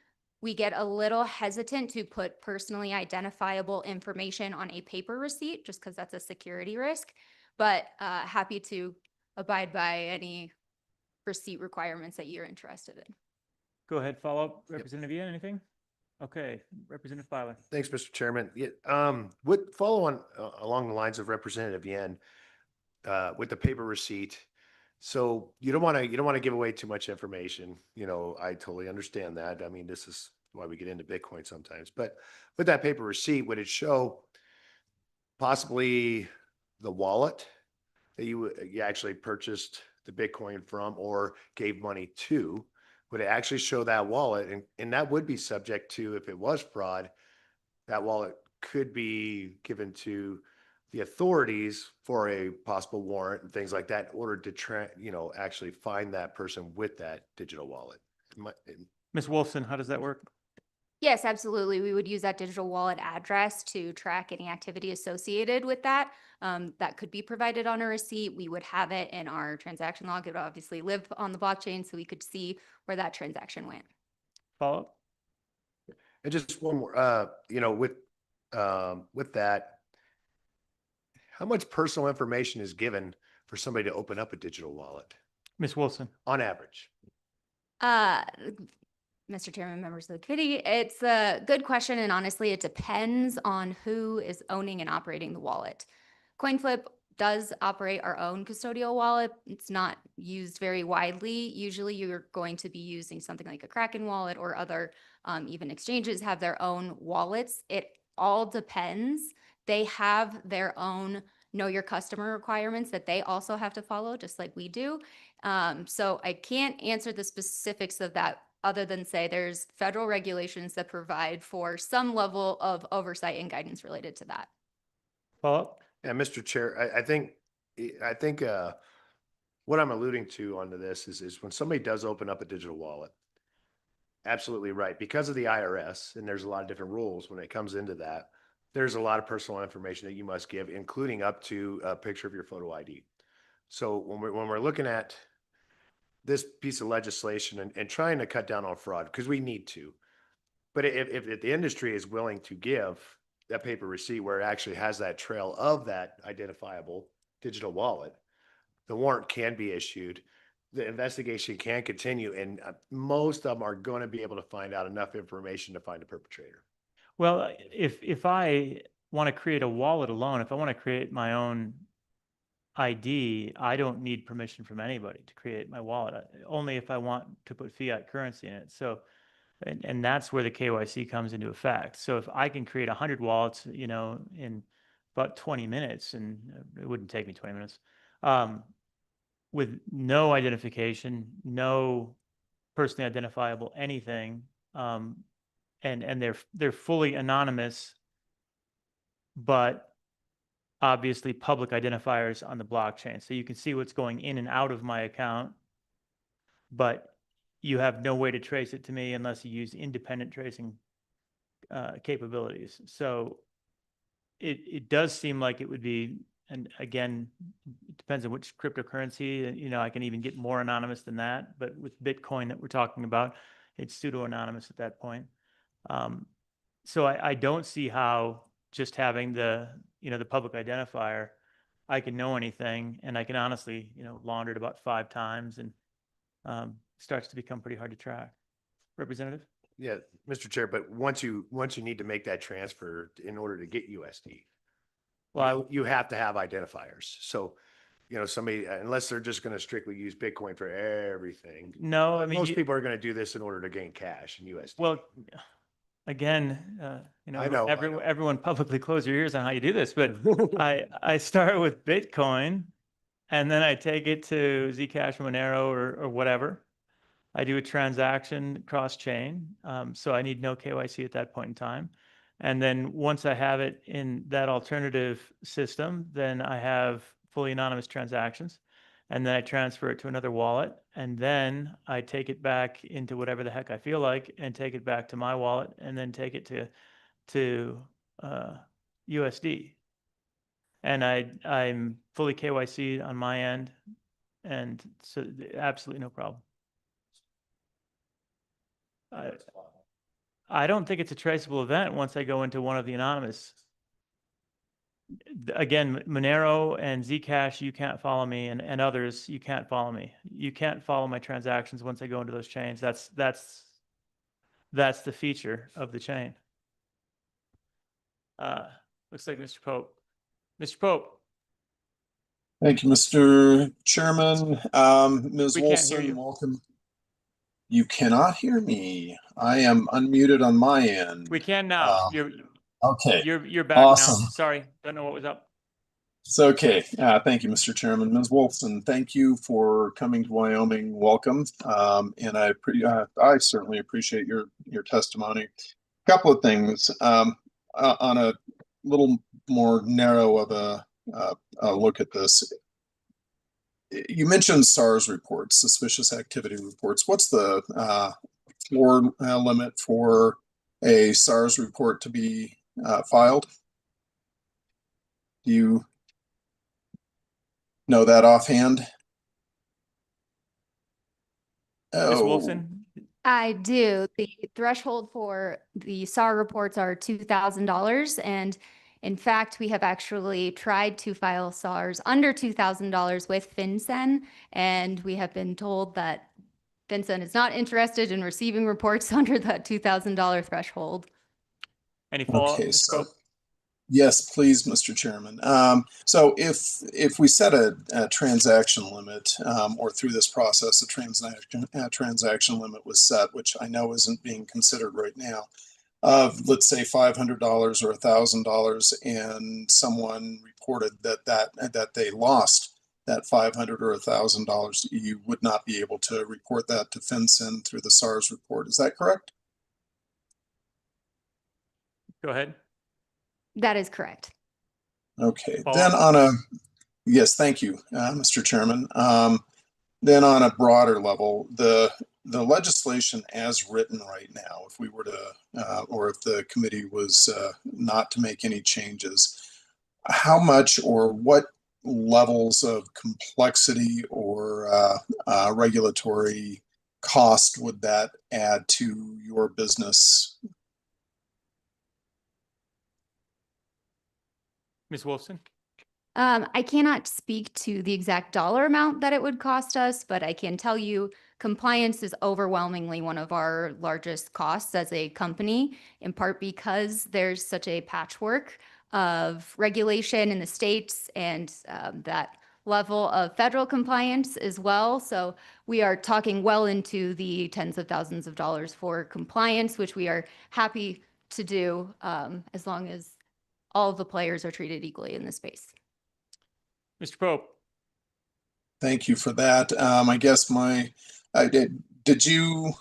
We get a little hesitant to put personally identifiable information on a paper receipt just because that's a security risk, but happy to abide by any receipt requirements that you're interested in. Go ahead, follow up. Representative Ian, anything? Okay, Representative Filer. Thanks, Mr. Chairman. Would follow on along the lines of Representative Yen with the paper receipt. So you don't want to give away too much information. I totally understand that. I mean, this is why we get into Bitcoin sometimes. But with that paper receipt, would it show possibly the wallet that you actually purchased the Bitcoin from or gave money to? Would it actually show that wallet? And that would be subject to, if it was fraud, that wallet could be given to the authorities for a possible warrant and things like that in order to actually find that person with that digital wallet. Ms. Wolfson, how does that work? Yes, absolutely. We would use that digital wallet address to track any activity associated with that. That could be provided on a receipt. We would have it in our transaction log. It would obviously live on the blockchain, so we could see where that transaction went. Follow up? And just one more, with that, how much personal information is given for somebody to open up a digital wallet Ms. Wilson? on average? Mr. Chairman, members of the committee, it's a good question, and honestly, it depends on who is owning and operating the wallet. CoinFlip does operate our own custodial wallet. It's not used very widely. Usually you're going to be using something like a Kraken wallet, or other even exchanges have their own wallets. It all depends. They have their own know your customer requirements that they also have to follow, just like we do. So I can't answer the specifics of that other than say there's federal regulations that provide for some level of oversight and guidance related to that. Follow up? Yeah, Mr. Chair, I think what I'm alluding to onto this is when somebody does open up a digital wallet, absolutely right. Because of the IRS, and there's a lot of different rules when it comes into that, there's a lot of personal information that you must give, including up to a picture of your photo ID. So when we're looking at this piece of legislation and trying to cut down on fraud, because we need to, but if the industry is willing to give that paper receipt where it actually has that trail of that identifiable digital wallet, the warrant can be issued. The investigation can continue, and most of them are going to be able to find out enough information to find a perpetrator. Well, if I want to create a wallet alone, if I want to create my own ID, I don't need permission from anybody to create my wallet, only if I want to put fiat currency in it. So, and that's where the KYC comes into effect. So if I can create 100 wallets, in about 20 minutes, and it wouldn't take me 20 minutes, with no identification, no personally identifiable anything, and they're fully anonymous, but obviously public identifiers on the blockchain. So you can see what's going in and out of my account, but you have no way to trace it to me unless you use independent tracing capabilities. So it does seem like it would be, and again, it depends on which cryptocurrency, I can even get more anonymous than that, but with Bitcoin that we're talking about, it's pseudo-anonymous at that point. So I don't see how just having the public identifier, I can know anything, and I can honestly, launder it about 5 times, and starts to become pretty hard to track. Representative? Yeah, Mr. Chair, but once you need to make that transfer in order to get USD, well, you have to have identifiers. So, somebody, unless they're just going to strictly use Bitcoin for everything. No, I mean, most people are going to do this in order to gain cash in USD. Well, again, I know. Everyone publicly close your ears on how you do this, but I start with Bitcoin, and then I take it to Zcash, Monero, or whatever. I do a transaction cross-chain, so I need no KYC at that point in time. And then once I have it in that alternative system, then I have fully anonymous transactions, and then I transfer it to another wallet, and then I take it back into whatever the heck I feel like, and take it back to my wallet, and then take it to USD. And I'm fully KYC'd on my end, and so absolutely no problem. I don't think it's a traceable event once I go into one of the anonymous. Again, Monero and Zcash, you can't follow me, and others, you can't follow me. You can't follow my transactions once I go into those chains. That's the feature of the chain. Looks like Mr. Pope. Mr. Pope. Thank you, Mr. Chairman. Ms. We can't hear Wilson, you. welcome. You cannot hear me. I am unmuted on my end. We can now. Okay. You're back Awesome. now. Sorry, don't know what was up. It's okay. Thank you, Mr. Chairman. Ms. Wolfson, thank you for coming to Wyoming. Welcome. And I certainly appreciate your testimony. A couple of things. On a little more narrow of a look at this. You mentioned SARS reports, suspicious activity reports. What's the floor limit for a SARS report to be filed? Do you know that offhand? Ms. Oh, Wolfson? I do. The threshold for the SAR reports are $2,000. And in fact, we have actually tried to file SARs under $2,000 with FinCEN. And we have been told that FinCEN is not interested in receiving reports under that $2,000 threshold. Any follow-up, okay, Mr. so Pope? yes, please, Mr. Chairman. So if we set a transaction limit, or through this process, a transaction limit was set, which I know isn't being considered right now, of let's say $500 or $1,000, and someone reported that they lost that $500 or $1,000, you would not be able to report that to FinCEN through the SARS report. Is that correct? Go ahead. That is correct. Okay, Follow-up? then yes, thank you, Mr. Chairman. Then on a broader level, the legislation as written right now, if we were to, or if the committee was not to make any changes, how much or what levels of complexity or regulatory cost would that add to your business? Ms. Wolfson? I cannot speak to the exact dollar amount that it would cost us, but I can tell you compliance is overwhelmingly one of our largest costs as a company, in part because there's such a patchwork of regulation in the states and that level of federal compliance as well. So we are talking well into the tens of thousands of dollars for compliance, which we are happy to do as long as all of the players are treated equally in this space. Mr. Pope? Thank you for that. I guess did you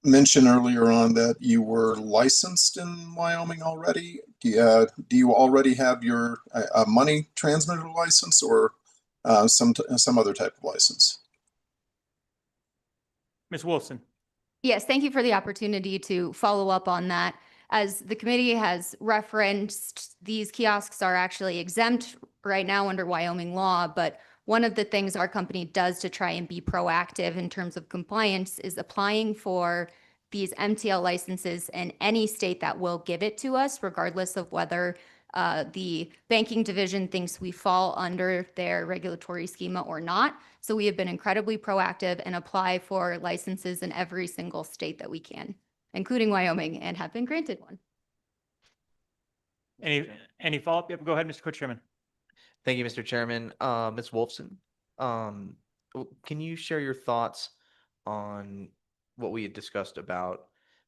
mention earlier on that you were licensed in Wyoming already? Do you already have your money transmitter license or some other type of license? Ms. Wolfson? Yes, thank you for the opportunity to follow up on that. As the committee has referenced, these kiosks are actually exempt right now under Wyoming law, but one of the things our company does to try and be proactive in terms of compliance is applying for these MTL licenses in any state that will give it to us, regardless of whether the banking division thinks we fall under their regulatory schema or not. So we have been incredibly proactive and apply for licenses in every single state that we can, including Wyoming, and have been granted one. Any follow-up? Yep, go ahead, Mr. Co-Chairman. Thank you, Mr. Chairman. Ms. Wolfson, can you share your thoughts on what we had discussed about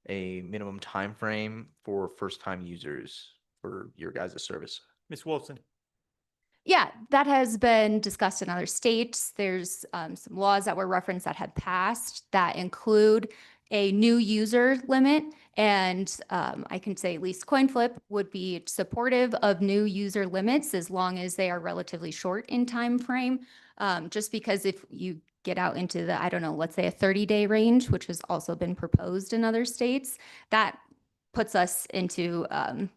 a minimum time frame for first-time users for your guys' service? Ms. Wolfson? Yeah, that has been discussed in other states. There's some laws that were referenced that had passed that include a new user limit. And I can say at least CoinFlip would be supportive of new user limits as long as they are relatively short in time frame. Just because if you get out into the, I don't know, let's say a 30-day range, which has also been proposed in other states, that puts us into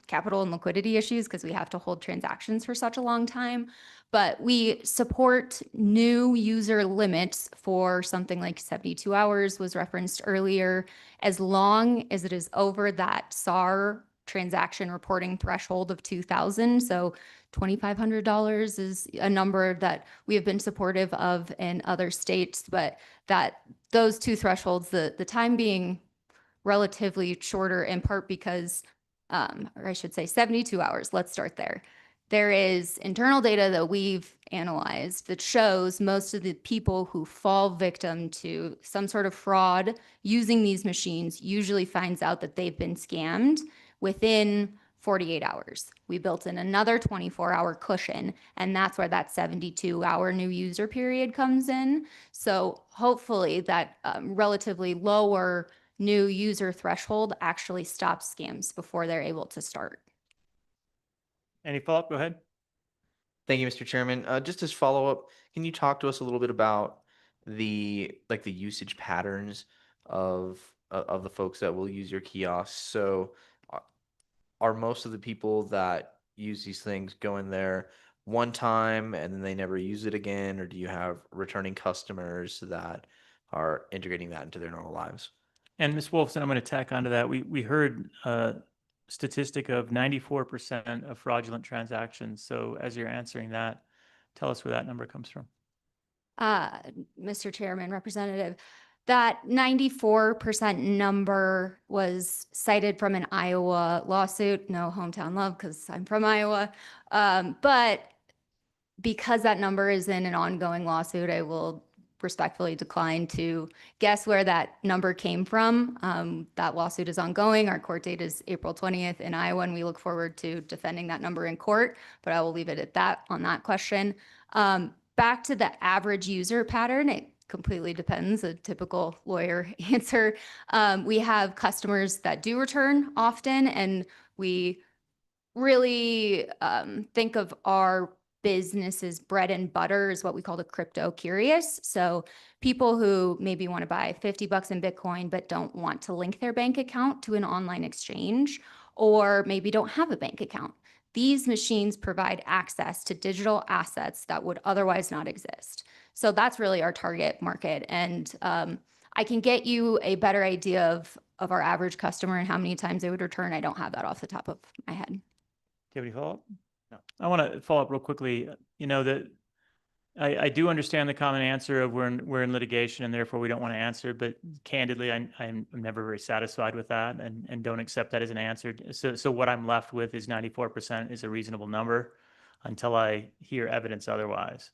capital and liquidity issues because we have to hold transactions for such a long time. But we support new user limits for something like 72 hours was referenced earlier, as long as it is over that SAR transaction reporting threshold of $2,000. So $2,500 is a number that we have been supportive of in other states, but that those two thresholds, the time being relatively shorter in part because, or I should say 72 hours, let's start there. There is internal data that we've analyzed that shows most of the people who fall victim to some sort of fraud using these machines usually finds out that they've been scammed within 48 hours. We built in another 24-hour cushion, and that's where that 72-hour new user period comes in. So hopefully that relatively lower new user threshold actually stops scams before they're able to start. Any follow-up? Go ahead. Thank you, Mr. Chairman. Just as follow-up, can you talk to us a little bit about the usage patterns of the folks that will use your kiosks? So are most of the people that use these things go in there one time and then they never use it again, or do you have returning customers that are integrating that into their normal lives? And Ms. Wolfson, I'm going to tack onto that. We heard a statistic of 94% of fraudulent transactions. So as you're answering that, tell us where that number comes from. Mr. Chairman, Representative, that 94% number was cited from an Iowa lawsuit. No hometown love because I'm from Iowa. But because that number is in an ongoing lawsuit, I will respectfully decline to guess where that number came from. That lawsuit is ongoing. Our court date is April 20th in Iowa, and we look forward to defending that number in court, but I will leave it at that on that question. Back to the average user pattern, it completely depends, a typical lawyer answer. We have customers that do return often, and we really think of our business's bread and butter is what we call the crypto curious. So people who maybe want to buy 50 bucks in Bitcoin, but don't want to link their bank account to an online exchange, or maybe don't have a bank account. These machines provide access to digital assets that would otherwise not exist. So that's really our target market. And I can get you a better idea of our average customer and how many times they would return. I don't have that off the top of my head. Do you have any follow-up? No. I want to follow up real quickly. You know, that I do understand the common answer of we're in litigation and therefore we don't want to answer, but candidly, I'm never very satisfied with that and don't accept that as an answer. So what I'm left with is 94% is a reasonable number until I hear evidence otherwise.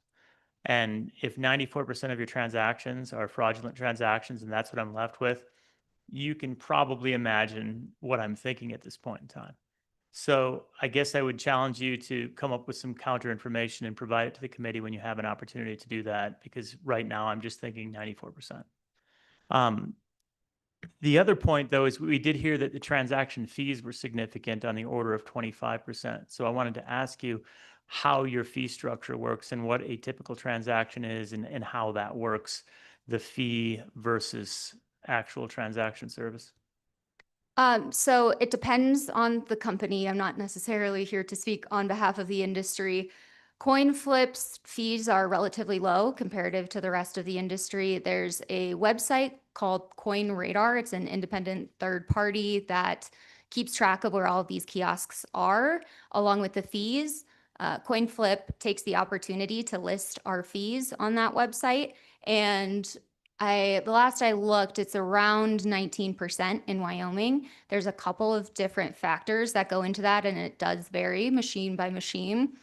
And if 94% of your transactions are fraudulent transactions and that's what I'm left with, you can probably imagine what I'm thinking at this point in time. So I guess I would challenge you to come up with some counter information and provide it to the committee when you have an opportunity to do that, because right now I'm just thinking 94%. The other point, though, is we did hear that the transaction fees were significant on the order of 25%. So I wanted to ask you how your fee structure works and what a typical transaction is and how that works, the fee versus actual transaction service. So it depends on the company. I'm not necessarily here to speak on behalf of the industry. Coin flips fees are relatively low comparative to the rest of the industry. There's a website called Coin Radar. It's an independent third party that keeps track of where all of these kiosks are, along with the fees. CoinFlip takes the opportunity to list our fees on that website, and the last I looked, it's around 19% in Wyoming. There's a couple of different factors that go into that, and it does vary machine by machine.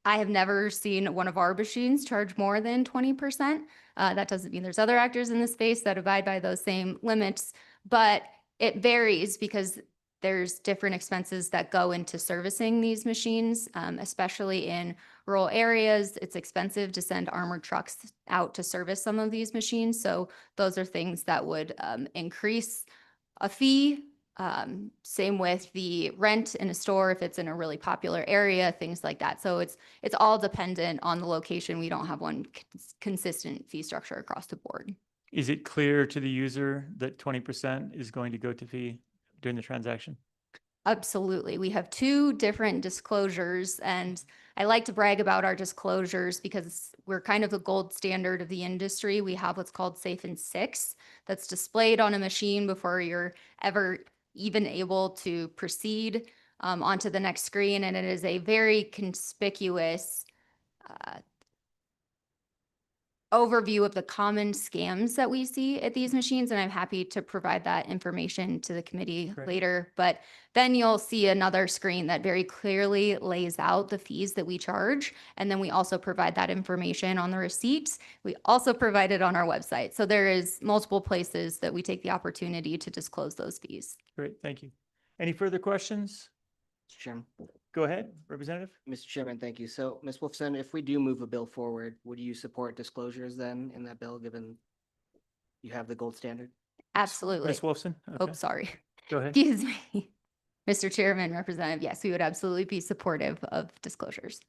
I have never seen one of our machines charge more than 20%. That doesn't mean there's other actors in the space that abide by those same limits, but it varies because there's different expenses that go into servicing these machines, especially in rural areas. It's expensive to send armored trucks out to service some of these machines. So those are things that would increase a fee. Same with the rent in a store if it's in a really popular area, things like that. So it's all dependent on the location. We don't have one consistent fee structure across the board. Is it clear to the user that 20% is going to go to fee during the transaction? Absolutely. We have two different disclosures, and I like to brag about our disclosures because we're kind of the gold standard of the industry. We have what's called Safe in 6 that's displayed on a machine before you're ever even able to proceed onto the next screen, and it is a very conspicuous overview of the common scams that we see at these machines, and I'm happy to provide that information to the committee later. But then you'll see another screen that very clearly lays out the fees that we charge, and then we also provide that information on the receipts. We also provide it on our website. So there is multiple places that we take the opportunity to disclose those fees. Great, thank you. Any further questions? Mr. Chairman. Go ahead, Representative. Mr. Chairman, thank you. So, Ms. Wolfson, if we do move a bill forward, would you support disclosures then in that bill, given you have the gold standard? Absolutely. Ms. Wolfson? Oh, Okay. sorry. Go ahead. Excuse me. Mr. Chairman, Representative, yes, we would absolutely be supportive of disclosures.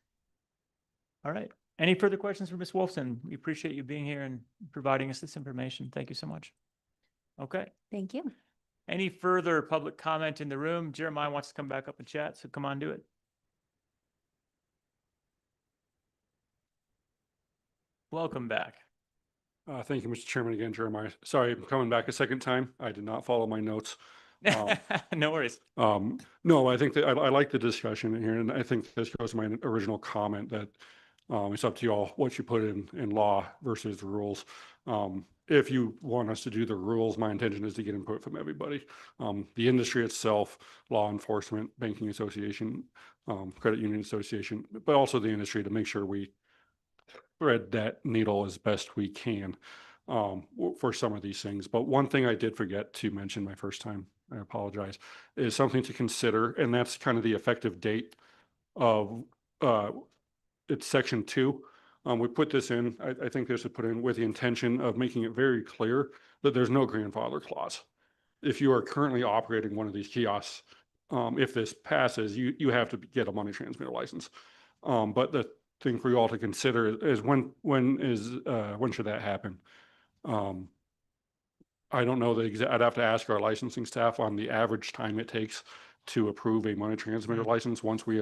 All right. Any further questions for Ms. Wolfson? We appreciate you being here and providing us this information. Thank you so much. Okay. Thank you. Any further public comment in the room? Jeremiah wants to come back up and chat, so come on, do it. Welcome back. Thank you, Mr. Chairman. Again, Jeremiah. Sorry, I'm coming back a second time. I did not follow my notes. No worries. No, I think that I like the discussion here, and I think this goes to my original comment that it's up to you all what you put in law versus the rules. If you want us to do the rules, my intention is to get input from everybody. The industry itself, law enforcement, banking association, credit union association, but also the industry, to make sure we thread that needle as best we can for some of these things. But one thing I did forget to mention my first time, I apologize, is something to consider, and that's kind of the effective date of it's section 2. We put this in, I think this is put in with the intention of making it very clear that there's no grandfather clause. If you are currently operating one of these kiosks, if this passes, you have to get a money transmitter license. But the thing for you all to consider is when should that happen? I don't know the exact, I'd have to ask our licensing staff on the average time it takes to approve a money transmitter license. Once we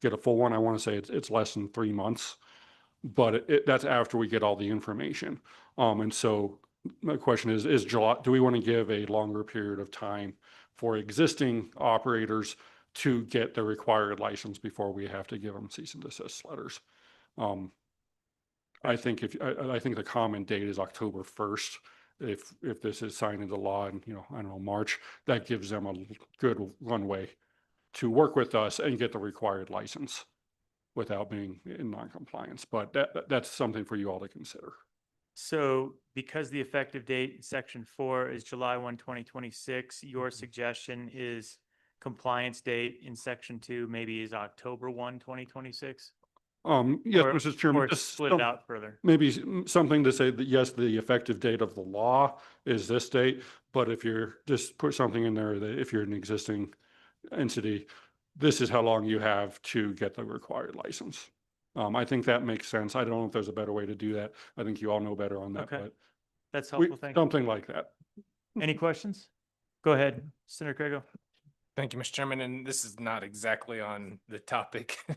get a full one, I want to say it's less than 3 months, but that's after we get all the information. And so my question is July, do we want to give a longer period of time for existing operators to get the required license before we have to give them cease and desist letters? I think I think the common date is October 1st. If this is signed into law in, I don't know, March, that gives them a good runway to work with us and get the required license without being in non-compliance. But that's something for you all to consider. So because the effective date in section 4 is July 1, 2026, your suggestion is compliance date in section 2 maybe is October 1, 2026? Yes, Or- Mr. Chairman, or just split it out further. Maybe something to say that, yes, the effective date of the law is this date, but if you're just put something in there that if you're an existing entity, this is how long you have to get the required license. I think that makes sense. I don't know if there's a better way to do that. I think you all know better on that, Okay. but That's helpful. Thank you. something like that. Any questions? Go ahead, Senator Craigo. Thank you, Mr. Chairman. And this is not exactly on the topic Go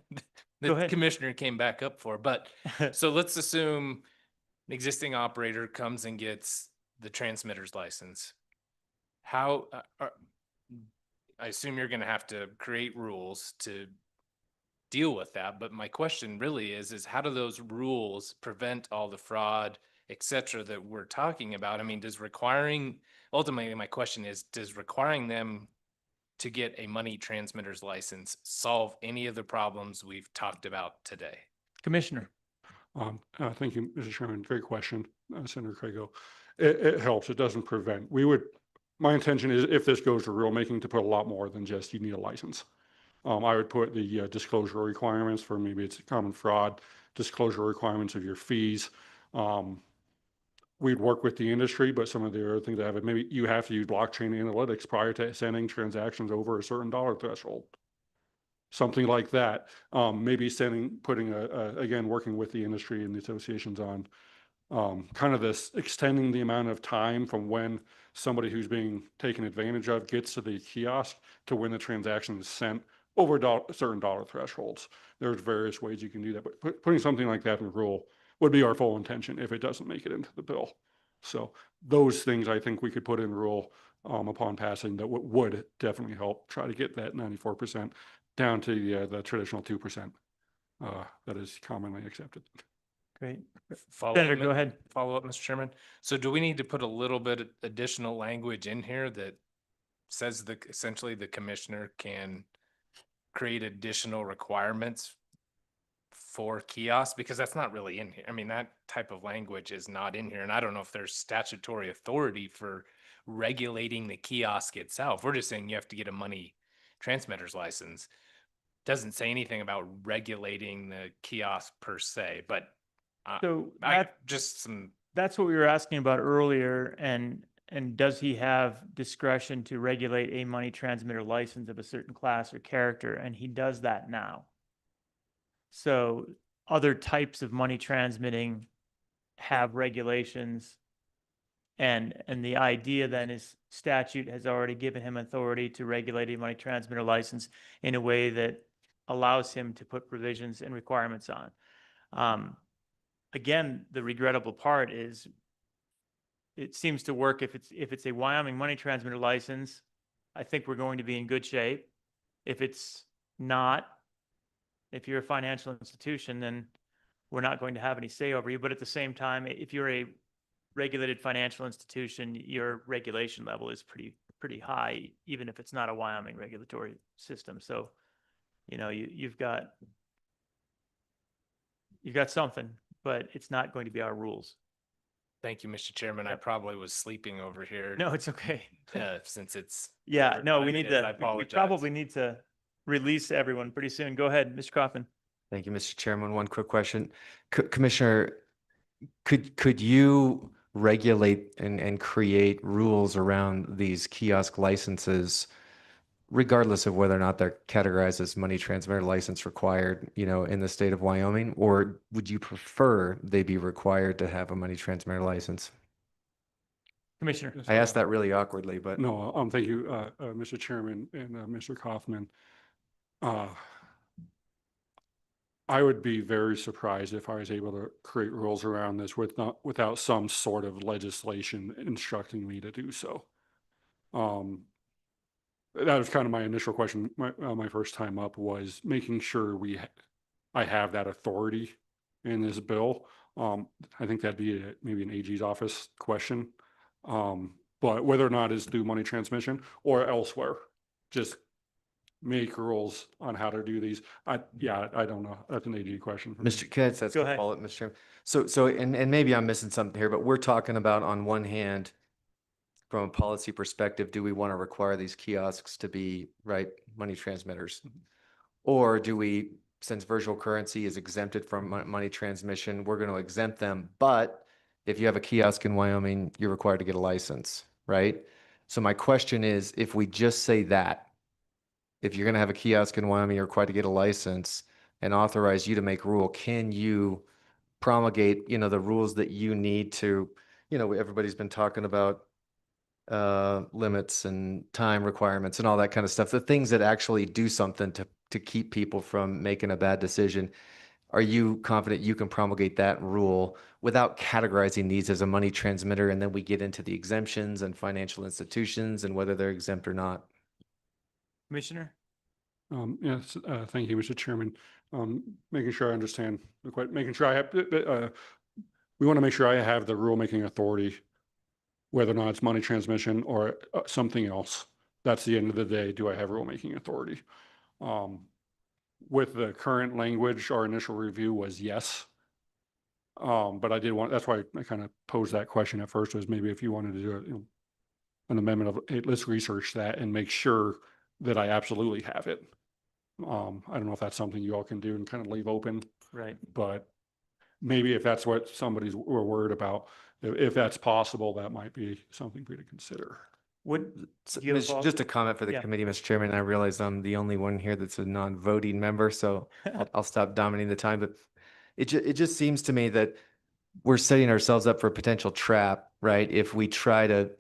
that ahead. the commissioner came back up for, but so let's assume an existing operator comes and gets the transmitter's license. How, I assume you're going to have to create rules to deal with that. But my question really is how do those rules prevent all the fraud, et cetera, that we're talking about? I mean, ultimately, my question is, does requiring them to get a money transmitter's license solve any of the problems we've talked about today? Commissioner. Thank you, Mr. Chairman. Great question, Senator Craigo. It helps. It doesn't prevent. My intention is, if this goes to rulemaking, to put a lot more than just you need a license. I would put the disclosure requirements for maybe it's common fraud, disclosure requirements of your fees. We'd work with the industry, but some of the other things that have it, maybe you have to use blockchain analytics prior to sending transactions over a certain dollar threshold. Something like that. Maybe putting again, working with the industry and the associations on kind of this extending the amount of time from when somebody who's being taken advantage of gets to the kiosk to when the transaction is sent over certain dollar thresholds. There's various ways you can do that, but putting something like that in rule would be our full intention if it doesn't make it into the bill. So those things I think we could put in rule upon passing that would definitely help try to get that 94% down to the traditional 2% that is commonly accepted. Great. Senator, go ahead. Follow up, Mr. Chairman. So do we need to put a little bit additional language in here that says essentially the commissioner can create additional requirements for kiosks? Because that's not really in here. I mean, that type of language is not in here. And I don't know if there's statutory authority for regulating the kiosk itself. We're just saying you have to get a money transmitter's license. Doesn't say anything about regulating the kiosk per se, but So that's what we were asking about earlier. And and does he have discretion to regulate a money transmitter license of a certain class or character? And he does that now. So other types of money transmitting have regulations. And the idea then is statute has already given him authority to regulate a money transmitter license in a way that allows him to put provisions and requirements on. Again, the regrettable part is it seems to work if it's a Wyoming money transmitter license. I think we're going to be in good shape. If it's not, if you're a financial institution, then we're not going to have any say over you. But at the same time, if you're a regulated financial institution, your regulation level is pretty high, even if it's not a Wyoming regulatory system. So, you know, you've got something, but it's not going to be our rules. Thank you, Mr. Chairman. I probably was sleeping over here. No, it's okay. Since it's. Yeah, over no, 5 we need minutes, I to, we apologize. probably need to release everyone pretty soon. Go ahead, Mr. Kaufman. Thank you, Mr. Chairman. One quick question. Commissioner, could you regulate and create rules around these kiosk licenses, regardless of whether or not they're categorized as money transmitter license required, you know, in the state of Wyoming? Or would you prefer they be required to have a money transmitter license? Commissioner. I asked that really awkwardly, but. No, thank you, Mr. Chairman and Mr. Kaufman. I would be very surprised if I was able to create rules around this without some sort of legislation instructing me to do so. That was kind of my initial question. My first time up was making sure I have that authority in this bill. I think that'd be maybe an AG's office question. But whether or not it's through money transmission or elsewhere, just make rules on how to do these. I don't know. That's an AG question. For Mr. Katz, that's Go a ahead. follow-up, Mr. Chairman. So, and maybe I'm missing something here, but we're talking about on one hand, from a policy perspective, do we want to require these kiosks to be, right, money transmitters? Or do we, since virtual currency is exempted from money transmission, we're going to exempt them. But if you have a kiosk in Wyoming, you're required to get a license, right? So my question is, if we just say that, if you're going to have a kiosk in Wyoming, you're required to get a license and authorize you to make rule, can you promulgate, you know, the rules that you need to, you know, everybody's been talking about limits and time requirements and all that kind of stuff, the things that actually do something to keep people from making a bad decision. Are you confident you can promulgate that rule without categorizing these as a money transmitter? And then we get into the exemptions and financial institutions and whether they're exempt or not. Commissioner. Yes, thank you, Mr. Chairman. Making sure I understand, making sure I have, we want to make sure I have the rulemaking authority, whether or not it's money transmission or something else. That's the end of the day. Do I have rulemaking authority? With the current language, our initial review was yes. But I did want, that's why I kind of posed that question at first, was maybe if you wanted to do you know, an amendment of, hey, let's research that and make sure that I absolutely have it. I don't know if that's something you all can do and kind of leave open. Right. But maybe if that's what somebody's were worried about, if that's possible, that might be something for you to consider. Just a comment for the committee, Mr. Chairman. I realize I'm the only one here that's a non-voting member, so I'll stop dominating the time. But it just seems to me that we're setting ourselves up for a potential trap, right? If we try to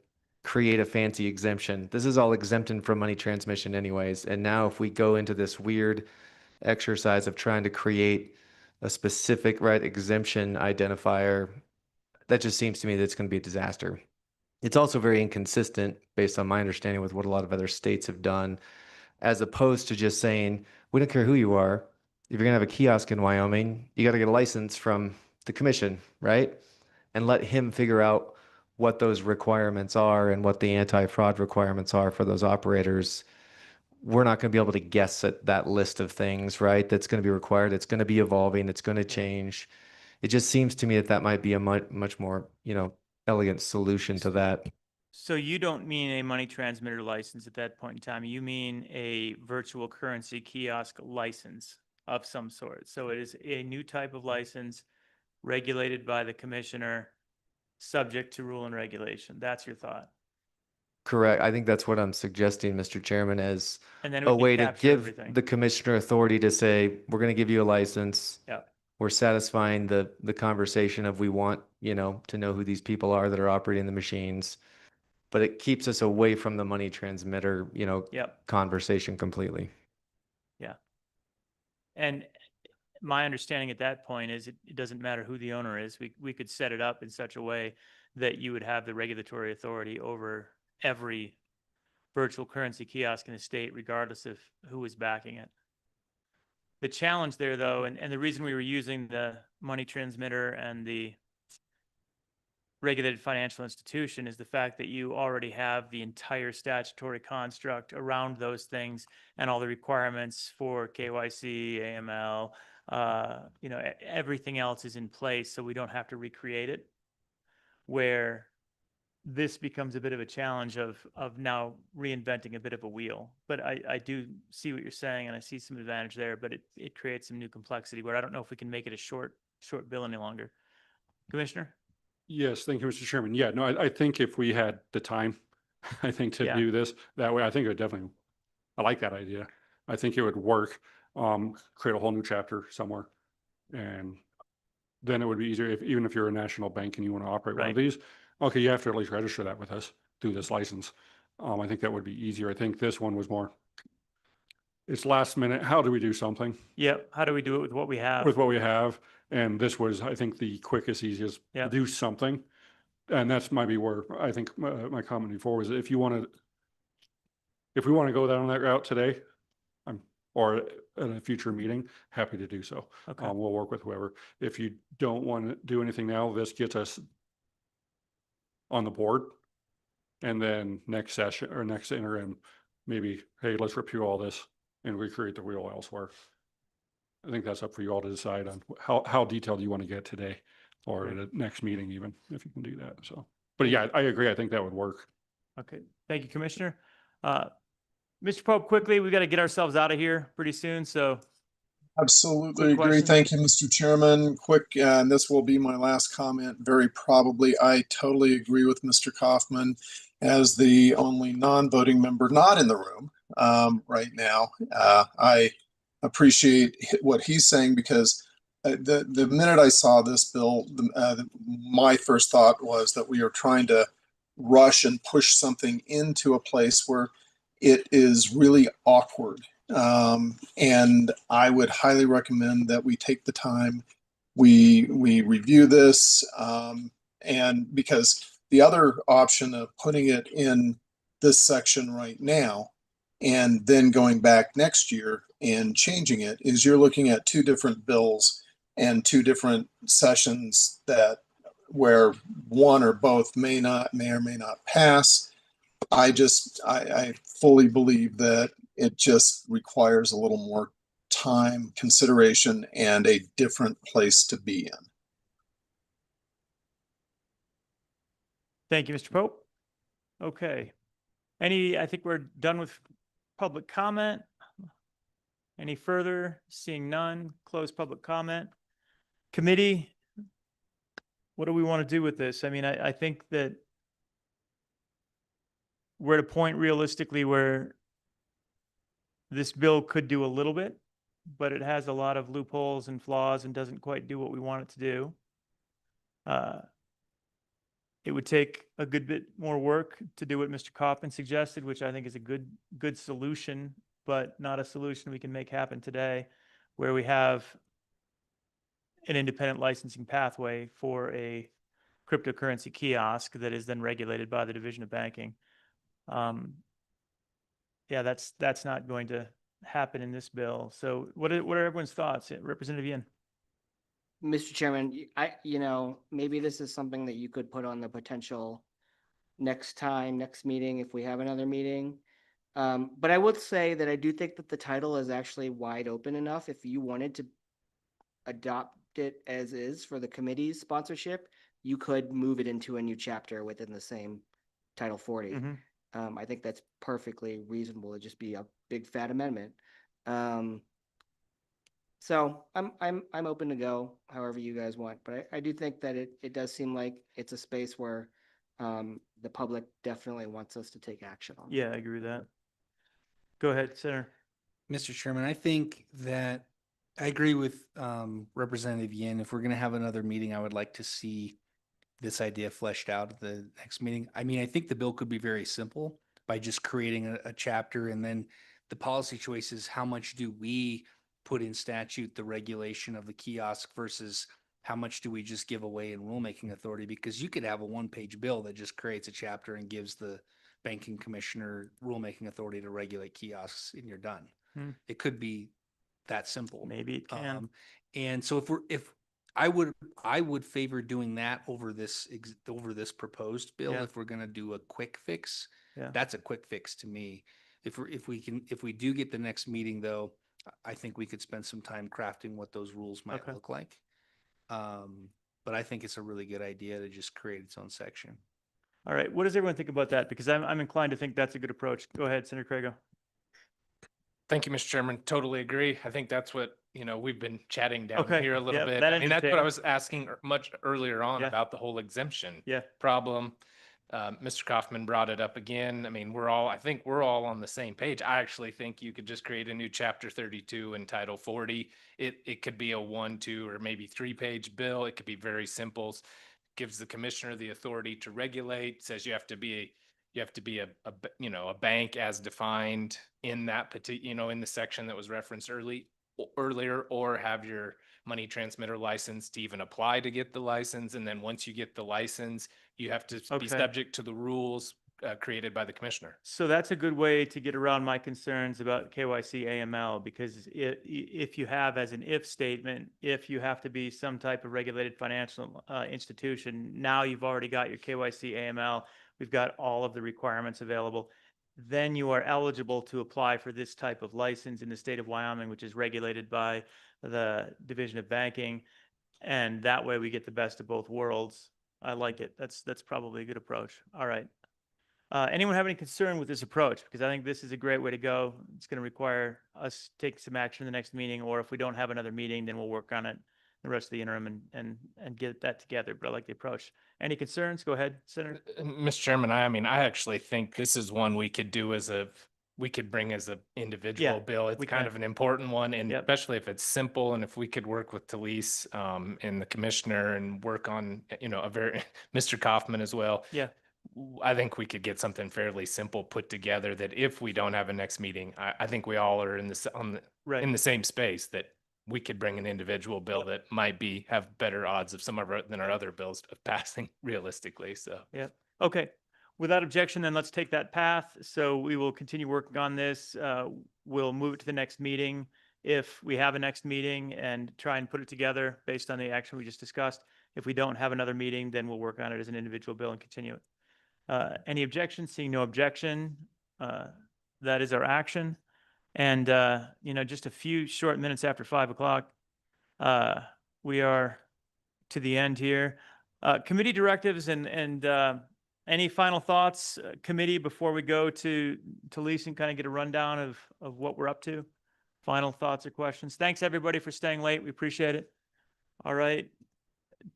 create a fancy exemption. This is all exempted from money transmission anyways. And now if we go into this weird exercise of trying to create a specific, right, exemption identifier, that just seems to me that it's going to be a disaster. It's also very inconsistent based on my understanding with what a lot of other states have done, as opposed to just saying, we don't care who you are. If you're going to have a kiosk in Wyoming, you got to get a license from the commission, right? And let him figure out what those requirements are and what the anti-fraud requirements are for those operators. We're not going to be able to guess at that list of things, right? That's going to be required. It's going to be evolving. It's going to change. It just seems to me that that might be a much more, you know, elegant solution to that. So you don't mean a money transmitter license at that point in time. You mean a virtual currency kiosk license of some sort. So it is a new type of license regulated by the commissioner, subject to rule and regulation. That's your thought. Correct. I think that's what I'm suggesting, Mr. Chairman, as And then a we way can to capture give everything. the commissioner authority to say, we're going to give you a license. Yeah. We're satisfying the conversation of we want, you know, to know who these people are that are operating the machines. But it keeps us away from the money transmitter, you know, Yep. conversation completely. Yeah. And my understanding at that point is it doesn't matter who the owner is. We could set it up in such a way that you would have the regulatory authority over every virtual currency kiosk in the state, regardless of who is backing it. The challenge there, though, and the reason we were using the money transmitter and the regulated financial institution is the fact that you already have the entire statutory construct around those things and all the requirements for KYC, AML, you know, everything else is in place, so we don't have to recreate it. Where this becomes a bit of a challenge of now reinventing a bit of a wheel. But I do see what you're saying, and I see some advantage there, but it creates some new complexity where I don't know if we can make it a short bill any longer. Commissioner? Yes, thank you, Mr. Chairman. Yeah, no, I think if we had the time, I think to Yeah. do this that way, I think it would definitely, I like that idea. I think it would work, create a whole new chapter somewhere. And then it would be easier if, even if you're a national bank and you want to operate one of Right. these, okay, you have to at least register that with us through this license. I think that would be easier. I think this one was more, it's last minute. How do we do something Yep. How do we do it with what we have? with what we have? And this was, I think, the quickest, easiest to Yep. do something. And that's might be where I think my comment before was if we want to go down that route today, or in a future meeting, happy to do so. Okay. We'll work with whoever. If you don't want to do anything now, this gets us on the board. And then next session or next interim, maybe, hey, let's repeal all this and recreate the wheel elsewhere. I think that's up for you all to decide on how detailed you want to get today or at a next meeting even, if you can do that. So, but yeah, I agree. I think that would work. Okay. Thank you, Commissioner. Mr. Pope, quickly, we got to get ourselves out of here pretty soon. So Absolutely quick agree. question. Thank you, Mr. Chairman. Quick, and this will be my last comment. Very probably, I totally agree with Mr. Kaufman as the only non-voting member not in the room right now. I appreciate what he's saying because the minute I saw this bill, my first thought was that we are trying to rush and push something into a place where it is really awkward. And I would highly recommend that we take the time, we review this, and because the other option of putting it in this section right now and then going back next year and changing it is you're looking at two different bills and two different sessions that where one or both may or may not pass. I fully believe that it just requires a little more time, consideration, and a different place to be in. Thank you, Mr. Pope. Okay. I think we're done with public comment. Any further? Seeing none, close public comment. Committee, what do we want to do with this? I mean, I think that we're at a point realistically where this bill could do a little bit, but it has a lot of loopholes and flaws and doesn't quite do what we want it to do. It would take a good bit more work to do what Mr. Kaufman suggested, which I think is a good solution, but not a solution we can make happen today, where we have an independent licensing pathway for a cryptocurrency kiosk that is then regulated by the Division of Banking. Yeah, that's not going to happen in this bill. So what are everyone's thoughts? Representative Yin. Mr. Chairman, maybe this is something that you could put on the potential next meeting, if we have another meeting. But I would say that I do think that the title is actually wide open enough. If you wanted to adopt it as is for the committee's sponsorship, you could move it into a new chapter within the same Title 40. Mm-hmm. I think that's perfectly reasonable. It'd just be a big fat amendment. So I'm open to go however you guys want, but I do think that it does seem like it's a space where the public definitely wants us to take action on. Yeah, I agree with that. Go ahead, Senator. Mr. Chairman, I think that I agree with Representative Yin. If we're going to have another meeting, I would like to see this idea fleshed out at the next meeting. I mean, I think the bill could be very simple by just creating a chapter, and then the policy choice is how much do we put in statute the regulation of the kiosk versus how much do we just give away in rulemaking authority? Because you could have a one-page bill that just creates a chapter and gives the banking commissioner rulemaking authority to regulate kiosks, and you're done. It could be that simple. Maybe it can. And so if I would favor doing that over this proposed bill. Yeah. If we're going to do a quick fix, Yeah. that's a quick fix to me. If we do get the next meeting though, I think we could spend some time crafting what those rules might look like. But I think it's a really good idea to just create its own section. All right. What does everyone think about that? Because I'm inclined to think that's a good approach. Go ahead, Senator Craigo. Thank you, Mr. Chairman. Totally agree. I think that's what, we've been chatting down Okay. here a little Yep, bit. that I mean, that's what entertained. I was asking much earlier on Yeah. about the whole exemption Yeah. problem. Mr. Kaufman brought it up again. I mean, I think we're all on the same page. I actually think you could just create a new chapter 32 in Title 40. It could be a 1, 2, or maybe 3-page bill. It could be very simple. Gives the commissioner the authority to regulate, says you have to be a bank as defined in that particular, in the section that was referenced earlier, or have your money transmitter license to even apply to get the license. And then once you get the license, you have to be Okay. subject to the rules created by the commissioner. So that's a good way to get around my concerns about KYC AML, because if you have as an if statement, if you have to be some type of regulated financial institution, now you've already got your KYC AML. We've got all of the requirements available. Then you are eligible to apply for this type of license in the state of Wyoming, which is regulated by the Division of Banking. And that way we get the best of both worlds. I like it. That's probably a good approach. All right. Anyone have any concern with this approach? Because I think this is a great way to go. It's going to require us to take some action in the next meeting, or if we don't have another meeting, then we'll work on it the rest of the interim and get that together. But I like the approach. Any concerns? Go ahead, Senator. Mr. Chairman, I actually think this is one we could do we could bring as an individual Yeah, bill. It's we kind can. of an important one, and Yep. especially if it's simple, and if we could work with Talise and the commissioner and work on, Mr. Kaufman as well. Yeah. I think we could get something fairly simple put together that if we don't have a next meeting, I think we all are in the same space, that we could bring an individual bill that might have better odds of than our other bills of passing realistically. So. Yeah. Okay. Without objection, then let's take that path. So we will continue working on this. We'll move it to the next meeting if we have a next meeting, and try and put it together based on the action we just discussed. If we don't have another meeting, then we'll work on it as an individual bill and continue it. Any objections? Seeing no objection, that is our action. And, just a few short minutes after 5 o'clock, we are to the end here. Committee directives and any final thoughts, committee, before we go to Lisa and kind of get a rundown of what we're up to? Final thoughts or questions? Thanks, everybody, for staying late. We appreciate it. All right.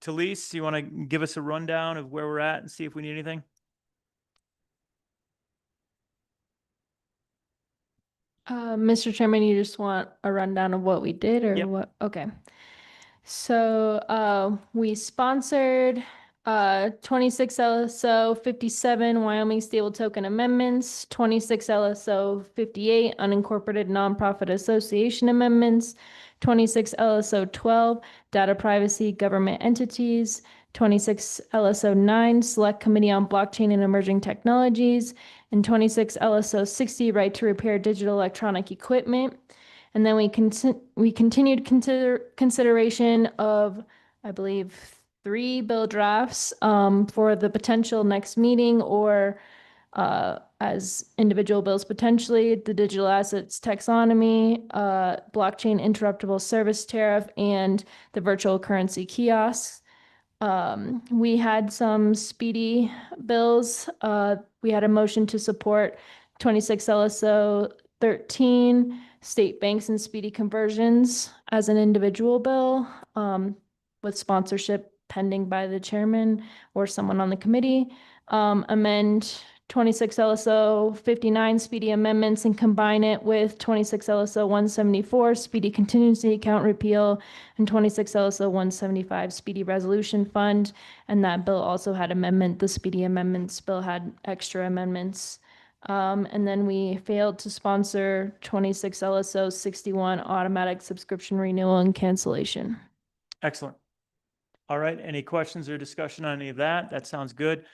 Talise, you want to give us a rundown of where we're at and see if we need anything? Mr. Chairman, you just want a rundown of what we did, or Yep. what? Okay. So we sponsored 26 LSO 57 Wyoming Stable Token Amendments, 26 LSO 58 Unincorporated Nonprofit Association Amendments, 26 LSO 12 Data Privacy Government Entities, 26 LSO 9 Select Committee on Blockchain and Emerging Technologies, and 26 LSO 60 Right to Repair Digital Electronic Equipment. And then we continued consideration of, I believe, 3 bill drafts for the potential next meeting, or as individual bills potentially: the digital assets taxonomy, blockchain interruptible service tariff, and the virtual currency kiosks. We had some speedy bills. We had a motion to support 26 LSO 13 state banks and speedy conversions as an individual bill, with sponsorship pending by the chairman or someone on the committee. Amend 26 LSO 59 speedy amendments and combine it with 26 LSO 174 speedy contingency account repeal and 26 LSO 175 speedy resolution fund. And that bill also had amendment. The speedy amendments bill had extra amendments. And then we failed to sponsor 26 LSO 61 automatic subscription renewal and cancellation. Excellent. All right, any questions or discussion on any of that? That sounds good.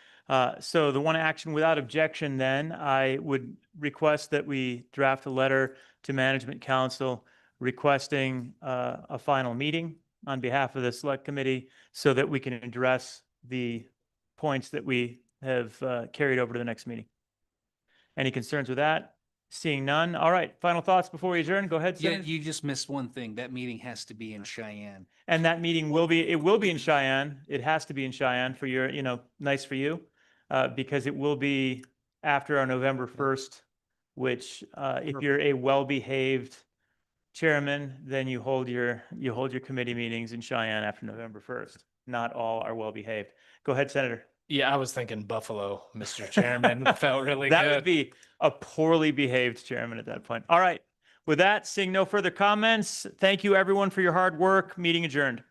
So the one action without objection, then I would request that we draft a letter to Management Council requesting a final meeting on behalf of the Select Committee so that we can address the points that we have carried over to the next meeting. Any concerns with that? Seeing none. All right, final thoughts before we adjourn. Go ahead, Yeah, Senator. you just missed one thing. That meeting has to be in Cheyenne. And that meeting will be in Cheyenne. It has to be in Cheyenne for your, nice for you, because it will be after our November 1st, which, if you're a well-behaved chairman, then you hold your committee meetings in Cheyenne after November 1st. Not all are well-behaved. Go ahead, Senator. Yeah, I was thinking Buffalo, Mr. Chairman. Felt really That good. would be a poorly behaved chairman at that point. All right. With that, seeing no further comments, thank you everyone for your hard work. Meeting adjourned.